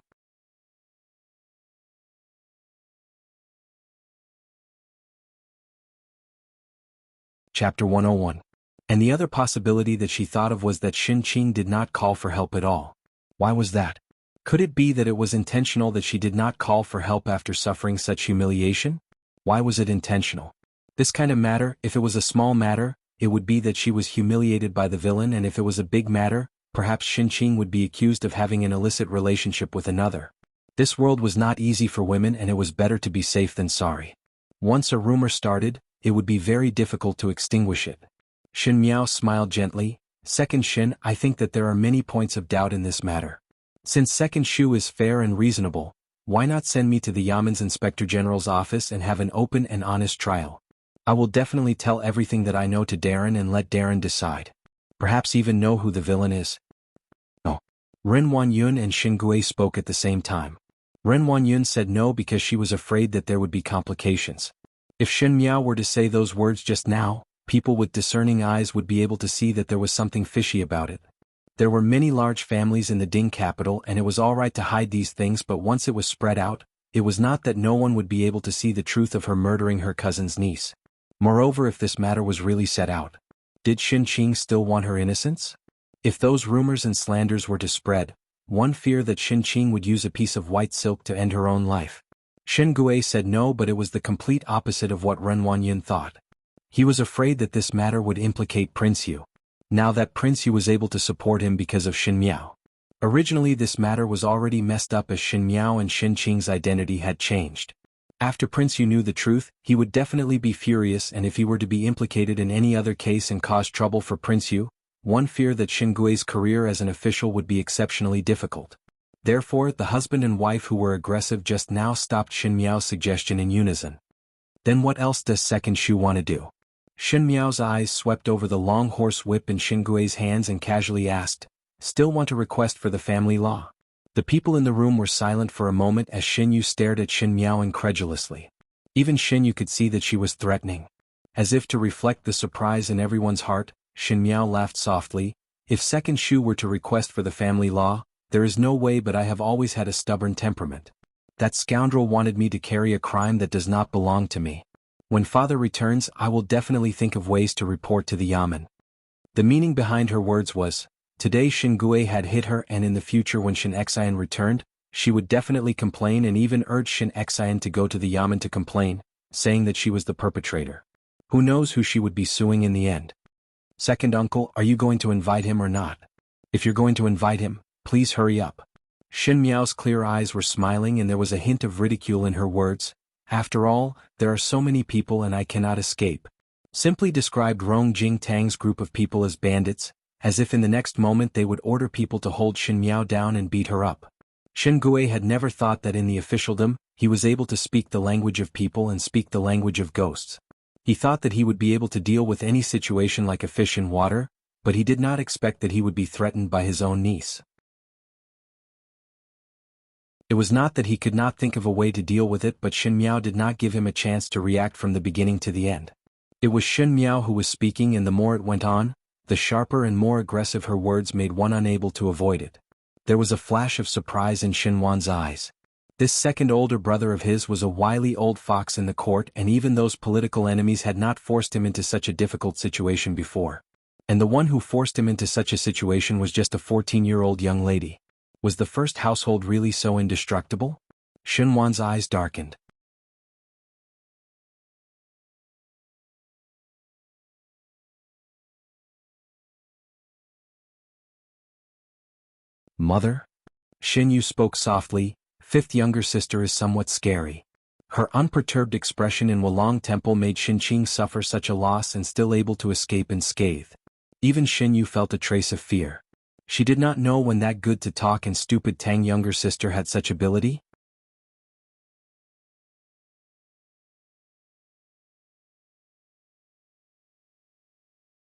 Chapter 101. And the other possibility that she thought of was that Shin Qing did not call for help at all. Why was that? Could it be that it was intentional that she did not call for help after suffering such humiliation? Why was it intentional? This kind of matter, if it was a small matter, it would be that she was humiliated by the villain, and if it was a big matter, perhaps Shin Qing would be accused of having an illicit relationship with another. This world was not easy for women, and it was better to be safe than sorry. Once a rumor started, it would be very difficult to extinguish it. Shin Miao smiled gently. Second Shin, I think that there are many points of doubt in this matter. Since Second Shu is fair and reasonable, why not send me to the Yamen's Inspector General's office and have an open and honest trial? I will definitely tell everything that I know to Darren and let Darren decide. Perhaps even know who the villain is. No. Ren Wanyun and Shin Gui spoke at the same time. Ren Wanyun said no because she was afraid that there would be complications. If Shin Miao were to say those words just now, people with discerning eyes would be able to see that there was something fishy about it. There were many large families in the Ding capital, and it was all right to hide these things, but once it was spread out, it was not that no one would be able to see the truth of her murdering her cousin's niece. Moreover, if this matter was really set out, did Shin Qing still want her innocence? If those rumors and slanders were to spread, one feared that Shin Qing would use a piece of white silk to end her own life. Shin Gui said no, but it was the complete opposite of what Ren Wanyun thought. He was afraid that this matter would implicate Prince Yu. Now that Prince Yu was able to support him because of Shin Miao. Originally this matter was already messed up as Shin Miao and Shin Qing's identity had changed. After Prince Yu knew the truth, he would definitely be furious, and if he were to be implicated in any other case and cause trouble for Prince Yu, one feared that Shin Gui's career as an official would be exceptionally difficult. Therefore, the husband and wife who were aggressive just now stopped Shin Miao's suggestion in unison. Then what else does Second Shu want to do? Shin Miao's eyes swept over the long horse whip in Shin Gui's hands and casually asked, "Still want a request for the family law?" The people in the room were silent for a moment as Shin Yu stared at Shin Miao incredulously. Even Shin Yu could see that she was threatening. As if to reflect the surprise in everyone's heart, Shin Miao laughed softly. "If Second Shu were to request for the family law, there is no way, but I have always had a stubborn temperament. That scoundrel wanted me to carry a crime that does not belong to me. When father returns, I will definitely think of ways to report to the Yamen." The meaning behind her words was, today Shin Gui had hit her, and in the future when Shin Xian returned, she would definitely complain and even urge Shin Xian to go to the Yamen to complain, saying that she was the perpetrator. Who knows who she would be suing in the end. "Second uncle, are you going to invite him or not? If you're going to invite him, please hurry up." Shin Miao's clear eyes were smiling and there was a hint of ridicule in her words. "After all, there are so many people and I cannot escape." Simply described Rong Jing Tang's group of people as bandits, as if in the next moment they would order people to hold Shin Miao down and beat her up. Shin Gui had never thought that in the officialdom, he was able to speak the language of people and speak the language of ghosts. He thought that he would be able to deal with any situation like a fish in water, but he did not expect that he would be threatened by his own niece. It was not that he could not think of a way to deal with it, but Shin Miao did not give him a chance to react from the beginning to the end. It was Shin Miao who was speaking, and the more it went on, the sharper and more aggressive her words made one unable to avoid it. There was a flash of surprise in Shin Wan's eyes. This second older brother of his was a wily old fox in the court, and even those political enemies had not forced him into such a difficult situation before. And the one who forced him into such a situation was just a 14-year-old young lady. Was the first household really so indestructible? Shin Wan's eyes darkened. "Mother?" Shin Yu spoke softly. "Fifth younger sister is somewhat scary." Her unperturbed expression in Wulong Temple made Shin Qing suffer such a loss and still able to escape unscathed. Even Shin Yu felt a trace of fear. She did not know when that good-to-talk and stupid Tang younger sister had such ability.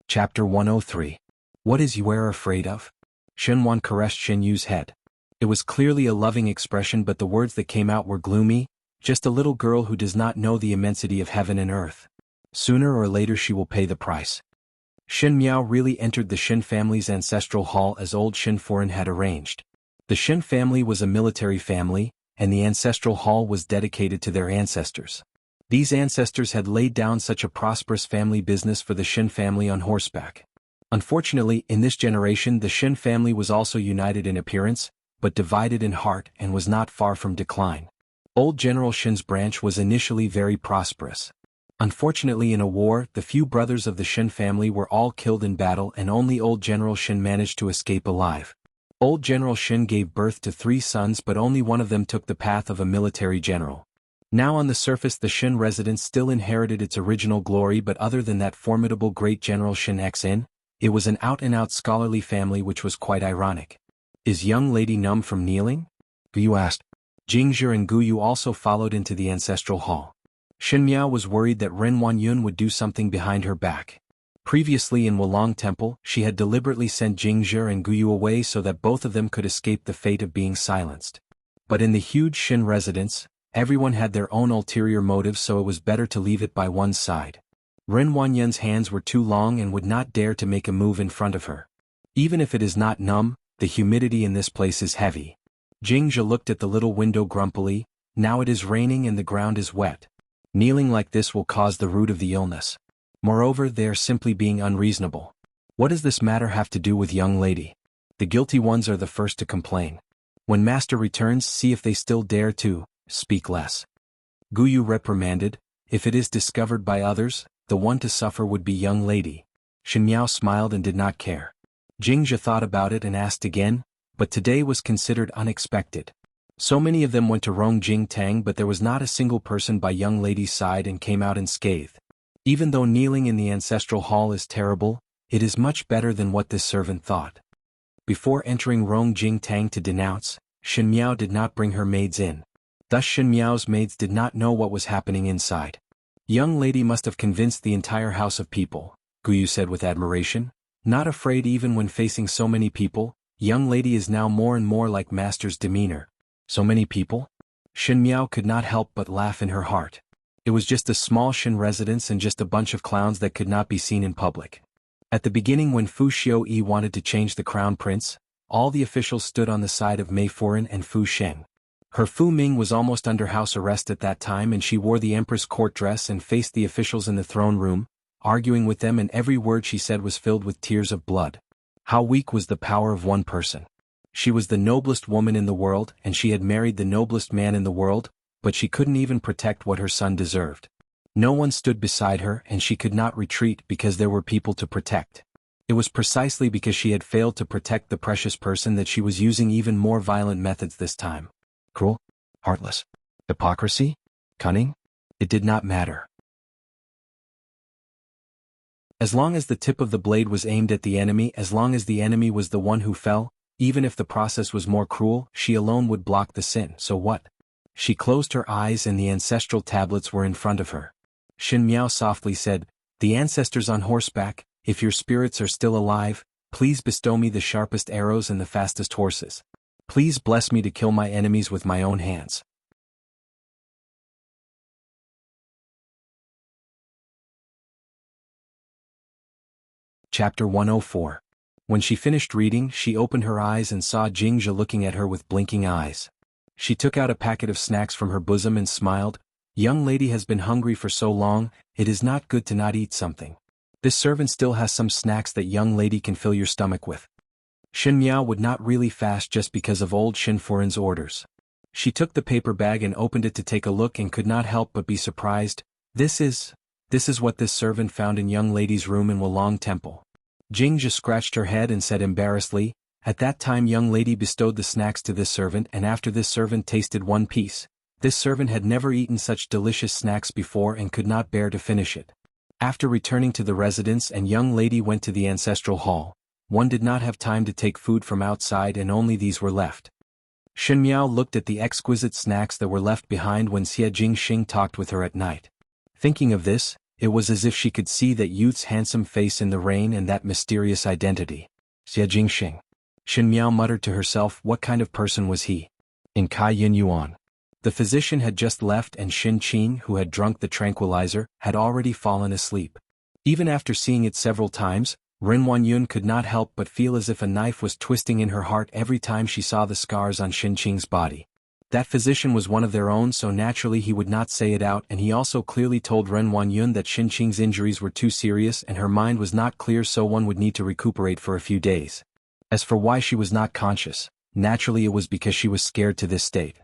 Chapter 103. What is you are afraid of? Shenwan caressed Shen Yu's head. It was clearly a loving expression, but the words that came out were gloomy, just a little girl who does not know the immensity of heaven and earth. Sooner or later she will pay the price. Shen Miao really entered the Shen family's ancestral hall as old Shen Foreign had arranged. The Shen family was a military family, and the ancestral hall was dedicated to their ancestors. These ancestors had laid down such a prosperous family business for the Shen family on horseback. Unfortunately, in this generation the Shen family was also united in appearance, but divided in heart and was not far from decline. Old General Shen's branch was initially very prosperous. Unfortunately, in a war, the few brothers of the Shen family were all killed in battle and only old General Shen managed to escape alive. Old General Shen gave birth to 3 sons, but only one of them took the path of a military general. Now on the surface the Shen residence still inherited its original glory, but other than that formidable great General Shen Xin, it was an out-and-out scholarly family, which was quite ironic. Is young lady numb from kneeling? Guyu asked. Jingzhi and Guyu also followed into the ancestral hall. Shen Miao was worried that Ren Wanyun would do something behind her back. Previously in Wulong Temple, she had deliberately sent Jingzhi and Guyu away so that both of them could escape the fate of being silenced. But in the huge Shen residence, everyone had their own ulterior motives, so it was better to leave it by one side. Ren Wanyun's hands were too long and would not dare to make a move in front of her. Even if it is not numb, the humidity in this place is heavy. Jingzhi looked at the little window grumpily. Now it is raining and the ground is wet. Kneeling like this will cause the root of the illness. Moreover, they are simply being unreasonable. What does this matter have to do with young lady? The guilty ones are the first to complain. When master returns, see if they still dare to speak less. Guyu reprimanded. If it is discovered by others, the one to suffer would be young lady. Shen Miao smiled and did not care. Jingzhi thought about it and asked again, but today was considered unexpected. So many of them went to Rong Jing Tang, but there was not a single person by young lady's side and came out unscathed. Even though kneeling in the ancestral hall is terrible, it is much better than what this servant thought. Before entering Rong Jing Tang to denounce, Shen Miao did not bring her maids in. Thus Shen Miao's maids did not know what was happening inside. Young lady must have convinced the entire house of people, Guyu said with admiration. Not afraid even when facing so many people, young lady is now more and more like master's demeanor. So many people? Shen Miao could not help but laugh in her heart. It was just a small Shen residence and just a bunch of clowns that could not be seen in public. At the beginning, when Fu Xiuyi wanted to change the crown prince, all the officials stood on the side of Mei Foren and Fu Sheng. Her Fu Ming was almost under house arrest at that time, and she wore the Empress court dress and faced the officials in the throne room, arguing with them, and every word she said was filled with tears of blood. How weak was the power of one person. She was the noblest woman in the world, and she had married the noblest man in the world, but she couldn't even protect what her son deserved. No one stood beside her, and she could not retreat because there were people to protect. It was precisely because she had failed to protect the precious person that she was using even more violent methods this time. Cruel? Heartless? Hypocrisy? Cunning? It did not matter. As long as the tip of the blade was aimed at the enemy, as long as the enemy was the one who fell, even if the process was more cruel, she alone would block the sin. So what? She closed her eyes and the ancestral tablets were in front of her. Shen Miao softly said, "The ancestors on horseback, if your spirits are still alive, please bestow me the sharpest arrows and the fastest horses. Please bless me to kill my enemies with my own hands." Chapter 104. When she finished reading, she opened her eyes and saw Jingzhi looking at her with blinking eyes. She took out a packet of snacks from her bosom and smiled. "Young lady has been hungry for so long, it is not good to not eat something. This servant still has some snacks that young lady can fill your stomach with." Shen Miao would not really fast just because of old Shen Foren's orders. She took the paper bag and opened it to take a look and could not help but be surprised. This is what this servant found in young lady's room in Wulong Temple. Jingzhi scratched her head and said embarrassedly, "At that time young lady bestowed the snacks to this servant, and after this servant tasted one piece, this servant had never eaten such delicious snacks before and could not bear to finish it. After returning to the residence and young lady went to the ancestral hall, one did not have time to take food from outside and only these were left." Shen Miao looked at the exquisite snacks that were left behind when Xie Jingxing talked with her at night. Thinking of this, it was as if she could see that youth's handsome face in the rain and that mysterious identity. Xie Jingxing. Shen Miao muttered to herself, what kind of person was he? In Kai Yin Yuan. The physician had just left and Xin Qing, who had drunk the tranquilizer, had already fallen asleep. Even after seeing it several times, Ren Huanyun could not help but feel as if a knife was twisting in her heart every time she saw the scars on Xin Qing's body. That physician was one of their own, so naturally he would not say it out, and he also clearly told Ren Huanyun that Xin Qing's injuries were too serious and her mind was not clear, so one would need to recuperate for a few days. As for why she was not conscious, naturally it was because she was scared to this state.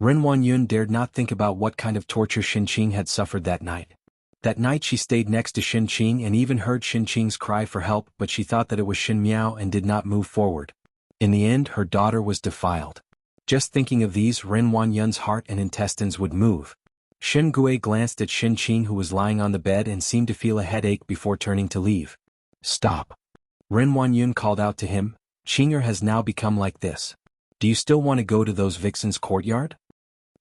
Ren Huanyun dared not think about what kind of torture Xin Qing had suffered that night. That night she stayed next to Xin Qing and even heard Xin Qing's cry for help, but she thought that it was Shen Miao and did not move forward. In the end, her daughter was defiled. Just thinking of these, Ren Huanyun's heart and intestines would move. Shen Gui glanced at Xin Qing, who was lying on the bed and seemed to feel a headache before turning to leave. Stop. Ren Huanyun called out to him, Qing'er has now become like this. Do you still want to go to those vixens' courtyard?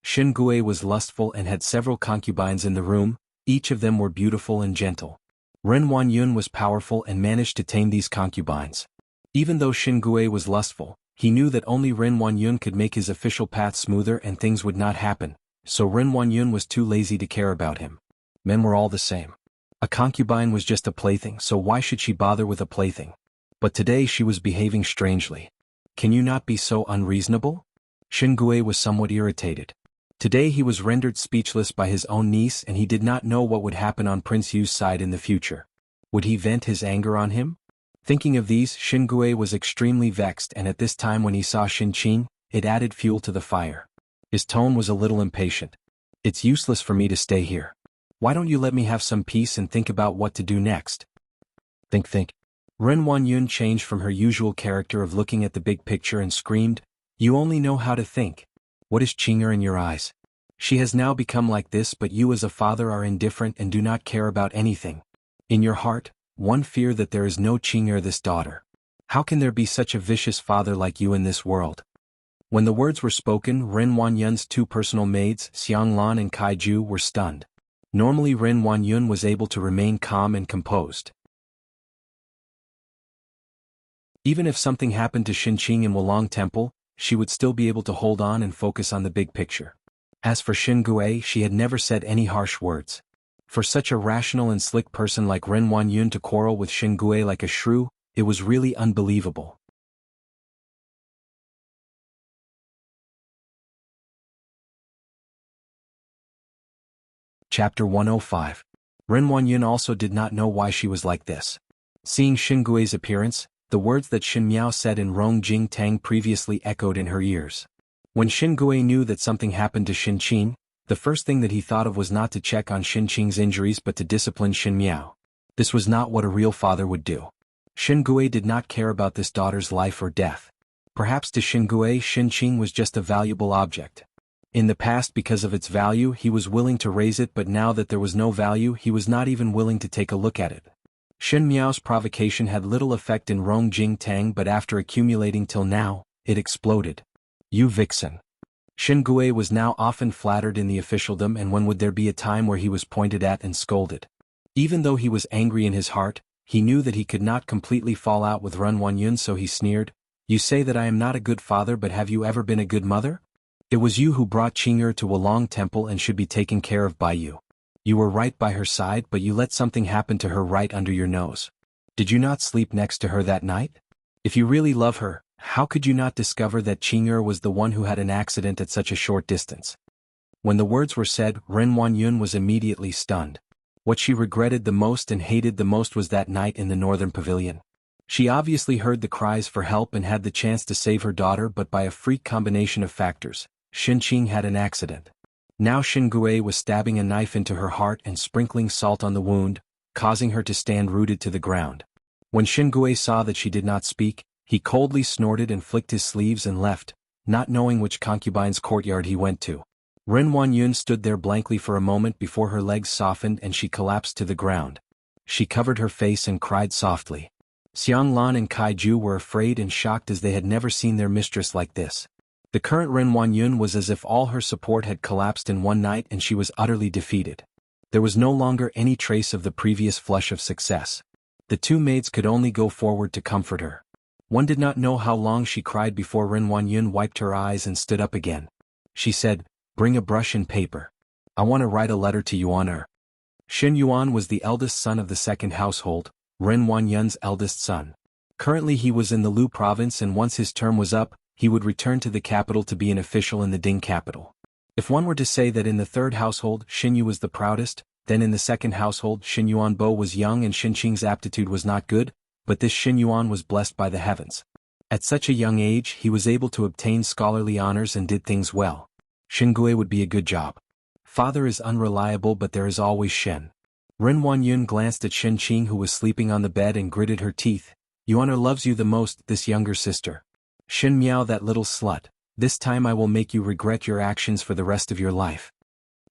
Shen Gui was lustful and had several concubines in the room, each of them were beautiful and gentle. Ren Huanyun was powerful and managed to tame these concubines. Even though Shen Gui was lustful, he knew that only Ren Huanyun could make his official path smoother and things would not happen, so Ren Huanyun was too lazy to care about him. Men were all the same. A concubine was just a plaything, so why should she bother with a plaything? But today she was behaving strangely. Can you not be so unreasonable? Shen Gui was somewhat irritated. Today he was rendered speechless by his own niece and he did not know what would happen on Prince Yu's side in the future. Would he vent his anger on him? Thinking of these, Shen Gui was extremely vexed, and at this time when he saw Xin Qing, it added fuel to the fire. His tone was a little impatient. It's useless for me to stay here. Why don't you let me have some peace and think about what to do next? Think. Ren Huanyun changed from her usual character of looking at the big picture and screamed, You only know how to think. What is Qing'er in your eyes? She has now become like this, but you as a father are indifferent and do not care about anything. In your heart, one fear that there is no Qing'er this daughter. How can there be such a vicious father like you in this world? When the words were spoken, Ren Huanyun's two personal maids, Xianglan and Kaiju, were stunned. Normally Ren Huanyun was able to remain calm and composed. Even if something happened to Xin Qing in Wulong Temple, she would still be able to hold on and focus on the big picture. As for Shen Gui, she had never said any harsh words. For such a rational and slick person like Ren Huanyun to quarrel with Shen Gui like a shrew, it was really unbelievable. Chapter 105. Ren Huanyun also did not know why she was like this. Seeing Shen Gui's appearance, the words that Shen Miao said in Rong Jing Tang previously echoed in her ears. When Shen Gui knew that something happened to Xin Qing, the first thing that he thought of was not to check on Xin Qing's injuries but to discipline Shen Miao. This was not what a real father would do. Shen Gui did not care about this daughter's life or death. Perhaps to Shen Gui, Xin Qing was just a valuable object. In the past, because of its value, he was willing to raise it, but now that there was no value, he was not even willing to take a look at it. Shen Miao's provocation had little effect in Rong Jing Tang, but after accumulating till now, it exploded. You vixen. Shen Gui was now often flattered in the officialdom, and when would there be a time where he was pointed at and scolded? Even though he was angry in his heart, he knew that he could not completely fall out with Ren Huanyun, so he sneered, You say that I am not a good father, but have you ever been a good mother? It was you who brought Qing'er to Wulong Temple and should be taken care of by you. You were right by her side, but you let something happen to her right under your nose. Did you not sleep next to her that night? If you really love her, how could you not discover that Qing'er was the one who had an accident at such a short distance? When the words were said, Ren Huanyun was immediately stunned. What she regretted the most and hated the most was that night in the northern pavilion. She obviously heard the cries for help and had the chance to save her daughter, but by a freak combination of factors, Xin Qing had an accident. Now Shen Gui was stabbing a knife into her heart and sprinkling salt on the wound, causing her to stand rooted to the ground. When Shen Gui saw that she did not speak, he coldly snorted and flicked his sleeves and left, not knowing which concubine's courtyard he went to. Ren Huanyun stood there blankly for a moment before her legs softened and she collapsed to the ground. She covered her face and cried softly. Xianglan and Kaiju were afraid and shocked as they had never seen their mistress like this. The current Ren Huanyun was as if all her support had collapsed in one night and she was utterly defeated. There was no longer any trace of the previous flush of success. The two maids could only go forward to comfort her. One did not know how long she cried before Ren Wanyun wiped her eyes and stood up again. She said, "Bring a brush and paper. I want to write a letter to Yuan. Xin Yuan was the eldest son of the second household, Ren Wanyun's eldest son. Currently he was in the Lu province, and once his term was up, he would return to the capital to be an official in the Ding capital. If one were to say that in the third household Xin Yu was the proudest, then in the second household Xin Yuan Bo was young and Xin Qing's aptitude was not good, but this Xin Yuan was blessed by the heavens. At such a young age he was able to obtain scholarly honors and did things well. Xin Gui would be a good job. Father is unreliable, but there is always Shen. Ren Wanyun glanced at Xin Qing, who was sleeping on the bed, and gritted her teeth. Yuan loves you the most, this younger sister. Xin Miao, that little slut. This time I will make you regret your actions for the rest of your life.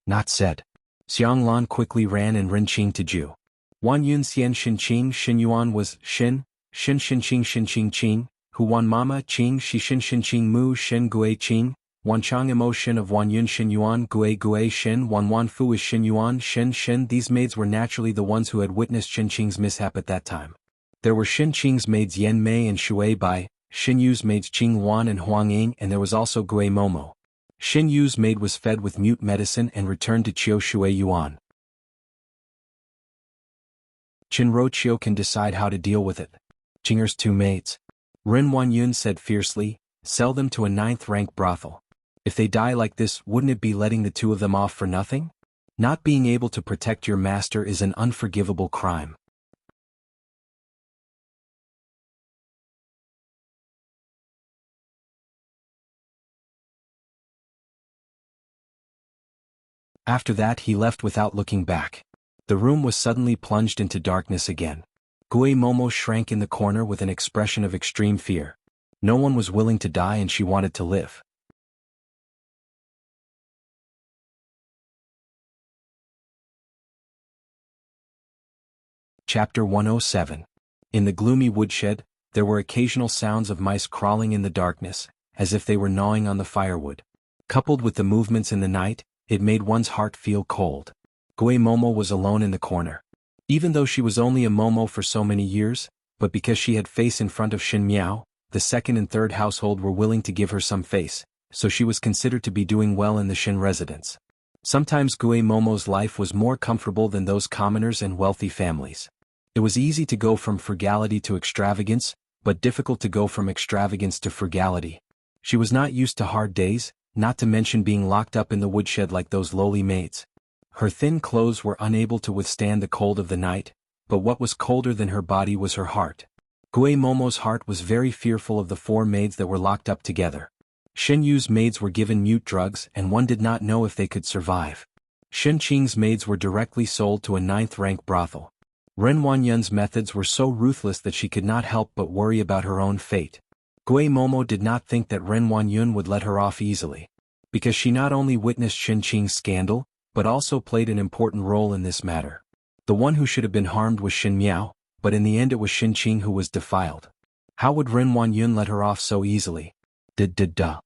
Not said. Xiang Lan quickly ran and Ren Qing to Ju. Wan Yun Xian Xin Qing Xin Yuan was Xin Qing Xin Qing Qing, Hu Wan Mama Qing Shi Xin Qing Mu Xin Gui Qing, Wan Chang emotion of Wan Yun Xin Yuan Gui Xin Wan Fu is Xin Yuan Xin. These maids were naturally the ones who had witnessed Xin Qing's mishap at that time. There were Xin Qing's maids Yan Mei and Shui Bai, Xin Yu's maids Qing Wan and Huang Ying, and there was also Gui Momo. Xin Yu's maid was fed with mute medicine and returned to Chiu Shui Yuan. Qinro Chiu can decide how to deal with it. Qinger's two maids. Ren Wanyun said fiercely, sell them to a 9th-rank brothel. If they die like this, wouldn't it be letting the two of them off for nothing? Not being able to protect your master is an unforgivable crime. After that he left without looking back. The room was suddenly plunged into darkness again. Gui Momo shrank in the corner with an expression of extreme fear. No one was willing to die and she wanted to live. Chapter 107. In the gloomy woodshed, there were occasional sounds of mice crawling in the darkness, as if they were gnawing on the firewood. Coupled with the movements in the night, it made one's heart feel cold. Gui Momo was alone in the corner. Even though she was only a Momo for so many years, but because she had face in front of Xin Miao, the second and third household were willing to give her some face, so she was considered to be doing well in the Xin residence. Sometimes Gui Momo's life was more comfortable than those commoners and wealthy families. It was easy to go from frugality to extravagance, but difficult to go from extravagance to frugality. She was not used to hard days, not to mention being locked up in the woodshed like those lowly maids. Her thin clothes were unable to withstand the cold of the night, but what was colder than her body was her heart. Gui Momo's heart was very fearful of the 4 maids that were locked up together. Xin Yu's maids were given mute drugs and one did not know if they could survive. Xin Qing's maids were directly sold to a 9th-rank brothel. Ren Wanyun's methods were so ruthless that she could not help but worry about her own fate. Gui Momo did not think that Ren Wanyun would let her off easily. Because she not only witnessed Xin Qing's scandal, but also played an important role in this matter. The one who should have been harmed was Xin Miao, but in the end it was Xin Qing who was defiled. How would Ren Wanyun let her off so easily? Duh.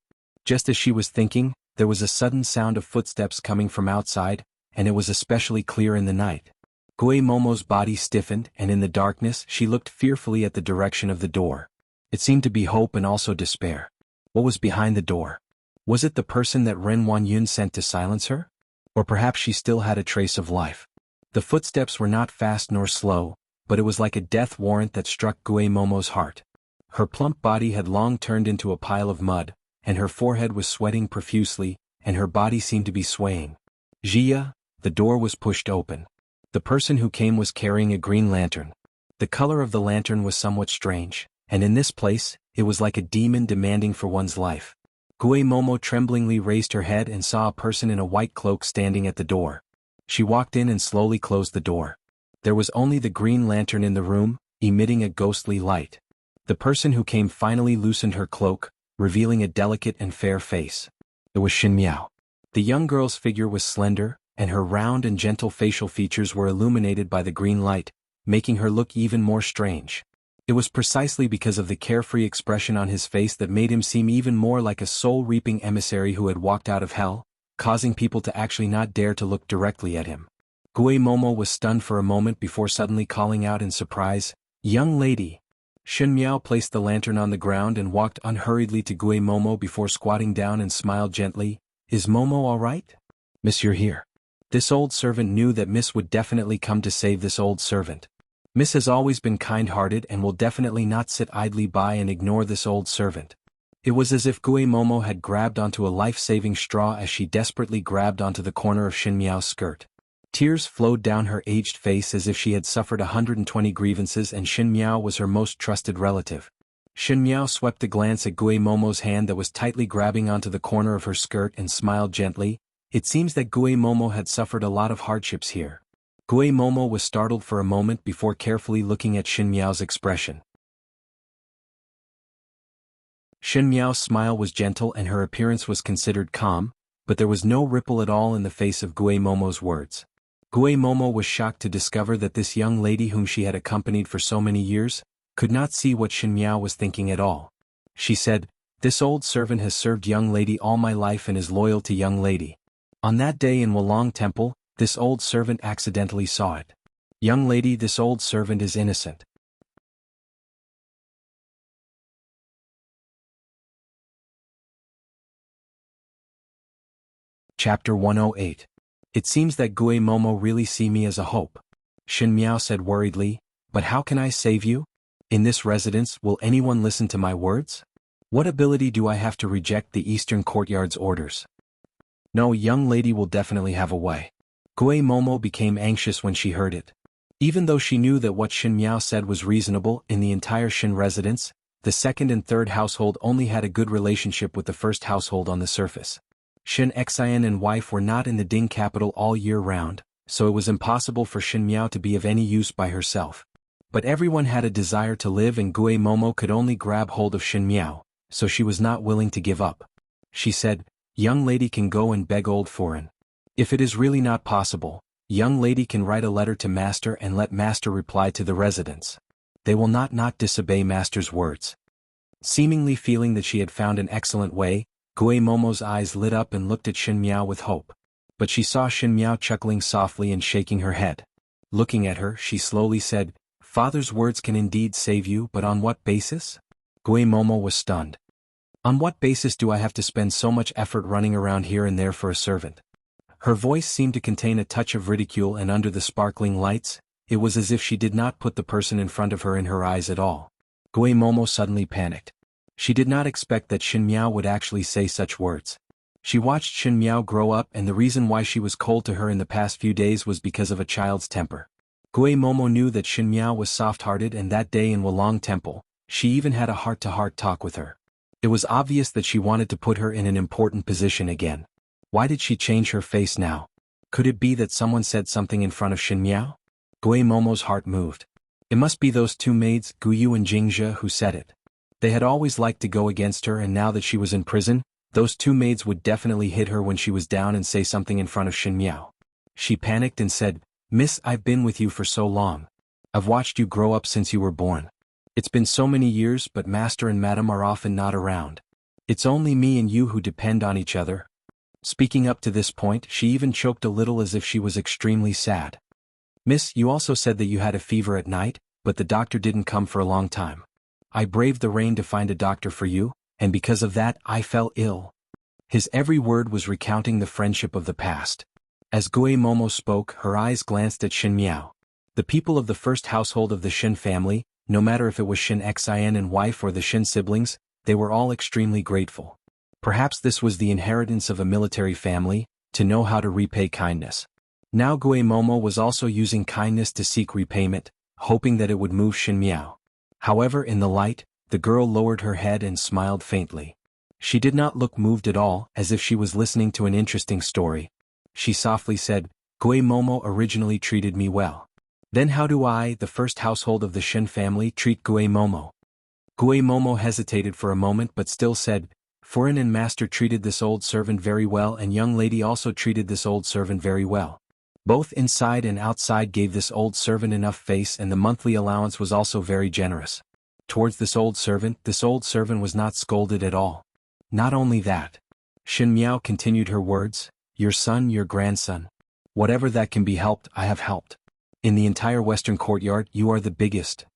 Just as she was thinking, there was a sudden sound of footsteps coming from outside, and it was especially clear in the night. Gui Momo's body stiffened, and in the darkness she looked fearfully at the direction of the door. It seemed to be hope and also despair. What was behind the door? Was it the person that Ren Wanyun sent to silence her? Or perhaps she still had a trace of life. The footsteps were not fast nor slow, but it was like a death warrant that struck Gui Momo's heart. Her plump body had long turned into a pile of mud, and her forehead was sweating profusely, and her body seemed to be swaying. Jia, the door was pushed open. The person who came was carrying a green lantern. The color of the lantern was somewhat strange, and in this place, it was like a demon demanding for one's life. Gui Momo tremblingly raised her head and saw a person in a white cloak standing at the door. She walked in and slowly closed the door. There was only the green lantern in the room, emitting a ghostly light. The person who came finally loosened her cloak, revealing a delicate and fair face. It was Xin Miao. The young girl's figure was slender, and her round and gentle facial features were illuminated by the green light, making her look even more strange. It was precisely because of the carefree expression on his face that made him seem even more like a soul-reaping emissary who had walked out of hell, causing people to actually not dare to look directly at him. Gui Momo was stunned for a moment before suddenly calling out in surprise, "Young lady!" Shin Miao placed the lantern on the ground and walked unhurriedly to Gue Momo before squatting down and smiled gently. Is Momo all right? Miss, you're here. This old servant knew that Miss would definitely come to save this old servant. Miss has always been kind-hearted and will definitely not sit idly by and ignore this old servant. It was as if Gue Momo had grabbed onto a life-saving straw as she desperately grabbed onto the corner of Shin Miao's skirt. Tears flowed down her aged face as if she had suffered 120 grievances and Shin Miao was her most trusted relative. Shin Miao swept a glance at Gue Momo's hand that was tightly grabbing onto the corner of her skirt and smiled gently. It seems that Gue Momo had suffered a lot of hardships here. Gue Momo was startled for a moment before carefully looking at Shin Miao's expression. Shin Miao's smile was gentle and her appearance was considered calm, but there was no ripple at all in the face of Gue Momo's words. Gue Momo was shocked to discover that this young lady whom she had accompanied for so many years could not see what Shin Miao was thinking at all. She said, "This old servant has served young lady all my life and is loyal to young lady. On that day in Wulong Temple, this old servant accidentally saw it. Young lady, this old servant is innocent." Chapter 108. It seems that Gue Momo really see me as a hope. Shin Miao said worriedly, "But how can I save you? In this residence, will anyone listen to my words? What ability do I have to reject the Eastern Courtyard's orders? No, young lady will definitely have a way." Gue Momo became anxious when she heard it. Even though she knew that what Shin Miao said was reasonable in the entire Shin residence, the second and third household only had a good relationship with the first household on the surface. Shin Xian and wife were not in the Ding capital all year round, so it was impossible for Shin Miao to be of any use by herself. But everyone had a desire to live and Gue Momo could only grab hold of Shin Miao, so she was not willing to give up. She said, "Young lady can go and beg old foreign. If it is really not possible, young lady can write a letter to master and let master reply to the residents. They will not disobey master's words." Seemingly feeling that she had found an excellent way, Gue Momo's eyes lit up and looked at Shin Miao with hope. But she saw Shin Miao chuckling softly and shaking her head. Looking at her, she slowly said, "Father's words can indeed save you, but on what basis?" Gue Momo was stunned. "On what basis do I have to spend so much effort running around here and there for a servant?" Her voice seemed to contain a touch of ridicule and under the sparkling lights, it was as if she did not put the person in front of her in her eyes at all. Gue Momo suddenly panicked. She did not expect that Shin Miao would actually say such words. She watched Shin Miao grow up and the reason why she was cold to her in the past few days was because of a child's temper. Gue Momo knew that Shin Miao was soft-hearted and that day in Wulong Temple, she even had a heart-to-heart talk with her. It was obvious that she wanted to put her in an important position again. Why did she change her face now? Could it be that someone said something in front of Shin Miao? Gue Momo's heart moved. It must be those two maids, Guyu and Jingzhe, who said it. They had always liked to go against her and now that she was in prison, those two maids would definitely hit her when she was down and say something in front of Shin Miao. She panicked and said, "Miss, I've been with you for so long. I've watched you grow up since you were born. It's been so many years but master and madam are often not around. It's only me and you who depend on each other." Speaking up to this point, she even choked a little as if she was extremely sad. "Miss, you also said that you had a fever at night, but the doctor didn't come for a long time. I braved the rain to find a doctor for you, and because of that I fell ill." His every word was recounting the friendship of the past. As Gue Momo spoke, her eyes glanced at Shin Miao. The people of the first household of the Shin family, no matter if it was Shin Xian and wife or the Shin siblings, they were all extremely grateful. Perhaps this was the inheritance of a military family, to know how to repay kindness. Now Gue Momo was also using kindness to seek repayment, hoping that it would move Shin Miao. However, in the light, the girl lowered her head and smiled faintly. She did not look moved at all, as if she was listening to an interesting story. She softly said, "Gue Momo originally treated me well. Then how do I, the first household of the Shin family, treat Gue Momo?" Gue Momo hesitated for a moment but still said, "Foreign and master treated this old servant very well and young lady also treated this old servant very well. Both inside and outside gave this old servant enough face and the monthly allowance was also very generous. Towards this old servant was not scolded at all. Not only that." Shin Miao continued her words, "Your son, your grandson. Whatever that can be helped, I have helped. In the entire Western Courtyard, you are the biggest,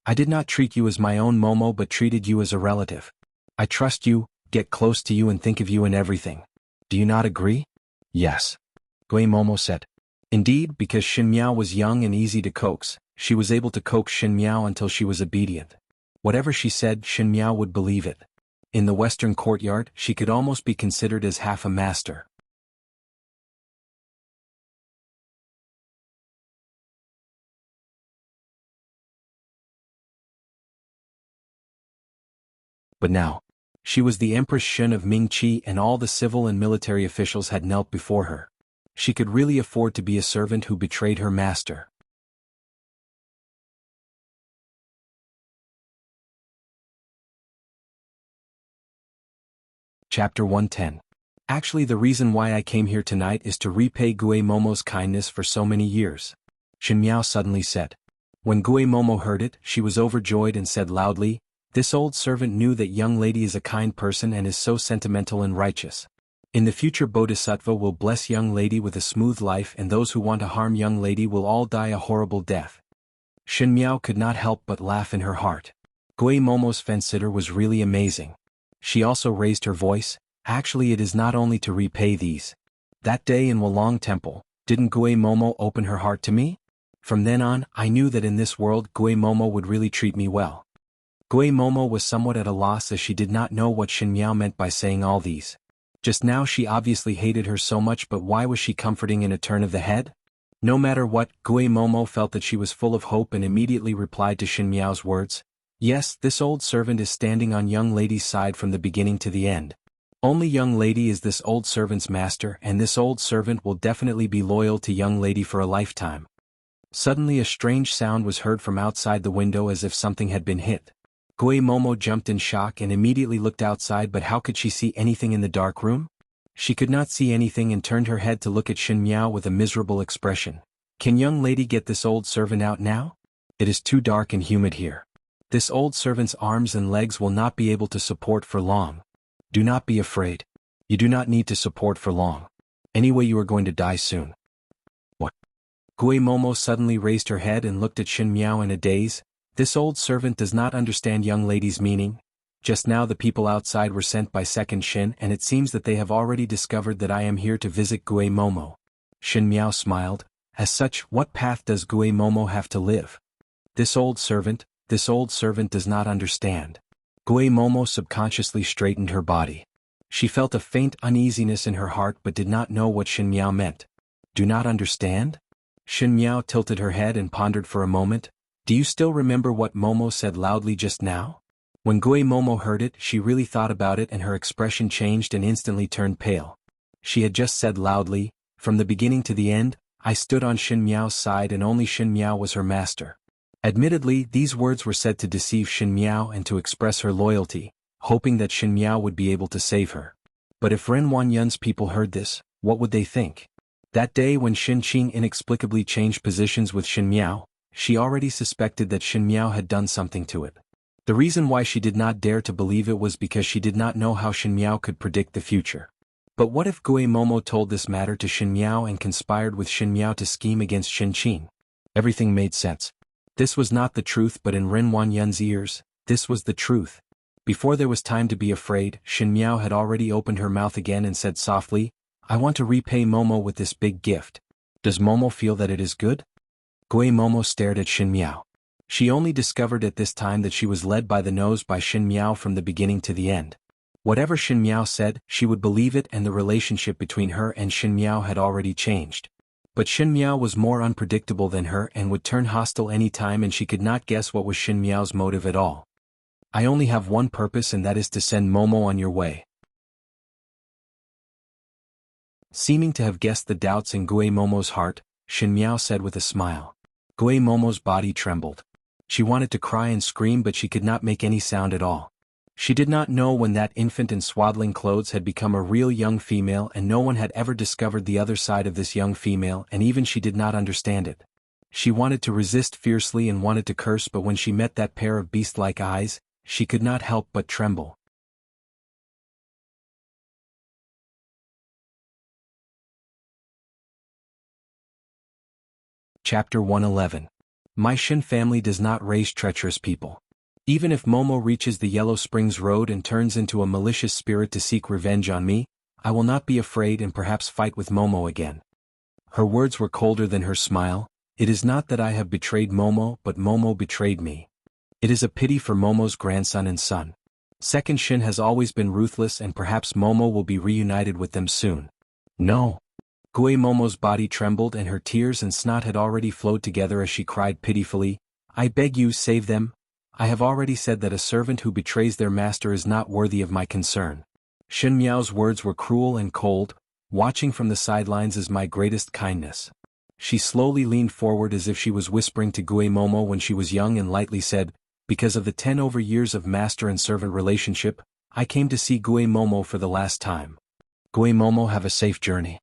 I did not treat you as my own Momo but treated you as a relative. I trust you, get close to you and think of you in everything. Do you not agree? Yes. Gui Momo said. Indeed, because Xin Miao was young and easy to coax, she was able to coax Xin Miao until she was obedient. Whatever she said, Xin Miao would believe it. In the western courtyard, she could almost be considered as half a master. But now, she was the Empress Shun of Mingqi and all the civil and military officials had knelt before her. She could really afford to be a servant who betrayed her master. Chapter 110. Actually, the reason why I came here tonight is to repay Gui Momo's kindness for so many years. Xin Miao suddenly said. When Gui Momo heard it, she was overjoyed and said loudly, "This old servant knew that young lady is a kind person and is so sentimental and righteous. In the future Bodhisattva will bless young lady with a smooth life and those who want to harm young lady will all die a horrible death." Xin Miao could not help but laugh in her heart. Gui Momo's fence-sitter was really amazing. She also raised her voice, "Actually it is not only to repay these. That day in Wulong Temple, didn't Gui Momo open her heart to me? From then on, I knew that in this world Gui Momo would really treat me well." Gui Momo was somewhat at a loss as she did not know what Xin Miao meant by saying all these. Just now she obviously hated her so much, but why was she comforting in a turn of the head? No matter what, Gui Momo felt that she was full of hope and immediately replied to Xin Miao's words. "Yes, this old servant is standing on young lady's side from the beginning to the end. Only young lady is this old servant's master and this old servant will definitely be loyal to young lady for a lifetime." Suddenly a strange sound was heard from outside the window as if something had been hit. Gui Momo jumped in shock and immediately looked outside, but how could she see anything in the dark room? She could not see anything and turned her head to look at Xin Miao with a miserable expression. "Can young lady get this old servant out now? It is too dark and humid here. This old servant's arms and legs will not be able to support for long. Do not be afraid. You do not need to support for long. Anyway, you are going to die soon." What? Gui Momo suddenly raised her head and looked at Xin Miao in a daze. This old servant does not understand young lady's meaning. Just now the people outside were sent by Second Xin and it seems that they have already discovered that I am here to visit Gui Momo. Xin Miao smiled. As such, what path does Gui Momo have to live? This old servant does not understand. Gui Momo subconsciously straightened her body. She felt a faint uneasiness in her heart but did not know what Xin Miao meant. Do not understand? Xin Miao tilted her head and pondered for a moment. Do you still remember what Momo said loudly just now? When Gui Momo heard it, she really thought about it and her expression changed and instantly turned pale. She had just said loudly, "From the beginning to the end, I stood on Xin Miao's side and only Xin Miao was her master." Admittedly, these words were said to deceive Xin Miao and to express her loyalty, hoping that Xin Miao would be able to save her. But if Ren Wanyan's people heard this, what would they think? That day when Xin Qing inexplicably changed positions with Xin Miao, she already suspected that Xin Miao had done something to it. The reason why she did not dare to believe it was because she did not know how Xin Miao could predict the future. But what if Gui Momo told this matter to Xin Miao and conspired with Xin Miao to scheme against Xin Qing? Everything made sense. This was not the truth, but in Ren Wanyan's ears, this was the truth. Before there was time to be afraid, Xin Miao had already opened her mouth again and said softly, "I want to repay Momo with this big gift. Does Momo feel that it is good?" Gui Momo stared at Xin Miao. She only discovered at this time that she was led by the nose by Xin Miao from the beginning to the end. Whatever Xin Miao said, she would believe it, and the relationship between her and Xin Miao had already changed. But Xin Miao was more unpredictable than her and would turn hostile any time, and she could not guess what was Xin Miao's motive at all. "I only have one purpose, and that is to send Momo on your way." Seeming to have guessed the doubts in Gui Momo's heart, Xin Miao said with a smile. Gui Momo's body trembled. She wanted to cry and scream, but she could not make any sound at all. She did not know when that infant in swaddling clothes had become a real young female, and no one had ever discovered the other side of this young female, and even she did not understand it. She wanted to resist fiercely and wanted to curse, but when she met that pair of beast-like eyes, she could not help but tremble. Chapter 111. My Shin family does not raise treacherous people. Even if Momo reaches the Yellow Springs Road and turns into a malicious spirit to seek revenge on me, I will not be afraid and perhaps fight with Momo again. Her words were colder than her smile. It is not that I have betrayed Momo, but Momo betrayed me. It is a pity for Momo's grandson and son. Second Shin has always been ruthless and perhaps Momo will be reunited with them soon. No. Gue Momo's body trembled and her tears and snot had already flowed together as she cried pitifully, I beg you, save them. I have already said that a servant who betrays their master is not worthy of my concern. Shin Miao's words were cruel and cold. Watching from the sidelines is my greatest kindness. She slowly leaned forward as if she was whispering to Gue Momo when she was young and lightly said, because of the 10 over years of master and servant relationship, I came to see Gue Momo for the last time. Gue Momo, have a safe journey.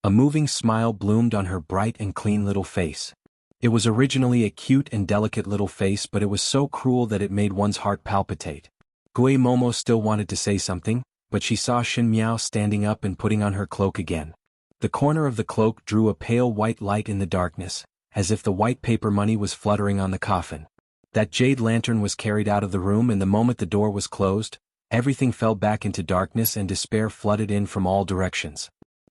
A moving smile bloomed on her bright and clean little face. It was originally a cute and delicate little face, but it was so cruel that it made one's heart palpitate. Gue Momo still wanted to say something, but she saw Shin Miao standing up and putting on her cloak again. The corner of the cloak drew a pale white light in the darkness, as if the white paper money was fluttering on the coffin. That jade lantern was carried out of the room, and the moment the door was closed, everything fell back into darkness and despair flooded in from all directions.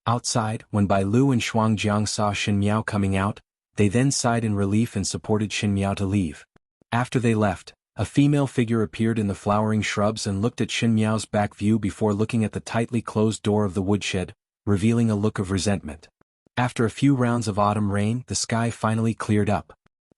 Outside, when Bai Lu and Shuangjiang saw Shin Miao coming out, they then sighed in relief and supported Shin Miao to leave. After they left, a female figure appeared in the flowering shrubs and looked at Shin Miao's back view before looking at the tightly closed door of the woodshed, revealing a look of resentment. After a few rounds of autumn rain, the sky finally cleared up.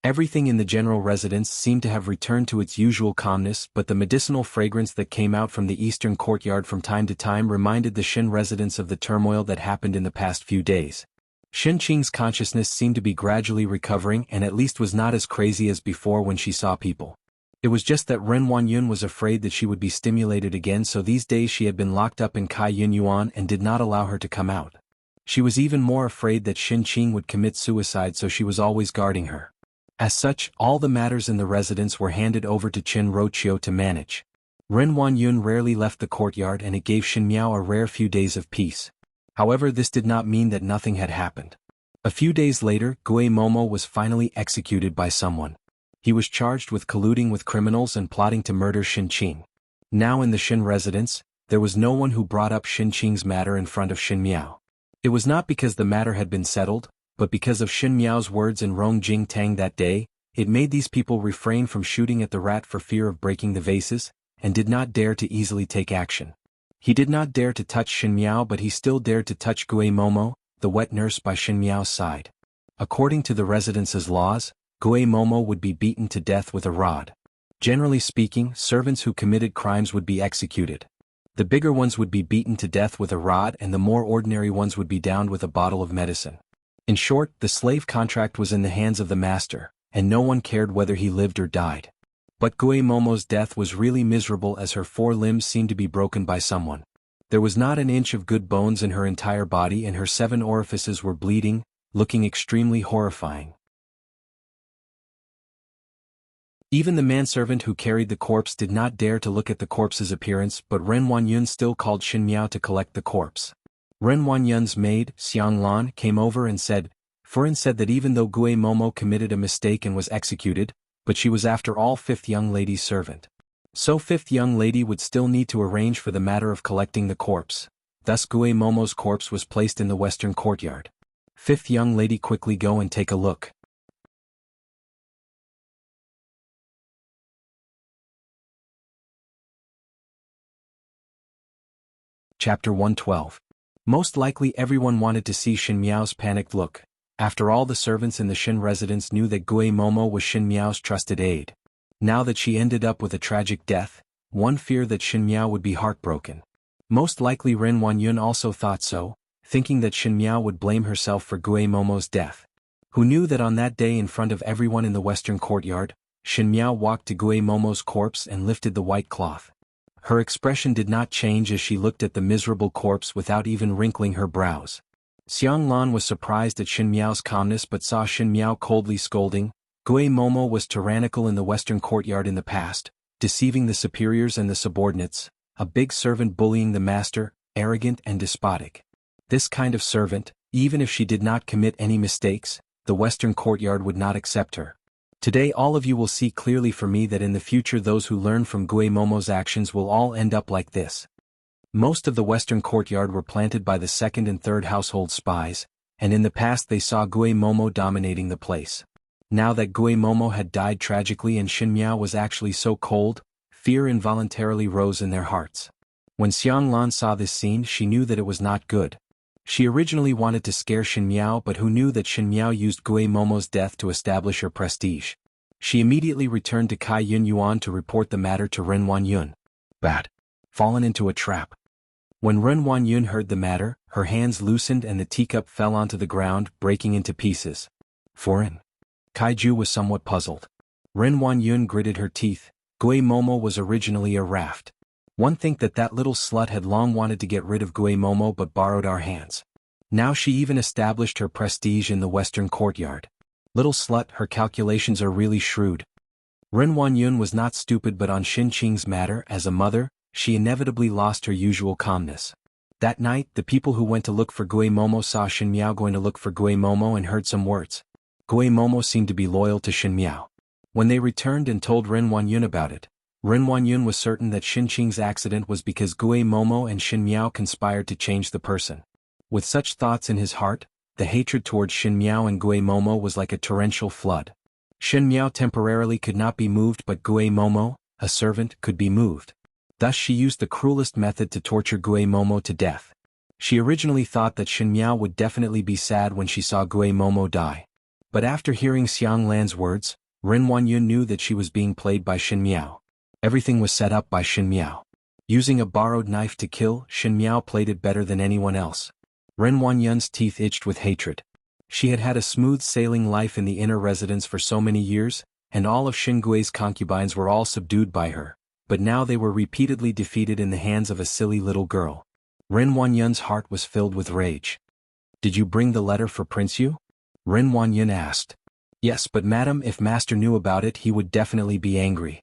Everything in the general residence seemed to have returned to its usual calmness, but the medicinal fragrance that came out from the eastern courtyard from time to time reminded the Shin residents of the turmoil that happened in the past few days. Shin Qing's consciousness seemed to be gradually recovering and at least was not as crazy as before when she saw people. It was just that Ren Wanyun was afraid that she would be stimulated again, so these days she had been locked up in Kai Yun Yuan and did not allow her to come out. She was even more afraid that Shin Qing would commit suicide, so she was always guarding her. As such, all the matters in the residence were handed over to Qin Roqiu to manage. Ren Wanyun rarely left the courtyard and it gave Shin Miao a rare few days of peace. However, this did not mean that nothing had happened. A few days later, Gue Momo was finally executed by someone. He was charged with colluding with criminals and plotting to murder Shin Qing. Now in the Shin residence, there was no one who brought up Shin Qing's matter in front of Shin Miao. It was not because the matter had been settled, but because of Shin Miao's words in Rong Jing Tang that day. It made these people refrain from shooting at the rat for fear of breaking the vases, and did not dare to easily take action. He did not dare to touch Shin Miao, but he still dared to touch Gue Momo, the wet nurse by Shin Miao's side. According to the residence's laws, Gue Momo would be beaten to death with a rod. Generally speaking, servants who committed crimes would be executed. The bigger ones would be beaten to death with a rod and the more ordinary ones would be downed with a bottle of medicine. In short, the slave contract was in the hands of the master, and no one cared whether he lived or died. But Gue Momo's death was really miserable, as her 4 limbs seemed to be broken by someone. There was not an inch of good bones in her entire body and her 7 orifices were bleeding, looking extremely horrifying. Even the manservant who carried the corpse did not dare to look at the corpse's appearance, but Ren Wanyun still called Shin Miao to collect the corpse. Ren Wanyun's maid, Xiang Lan, came over and said, Furin said that even though Gue Momo committed a mistake and was executed, but she was after all 5th young lady's servant. So 5th young lady would still need to arrange for the matter of collecting the corpse. Thus Gue Momo's corpse was placed in the western courtyard. 5th young lady, quickly go and take a look. Chapter 112. Most likely everyone wanted to see Shin Miao's panicked look. After all, the servants in the Shin residence knew that Gue Momo was Shin Miao's trusted aide. Now that she ended up with a tragic death, one feared that Shin Miao would be heartbroken. Most likely Ren Wanyun also thought so, thinking that Shin Miao would blame herself for Gue Momo's death. Who knew that on that day, in front of everyone in the western courtyard, Shin Miao walked to Gue Momo's corpse and lifted the white cloth. Her expression did not change as she looked at the miserable corpse without even wrinkling her brows. Xiang Lan was surprised at Shin Miao's calmness but saw Shin Miao coldly scolding. Gue Momo was tyrannical in the western courtyard in the past, deceiving the superiors and the subordinates, a big servant bullying the master, arrogant and despotic. This kind of servant, even if she did not commit any mistakes, the western courtyard would not accept her. Today all of you will see clearly for me that in the future those who learn from Gue Momo's actions will all end up like this. Most of the western courtyard were planted by the second and third household spies, and in the past they saw Gue Momo dominating the place. Now that Gue Momo had died tragically and Xin Miao was actually so cold, fear involuntarily rose in their hearts. When Xiang Lan saw this scene she knew that it was not good. She originally wanted to scare Xin Miao, but who knew that Xin Miao used Gue Momo's death to establish her prestige. She immediately returned to Kai Yun Yuan to report the matter to Ren Wanyun. Bad. Fallen into a trap. When Ren Wanyun heard the matter, her hands loosened and the teacup fell onto the ground, breaking into pieces. Foreign. Kaiju was somewhat puzzled. Ren Wanyun gritted her teeth. Gue Momo was originally a raft. One think that little slut had long wanted to get rid of Gue Momo but borrowed our hands. Now she even established her prestige in the western courtyard. Little slut, her calculations are really shrewd. Ren Wanyun was not stupid, but on Xin Qing's matter, as a mother, she inevitably lost her usual calmness. That night, the people who went to look for Gue Momo saw Xin Miao going to look for Gue Momo and heard some words. Gue Momo seemed to be loyal to Xin Miao. When they returned and told Ren Wanyun about it, Ren Wanyun was certain that Xin Qing's accident was because Gue Momo and Xin Miao conspired to change the person. With such thoughts in his heart, the hatred towards Xin Miao and Gue Momo was like a torrential flood. Xin Miao temporarily could not be moved, but Gue Momo, a servant, could be moved. Thus she used the cruelest method to torture Gue Momo to death. She originally thought that Xin Miao would definitely be sad when she saw Gue Momo die. But after hearing Xiang Lan's words, Ren Wanyun knew that she was being played by Xin Miao. Everything was set up by Xin Miao. Using a borrowed knife to kill, Xin Miao played it better than anyone else. Ren Wanyun's teeth itched with hatred. She had had a smooth sailing life in the inner residence for so many years, and all of Xin Gui's concubines were all subdued by her, but now they were repeatedly defeated in the hands of a silly little girl. Ren Wanyun's heart was filled with rage. "Did you bring the letter for Prince Yu?" Ren Wanyun asked. "Yes, but madam, if master knew about it he would definitely be angry,"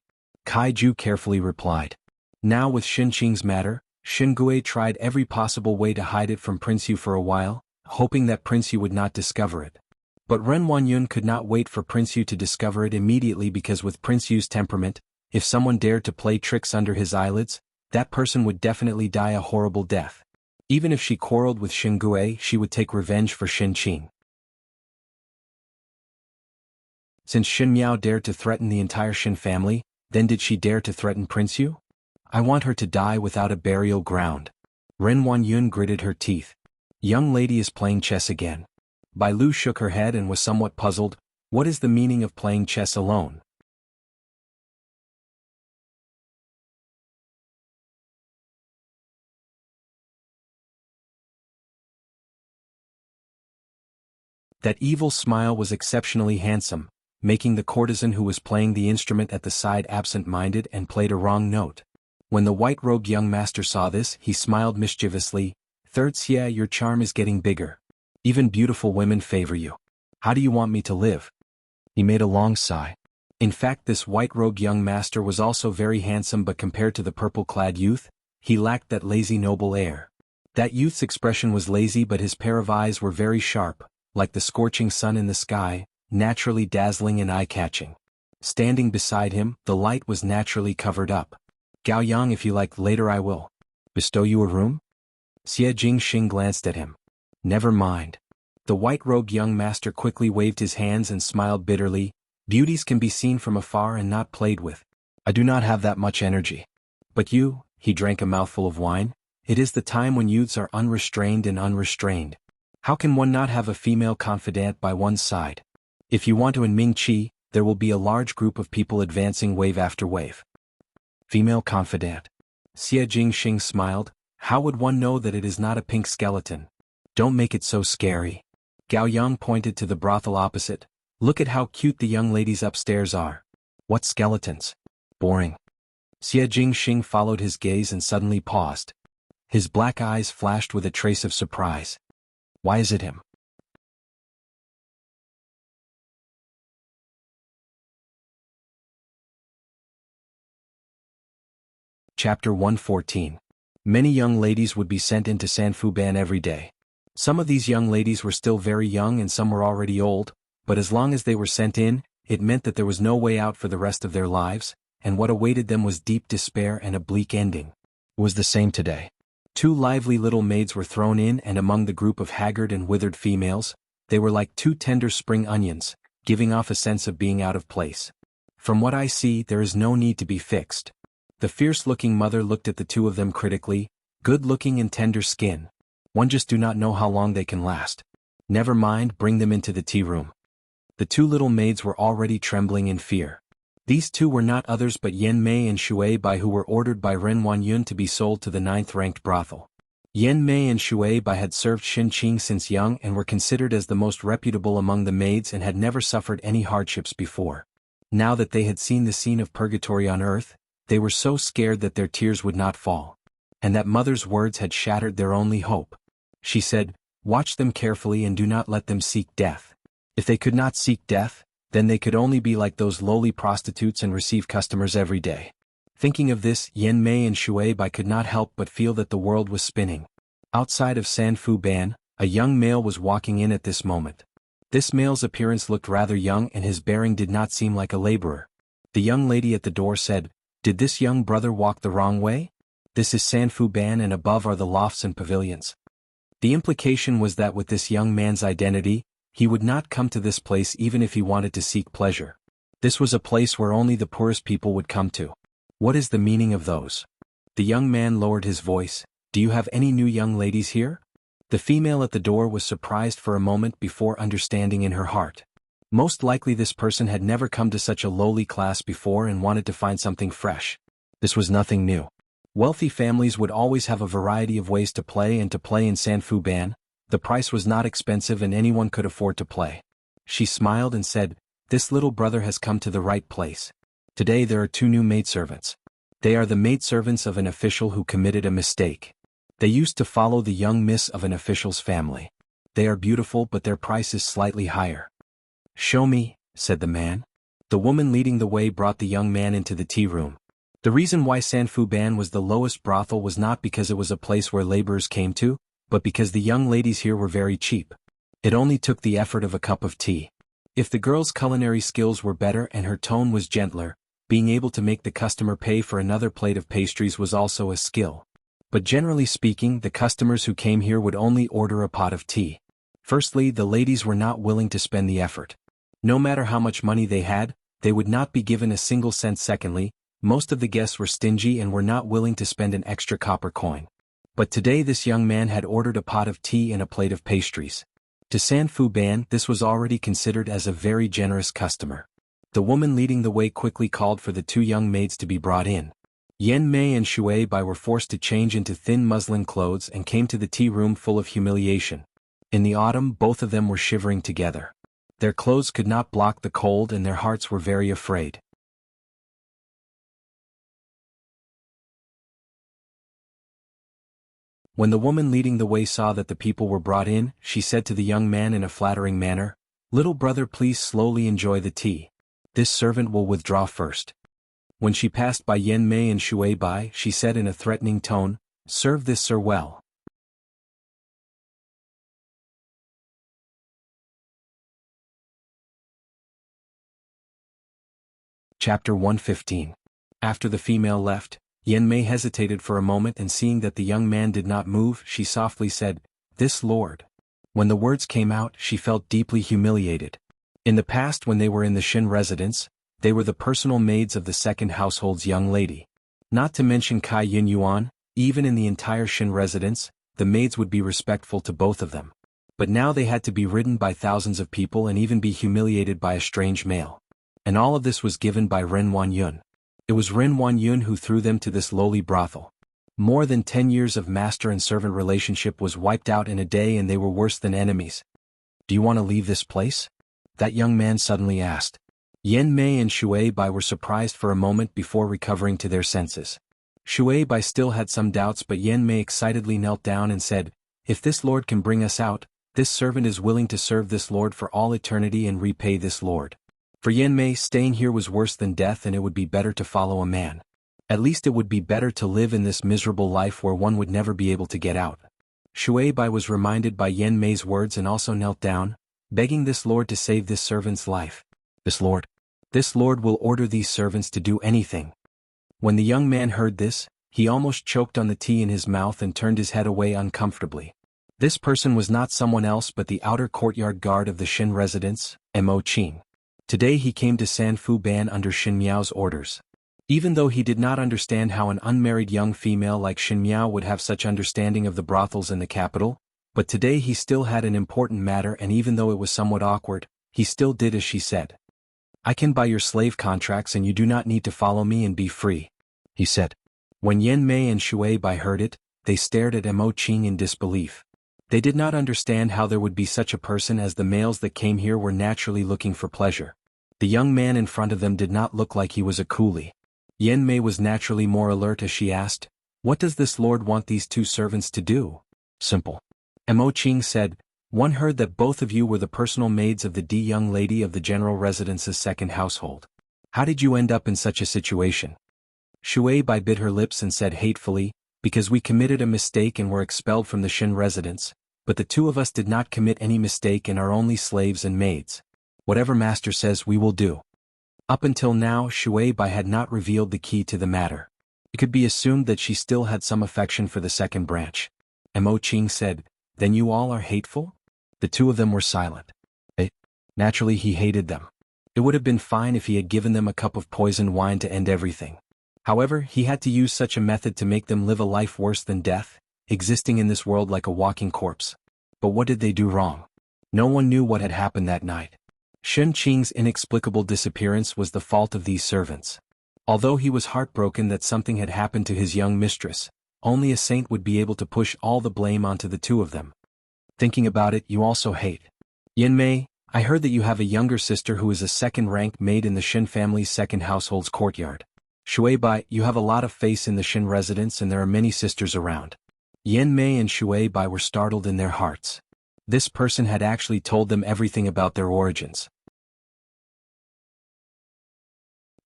Kai Ju carefully replied. Now with Xin Qing's matter, Xin Gui tried every possible way to hide it from Prince Yu for a while, hoping that Prince Yu would not discover it. But Ren Wanyun could not wait for Prince Yu to discover it immediately, because with Prince Yu's temperament, if someone dared to play tricks under his eyelids, that person would definitely die a horrible death. Even if she quarreled with Xin Gui, she would take revenge for Xin Qing. Since Xin Miao dared to threaten the entire Xin family, then did she dare to threaten Prince Yu? I want her to die without a burial ground. Ren Wanyun gritted her teeth. Young lady is playing chess again. Bai Lu shook her head and was somewhat puzzled. What is the meaning of playing chess alone? That evil smile was exceptionally handsome, making the courtesan who was playing the instrument at the side absent-minded and played a wrong note. When the white-robed young master saw this, he smiled mischievously. "Third Xie, your charm is getting bigger. Even beautiful women favor you. How do you want me to live?" He made a long sigh. In fact, this white-robed young master was also very handsome, but compared to the purple-clad youth, he lacked that lazy noble air. That youth's expression was lazy, but his pair of eyes were very sharp, like the scorching sun in the sky, naturally dazzling and eye-catching. Standing beside him, the light was naturally covered up. "Gao Yang, if you like, later I will bestow you a room?" Xie Jingxing glanced at him. "Never mind." The white-robed young master quickly waved his hands and smiled bitterly. "Beauties can be seen from afar and not played with. I do not have that much energy. But you," he drank a mouthful of wine, "it is the time when youths are unrestrained and unrestrained. How can one not have a female confidant by one's side? If you want to in Ming Qi, there will be a large group of people advancing wave after wave." Female confidant. Xie Jingxing smiled. "How would one know that it is not a pink skeleton? Don't make it so scary." Gao Yang pointed to the brothel opposite. "Look at how cute the young ladies upstairs are. What skeletons? Boring." Xie Jingxing followed his gaze and suddenly paused. His black eyes flashed with a trace of surprise. "Why is it him?" Chapter 114. Many young ladies would be sent into Sanfuban every day. Some of these young ladies were still very young and some were already old, but as long as they were sent in, it meant that there was no way out for the rest of their lives, and what awaited them was deep despair and a bleak ending. It was the same today. 2 lively little maids were thrown in, and among the group of haggard and withered females, they were like 2 tender spring onions, giving off a sense of being out of place. From what I see, there is no need to be fixed. The fierce-looking mother looked at the 2 of them critically. Good-looking and tender skin. One just do not know how long they can last. Never mind, bring them into the tea room. The 2 little maids were already trembling in fear. These 2 were not others but Yen Mei and Shui Bai, who were ordered by Ren Wanyun to be sold to the 9th-ranked brothel. Yen Mei and Shui Bai had served Xin Qing since young and were considered as the most reputable among the maids and had never suffered any hardships before. Now that they had seen the scene of purgatory on earth, they were so scared that their tears would not fall. And that mother's words had shattered their only hope. She said, "Watch them carefully and do not let them seek death. If they could not seek death, then they could only be like those lowly prostitutes and receive customers every day." Thinking of this, Yen Mei and Shui Bai could not help but feel that the world was spinning. Outside of San Fu Ban, a young male was walking in at this moment. This male's appearance looked rather young and his bearing did not seem like a laborer. The young lady at the door said, "Did this young brother walk the wrong way? This is San Fu Ban and above are the lofts and pavilions." The implication was that with this young man's identity, he would not come to this place even if he wanted to seek pleasure. This was a place where only the poorest people would come to. What is the meaning of those? The young man lowered his voice. "Do you have any new young ladies here?" The female at the door was surprised for a moment before understanding in her heart. Most likely this person had never come to such a lowly class before and wanted to find something fresh. This was nothing new. Wealthy families would always have a variety of ways to play, and to play in San Fu Ban, the price was not expensive and anyone could afford to play. She smiled and said, "This little brother has come to the right place. Today there are 2 new maidservants. They are the maidservants of an official who committed a mistake. They used to follow the young miss of an official's family. They are beautiful but their price is slightly higher." "Show me," said the man. The woman leading the way brought the young man into the tea room. The reason why San Fu Ban was the lowest brothel was not because it was a place where laborers came to, but because the young ladies here were very cheap. It only took the effort of a cup of tea. If the girl's culinary skills were better and her tone was gentler, being able to make the customer pay for another plate of pastries was also a skill. But generally speaking, the customers who came here would only order a pot of tea. Firstly, the ladies were not willing to spend the effort. No matter how much money they had, they would not be given a single cent. Secondly, most of the guests were stingy and were not willing to spend an extra copper coin. But today this young man had ordered a pot of tea and a plate of pastries. To San Fu Ban, this was already considered as a very generous customer. The woman leading the way quickly called for the 2 young maids to be brought in. Yen Mei and Shui Bai were forced to change into thin muslin clothes and came to the tea room full of humiliation. In the autumn, both of them were shivering together. Their clothes could not block the cold and their hearts were very afraid. When the woman leading the way saw that the people were brought in, she said to the young man in a flattering manner, "Little brother, please slowly enjoy the tea. This servant will withdraw first." When she passed by Yen Mei and Shui Bai, she said in a threatening tone, "Serve this sir well." Chapter 115. After the female left, Yen Mei hesitated for a moment, and seeing that the young man did not move, she softly said, "This lord." When the words came out, she felt deeply humiliated. In the past, when they were in the Shin residence, they were the personal maids of the second household's young lady. Not to mention Kai Yin Yuan, even in the entire Shin residence, the maids would be respectful to both of them. But now they had to be ridden by thousands of people and even be humiliated by a strange male. And all of this was given by Ren Wanyun. It was Ren Wanyun who threw them to this lowly brothel. More than 10 years of master and servant relationship was wiped out in a day, and they were worse than enemies. "Do you want to leave this place?" that young man suddenly asked. Yen Mei and Shui Bai were surprised for a moment before recovering to their senses. Shui Bai still had some doubts, but Yen Mei excitedly knelt down and said, "If this lord can bring us out, this servant is willing to serve this lord for all eternity and repay this lord." For Yen Mei, staying here was worse than death, and it would be better to follow a man. At least it would be better to live in this miserable life where one would never be able to get out. Shui Bai was reminded by Yen Mei's words and also knelt down, begging this lord to save this servant's life. "This lord, This lord will order these servants to do anything. When the young man heard this, he almost choked on the tea in his mouth and turned his head away uncomfortably. This person was not someone else but the outer courtyard guard of the Shin residence, Mo Qing. Today he came to Sanfu Ban under Shin Miao's orders. Even though he did not understand how an unmarried young female like Shin Miao would have such understanding of the brothels in the capital, but today he still had an important matter, and even though it was somewhat awkward, he still did as she said. "I can buy your slave contracts and you do not need to follow me and be free," he said. When Yan Mei and Shui Bai heard it, they stared at Mo Qing in disbelief. They did not understand how there would be such a person, as the males that came here were naturally looking for pleasure. The young man in front of them did not look like he was a coolie. Yan Mei was naturally more alert as she asked, "What does this lord want these two servants to do?" "Simple." Mo Qing said, "One heard that both of you were the personal maids of the young lady of the general residence's second household. How did you end up in such a situation?" Shui Bai bit her lips and said hatefully, "Because we committed a mistake and were expelled from the Shin residence, but the two of us did not commit any mistake and are only slaves and maids. Whatever master says we will do." Up until now, Shui Bai had not revealed the key to the matter. It could be assumed that she still had some affection for the second branch. Mo Qing said, "Then you all are hateful?" The two of them were silent. Naturally he hated them. It would have been fine if he had given them a cup of poisoned wine to end everything. However, he had to use such a method to make them live a life worse than death, existing in this world like a walking corpse. But what did they do wrong? No one knew what had happened that night. Shen Qing's inexplicable disappearance was the fault of these servants. Although he was heartbroken that something had happened to his young mistress, only a saint would be able to push all the blame onto the two of them. Thinking about it, you also hate. Yan Mei, I heard that you have a younger sister who is a second-ranked maid in the Shin family's second household's courtyard. Shui Bai, you have a lot of face in the Shin residence and there are many sisters around. Yan Mei and Shui Bai were startled in their hearts. This person had actually told them everything about their origins.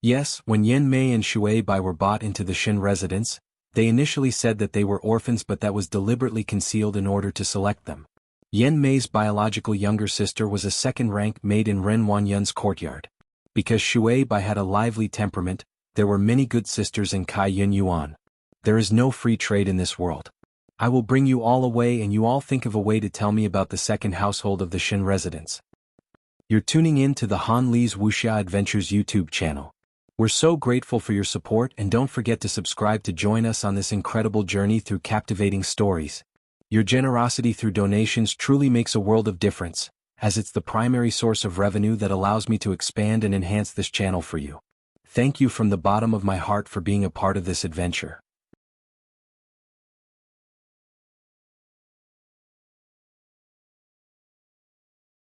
Yes, when Yan Mei and Shui Bai were bought into the Shin residence, they initially said that they were orphans, but that was deliberately concealed in order to select them. Yan Mei's biological younger sister was a second-ranked maid in Ren Wanyun's courtyard. Because Shui Bai had a lively temperament, there were many good sisters in Kai Yun Yuan. There is no free trade in this world. I will bring you all away and you all think of a way to tell me about the second household of the Shin residence. You're tuning in to the Han Li's Wuxia Adventures YouTube channel. We're so grateful for your support, and don't forget to subscribe to join us on this incredible journey through captivating stories. Your generosity through donations truly makes a world of difference, as it's the primary source of revenue that allows me to expand and enhance this channel for you. Thank you from the bottom of my heart for being a part of this adventure.